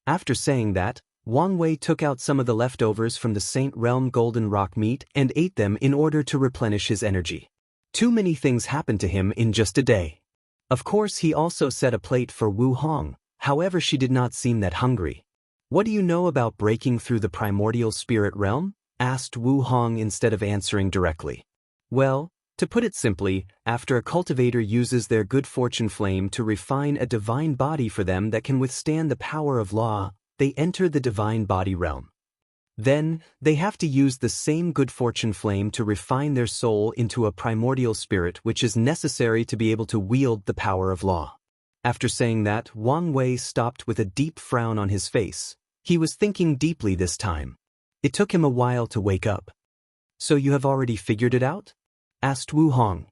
After saying that, Wang Wei took out some of the leftovers from the Saint Realm golden rock meat and ate them in order to replenish his energy. Too many things happened to him in just a day. Of course, he also set a plate for Wu Hong, however she did not seem that hungry. "What do you know about breaking through the primordial spirit realm?" asked Wu Hong instead of answering directly. "Well, to put it simply, after a cultivator uses their good fortune flame to refine a divine body for them that can withstand the power of law, they enter the divine body realm. Then, they have to use the same good fortune flame to refine their soul into a primordial spirit which is necessary to be able to wield the power of law." After saying that, Wang Wei stopped with a deep frown on his face. He was thinking deeply this time. It took him a while to wake up. "So you have already figured it out?" asked Wu Hong.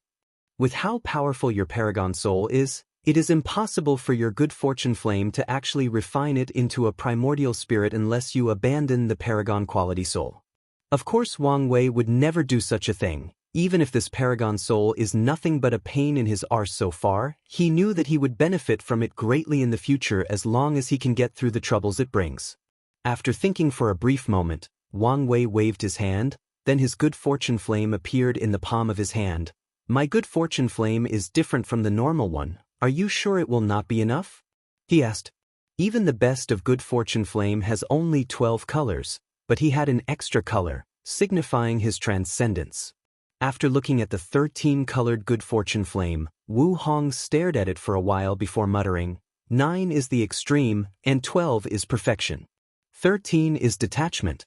"With how powerful your paragon soul is, it is impossible for your good fortune flame to actually refine it into a primordial spirit unless you abandon the paragon quality soul." Of course, Wang Wei would never do such a thing. Even if this paragon soul is nothing but a pain in his arse so far, he knew that he would benefit from it greatly in the future as long as he can get through the troubles it brings. After thinking for a brief moment, Wang Wei waved his hand, then his good fortune flame appeared in the palm of his hand. "My good fortune flame is different from the normal one. Are you sure it will not be enough?" he asked. Even the best of good fortune flame has only 12 colors, but he had an extra color, signifying his transcendence. After looking at the 13-colored good fortune flame, Wu Hong stared at it for a while before muttering, 9 is the extreme, and 12 is perfection. 13 is detachment.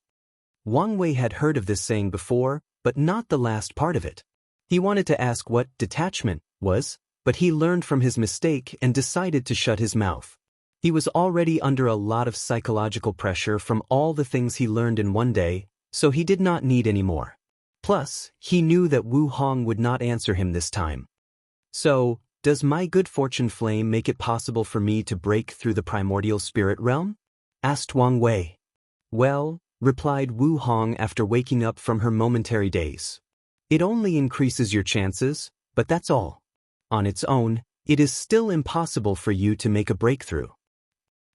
Wang Wei had heard of this saying before, but not the last part of it. He wanted to ask what detachment was, but he learned from his mistake and decided to shut his mouth. He was already under a lot of psychological pressure from all the things he learned in one day, so he did not need any more. Plus, he knew that Wu Hong would not answer him this time. "So, does my good fortune flame make it possible for me to break through the primordial spirit realm?" asked Wang Wei. "Well," replied Wu Hong after waking up from her momentary daze, "it only increases your chances, but that's all. On its own, it is still impossible for you to make a breakthrough."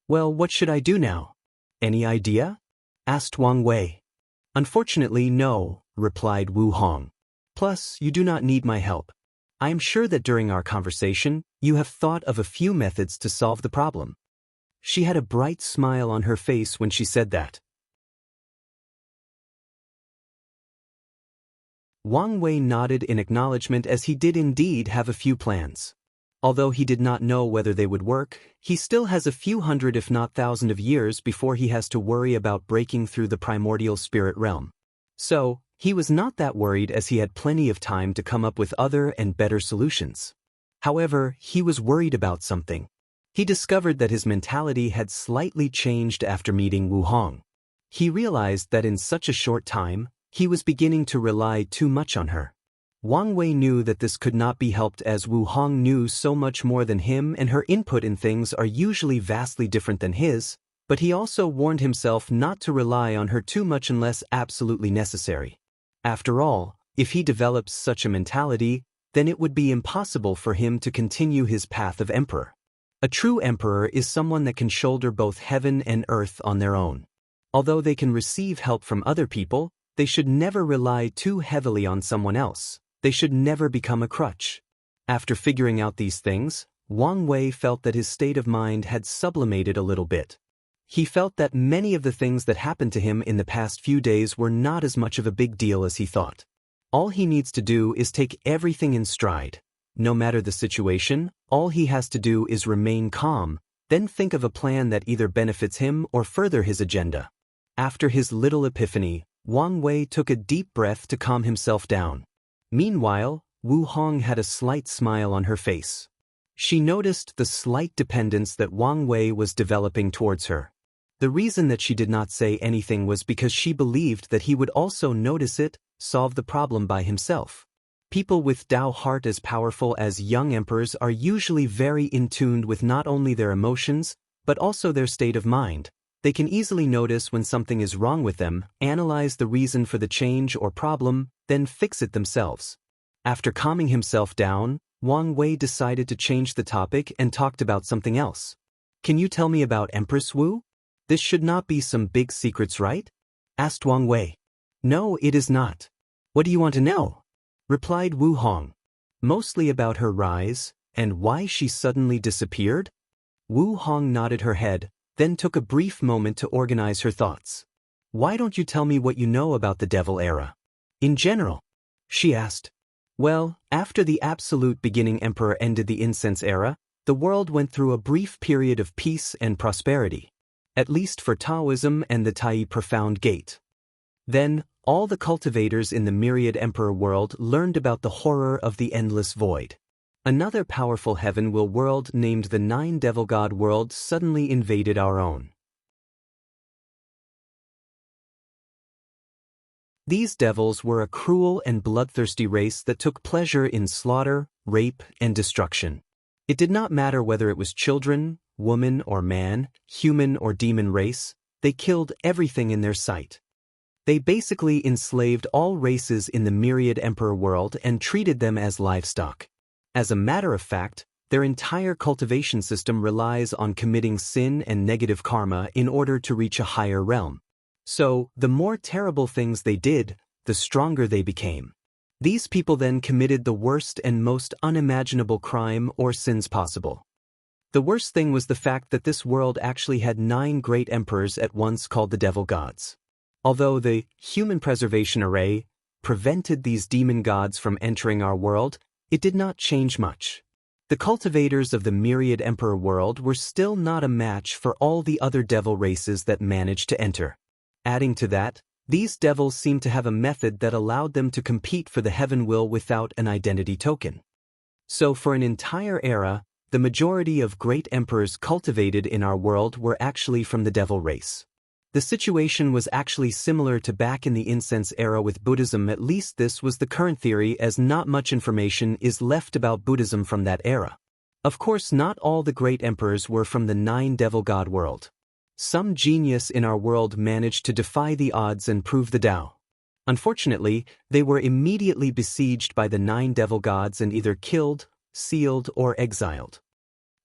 "Well, what should I do now? Any idea?" asked Wang Wei. "Unfortunately, no," replied Wu Hong. "Plus, you do not need my help. I am sure that during our conversation, you have thought of a few methods to solve the problem." She had a bright smile on her face when she said that. Wang Wei nodded in acknowledgement as he did indeed have a few plans. Although he did not know whether they would work, he still has a few hundred if not thousand of years before he has to worry about breaking through the primordial spirit realm. So, he was not that worried as he had plenty of time to come up with other and better solutions. However, he was worried about something. He discovered that his mentality had slightly changed after meeting Wu Hong. He realized that in such a short time, he was beginning to rely too much on her. Wang Wei knew that this could not be helped as Wu Hong knew so much more than him and her input in things are usually vastly different than his, but he also warned himself not to rely on her too much unless absolutely necessary. After all, if he develops such a mentality, then it would be impossible for him to continue his path of emperor. A true emperor is someone that can shoulder both heaven and earth on their own. Although they can receive help from other people, they should never rely too heavily on someone else. They should never become a crutch. After figuring out these things, Wang Wei felt that his state of mind had sublimated a little bit. He felt that many of the things that happened to him in the past few days were not as much of a big deal as he thought. All he needs to do is take everything in stride. No matter the situation, all he has to do is remain calm, then think of a plan that either benefits him or further his agenda. After his little epiphany, Wang Wei took a deep breath to calm himself down. Meanwhile, Wu Hong had a slight smile on her face. She noticed the slight dependence that Wang Wei was developing towards her. The reason that she did not say anything was because she believed that he would also notice it, solve the problem by himself. People with Dao heart as powerful as young emperors are usually very in tune with not only their emotions, but also their state of mind. They can easily notice when something is wrong with them, analyze the reason for the change or problem, then fix it themselves. After calming himself down, Wang Wei decided to change the topic and talked about something else. Can you tell me about Empress Wu? This should not be some big secrets, right? Asked Wang Wei. No, it is not. What do you want to know? Replied Wu Hong. Mostly about her rise, and why she suddenly disappeared? Wu Hong nodded her head, then took a brief moment to organize her thoughts. Why don't you tell me what you know about the Devil era? In general, she asked. Well, after the absolute beginning emperor ended the incense era, the world went through a brief period of peace and prosperity, at least for Taoism and the Tai Profound Gate. Then, all the cultivators in the myriad emperor world learned about the horror of the endless void. Another powerful heaven will world named the Nine Devil God world suddenly invaded our own. These devils were a cruel and bloodthirsty race that took pleasure in slaughter, rape, and destruction. It did not matter whether it was children, woman or man, human or demon race, they killed everything in their sight. They basically enslaved all races in the myriad emperor world and treated them as livestock. As a matter of fact, their entire cultivation system relies on committing sin and negative karma in order to reach a higher realm. So, the more terrible things they did, the stronger they became. These people then committed the worst and most unimaginable crime or sins possible. The worst thing was the fact that this world actually had 9 great emperors at once called the Devil Gods. Although the human preservation array prevented these demon gods from entering our world, it did not change much. The cultivators of the myriad emperor world were still not a match for all the other devil races that managed to enter. Adding to that, these devils seemed to have a method that allowed them to compete for the heaven will without an identity token. So for an entire era, the majority of great emperors cultivated in our world were actually from the devil race. The situation was actually similar to back in the incense era with Buddhism, at least this was the current theory, as not much information is left about Buddhism from that era. Of course, not all the great emperors were from the 9 devil god world. Some genius in our world managed to defy the odds and prove the Tao. Unfortunately, they were immediately besieged by the 9 devil gods and either killed, sealed, or exiled.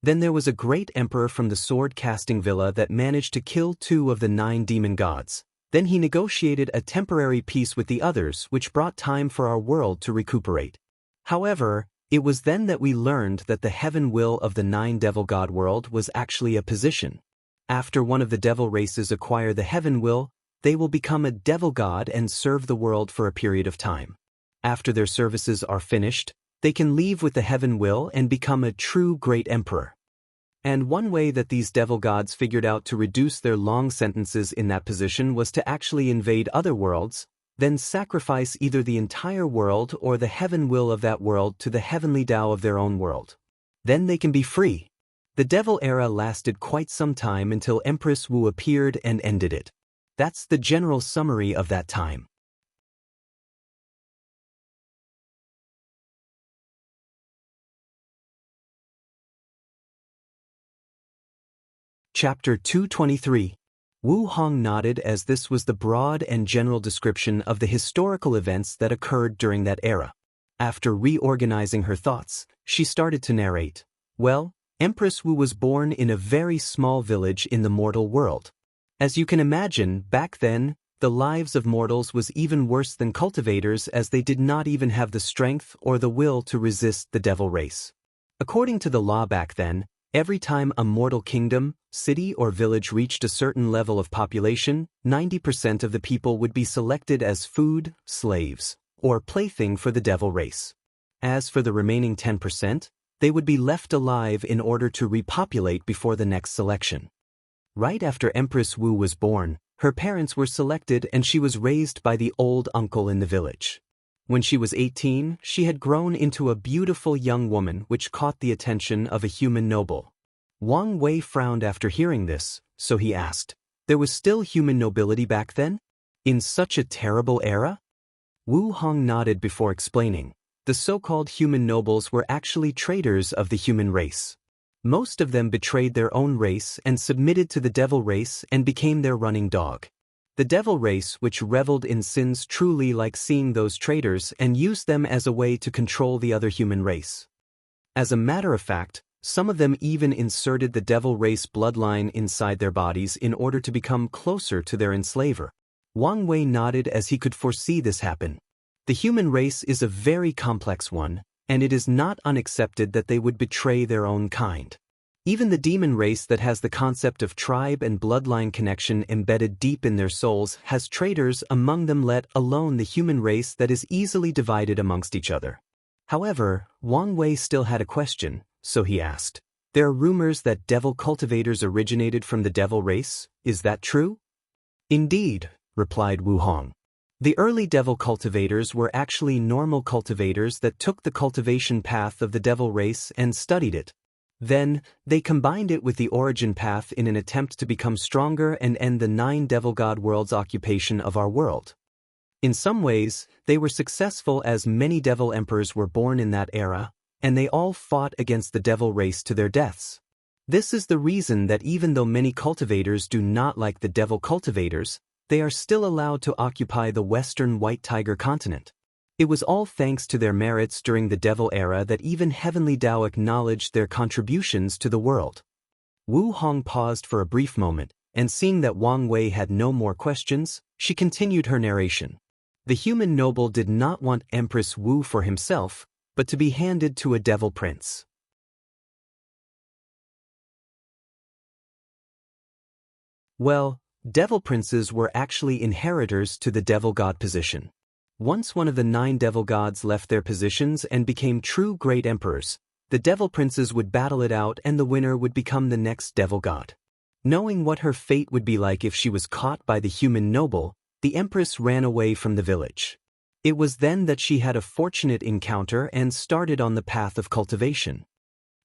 Then there was a great emperor from the sword-casting villa that managed to kill 2 of the 9 demon gods. Then he negotiated a temporary peace with the others, which brought time for our world to recuperate. However, it was then that we learned that the heaven will of the 9 devil god world was actually a position. After one of the devil races acquire the heaven will, they will become a devil god and serve the world for a period of time. After their services are finished, they can leave with the heaven will and become a true great emperor. And one way that these devil gods figured out to reduce their long sentences in that position was to actually invade other worlds, then sacrifice either the entire world or the heaven will of that world to the heavenly Tao of their own world. Then they can be free. The devil era lasted quite some time until Empress Wu appeared and ended it. That's the general summary of that time. Chapter 223. Wu Hong nodded as this was the broad and general description of the historical events that occurred during that era. After reorganizing her thoughts, she started to narrate. Well, Empress Wu was born in a very small village in the mortal world. As you can imagine, back then, the lives of mortals was even worse than cultivators as they did not even have the strength or the will to resist the devil race. According to the law back then, every time a mortal kingdom, city or village reached a certain level of population, 90% of the people would be selected as food, slaves, or plaything for the devil race. As for the remaining 10%, they would be left alive in order to repopulate before the next selection. Right after Empress Wu was born, her parents were selected and she was raised by the old uncle in the village. When she was 18, she had grown into a beautiful young woman which caught the attention of a human noble. Wang Wei frowned after hearing this, so he asked, "There was still human nobility back then? In such a terrible era?" Wu Hong nodded before explaining. The so-called human nobles were actually traitors of the human race. Most of them betrayed their own race and submitted to the devil race and became their running dog. The devil race, which reveled in sins, truly like seeing those traitors and used them as a way to control the other human race. As a matter of fact, some of them even inserted the devil race bloodline inside their bodies in order to become closer to their enslaver. Wang Wei nodded as he could foresee this happen. The human race is a very complex one, and it is not unaccepted that they would betray their own kind. Even the demon race that has the concept of tribe and bloodline connection embedded deep in their souls has traitors among them, let alone the human race that is easily divided amongst each other. However, Wang Wei still had a question, so he asked, "There are rumors that devil cultivators originated from the devil race, is that true?" "Indeed," replied Wu Hong. The early devil cultivators were actually normal cultivators that took the cultivation path of the devil race and studied it. Then, they combined it with the origin path in an attempt to become stronger and end the 9 devil god worlds occupation of our world. In some ways, they were successful as many devil emperors were born in that era, and they all fought against the devil race to their deaths. This is the reason that even though many cultivators do not like the devil cultivators, they are still allowed to occupy the western White Tiger continent. It was all thanks to their merits during the devil era that even Heavenly Tao acknowledged their contributions to the world. Wu Hong paused for a brief moment, and seeing that Wang Wei had no more questions, she continued her narration. The human noble did not want Empress Wu for himself, but to be handed to a devil prince. Well, devil princes were actually inheritors to the devil god position. Once one of the 9 devil gods left their positions and became true great emperors, the devil princes would battle it out and the winner would become the next devil god. Knowing what her fate would be like if she was caught by the human noble, the empress ran away from the village. It was then that she had a fortunate encounter and started on the path of cultivation.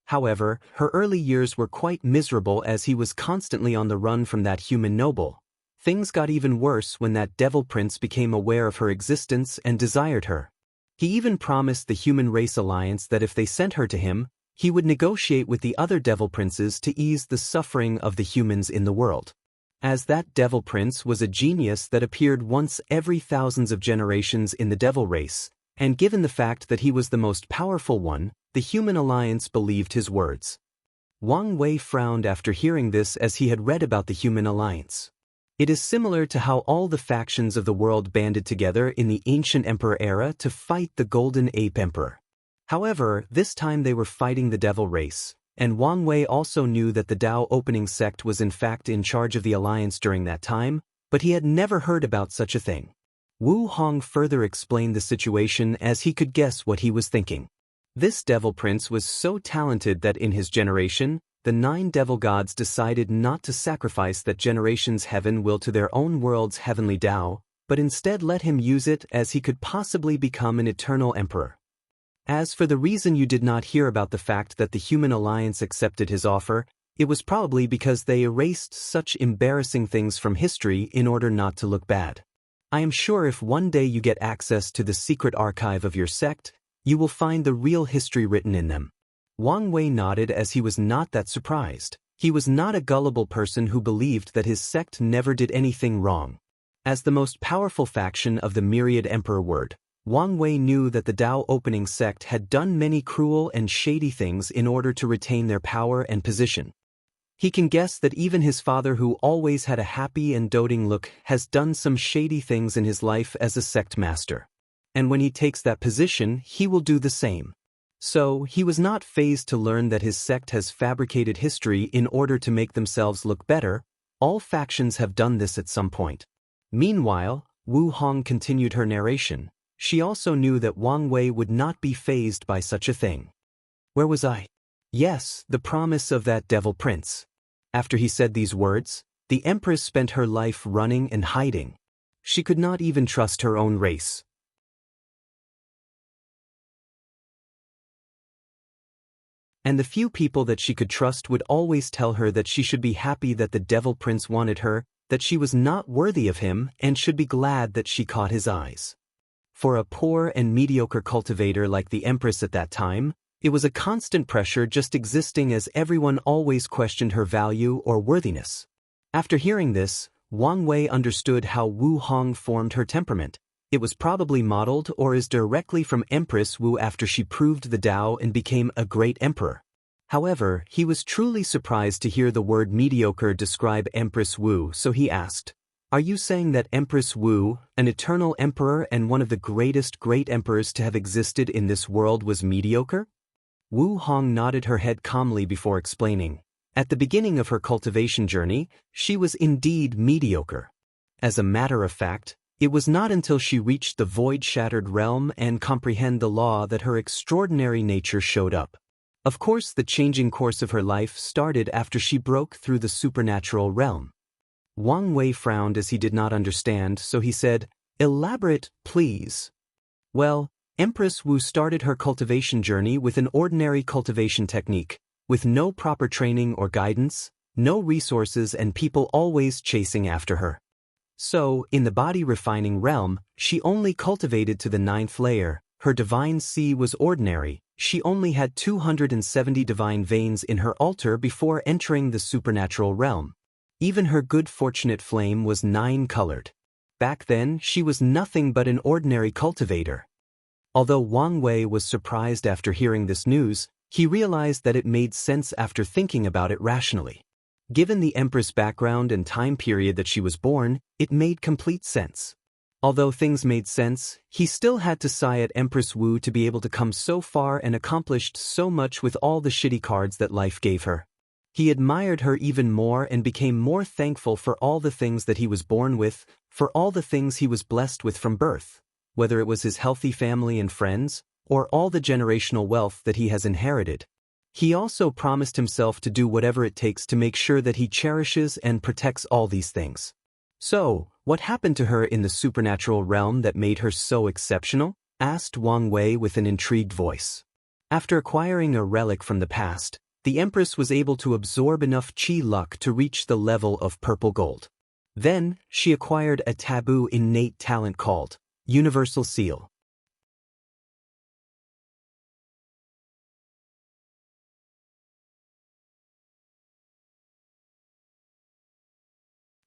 However, her early years were quite miserable as he was constantly on the run from that human noble. Things got even worse when that devil prince became aware of her existence and desired her. He even promised the human race alliance that if they sent her to him, he would negotiate with the other devil princes to ease the suffering of the humans in the world. As that devil prince was a genius that appeared once every thousands of generations in the devil race, and given the fact that he was the most powerful one, the human alliance believed his words. Wang Wei frowned after hearing this as he had read about the human alliance. It is similar to how all the factions of the world banded together in the ancient emperor era to fight the golden ape emperor. However, this time they were fighting the devil race, and Wang Wei also knew that the Dao opening sect was in fact in charge of the alliance during that time, but he had never heard about such a thing. Wu Hong further explained the situation as he could guess what he was thinking. This devil prince was so talented that in his generation, the 9 devil gods decided not to sacrifice that generation's heaven will to their own world's heavenly Tao, but instead let him use it as he could possibly become an eternal emperor. As for the reason you did not hear about the fact that the human alliance accepted his offer, it was probably because they erased such embarrassing things from history in order not to look bad. I am sure if one day you get access to the secret archive of your sect, you will find the real history written in them. Wang Wei nodded as he was not that surprised. He was not a gullible person who believed that his sect never did anything wrong. As the most powerful faction of the myriad emperor word, Wang Wei knew that the Dao opening sect had done many cruel and shady things in order to retain their power and position. He can guess that even his father, who always had a happy and doting look, has done some shady things in his life as a sect master. And when he takes that position, he will do the same. So, he was not fazed to learn that his sect has fabricated history in order to make themselves look better. All factions have done this at some point. Meanwhile, Wu Hong continued her narration. She also knew that Wang Wei would not be fazed by such a thing. Where was I? Yes, the promise of that devil prince. After he said these words, the empress spent her life running and hiding. She could not even trust her own race. And the few people that she could trust would always tell her that she should be happy that the devil prince wanted her, that she was not worthy of him and should be glad that she caught his eyes. For a poor and mediocre cultivator like the empress at that time, it was a constant pressure just existing as everyone always questioned her value or worthiness. After hearing this, Wang Wei understood how Wu Hong formed her temperament. It was probably modeled or is directly from Empress Wu after she proved the Tao and became a great emperor. However, he was truly surprised to hear the word mediocre describe Empress Wu, so he asked, "Are you saying that Empress Wu, an eternal emperor and one of the greatest great emperors to have existed in this world, was mediocre?" Wu Hong nodded her head calmly before explaining. At the beginning of her cultivation journey, she was indeed mediocre. As a matter of fact, it was not until she reached the void-shattered realm and comprehended the law that her extraordinary nature showed up. Of course, the changing course of her life started after she broke through the supernatural realm. Wang Wei frowned as he did not understand, so he said, "Elaborate, please." Well, Empress Wu started her cultivation journey with an ordinary cultivation technique, with no proper training or guidance, no resources and people always chasing after her. So, in the body refining realm, she only cultivated to the 9th layer. Her divine C was ordinary. She only had 270 divine veins in her altar before entering the supernatural realm. Even her good fortunate flame was 9-colored. Back then, she was nothing but an ordinary cultivator. Although Wang Wei was surprised after hearing this news, he realized that it made sense after thinking about it rationally. Given the Empress background and time period that she was born, it made complete sense. Although things made sense, he still had to sigh at Empress Wu to be able to come so far and accomplished so much with all the shitty cards that life gave her. He admired her even more and became more thankful for all the things that he was born with, for all the things he was blessed with from birth, whether it was his healthy family and friends, or all the generational wealth that he has inherited. He also promised himself to do whatever it takes to make sure that he cherishes and protects all these things. So, what happened to her in the supernatural realm that made her so exceptional? Asked Wang Wei with an intrigued voice. After acquiring a relic from the past, the Empress was able to absorb enough chi luck to reach the level of purple gold. Then, she acquired a taboo innate talent called Universal Seal.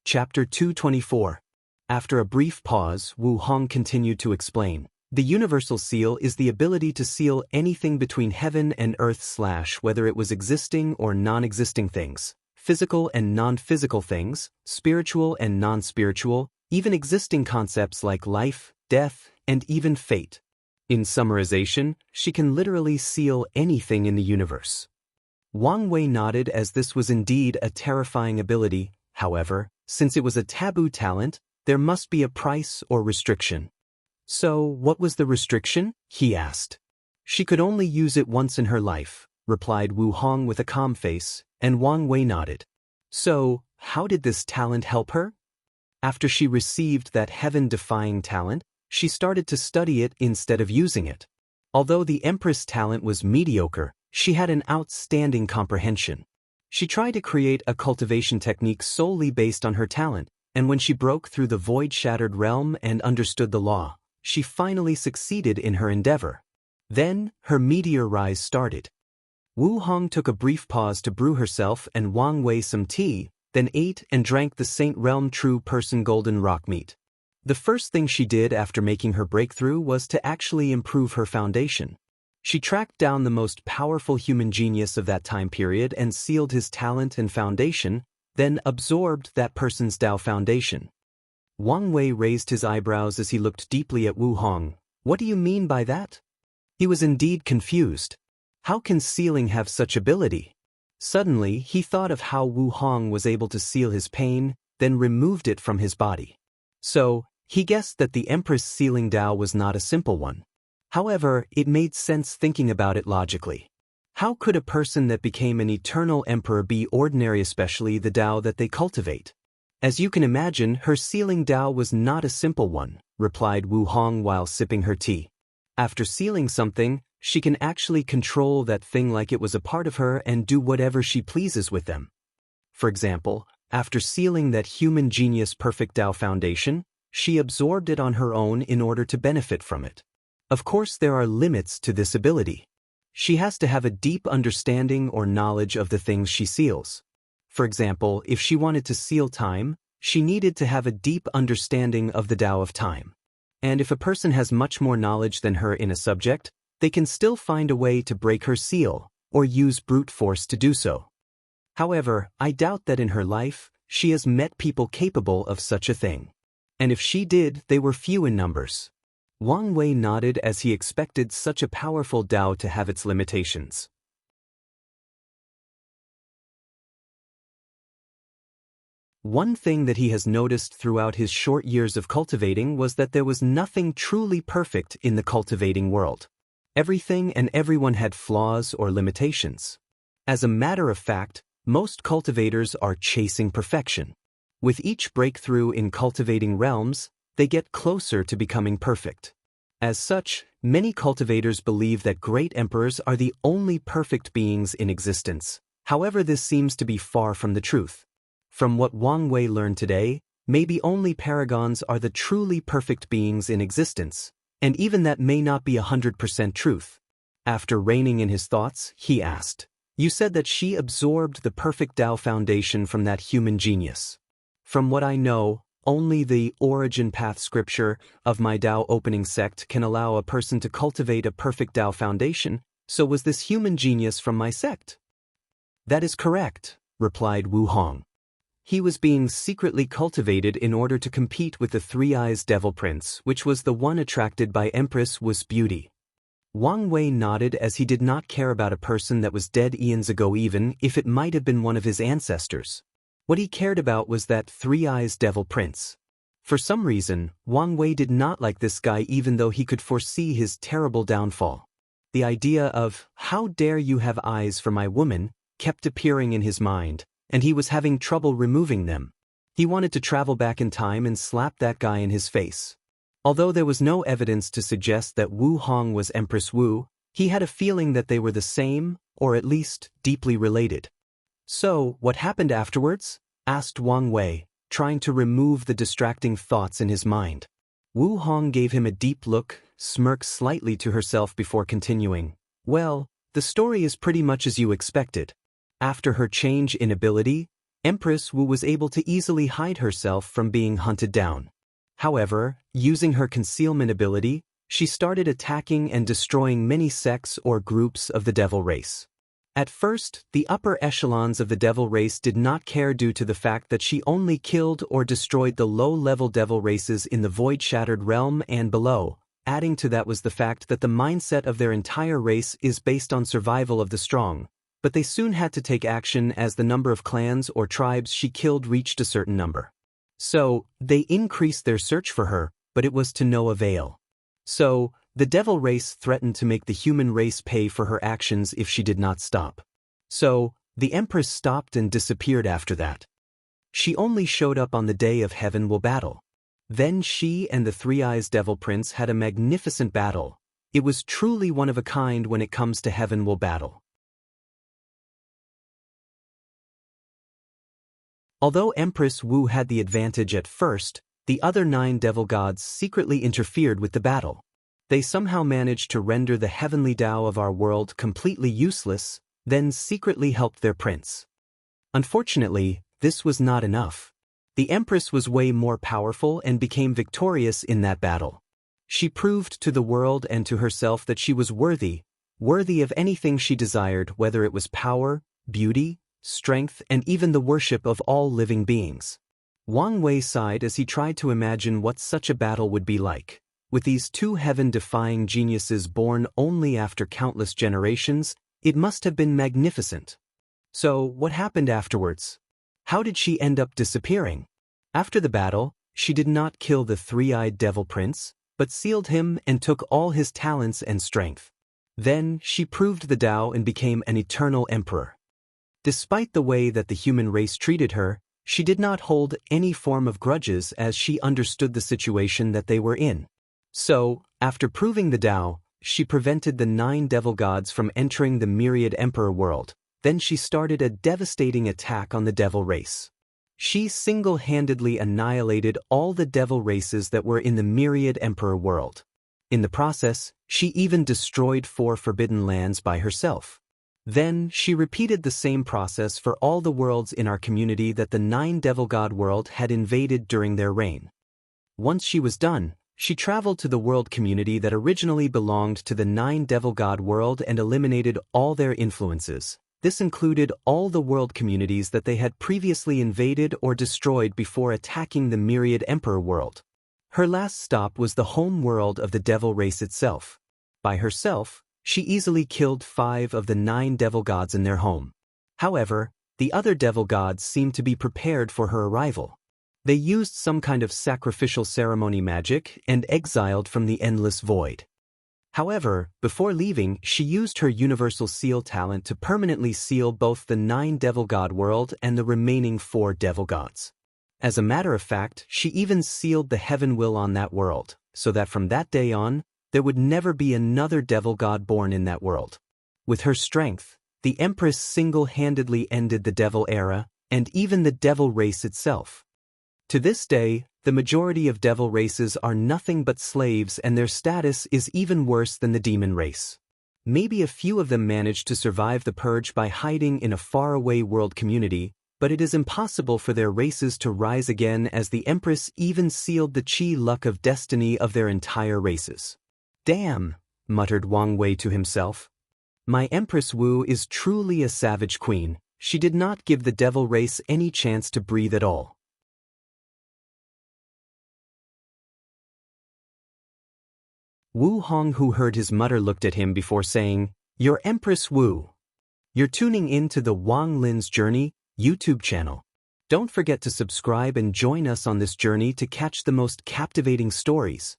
Chapter 224. After a brief pause, Wu Hong continued to explain. The Universal Seal is the ability to seal anything between heaven and earth / whether it was existing or non-existing things, physical and non-physical things, spiritual and non-spiritual, even existing concepts like life, death, and even fate. In summarization, she can literally seal anything in the universe. Wang Wei nodded as this was indeed a terrifying ability. However, since it was a taboo talent, there must be a price or restriction. So, what was the restriction? He asked. She could only use it once in her life, replied Wu Hong with a calm face, and Wang Wei nodded. So, how did this talent help her? After she received that heaven-defying talent, she started to study it instead of using it. Although the Empress talent was mediocre, she had an outstanding comprehension. She tried to create a cultivation technique solely based on her talent, and when she broke through the void-shattered realm and understood the law, she finally succeeded in her endeavor. Then, her meteor rise started. Wu Hong took a brief pause to brew herself and Wang Wei some tea, then ate and drank the Saint Realm True Person golden rock meat. The first thing she did after making her breakthrough was to actually improve her foundation. She tracked down the most powerful human genius of that time period and sealed his talent and foundation, then absorbed that person's Dao foundation. Wang Wei raised his eyebrows as he looked deeply at Wu Hong. What do you mean by that? He was indeed confused. How can sealing have such ability? Suddenly, he thought of how Wu Hong was able to seal his pain, then removed it from his body. So, he guessed that the Empress sealing Dao was not a simple one. However, it made sense thinking about it logically. How could a person that became an eternal emperor be ordinary, especially the Dao that they cultivate? As you can imagine, her sealing Dao was not a simple one, replied Wu Hong while sipping her tea. After sealing something, she can actually control that thing like it was a part of her and do whatever she pleases with them. For example, after sealing that human genius perfect Dao foundation, she absorbed it on her own in order to benefit from it. Of course, there are limits to this ability. She has to have a deep understanding or knowledge of the things she seals. For example, if she wanted to seal time, she needed to have a deep understanding of the Dao of time. And if a person has much more knowledge than her in a subject, they can still find a way to break her seal, or use brute force to do so. However, I doubt that in her life, she has met people capable of such a thing. And if she did, they were few in numbers. Wang Wei nodded as he expected such a powerful Dao to have its limitations. One thing that he has noticed throughout his short years of cultivating was that there was nothing truly perfect in the cultivating world. Everything and everyone had flaws or limitations. As a matter of fact, most cultivators are chasing perfection. With each breakthrough in cultivating realms, they get closer to becoming perfect. As such, many cultivators believe that great emperors are the only perfect beings in existence. However, this seems to be far from the truth. From what Wang Wei learned today, maybe only paragons are the truly perfect beings in existence, and even that may not be 100% truth. After reining in his thoughts, he asked, "You said that she absorbed the perfect Dao foundation from that human genius. From what I know, only the origin path scripture of my Dao opening sect can allow a person to cultivate a perfect Dao foundation, so was this human genius from my sect?" "That is correct," replied Wu Hong. He was being secretly cultivated in order to compete with the Three-Eyes Devil Prince, which was the one attracted by Empress Wu's beauty. Wang Wei nodded as he did not care about a person that was dead eons ago even if it might have been one of his ancestors. What he cared about was that Three-Eyes Devil Prince. For some reason, Wang Wei did not like this guy even though he could foresee his terrible downfall. The idea of, "How dare you have eyes for my woman," kept appearing in his mind, and he was having trouble removing them. He wanted to travel back in time and slap that guy in his face. Although there was no evidence to suggest that Wu Hong was Empress Wu, he had a feeling that they were the same, or at least deeply related. "So, what happened afterwards?" asked Wang Wei, trying to remove the distracting thoughts in his mind. Wu Hong gave him a deep look, smirked slightly to herself before continuing. "Well, the story is pretty much as you expected. After her change in ability, Empress Wu was able to easily hide herself from being hunted down. However, using her concealment ability, she started attacking and destroying many sects or groups of the devil race. At first, the upper echelons of the devil race did not care due to the fact that she only killed or destroyed the low-level devil races in the void-shattered realm and below. Adding to that was the fact that the mindset of their entire race is based on survival of the strong. But they soon had to take action as the number of clans or tribes she killed reached a certain number. So, they increased their search for her, but it was to no avail. So, The devil race threatened to make the human race pay for her actions if she did not stop. So, the Empress stopped and disappeared after that. She only showed up on the day of Heaven Will Battle. Then she and the Three-Eyes Devil Prince had a magnificent battle. It was truly one of a kind when it comes to Heaven Will Battle. Although Empress Wu had the advantage at first, the other 9 devil gods secretly interfered with the battle. They somehow managed to render the heavenly Tao of our world completely useless, then secretly helped their prince. Unfortunately, this was not enough. The Empress was way more powerful and became victorious in that battle. She proved to the world and to herself that she was worthy of anything she desired, whether it was power, beauty, strength, and even the worship of all living beings. Wang Wei sighed as he tried to imagine what such a battle would be like. With these 2 heaven-defying geniuses born only after countless generations, it must have been magnificent. So, what happened afterwards? How did she end up disappearing? After the battle, she did not kill the Three-Eyed Devil Prince, but sealed him and took all his talents and strength. Then, she proved the Tao and became an eternal emperor. Despite the way that the human race treated her, she did not hold any form of grudges as she understood the situation that they were in. So, after proving the Tao, she prevented the 9 devil gods from entering the myriad emperor world. Then she started a devastating attack on the devil race. She single-handedly annihilated all the devil races that were in the myriad emperor world. In the process, she even destroyed 4 forbidden lands by herself. Then, she repeated the same process for all the worlds in our community that the 9 devil god world had invaded during their reign. Once she was done, she traveled to the world community that originally belonged to the 9 devil god world and eliminated all their influences. This included all the world communities that they had previously invaded or destroyed before attacking the myriad emperor world. Her last stop was the home world of the devil race itself. By herself, she easily killed 5 of the 9 devil gods in their home. However, the other devil gods seemed to be prepared for her arrival. They used some kind of sacrificial ceremony magic and exiled from the endless void. However, before leaving, she used her universal seal talent to permanently seal both the 9 devil god world and the remaining 4 devil gods. As a matter of fact, she even sealed the heaven will on that world, so that from that day on, there would never be another devil god born in that world. With her strength, the Empress single-handedly ended the devil era, and even the devil race itself. To this day, the majority of devil races are nothing but slaves, and their status is even worse than the demon race. Maybe a few of them managed to survive the purge by hiding in a faraway world community, but it is impossible for their races to rise again, as the Empress even sealed the chi luck of destiny of their entire races. "Damn," muttered Wang Wei to himself. "My Empress Wu is truly a savage queen. She did not give the devil race any chance to breathe at all." Wu Hong, who heard his mutter, looked at him before saying, "Your Empress Wu." You're tuning in to the Wang Lin's Journey YouTube channel. Don't forget to subscribe and join us on this journey to catch the most captivating stories.